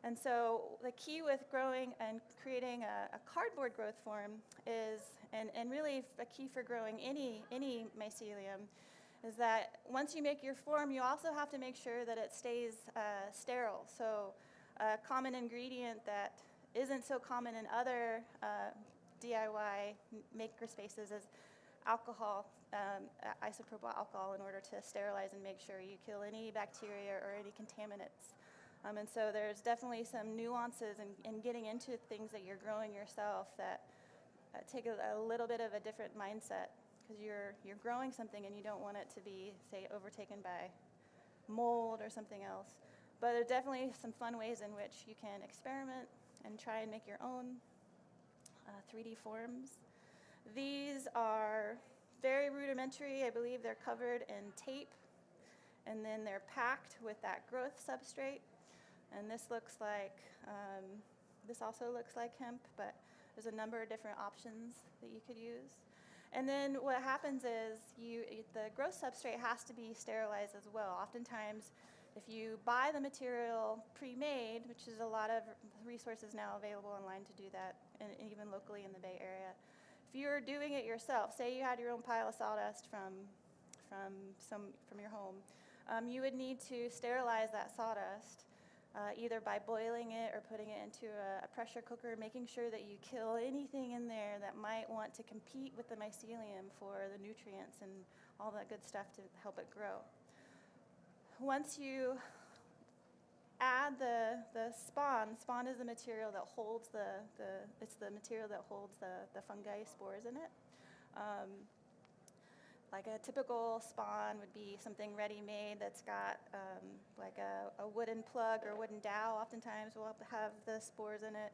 And so the key with growing and creating a cardboard growth form is, and really a key for growing any mycelium, is that once you make your form, you also have to make sure that it stays sterile. So a common ingredient that isn't so common in other DIY maker spaces is alcohol, isopropyl alcohol, in order to sterilize and make sure you kill any bacteria or any contaminants. And so there's definitely some nuances in getting into things that you're growing yourself that take a little bit of a different mindset, because you're growing something and you don't want it to be, say, overtaken by mold or something else. But there are definitely some fun ways in which you can experiment and try and make your own 3D forms. These are very rudimentary. I believe they're covered in tape, and then they're packed with that growth substrate. And this looks like, this also looks like hemp, but there's a number of different options that you could use. And then what happens is the growth substrate has to be sterilized as well. Oftentimes, if you buy the material pre-made, which is a lot of resources now available online to do that, and even locally in the Bay Area, if you're doing it yourself, say you had your own pile of sawdust from your home, you would need to sterilize that sawdust, either by boiling it or putting it into a pressure cooker, making sure that you kill anything in there that might want to compete with the mycelium for the nutrients and all that good stuff to help it grow. Once you add the spawn is the material that holds it's the material that holds the fungi spores in it. Like a typical spawn would be something ready-made that's got like a wooden plug or wooden dowel. Oftentimes will have the spores in it.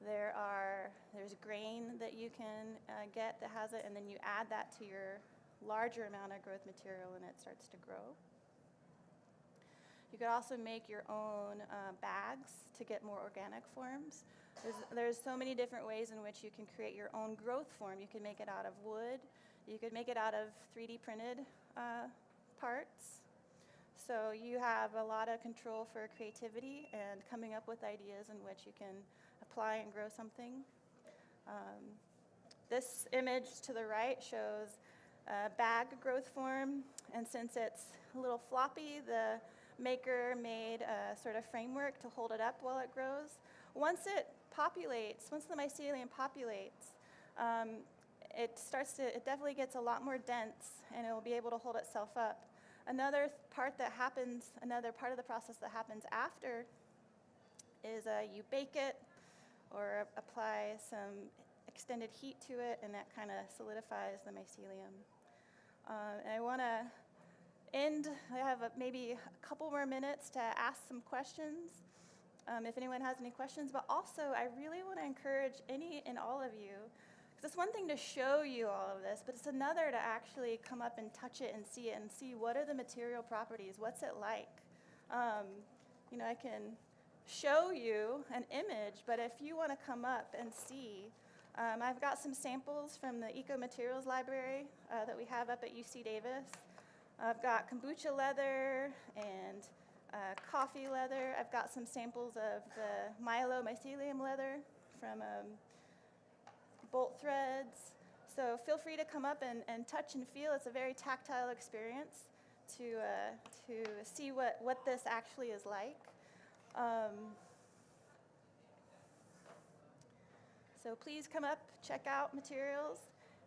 There's grain that you can get that has it, and then you add that to your larger amount of growth material and it starts to grow. You could also make your own bags to get more organic forms. There's so many different ways in which you can create your own growth form. You can make it out of wood. You could make it out of 3D printed parts. So you have a lot of control for creativity and coming up with ideas in which you can apply and grow something. This image to the right shows a bag growth form, and since it's a little floppy, the maker made a sort of framework to hold it up while it grows. Once it populates, once the mycelium populates, it definitely gets a lot more dense, and it will be able to hold itself up. Another part of the process that happens after is you bake it or apply some extended heat to it, and that kind of solidifies the mycelium. I want to end. I have maybe a couple more minutes to ask some questions, if anyone has any questions. But also, I really want to encourage any and all of you, because it's one thing to show you all of this, but it's another to actually come up and touch it and see what are the material properties, what's it like. I can show you an image, but if you want to come up and see, I've got some samples from the Eco Materials Library that we have up at UC Davis. I've got kombucha leather and coffee leather. I've got some samples of the mycelium leather from bolt threads. So feel free to come up and touch and feel. It's a very tactile experience to see what this actually is like. So please come up, check out materials,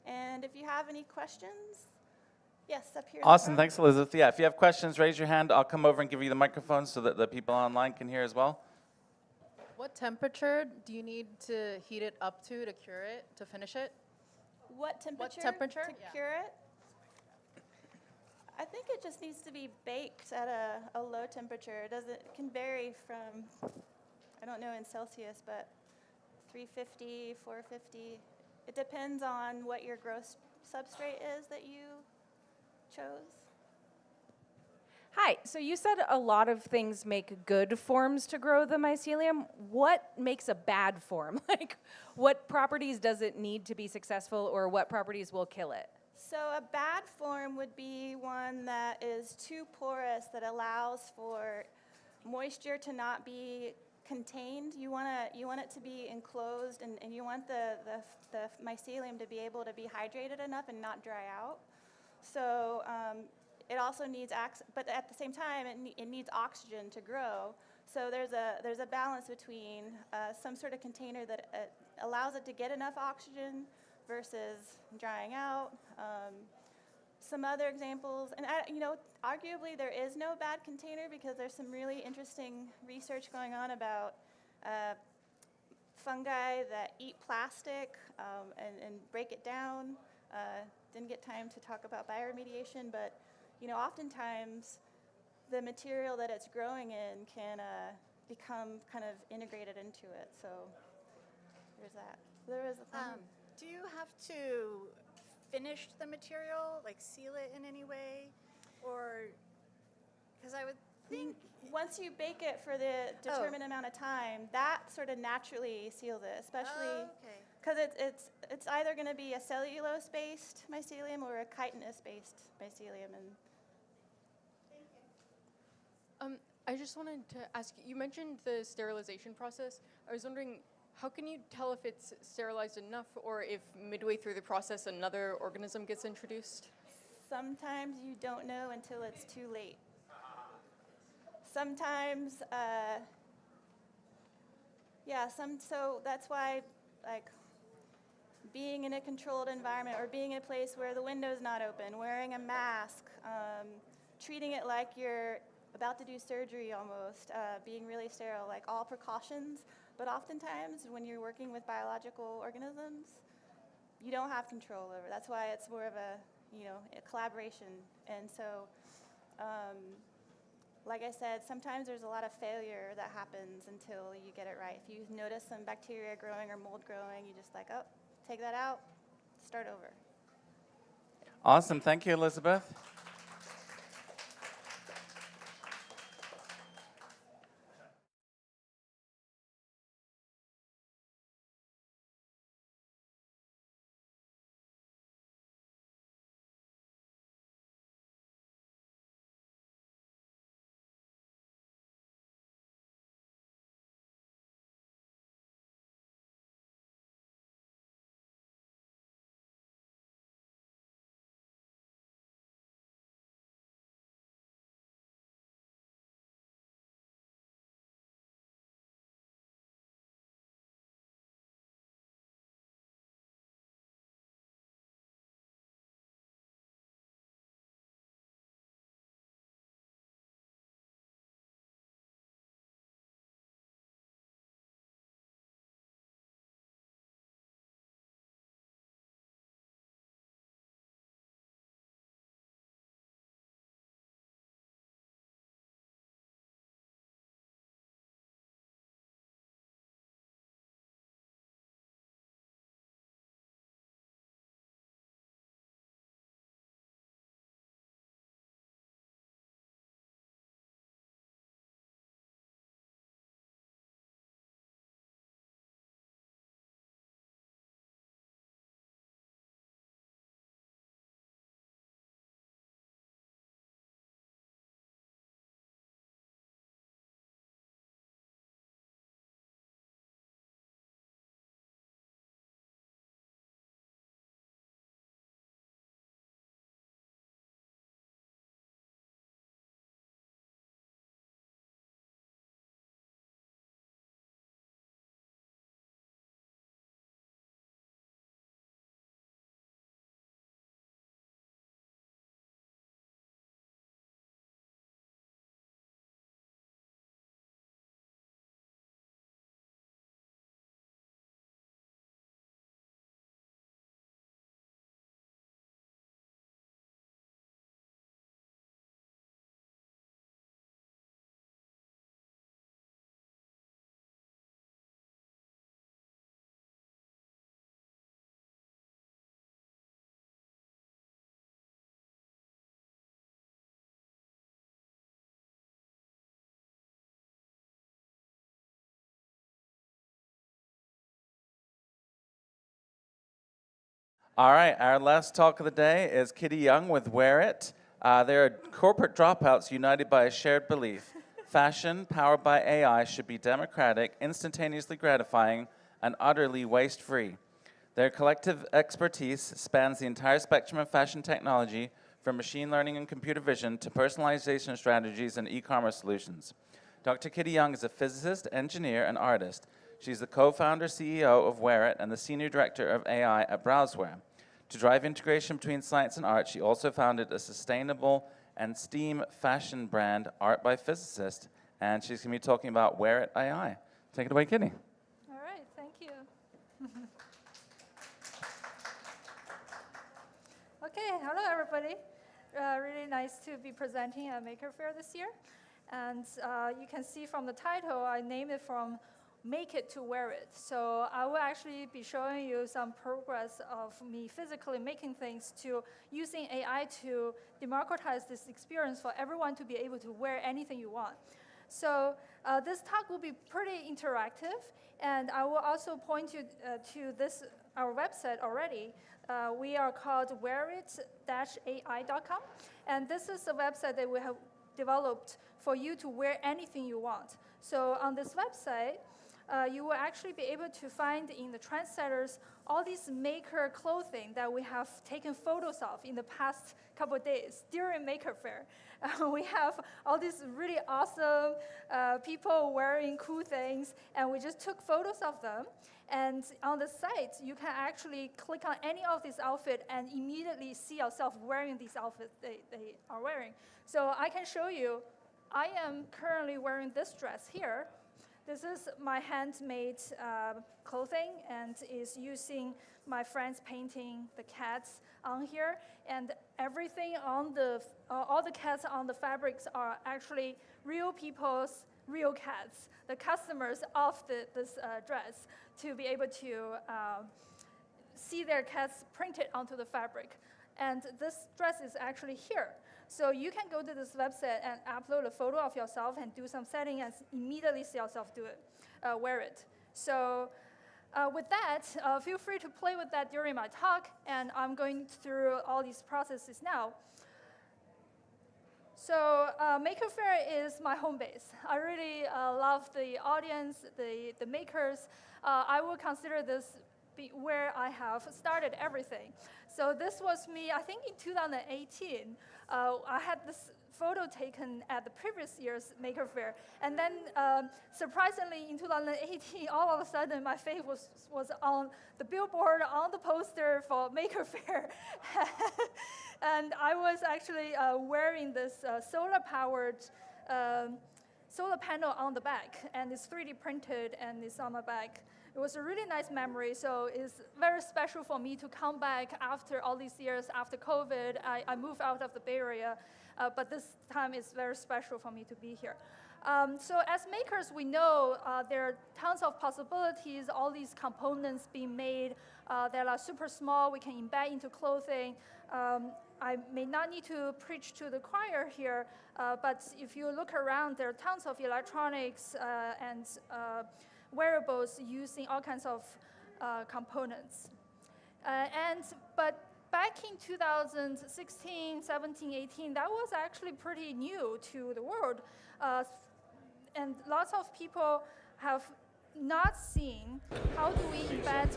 and if you have any questions, yes, up here. Awesome, thanks, Elizabeth. Yeah, if you have questions, raise your hand. I'll come over and give you the microphone so that the people online can hear as well. What temperature do you need to heat it up to cure it, to finish it? What temperature to cure it? I think it just needs to be baked at a low temperature. It can vary from, I don't know in Celsius, but 350, 450. It depends on what your growth substrate is that you chose. Hi, so you said a lot of things make good forms to grow the mycelium. What makes a bad form? Like, what properties does it need to be successful, or what properties will kill it? So a bad form would be one that is too porous, that allows for moisture to not be contained. You want it to be enclosed, and you want the mycelium to be able to be hydrated enough and not dry out. So it also needs but at the same time it needs oxygen to grow. So there's a balance between some sort of container that allows it to get enough oxygen versus drying out. some other examples, and arguably there is no bad container because there's some really interesting research going on about fungi that eat plastic and break it down. Didn't get time to talk about bioremediation, but oftentimes the material that it's growing in can become kind of integrated into it. So there's that. There is a do you have to finish the material, like seal it in any way, or because I would think once you bake it for the determined amount of time, that sort of naturally seals it, especially because it's either going to be a cellulose-based mycelium or a chitinous-based mycelium. And I just wanted to ask you mentioned the sterilization process. I was wondering, how can you tell if it's sterilized enough or if midway through the process another organism gets introduced? Sometimes you don't know until it's too late. Sometimes, so that's why, like, being in a controlled environment or being in a place where the window's not open, wearing a mask, treating it like you're about to do surgery almost, being really sterile, like all precautions. But oftentimes, when you're working with biological organisms, you don't have control over. That's why it's more of a collaboration. And so, like I said, sometimes there's a lot of failure that happens until you get it right. If you notice some bacteria growing or mold growing, you just like, oh, take that out, start over. Awesome. Thank you, Elizabeth. All right, our last talk of the day is Kitty Yueng with Wear It. They're corporate dropouts united by a shared belief. Fashion powered by AI should be democratic, instantaneously gratifying, and utterly waste-free. Their collective expertise spans the entire spectrum of fashion technology, from machine learning and computer vision to personalization strategies and e-commerce solutions. Dr. Kitty Yueng is a physicist, engineer, and artist. She's the co-founder, CEO of Wear It, and the senior director of AI at Browseware. To drive integration between science and art, she also founded a sustainable and STEAM fashion brand, Art by Physicist, and she's going to be talking about Wear It AI. Take it away, Kitty. All right, thank you. Okay, hello everybody. Really nice to be presenting at Maker Faire this year. And you can see from the title, I named it from Make It to Wear It. So I will actually be showing you some progress of me physically making things to using AI to democratize this experience for everyone to be able to wear anything you want. So this talk will be pretty interactive, and I will also point you to this, our website already. We are called wearit-ai.com, and this is a website that we have developed for you to wear anything you want. So on this website, you will actually be able to find in the trendsetters all these maker clothing that we have taken photos of in the past couple of days during Maker Faire. We have all these really awesome people wearing cool things, and we just took photos of them. And on the site, you can actually click on any of these outfits and immediately see yourself wearing these outfits they are wearing. So I can show you, I am currently wearing this dress here. This is my handmade clothing, and is using my friends painting the cats on here. And everything on the, all the cats on the fabrics are actually real people's real cats, the customers of this dress, to be able to see their cats printed onto the fabric. And this dress is actually here. So you can go to this website and upload a photo of yourself and do some setting and immediately see yourself do it, wear it. So with that, feel free to play with that during my talk, and I'm going through all these processes now. So Maker Faire is my home base. I really love the audience, the makers. I would consider this where I have started everything. So this was me, I think in 2018. I had this photo taken at the previous year's Maker Faire. And then surprisingly, in 2018, all of a sudden, my face was on the billboard, on the poster for Maker Faire. And I was actually wearing this solar-powered solar panel on the back, and it's 3D printed, and it's on my back. It was a really nice memory, so it's very special for me to come back after all these years, after COVID. I moved out of the Bay Area, but this time it's very special for me to be here. So as makers, we know there are tons of possibilities, all these components being made that are super small, we can embed into clothing. I may not need to preach to the choir here, but if you look around, there are tons of electronics and wearables using all kinds of components. But back in 2016, 17, 18, that was actually pretty new to the world. And lots of people have not seen how do we embed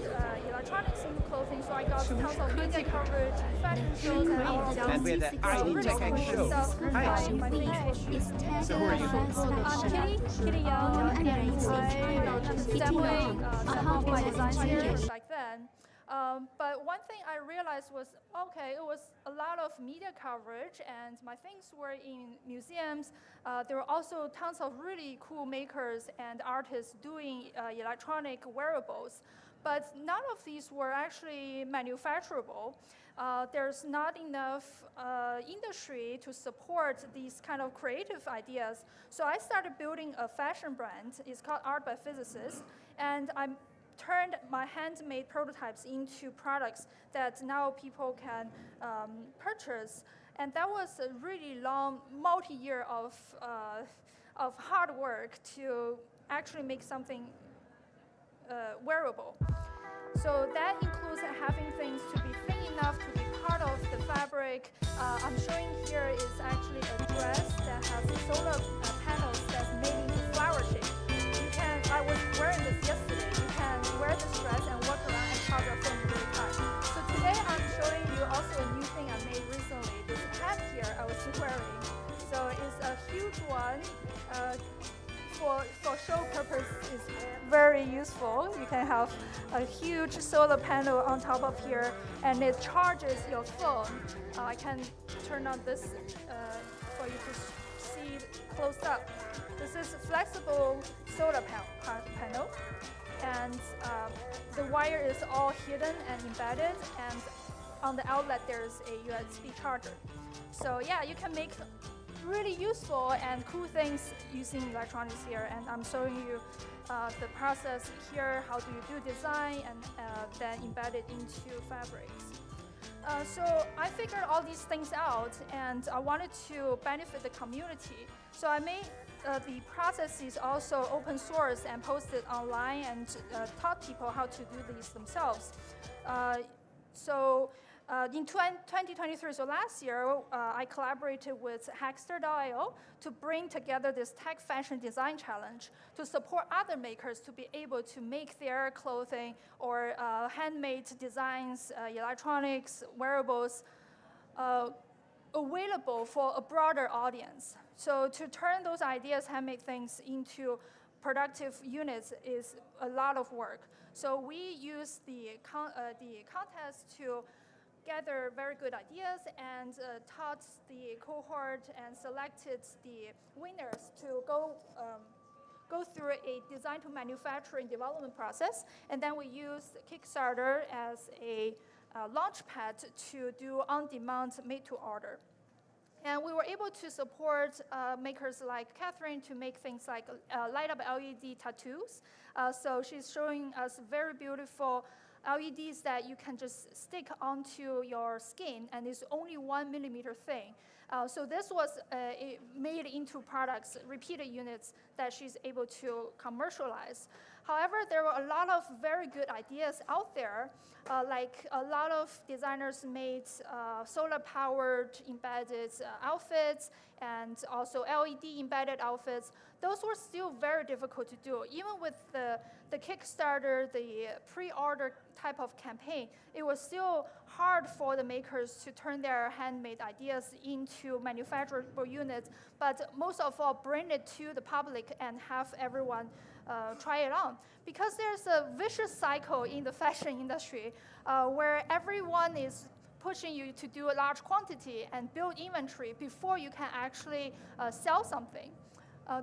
electronics into clothing, so I got tons of media coverage, fashion shows, and all of those. And we're the ID Tech show. Hi. So who are you? I'm Kitty Young, and I'm definitely some of my design series back then. But one thing I realized was, okay, it was a lot of media coverage, and my things were in museums. There were also tons of really cool makers and artists doing electronic wearables. But none of these were actually manufacturable. There's not enough industry to support these kind of creative ideas. So I started building a fashion brand. It's called Art by Physicist, and I turned my handmade prototypes into products that now people can purchase. And that was a really long, multi-year of hard work to actually make something wearable. So that includes having things to be thin enough to be part of the fabric. I'm showing here is actually a dress that has solar panels that's made into flower shape. I was wearing this yesterday. You can wear this dress and walk around and charge your phone really tight. So today I'm showing you also a new thing I made recently. This hat here I was wearing. So it's a huge one. For show purpose, it's very useful. You can have a huge solar panel on top of here, and it charges your phone. I can turn on this for you to see close up. This is a flexible solar panel, and the wire is all hidden and embedded, and on the outlet there's a USB charger. So yeah, you can make really useful and cool things using electronics here, and I'm showing you the process here, how do you do design, and then embed it into fabrics. So I figured all these things out, and I wanted to benefit the community. So I made the processes also open source and posted online, and taught people how to do these themselves. In 2023, so last year, I collaborated with Hackster.io to bring together this tech fashion design challenge to support other makers to be able to make their clothing or handmade designs, electronics, wearables available for a broader audience. So to turn those ideas, handmade things, into productive units is a lot of work. So we use the contest to gather very good ideas and taught the cohort and selected the winners to go through a design to manufacturing development process. And then we used Kickstarter as a launch pad to do on-demand made-to-order. And we were able to support makers like Catherine to make things like light-up LED tattoos. So she's showing us very beautiful LEDs that you can just stick onto your skin, and it's only 1 millimeter thin. So this was made into products, repeated units that she's able to commercialize. However, there were a lot of very good ideas out there, like a lot of designers made solar-powered embedded outfits and also LED embedded outfits. Those were still very difficult to do. Even with the Kickstarter, the pre-order type of campaign, it was still hard for the makers to turn their handmade ideas into manufacturable units, but most of all, bring it to the public and have everyone try it on. Because there's a vicious cycle in the fashion industry where everyone is pushing you to do a large quantity and build inventory before you can actually sell something.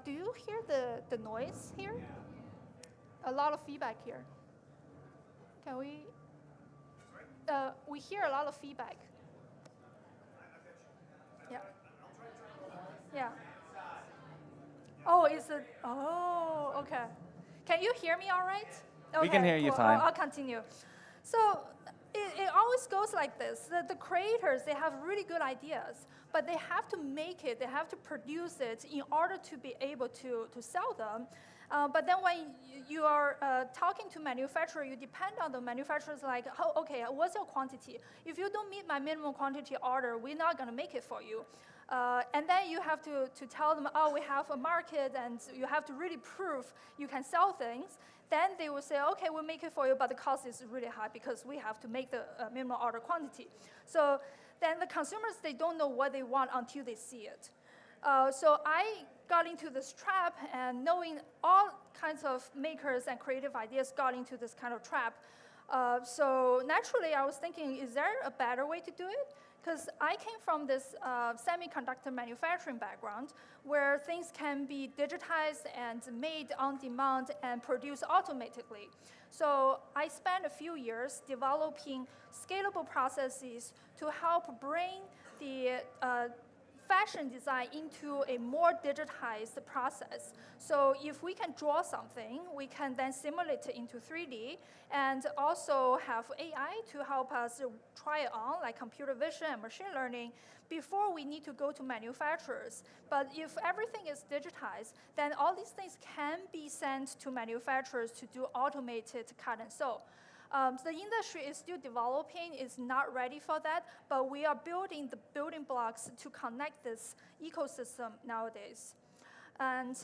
Do you hear the noise here? A lot of feedback here. Can we? We hear a lot of feedback. Yeah. Yeah. Oh, is it? Oh, okay. Can you hear me all right? Okay, we can hear you fine. I'll continue. So it always goes like this. The creators, they have really good ideas, but they have to make it, they have to produce it in order to be able to sell them. But then when you are talking to manufacturer, you depend on the manufacturers like, oh, okay, what's your quantity? If you don't meet my minimum quantity order, we're not going to make it for you. And then you have to tell them, oh, we have a market, and you have to really prove you can sell things. Then they will say, okay, we'll make it for you, but the cost is really high because we have to make the minimum order quantity. So then the consumers, they don't know what they want until they see it. So I got into this trap, and knowing all kinds of makers and creative ideas got into this kind of trap. So naturally, I was thinking, is there a better way to do it? Because I came from this semiconductor manufacturing background where things can be digitized and made on demand and produced automatically. So I spent a few years developing scalable processes to help bring the fashion design into a more digitized process. So if we can draw something, we can then simulate it into 3D and also have AI to help us try it on, like computer vision and machine learning, before we need to go to manufacturers. But if everything is digitized, then all these things can be sent to manufacturers to do automated cut and sew. The industry is still developing, it's not ready for that, but we are building the building blocks to connect this ecosystem nowadays. And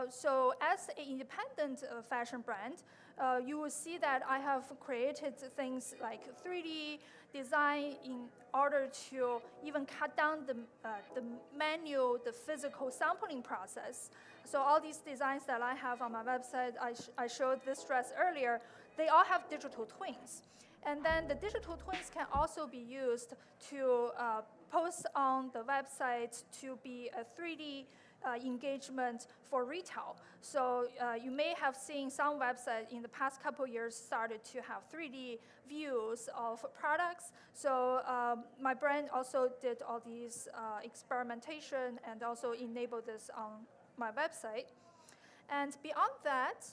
so as an independent fashion brand, you will see that I have created things like 3D design in order to even cut down the manual, the physical sampling process. So all these designs that I have on my website, I showed this dress earlier, they all have digital twins. And then the digital twins can also be used to post on the website to be a 3D engagement for retail. So you may have seen some websites in the past couple years started to have 3D views of products. So my brand also did all these experimentation and also enabled this on my website. And beyond that,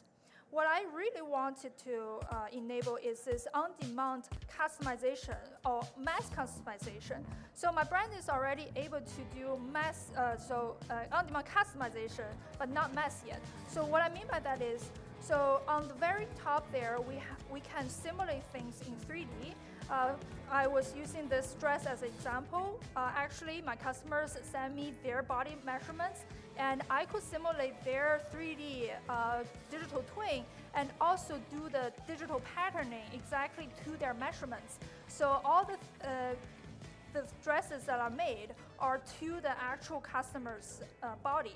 what I really wanted to enable is this on-demand customization or mass customization. So my brand is already able to do mass, on-demand customization, but not mass yet. So what I mean by that is, so on the very top there, we can simulate things in 3D. I was using this dress as an example. Actually, my customers send me their body measurements, and I could simulate their 3D digital twin and also do the digital patterning exactly to their measurements. So all the dresses that are made are to the actual customer's body.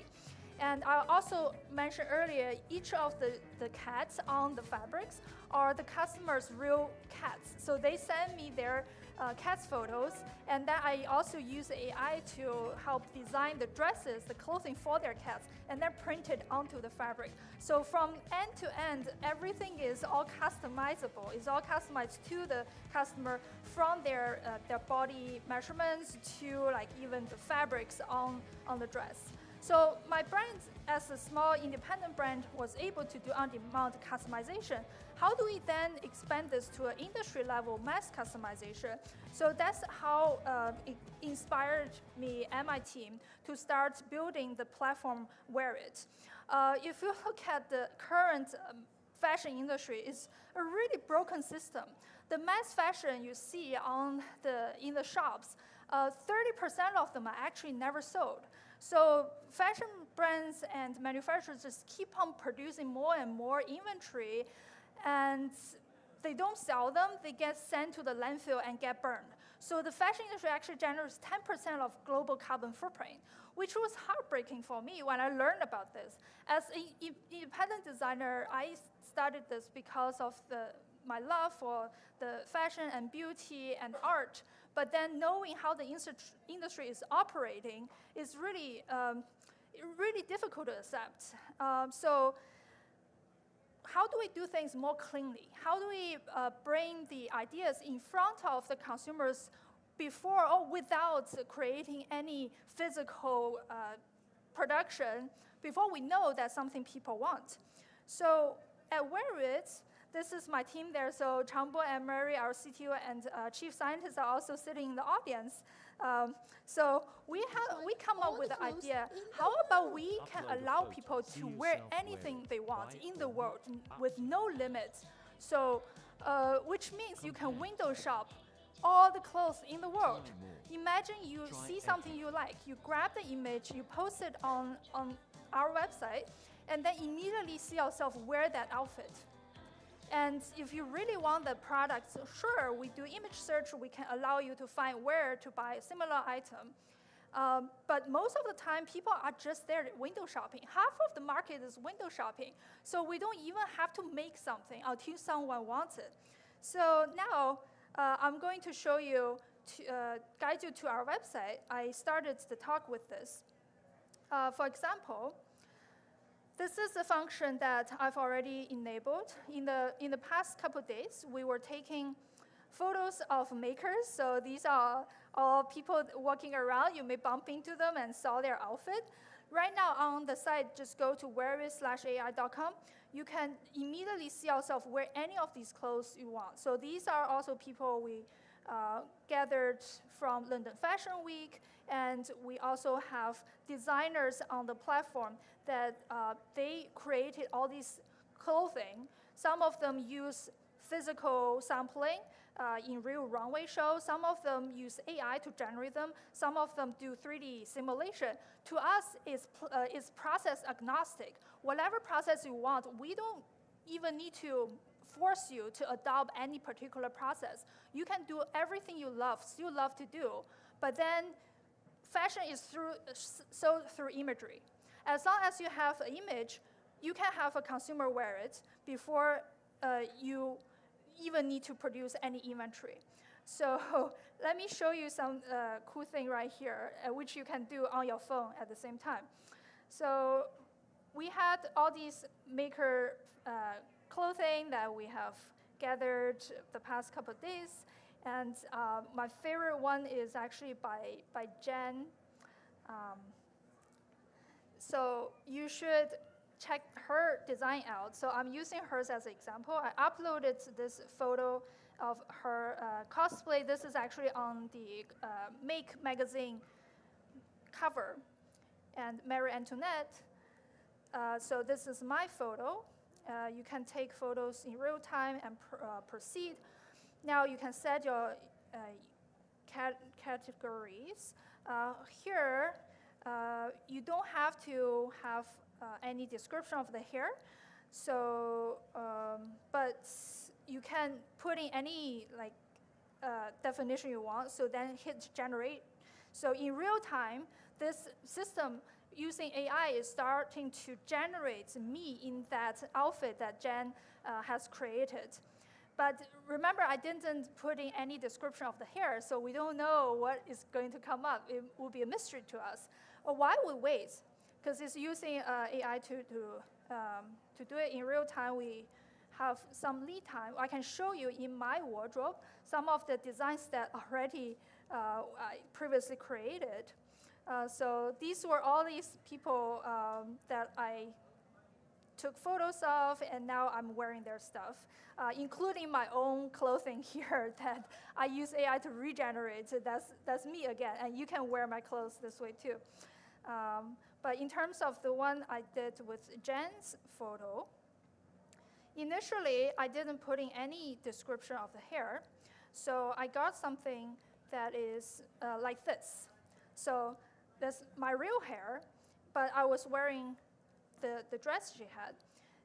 And I also mentioned earlier, each of the cats on the fabrics are the customer's real cats. So they send me their cats photos, and then I also use AI to help design the dresses, the clothing for their cats, and then print it onto the fabric. So from end to end, everything is all customizable. It's all customized to the customer from their body measurements to like even the fabrics on the dress. So my brand, as a small independent brand, was able to do on-demand customization. How do we then expand this to an industry-level mass customization? So that's how it inspired me and my team to start building the platform Wearit. If you look at the current fashion industry, it's a really broken system. The mass fashion you see in the shops, 30% of them are actually never sold. So fashion brands and manufacturers just keep on producing more and more inventory, and they don't sell them. They get sent to the landfill and get burned. So the fashion industry actually generates 10% of global carbon footprint, which was heartbreaking for me when I learned about this. As an independent designer, I started this because of my love for the fashion and beauty and art. But then knowing how the industry is operating is really, really difficult to accept. So how do we do things more cleanly? How do we bring the ideas in front of the consumers before or without creating any physical production before we know that's something people want? So at Wearit, this is my team there. So Changbo and Murray, our CTO and chief scientists, are also sitting in the audience. So we come up with the idea, how about we can allow people to wear anything they want in the world with no limits? So, which means you can window shop all the clothes in the world. Imagine you see something you like, you grab the image, you post it on our website, and then immediately see yourself wear that outfit. And if you really want the product, sure, we do image search. We can allow you to find where to buy a similar item. But most of the time, people are just there window shopping. Half of the market is window shopping. So we don't even have to make something until someone wants it. So now I'm going to show you, guide you to our website. I started the talk with this. For example, this is a function that I've already enabled. In the past couple days, we were taking photos of makers. So these are all people walking around. You may bump into them and saw their outfit. Right now on the site, just go to wearit.ai.com. You can immediately see yourself wear any of these clothes you want. So these are also people we gathered from London Fashion Week, and we also have designers on the platform that they created all these clothing. Some of them use physical sampling in real runway shows. Some of them use AI to generate them. Some of them do 3D simulation. To us, it's process agnostic. Whatever process you want, we don't even need to force you to adopt any particular process. You can do everything you love, still love to do, but then fashion is sold through imagery. As long as you have an image, you can have a consumer wear it before you even need to produce any inventory. So let me show you some cool thing right here, which you can do on your phone at the same time. So we had all these Maker clothing that we have gathered the past couple of days. And my favorite one is actually by Jen. So you should check her design out. So I'm using hers as an example. I uploaded this photo of her cosplay. This is actually on the Make magazine cover. And Marie Antoinette. So this is my photo. You can take photos in real time and proceed. Now you can set your categories. Here, you don't have to have any description of the hair. So, but you can put in any definition you want. So then hit generate. So in real time, this system using AI is starting to generate me in that outfit that Jen has created. But remember, I didn't put in any description of the hair, so we don't know what is going to come up. It will be a mystery to us. Why we wait? Because it's using AI to do it in real time. We have some lead time. I can show you in my wardrobe some of the designs that already I previously created. So these were all these people that I took photos of, and now I'm wearing their stuff, including my own clothing here that I use AI to regenerate. So that's me again, and you can wear my clothes this way too. But in terms of the one I did with Jen's photo, initially I didn't put in any description of the hair, so I got something that is like this. So that's my real hair, but I was wearing the dress she had.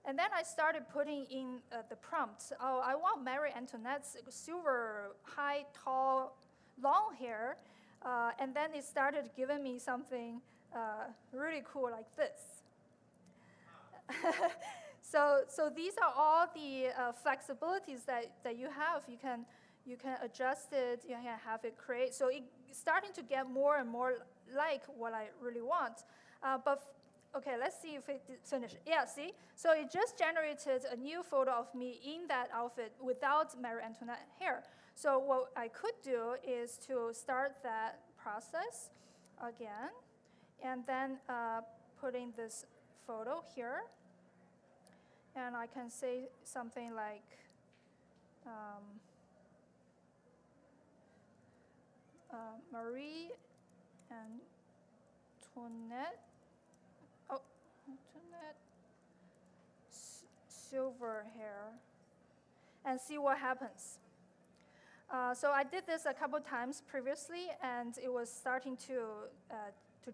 And then I started putting in the prompts. Oh, I want Marie Antoinette's silver, high, tall, long hair. And then it started giving me something really cool like this. So these are all the flexibilities that you have. You can adjust it, you can have it create. So it's starting to get more and more like what I really want. Okay, let's see if it's finished. Yeah, see? So it just generated a new photo of me in that outfit without Marie Antoinette hair. So what I could do is to start that process again, and then put in this photo here. And I can say something like, Marie Antoinette. Oh, Antoinette. Silver hair. And see what happens. So I did this a couple times previously, and it was starting to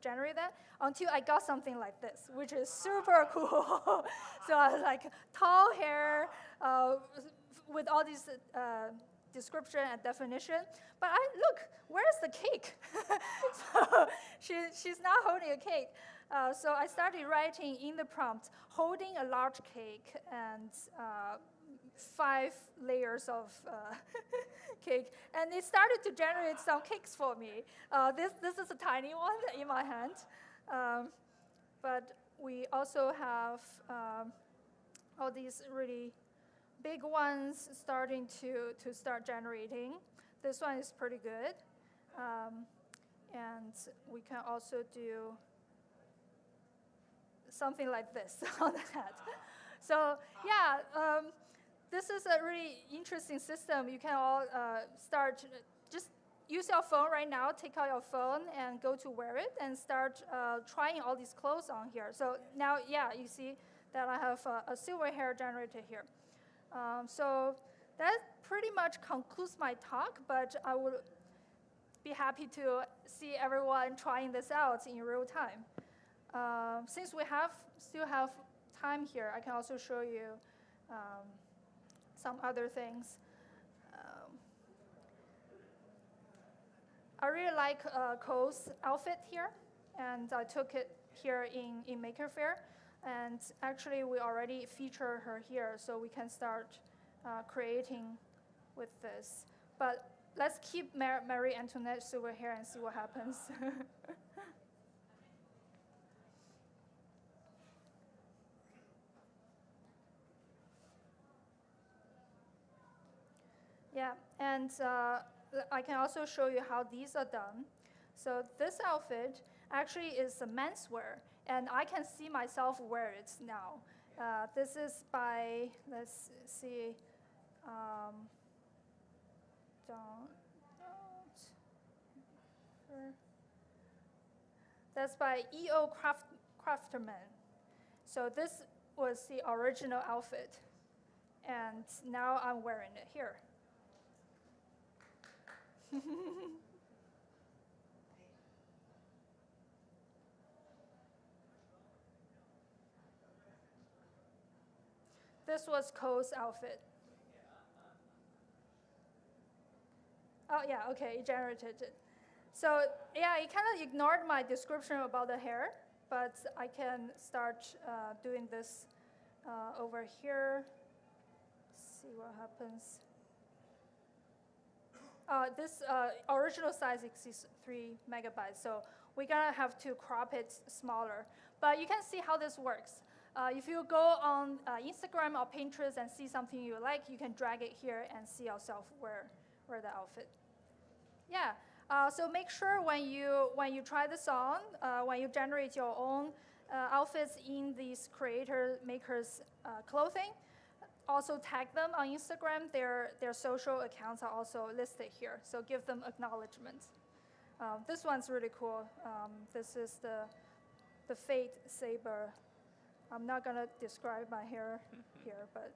generate that until I got something like this, which is super cool. So I was like, tall hair with all these description and definition. But look, where's the cake? So she's not holding a cake. So I started writing in the prompt, holding a large cake and 5 layers of cake. And it started to generate some cakes for me. This is a tiny one in my hand. But we also have all these really big ones starting to start generating. This one is pretty good. And we can also do something like this on the head. So yeah, this is a really interesting system. You can all start, just use your phone right now, take out your phone and go to wear it and start trying all these clothes on here. So now, yeah, you see that I have a silver hair generated here. So that pretty much concludes my talk, but I would be happy to see everyone trying this out in real time. Since we still have time here, I can also show you some other things. I really like Cole's outfit here, and I took it here in Maker Faire. And actually, we already feature her here, so we can start creating with this. But let's keep Marie Antoinette over here and see what happens. Yeah, and I can also show you how these are done. So this outfit actually is a menswear, and I can see myself wear it now. This is by, let's see, that's by E.O. Crafterman. So this was the original outfit, and now I'm wearing it here. This was Cole's outfit. Oh yeah, okay, it generated it. So yeah, it kind of ignored my description about the hair, but I can start doing this over here. See what happens. This original size is 63 megabytes, so we're gonna have to crop it smaller. But you can see how this works. If you go on Instagram or Pinterest and see something you like, you can drag it here and see yourself wear the outfit. Yeah. So make sure when you try this on, when you generate your own outfits in these makers' clothing, also tag them on Instagram. Their social accounts are also listed here, so give them acknowledgement. This one's really cool. This is the Fate Saber. I'm not gonna describe my hair here, but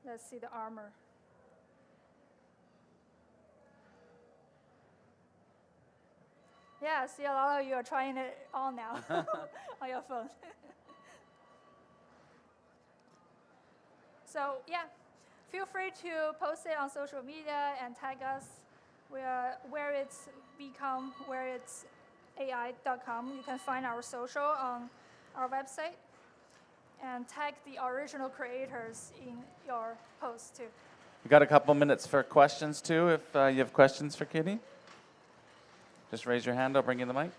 let's see the armor. Yeah, see, a lot of you are trying it on now on your phone. So yeah, feel free to post it on social media and tag us where it's AI.com. You can find our social on our website and tag the original creators in your post too. We got a couple minutes for questions too. If you have questions for Kitty, just raise your hand. I'll bring you the mic.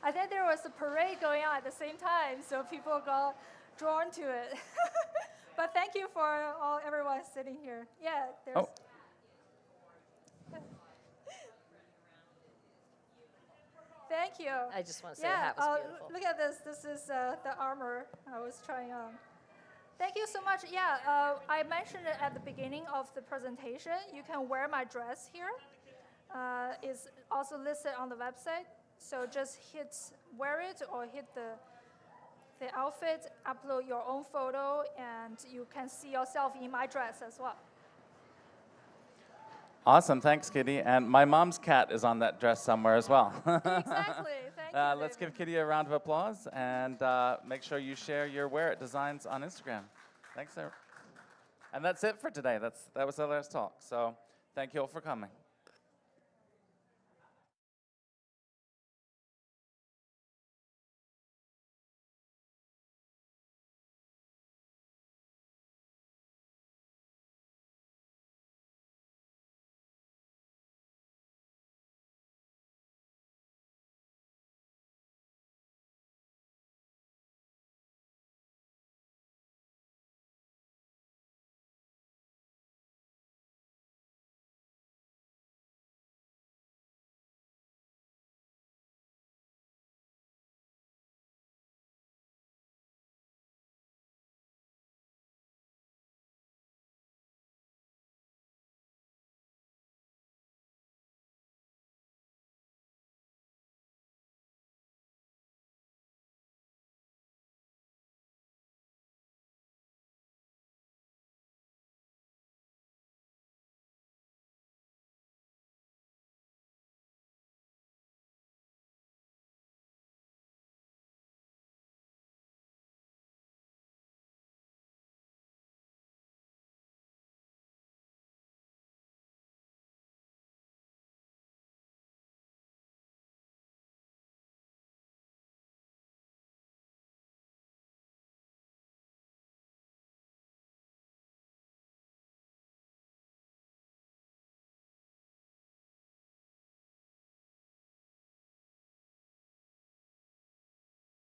I think there was a parade going on at the same time, so people got drawn to it. But thank you for everyone sitting here. Yeah, there's. Oh. Thank you. I just want to say the hat was beautiful. Look at this. This is the armor I was trying on. Thank you so much. Yeah, I mentioned it at the beginning of the presentation. You can wear my dress here. It's also listed on the website. So just wear it or hit the outfit, upload your own photo, and you can see yourself in my dress as well. Awesome, thanks, Kitty. And my mom's cat is on that dress somewhere as well. Exactly, thank you. Let's give Kitty a round of applause, and make sure you share your Wear It designs on Instagram. Thanks, sir. And that's it for today. That was our last talk. So thank you all for coming.